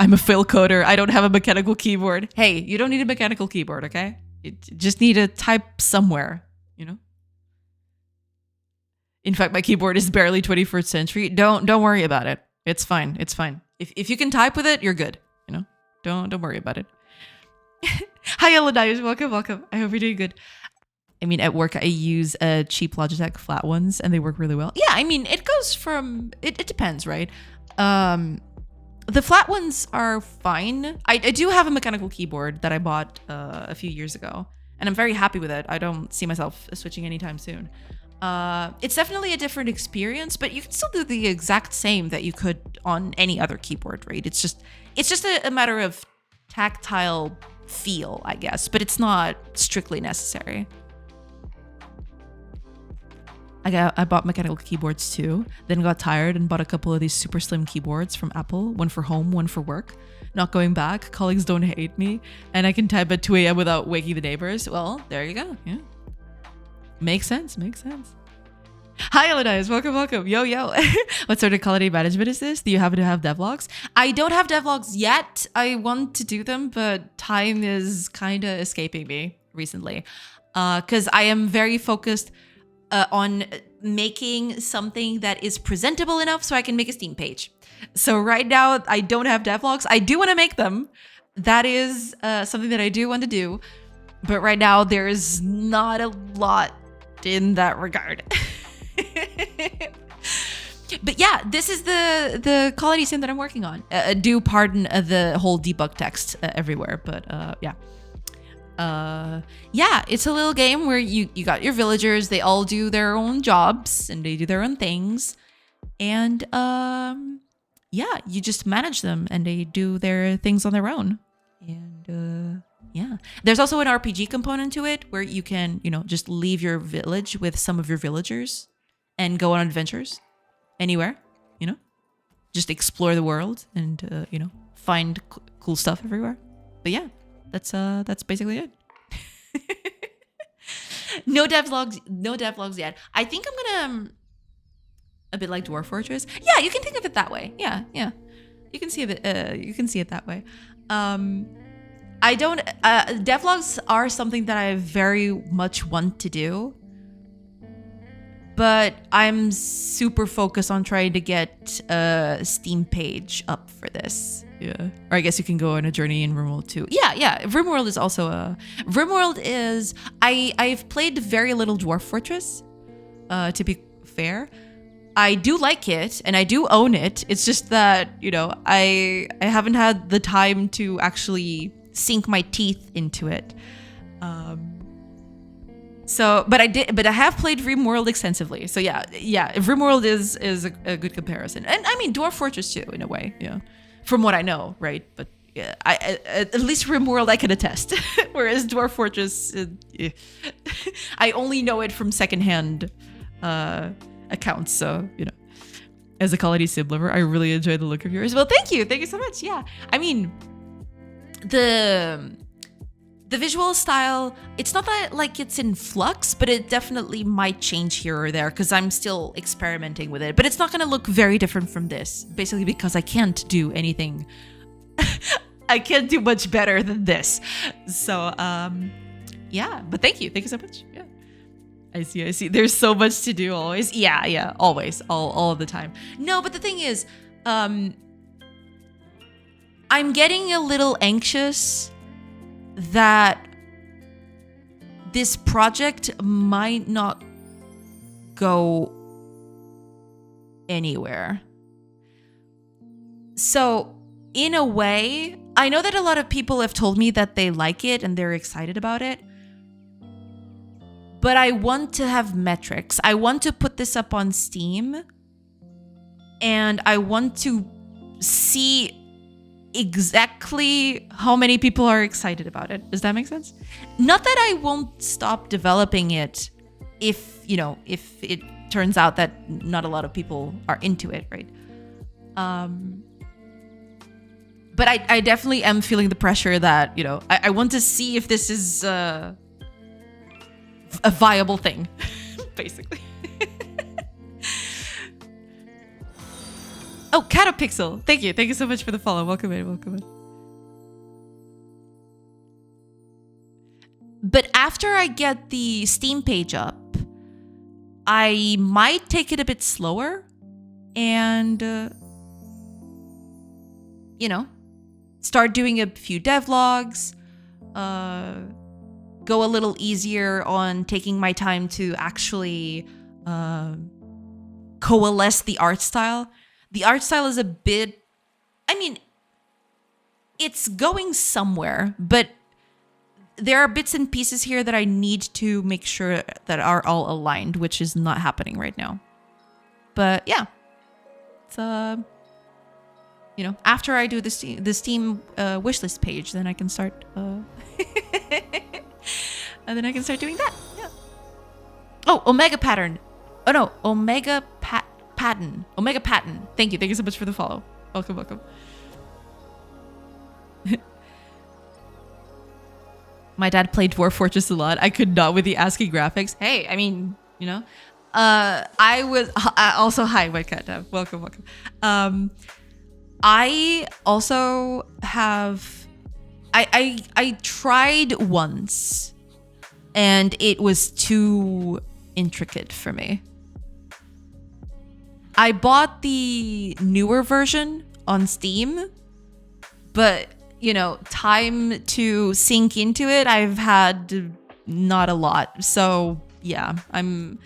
I'm a fail coder. I don't have a mechanical keyboard. Hey, you don't need a mechanical keyboard, okay? You just need to type somewhere, you know? In fact, my keyboard is barely 21st century. Don't worry about it. It's fine. If you can type with it, you're good, you know? Don't worry about it. Hi, Linnaeus. Welcome. I hope you're doing good. I mean, at work, I use cheap Logitech flat ones, and they work really well. Yeah, I mean, it goes from... It depends, right? The flat ones are fine. I do have a mechanical keyboard that I bought a few years ago, and I'm very happy with it. I don't see myself switching anytime soon. It's definitely a different experience, but you can still do the exact same that you could on any other keyboard, right? It's just a matter of tactile feel, I guess, but it's not strictly necessary. I bought mechanical keyboards too, then got tired and bought a couple of these super slim keyboards from Apple, one for home, one for work. Not going back, colleagues don't hate me, and I can type at 2 a.m. without waking the neighbors. Well, there you go, yeah. Makes sense. Hi, Elenias, welcome. Yo. What sort of quality management is this? Do you happen to have devlogs? I don't have devlogs yet. I want to do them, but time is kind of escaping me recently. Because I am very focused on making something that is presentable enough so I can make a Steam page. So right now, I don't have devlogs. I do want to make them. That is something that I do want to do. But right now, there is not a lot in that regard. But yeah, this is the quality sim that I'm working on. Do pardon the whole debug text everywhere, but yeah. Yeah, it's a little game where you got your villagers, they all do their own jobs and they do their own things. And yeah, you just manage them and they do their things on their own. And yeah, there's also an RPG component to it where you can, you know, just leave your village with some of your villagers and go on adventures anywhere, you know, just explore the world and, you know, find cool stuff everywhere. But yeah, that's basically it. No devlogs yet. I think I'm gonna a bit like Dwarf Fortress. Yeah, you can think of it that way. Yeah. You can see it that way. I don't devlogs are something that I very much want to do. But I'm super focused on trying to get a Steam page up for this. Yeah. Or I guess you can go on a journey in RimWorld too. Yeah. RimWorld is also RimWorld is... I've played very little Dwarf Fortress, to be fair. I do like it, and I do own it. It's just that, you know, I haven't had the time to actually sink my teeth into it. So, but I have played RimWorld extensively. So yeah, RimWorld is a good comparison. And I mean, Dwarf Fortress too, in a way, yeah. From what I know, right? But yeah, at least RimWorld I can attest. Whereas Dwarf Fortress, I only know it from secondhand. I accounts. So, as a Call of Duty sim lover, I really enjoy the look of yours. Well, thank you. Thank you so much. Yeah. I mean, the visual style, it's not that like it's in flux, but it definitely might change here or there because I'm still experimenting with it. But it's not going to look very different from this, basically because I can't do anything. I can't do much better than this. So, yeah. But thank you. Thank you so much. Yeah. I see. There's so much to do always. Yeah. Always. All the time. No, but the thing is, I'm getting a little anxious that this project might not go anywhere. So, in a way, I know that a lot of people have told me that they like it and they're excited about it. But I want to have metrics. I want to put this up on Steam. And I want to see exactly how many people are excited about it. Does that make sense? Not that I won't stop developing it if it turns out that not a lot of people are into it, right? But I definitely am feeling the pressure that, I want to see if this is a viable thing, basically. Oh, Catapixel. Thank you. Thank you so much for the follow. Welcome in. But after I get the Steam page up, I might take it a bit slower and, start doing a few devlogs, go a little easier on taking my time to actually coalesce the art style. The art style is a bit, it's going somewhere, but there are bits and pieces here that I need to make sure that are all aligned, which is not happening right now. But yeah, it's, after I do the Steam wishlist page, then I can start, and then I can start doing that. Yeah. Oh, Omega Pattern. Oh no, Omega Pattern. Omega Pattern. Thank you so much for the follow. Welcome. My dad played Dwarf Fortress a lot. I could not with the ASCII graphics. Hey, I was also hi, White Cat Dev. Welcome. I also have I tried once and it was too intricate for me. I bought the newer version on Steam, but time to sink into it, I've had not a lot. So yeah, I'm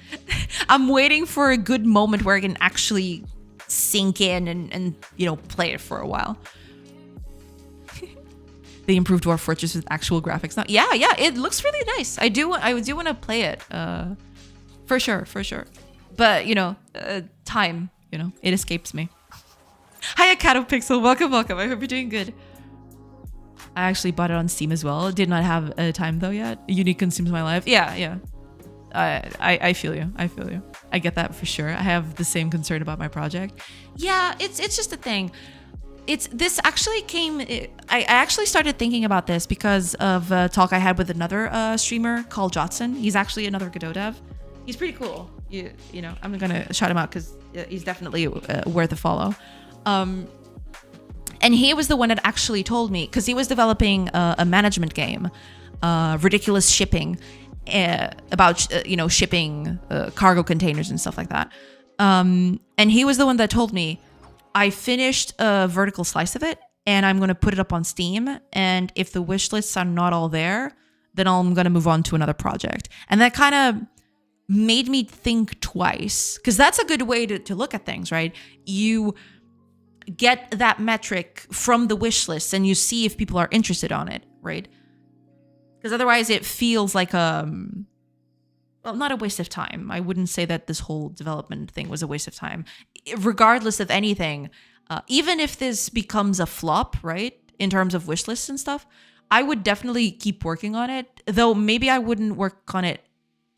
waiting for a good moment where I can actually sink in and play it for a while. They improved Dwarf Fortress with actual graphics now. Yeah, it looks really nice. I do want to play it. For sure. But time, it escapes me. Hiya, Catopixel. Welcome. I hope you're doing good. I actually bought it on Steam as well. Did not have a time though yet. Unique consumes my life. Yeah. I feel you. I get that for sure. I have the same concern about my project. Yeah, it's just a thing. This actually came. I actually started thinking about this because of a talk I had with another streamer called Jotson. He's actually another Godot dev. He's pretty cool. I'm gonna shout him out because he's definitely worth a follow. And he was the one that actually told me, because he was developing a management game, ridiculous shipping, about shipping cargo containers and stuff like that. And he was the one that told me, I finished a vertical slice of it and I'm going to put it up on Steam. And if the wish lists are not all there, then I'm going to move on to another project. And that kind of made me think twice, because that's a good way to look at things, right? You get that metric from the wish list and you see if people are interested on it, right? Because otherwise it feels like not a waste of time. I wouldn't say that this whole development thing was a waste of time. Regardless of anything, even if this becomes a flop, right, in terms of wish lists and stuff, I would definitely keep working on it, though maybe I wouldn't work on it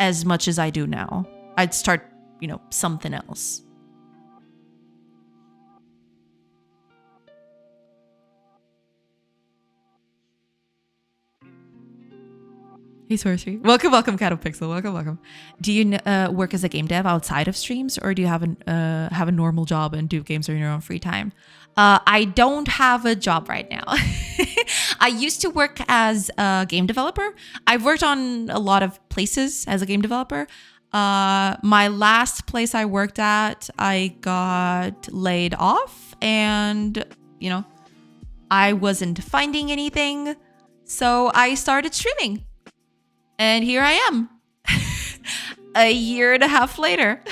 as much as I do now. I'd start something else. Hey, Sorcery. Welcome, Cat of Pixel. Welcome. Do you work as a game dev outside of streams, or do you have a normal job and do games in your own free time? I don't have a job right now. I used to work as a game developer. I've worked on a lot of places as a game developer. My last place I worked at, I got laid off, and I wasn't finding anything, so I started streaming. And here I am, a year and a half later.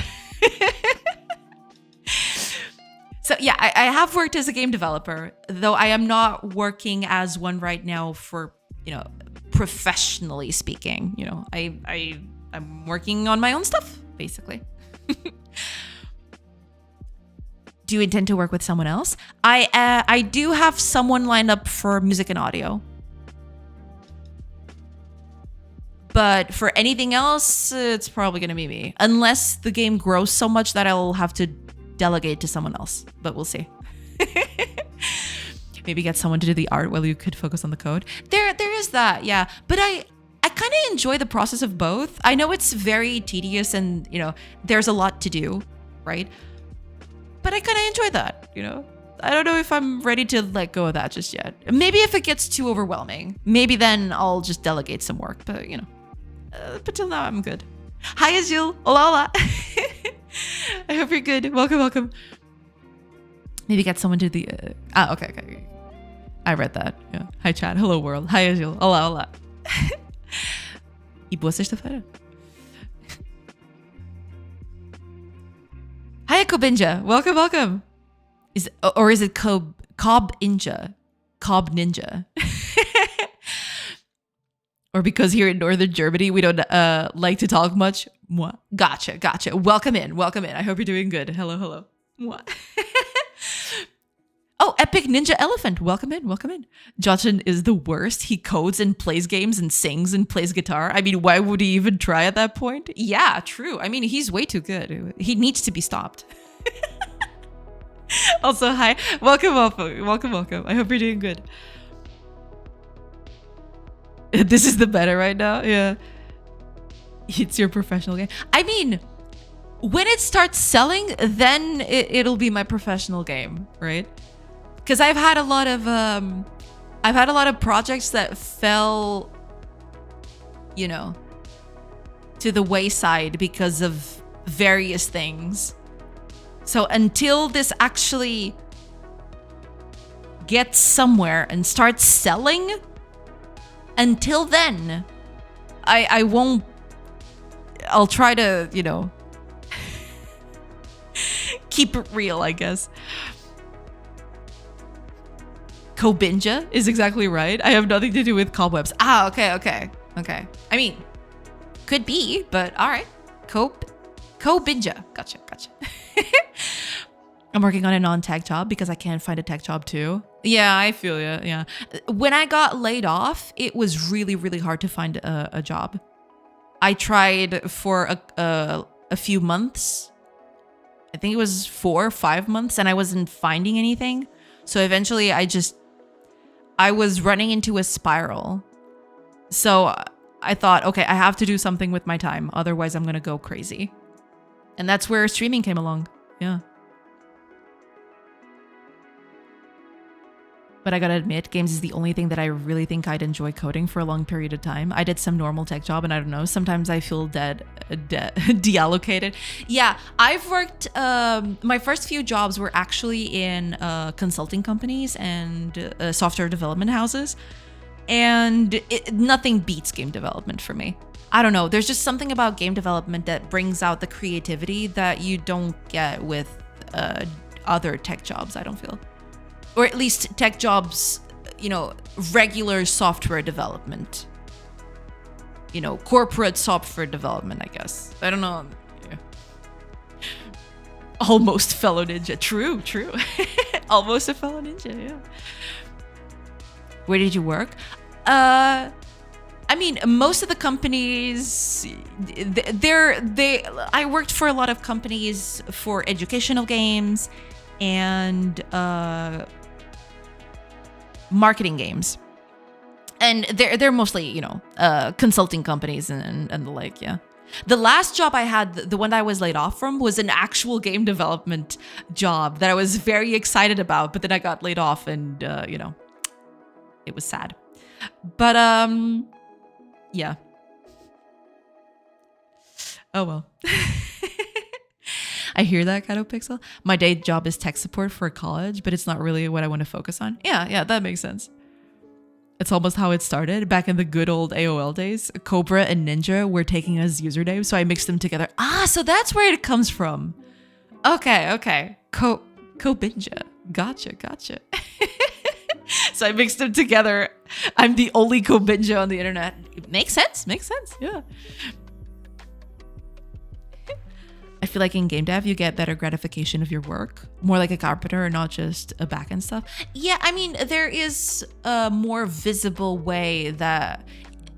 So yeah, I have worked as a game developer, though I am not working as one right now for, professionally speaking. I'm working on my own stuff, basically. Do you intend to work with someone else? I do have someone lined up for music and audio. But for anything else, it's probably going to be me. Unless the game grows so much that I'll have to delegate to someone else. But we'll see. Maybe get someone to do the art while you could focus on the code. There is that, yeah. But I kind of enjoy the process of both. I know it's very tedious and, there's a lot to do, right? But I kind of enjoy that, I don't know if I'm ready to let go of that just yet. Maybe if it gets too overwhelming, maybe then I'll just delegate some work. But, but till now, I'm good. Hi, Azul. Hola. I hope you're good. Welcome. Maybe get someone to the... okay. I read that. Yeah. Hi, chat. Hello, world. Hi, Azul. Hola. E boa sexta-feira. Hi, Kobinja. Welcome. Is it Cob Ninja? Cob Ninja. Or because here in northern Germany we don't like to talk much. Mwah. Gotcha. Welcome in. I hope you're doing good. Hello. Mwah. Oh, Epic Ninja Elephant. Welcome in. Jochen is the worst. He codes and plays games and sings and plays guitar. I mean, why would he even try at that point? Yeah, true. I mean, he's way too good. He needs to be stopped. Also, hi. Welcome. I hope you're doing good. This is the meta right now. Yeah. It's your professional game. I mean, when it starts selling, then it'll be my professional game, right? Because I've had a lot of projects that fell, to the wayside because of various things. So until this actually gets somewhere and starts selling, until then, I won't. I'll try to, keep it real, I guess. Kobinja is exactly right. I have nothing to do with cobwebs. Okay. I mean, could be, but all right. Kobinja. Gotcha. I'm working on a non-tech job because I can't find a tech job too. Yeah, I feel you. Yeah. When I got laid off, it was really, really hard to find a job. I tried for a few months. I think it was 4 or 5 months, and I wasn't finding anything. So eventually I was running into a spiral. So I thought, okay, I have to do something with my time. Otherwise, I'm going to go crazy. And that's where streaming came along. Yeah. But I gotta admit, games is the only thing that I really think I'd enjoy coding for a long period of time. I did some normal tech job, and I don't know, sometimes I feel deallocated. Yeah, I've worked, my first few jobs were actually in consulting companies and software development houses. And nothing beats game development for me. I don't know, there's just something about game development that brings out the creativity that you don't get with other tech jobs, I don't feel. Or at least tech jobs, regular software development. Corporate software development, I guess. I don't know. Yeah. Almost fellow ninja. True. Almost a fellow ninja, yeah. Where did you work? I mean, most of the companies, I worked for a lot of companies for educational games and marketing games. And they're mostly, consulting companies and the like, yeah. The last job I had, the one that I was laid off from, was an actual game development job that I was very excited about, but then I got laid off and, it was sad. But, yeah. Oh, well. I hear that, Kato Pixel. My day job is tech support for a college, but it's not really what I want to focus on. Yeah, that makes sense. It's almost how it started back in the good old AOL days. Cobra and Ninja were taking as usernames, so I mixed them together. So that's where it comes from. Okay. Cobinja. Gotcha. So I mixed them together. I'm the only Cobinja on the internet. It makes sense, yeah. I feel like in game dev, you get better gratification of your work. More like a carpenter and not just a backend stuff. Yeah, I mean, there is a more visible way that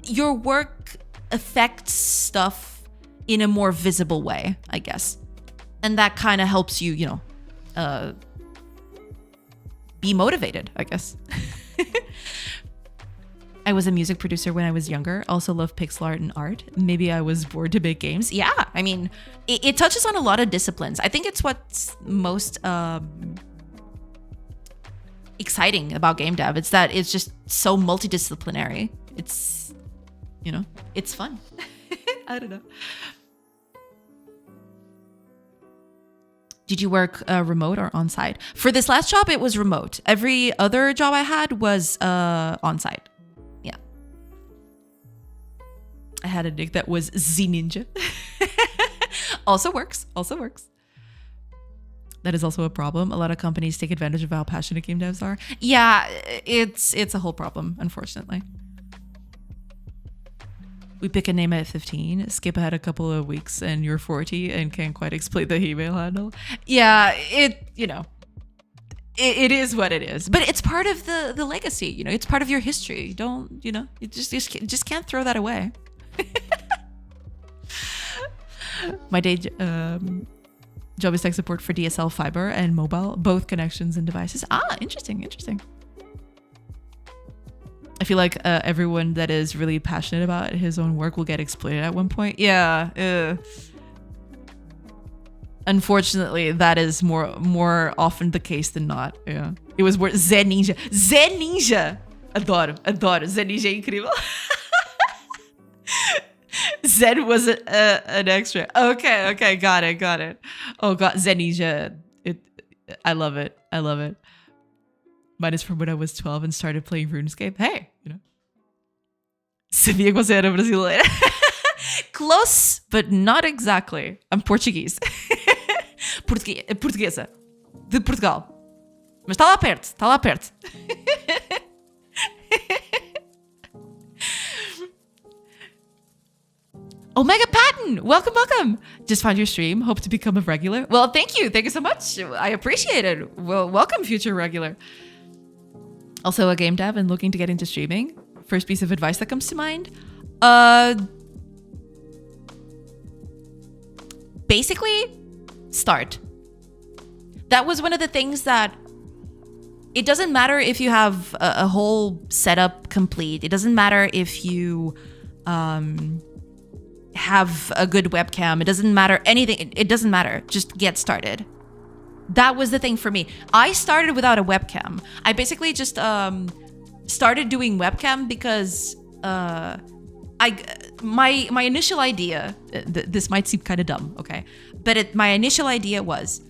your work affects stuff in a more visible way, I guess. And that kind of helps you, be motivated, I guess. I was a music producer when I was younger. Also loved pixel art and art. Maybe I was bored to make games. Yeah, I mean, it touches on a lot of disciplines. I think it's what's most exciting about game dev. It's that it's just so multidisciplinary. It's, it's fun. I don't know. Did you work remote or on-site? For this last job, it was remote. Every other job I had was on-site. Yeah. I had a nick that was Z Ninja. Also works. That is also a problem. A lot of companies take advantage of how passionate game devs are. Yeah, it's a whole problem, unfortunately. We pick a name at 15, skip ahead a couple of weeks, and you're 40 and can't quite explain the email handle. Yeah, it is what it is. But it's part of the legacy, it's part of your history. Don't, you just can't throw that away. My day job is tech support for DSL fiber and mobile, both connections and devices. Interesting. I feel like everyone that is really passionate about his own work will get exploited at one point. Yeah. Unfortunately, that is more often the case than not. Yeah. It was more Zen Ninja. Adoro. Zen Ninja é incrível. Zen was an extra. Okay. Got it. Oh God, Zen Ninja. I love it. Mine is from when I was 12 and started playing RuneScape. Hey, Sabia que você era brasileira. Close, but not exactly. I'm Portuguese. Portuguesa. De Portugal. Mas está lá perto. Omega Patton, welcome. Just found your stream. Hope to become a regular. Well, thank you so much. I appreciate it. Well, welcome, future regular. Also a game dev and looking to get into streaming. First piece of advice that comes to mind. Basically, start. That was one of the things that it doesn't matter if you have a whole setup complete. It doesn't matter if you have a good webcam. It doesn't matter anything. It doesn't matter. Just get started. That was the thing for me. I started without a webcam. I basically just started doing webcam because my initial idea, this might seem kind of dumb, okay? But my initial idea was,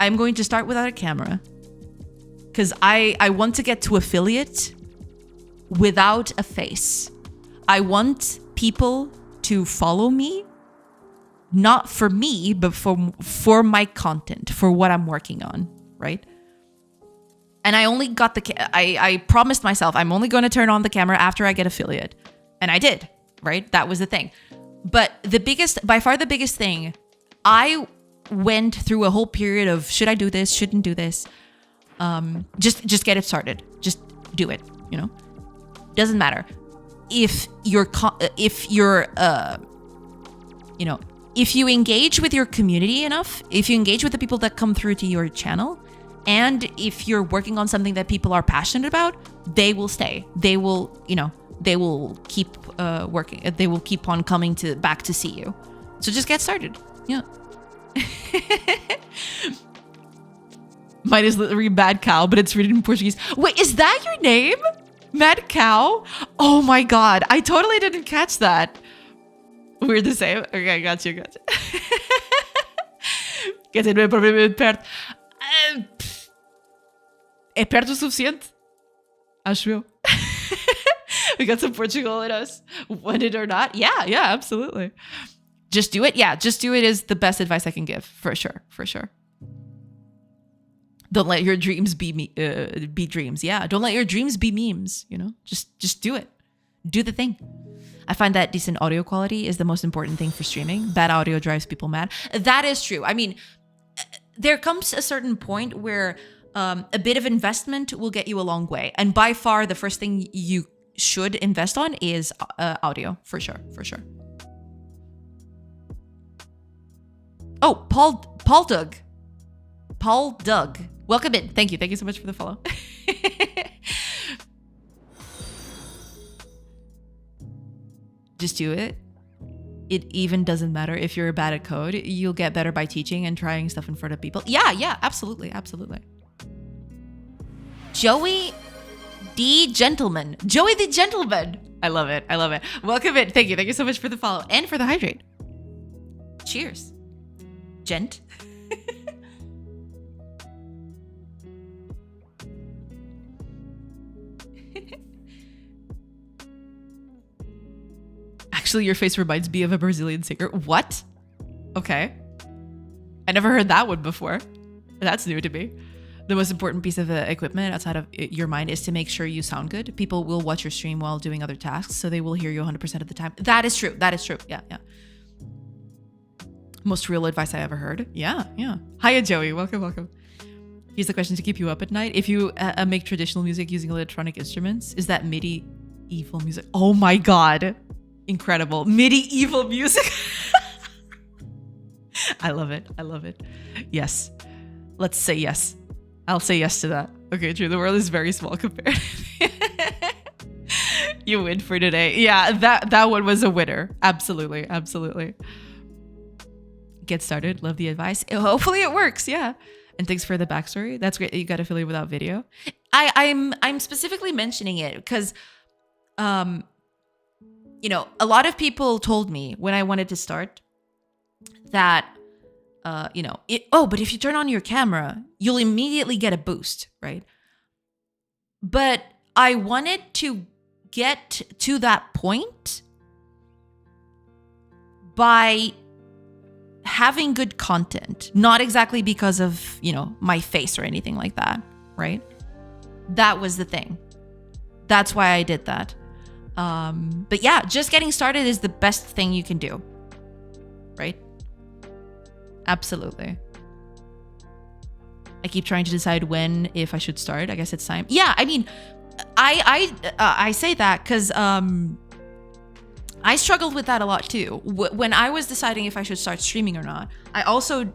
I'm going to start without a camera because I want to get to affiliate without a face. I want people to follow me, not for me, but for my content, for what I'm working on, right? And I only got I promised myself I'm only going to turn on the camera after I get affiliate. And I did, right? That was the thing. But by far the biggest thing, I went through a whole period of, should I do this? Shouldn't do this? Just get it started. Just do it, Doesn't matter. if you're you know, if you engage with your community enough, if you engage with the people that come through to your channel, and if you're working on something that people are passionate about, they will stay. They will, you know, they will keep working. They will keep on coming back to see you. So just get started. Yeah. Mine is literally Mad Cow, but it's written in Portuguese. Wait, is that your name? Mad Cow? Oh my God. I totally didn't catch that. We're the same. Okay, got you. Quer dizer, não é propriamente perto. É perto o suficiente? Acho eu. We got some Portugal in us. Want it or not? Yeah, absolutely. Just do it. Yeah, just do it is the best advice I can give. For sure. Don't let your dreams be dreams. Yeah, don't let your dreams be memes, you know? Just do it. Do the thing. I find that decent audio quality is the most important thing for streaming. Bad audio drives people mad. That is true. I mean, there comes a certain point where a bit of investment will get you a long way. And by far, the first thing you should invest on is audio, for sure. Oh, Paul Doug. Welcome in. Thank you so much for the follow. Just do it. It even doesn't matter if you're bad at code. You'll get better by teaching and trying stuff in front of people. Yeah, absolutely. Joey the Gentleman. I love it. Welcome in. Thank you so much for the follow and for the hydrate. Cheers. Gent. Actually, your face reminds me of a Brazilian singer. What? Okay. I never heard that one before. That's new to me. The most important piece of equipment outside of your mind is to make sure you sound good. People will watch your stream while doing other tasks, so they will hear you 100% of the time. That is true. Yeah. Most real advice I ever heard. Yeah. Hiya, Joey. Welcome. Here's the question to keep you up at night. If you make traditional music using electronic instruments, is that medieval music? Oh my God. Incredible. Medieval music. I love it. Yes. Let's say yes. I'll say yes to that. Okay, true. The world is very small compared. You win for today. Yeah, that one was a winner. Absolutely. Get started. Love the advice. Hopefully it works. Yeah. And thanks for the backstory. That's great that you got affiliate without video. I'm specifically mentioning it because you know, a lot of people told me when I wanted to start that you know, but if you turn on your camera, you'll immediately get a boost, right? But I wanted to get to that point by having good content, not exactly because of, you know, my face or anything like that, right? That was the thing. That's why I did that. But yeah, just getting started is the best thing you can do, right? Absolutely. I keep trying to decide if I should start. I guess it's time. Yeah, I mean, I say that because I struggled with that a lot too. When I was deciding if I should start streaming or not, I also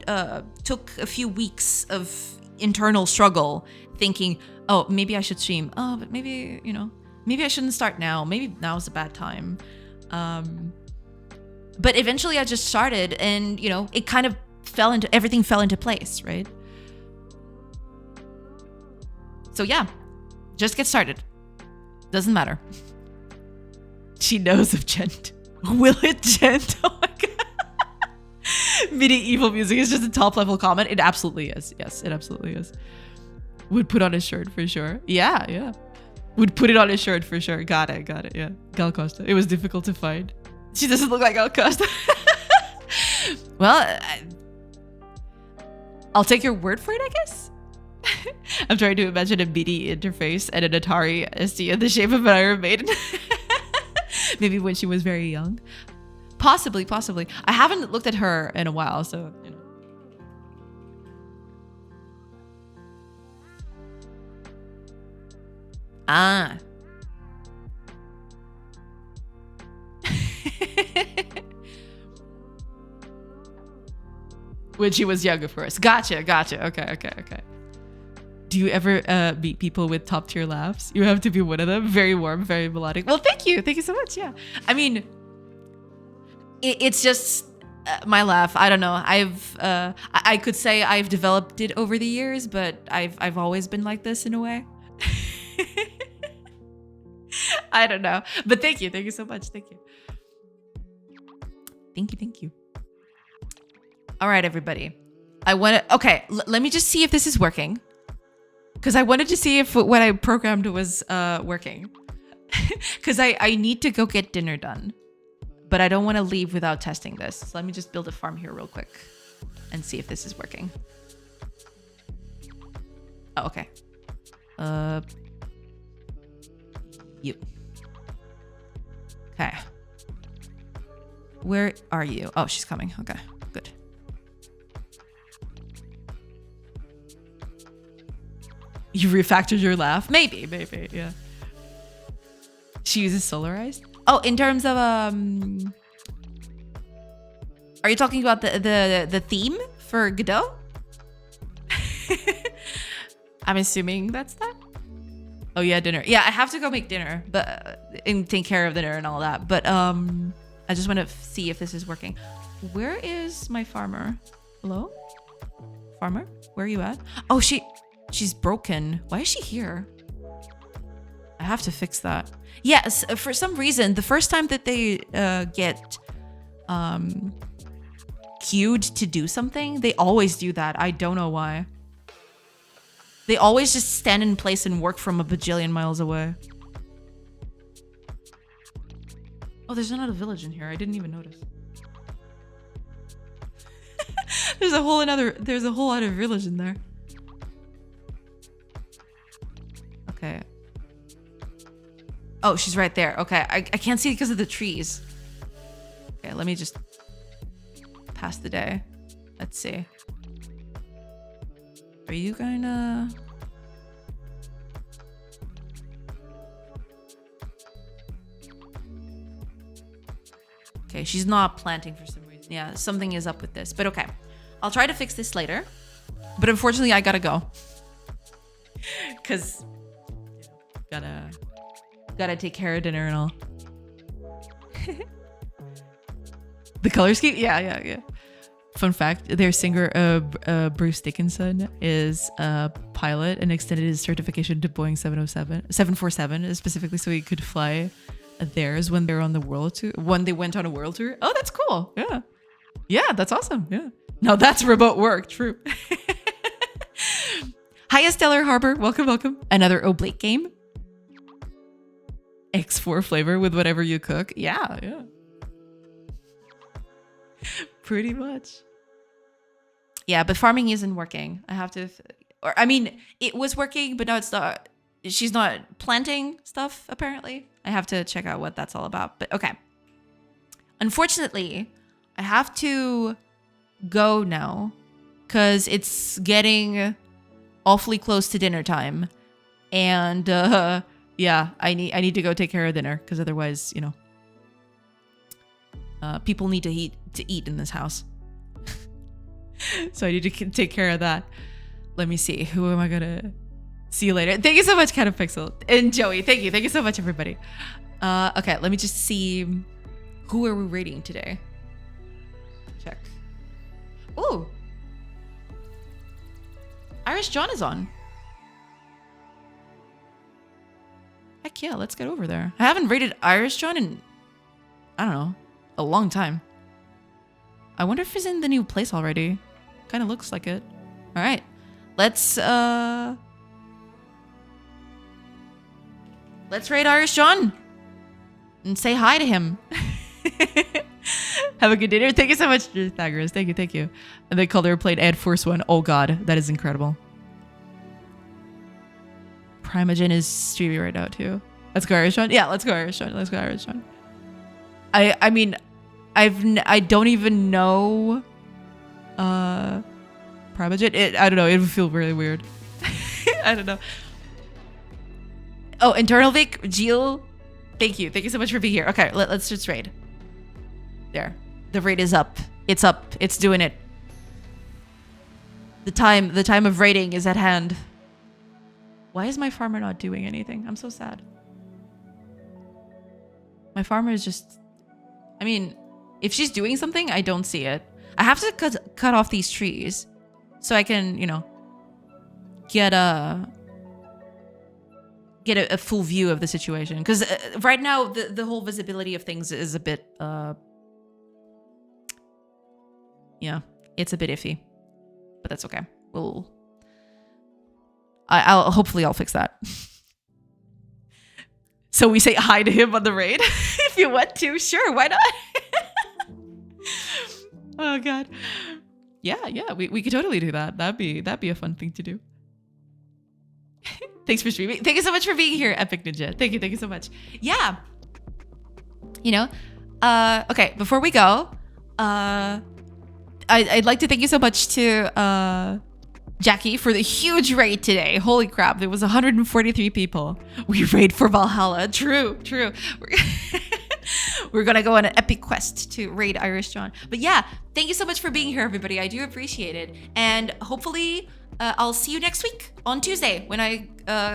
took a few weeks of internal struggle thinking, oh, maybe I should stream. Oh, but maybe, you know, maybe I shouldn't start now. Maybe now's a bad time. But eventually I just started and, you know, it kind of everything fell into place, right? So yeah, just get started. Doesn't matter. She knows of Gent. Will it, Gent? Oh my God. Medieval music is just a top level comment. It absolutely is. Yes, it absolutely is. Would put on a shirt for sure. Yeah. Would put it on his shirt for sure. Got it. Yeah. Gal Costa. It was difficult to find. She doesn't look like Gal Costa. Well, I'll take your word for it, I guess. I'm trying to imagine a MIDI interface and an Atari ST in the shape of an Iron Maiden. Maybe when she was very young. Possibly. I haven't looked at her in a while, so, you know. when she was young, of course. Gotcha. Okay. Do you ever meet people with top tier laughs? You have to be one of them. Very warm, very melodic. Well, thank you so much. Yeah, I mean, it's just my laugh. I don't know. I could say I've developed it over the years, but I've always been like this in a way. I don't know, but thank you so much. Thank you. All right, everybody. Okay, let me just see if this is working. Because I wanted to see if what I programmed was working. Because I need to go get dinner done. But I don't want to leave without testing this. So let me just build a farm here real quick. And see if this is working. Oh, okay. You. Okay. Where are you? Oh, she's coming. Okay, good. You refactored your laugh? Maybe, yeah. She uses solarized? Oh, in terms of are you talking about the theme for Godot? I'm assuming that's that. Oh yeah, dinner. Yeah, I have to go make dinner, but and take care of dinner and all that. But I just want to see if this is working. Where is my farmer? Hello? Farmer? Where are you at? Oh, she's broken. Why is she here? I have to fix that. Yes, for some reason, the first time that they get queued to do something, they always do that. I don't know why. They always just stand in place and work from a bajillion miles away. Oh, there's another village in here. I didn't even notice. There's a whole other village in there. Okay. Oh, she's right there. Okay, I can't see because of the trees. Okay, let me just pass the day. Let's see. Are you gonna... Okay, she's not planting for some reason. Yeah, something is up with this. But okay, I'll try to fix this later. But unfortunately, I gotta go. Because... Gotta take care of dinner and all. The color scheme? Yeah. Fun fact, their singer, Bruce Dickinson, is a pilot and extended his certification to Boeing 747, specifically so he could fly theirs when they were on the world tour. When they went on a world tour. Oh, that's cool. Yeah, that's awesome. Yeah. Now that's remote work. True. Hiya, Stellar Harbor. Welcome. Another oblate game. X4 flavor with whatever you cook. Yeah. Pretty much. Yeah, but farming isn't working. I have to... it was working, but now it's not... She's not planting stuff, apparently. I have to check out what that's all about. But okay. Unfortunately, I have to go now because it's getting awfully close to dinner time. And yeah, I need to go take care of dinner because otherwise, people need to eat in this house. So I need to take care of that. Let me see. Who am I gonna see you later? Thank you so much, Catapixel and Joey. Thank you so much, everybody. Okay, let me just see. Who are we rating today? Check. Ooh, Irish John is on. Heck yeah, let's get over there. I haven't rated Irish John in, I don't know, a long time. I wonder if he's in the new place already. Kind of looks like it. All right, let's raid Irish John and say hi to him. Have a good dinner. Thank you so much, Pythagoras. Thank you. And they called her played Ed Force One. Oh god, that is incredible. Primogen is streaming right now too. Let's go Irish John. Yeah, let's go Irish John. I mean, I don't even know Primogen. I don't know. It would feel really weird. I don't know. Oh, Internal Vic, Jill. Thank you so much for being here. Okay, let's just raid. There, the raid is up. It's up. It's doing it. The time of raiding is at hand. Why is my farmer not doing anything? I'm so sad. My farmer is just... I mean, if she's doing something, I don't see it. I have to cut off these trees so I can, you know, get a full view of the situation. Because right now, the whole visibility of things is a bit... yeah, it's a bit iffy. But that's okay. Hopefully I'll fix that. So we say hi to him on the raid if you want to. Sure, why not? Oh god. Yeah, we could totally do that. That'd be a fun thing to do. Thanks for streaming. Thank you so much for being here, Epic Ninja. Thank you so much. Yeah. You know, okay, before we go, I'd like to thank you so much to Jackie for the huge raid today. Holy crap, there was 143 people. We raid for Valhalla. True. We're gonna go on an epic quest to raid Irish John. But yeah, thank you so much for being here, everybody. I do appreciate it. And hopefully I'll see you next week on Tuesday when I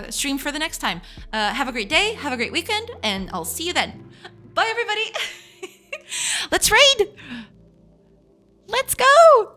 stream for the next time. Have a great day, have a great weekend, and I'll see you then. Bye, everybody. Let's raid. Let's go!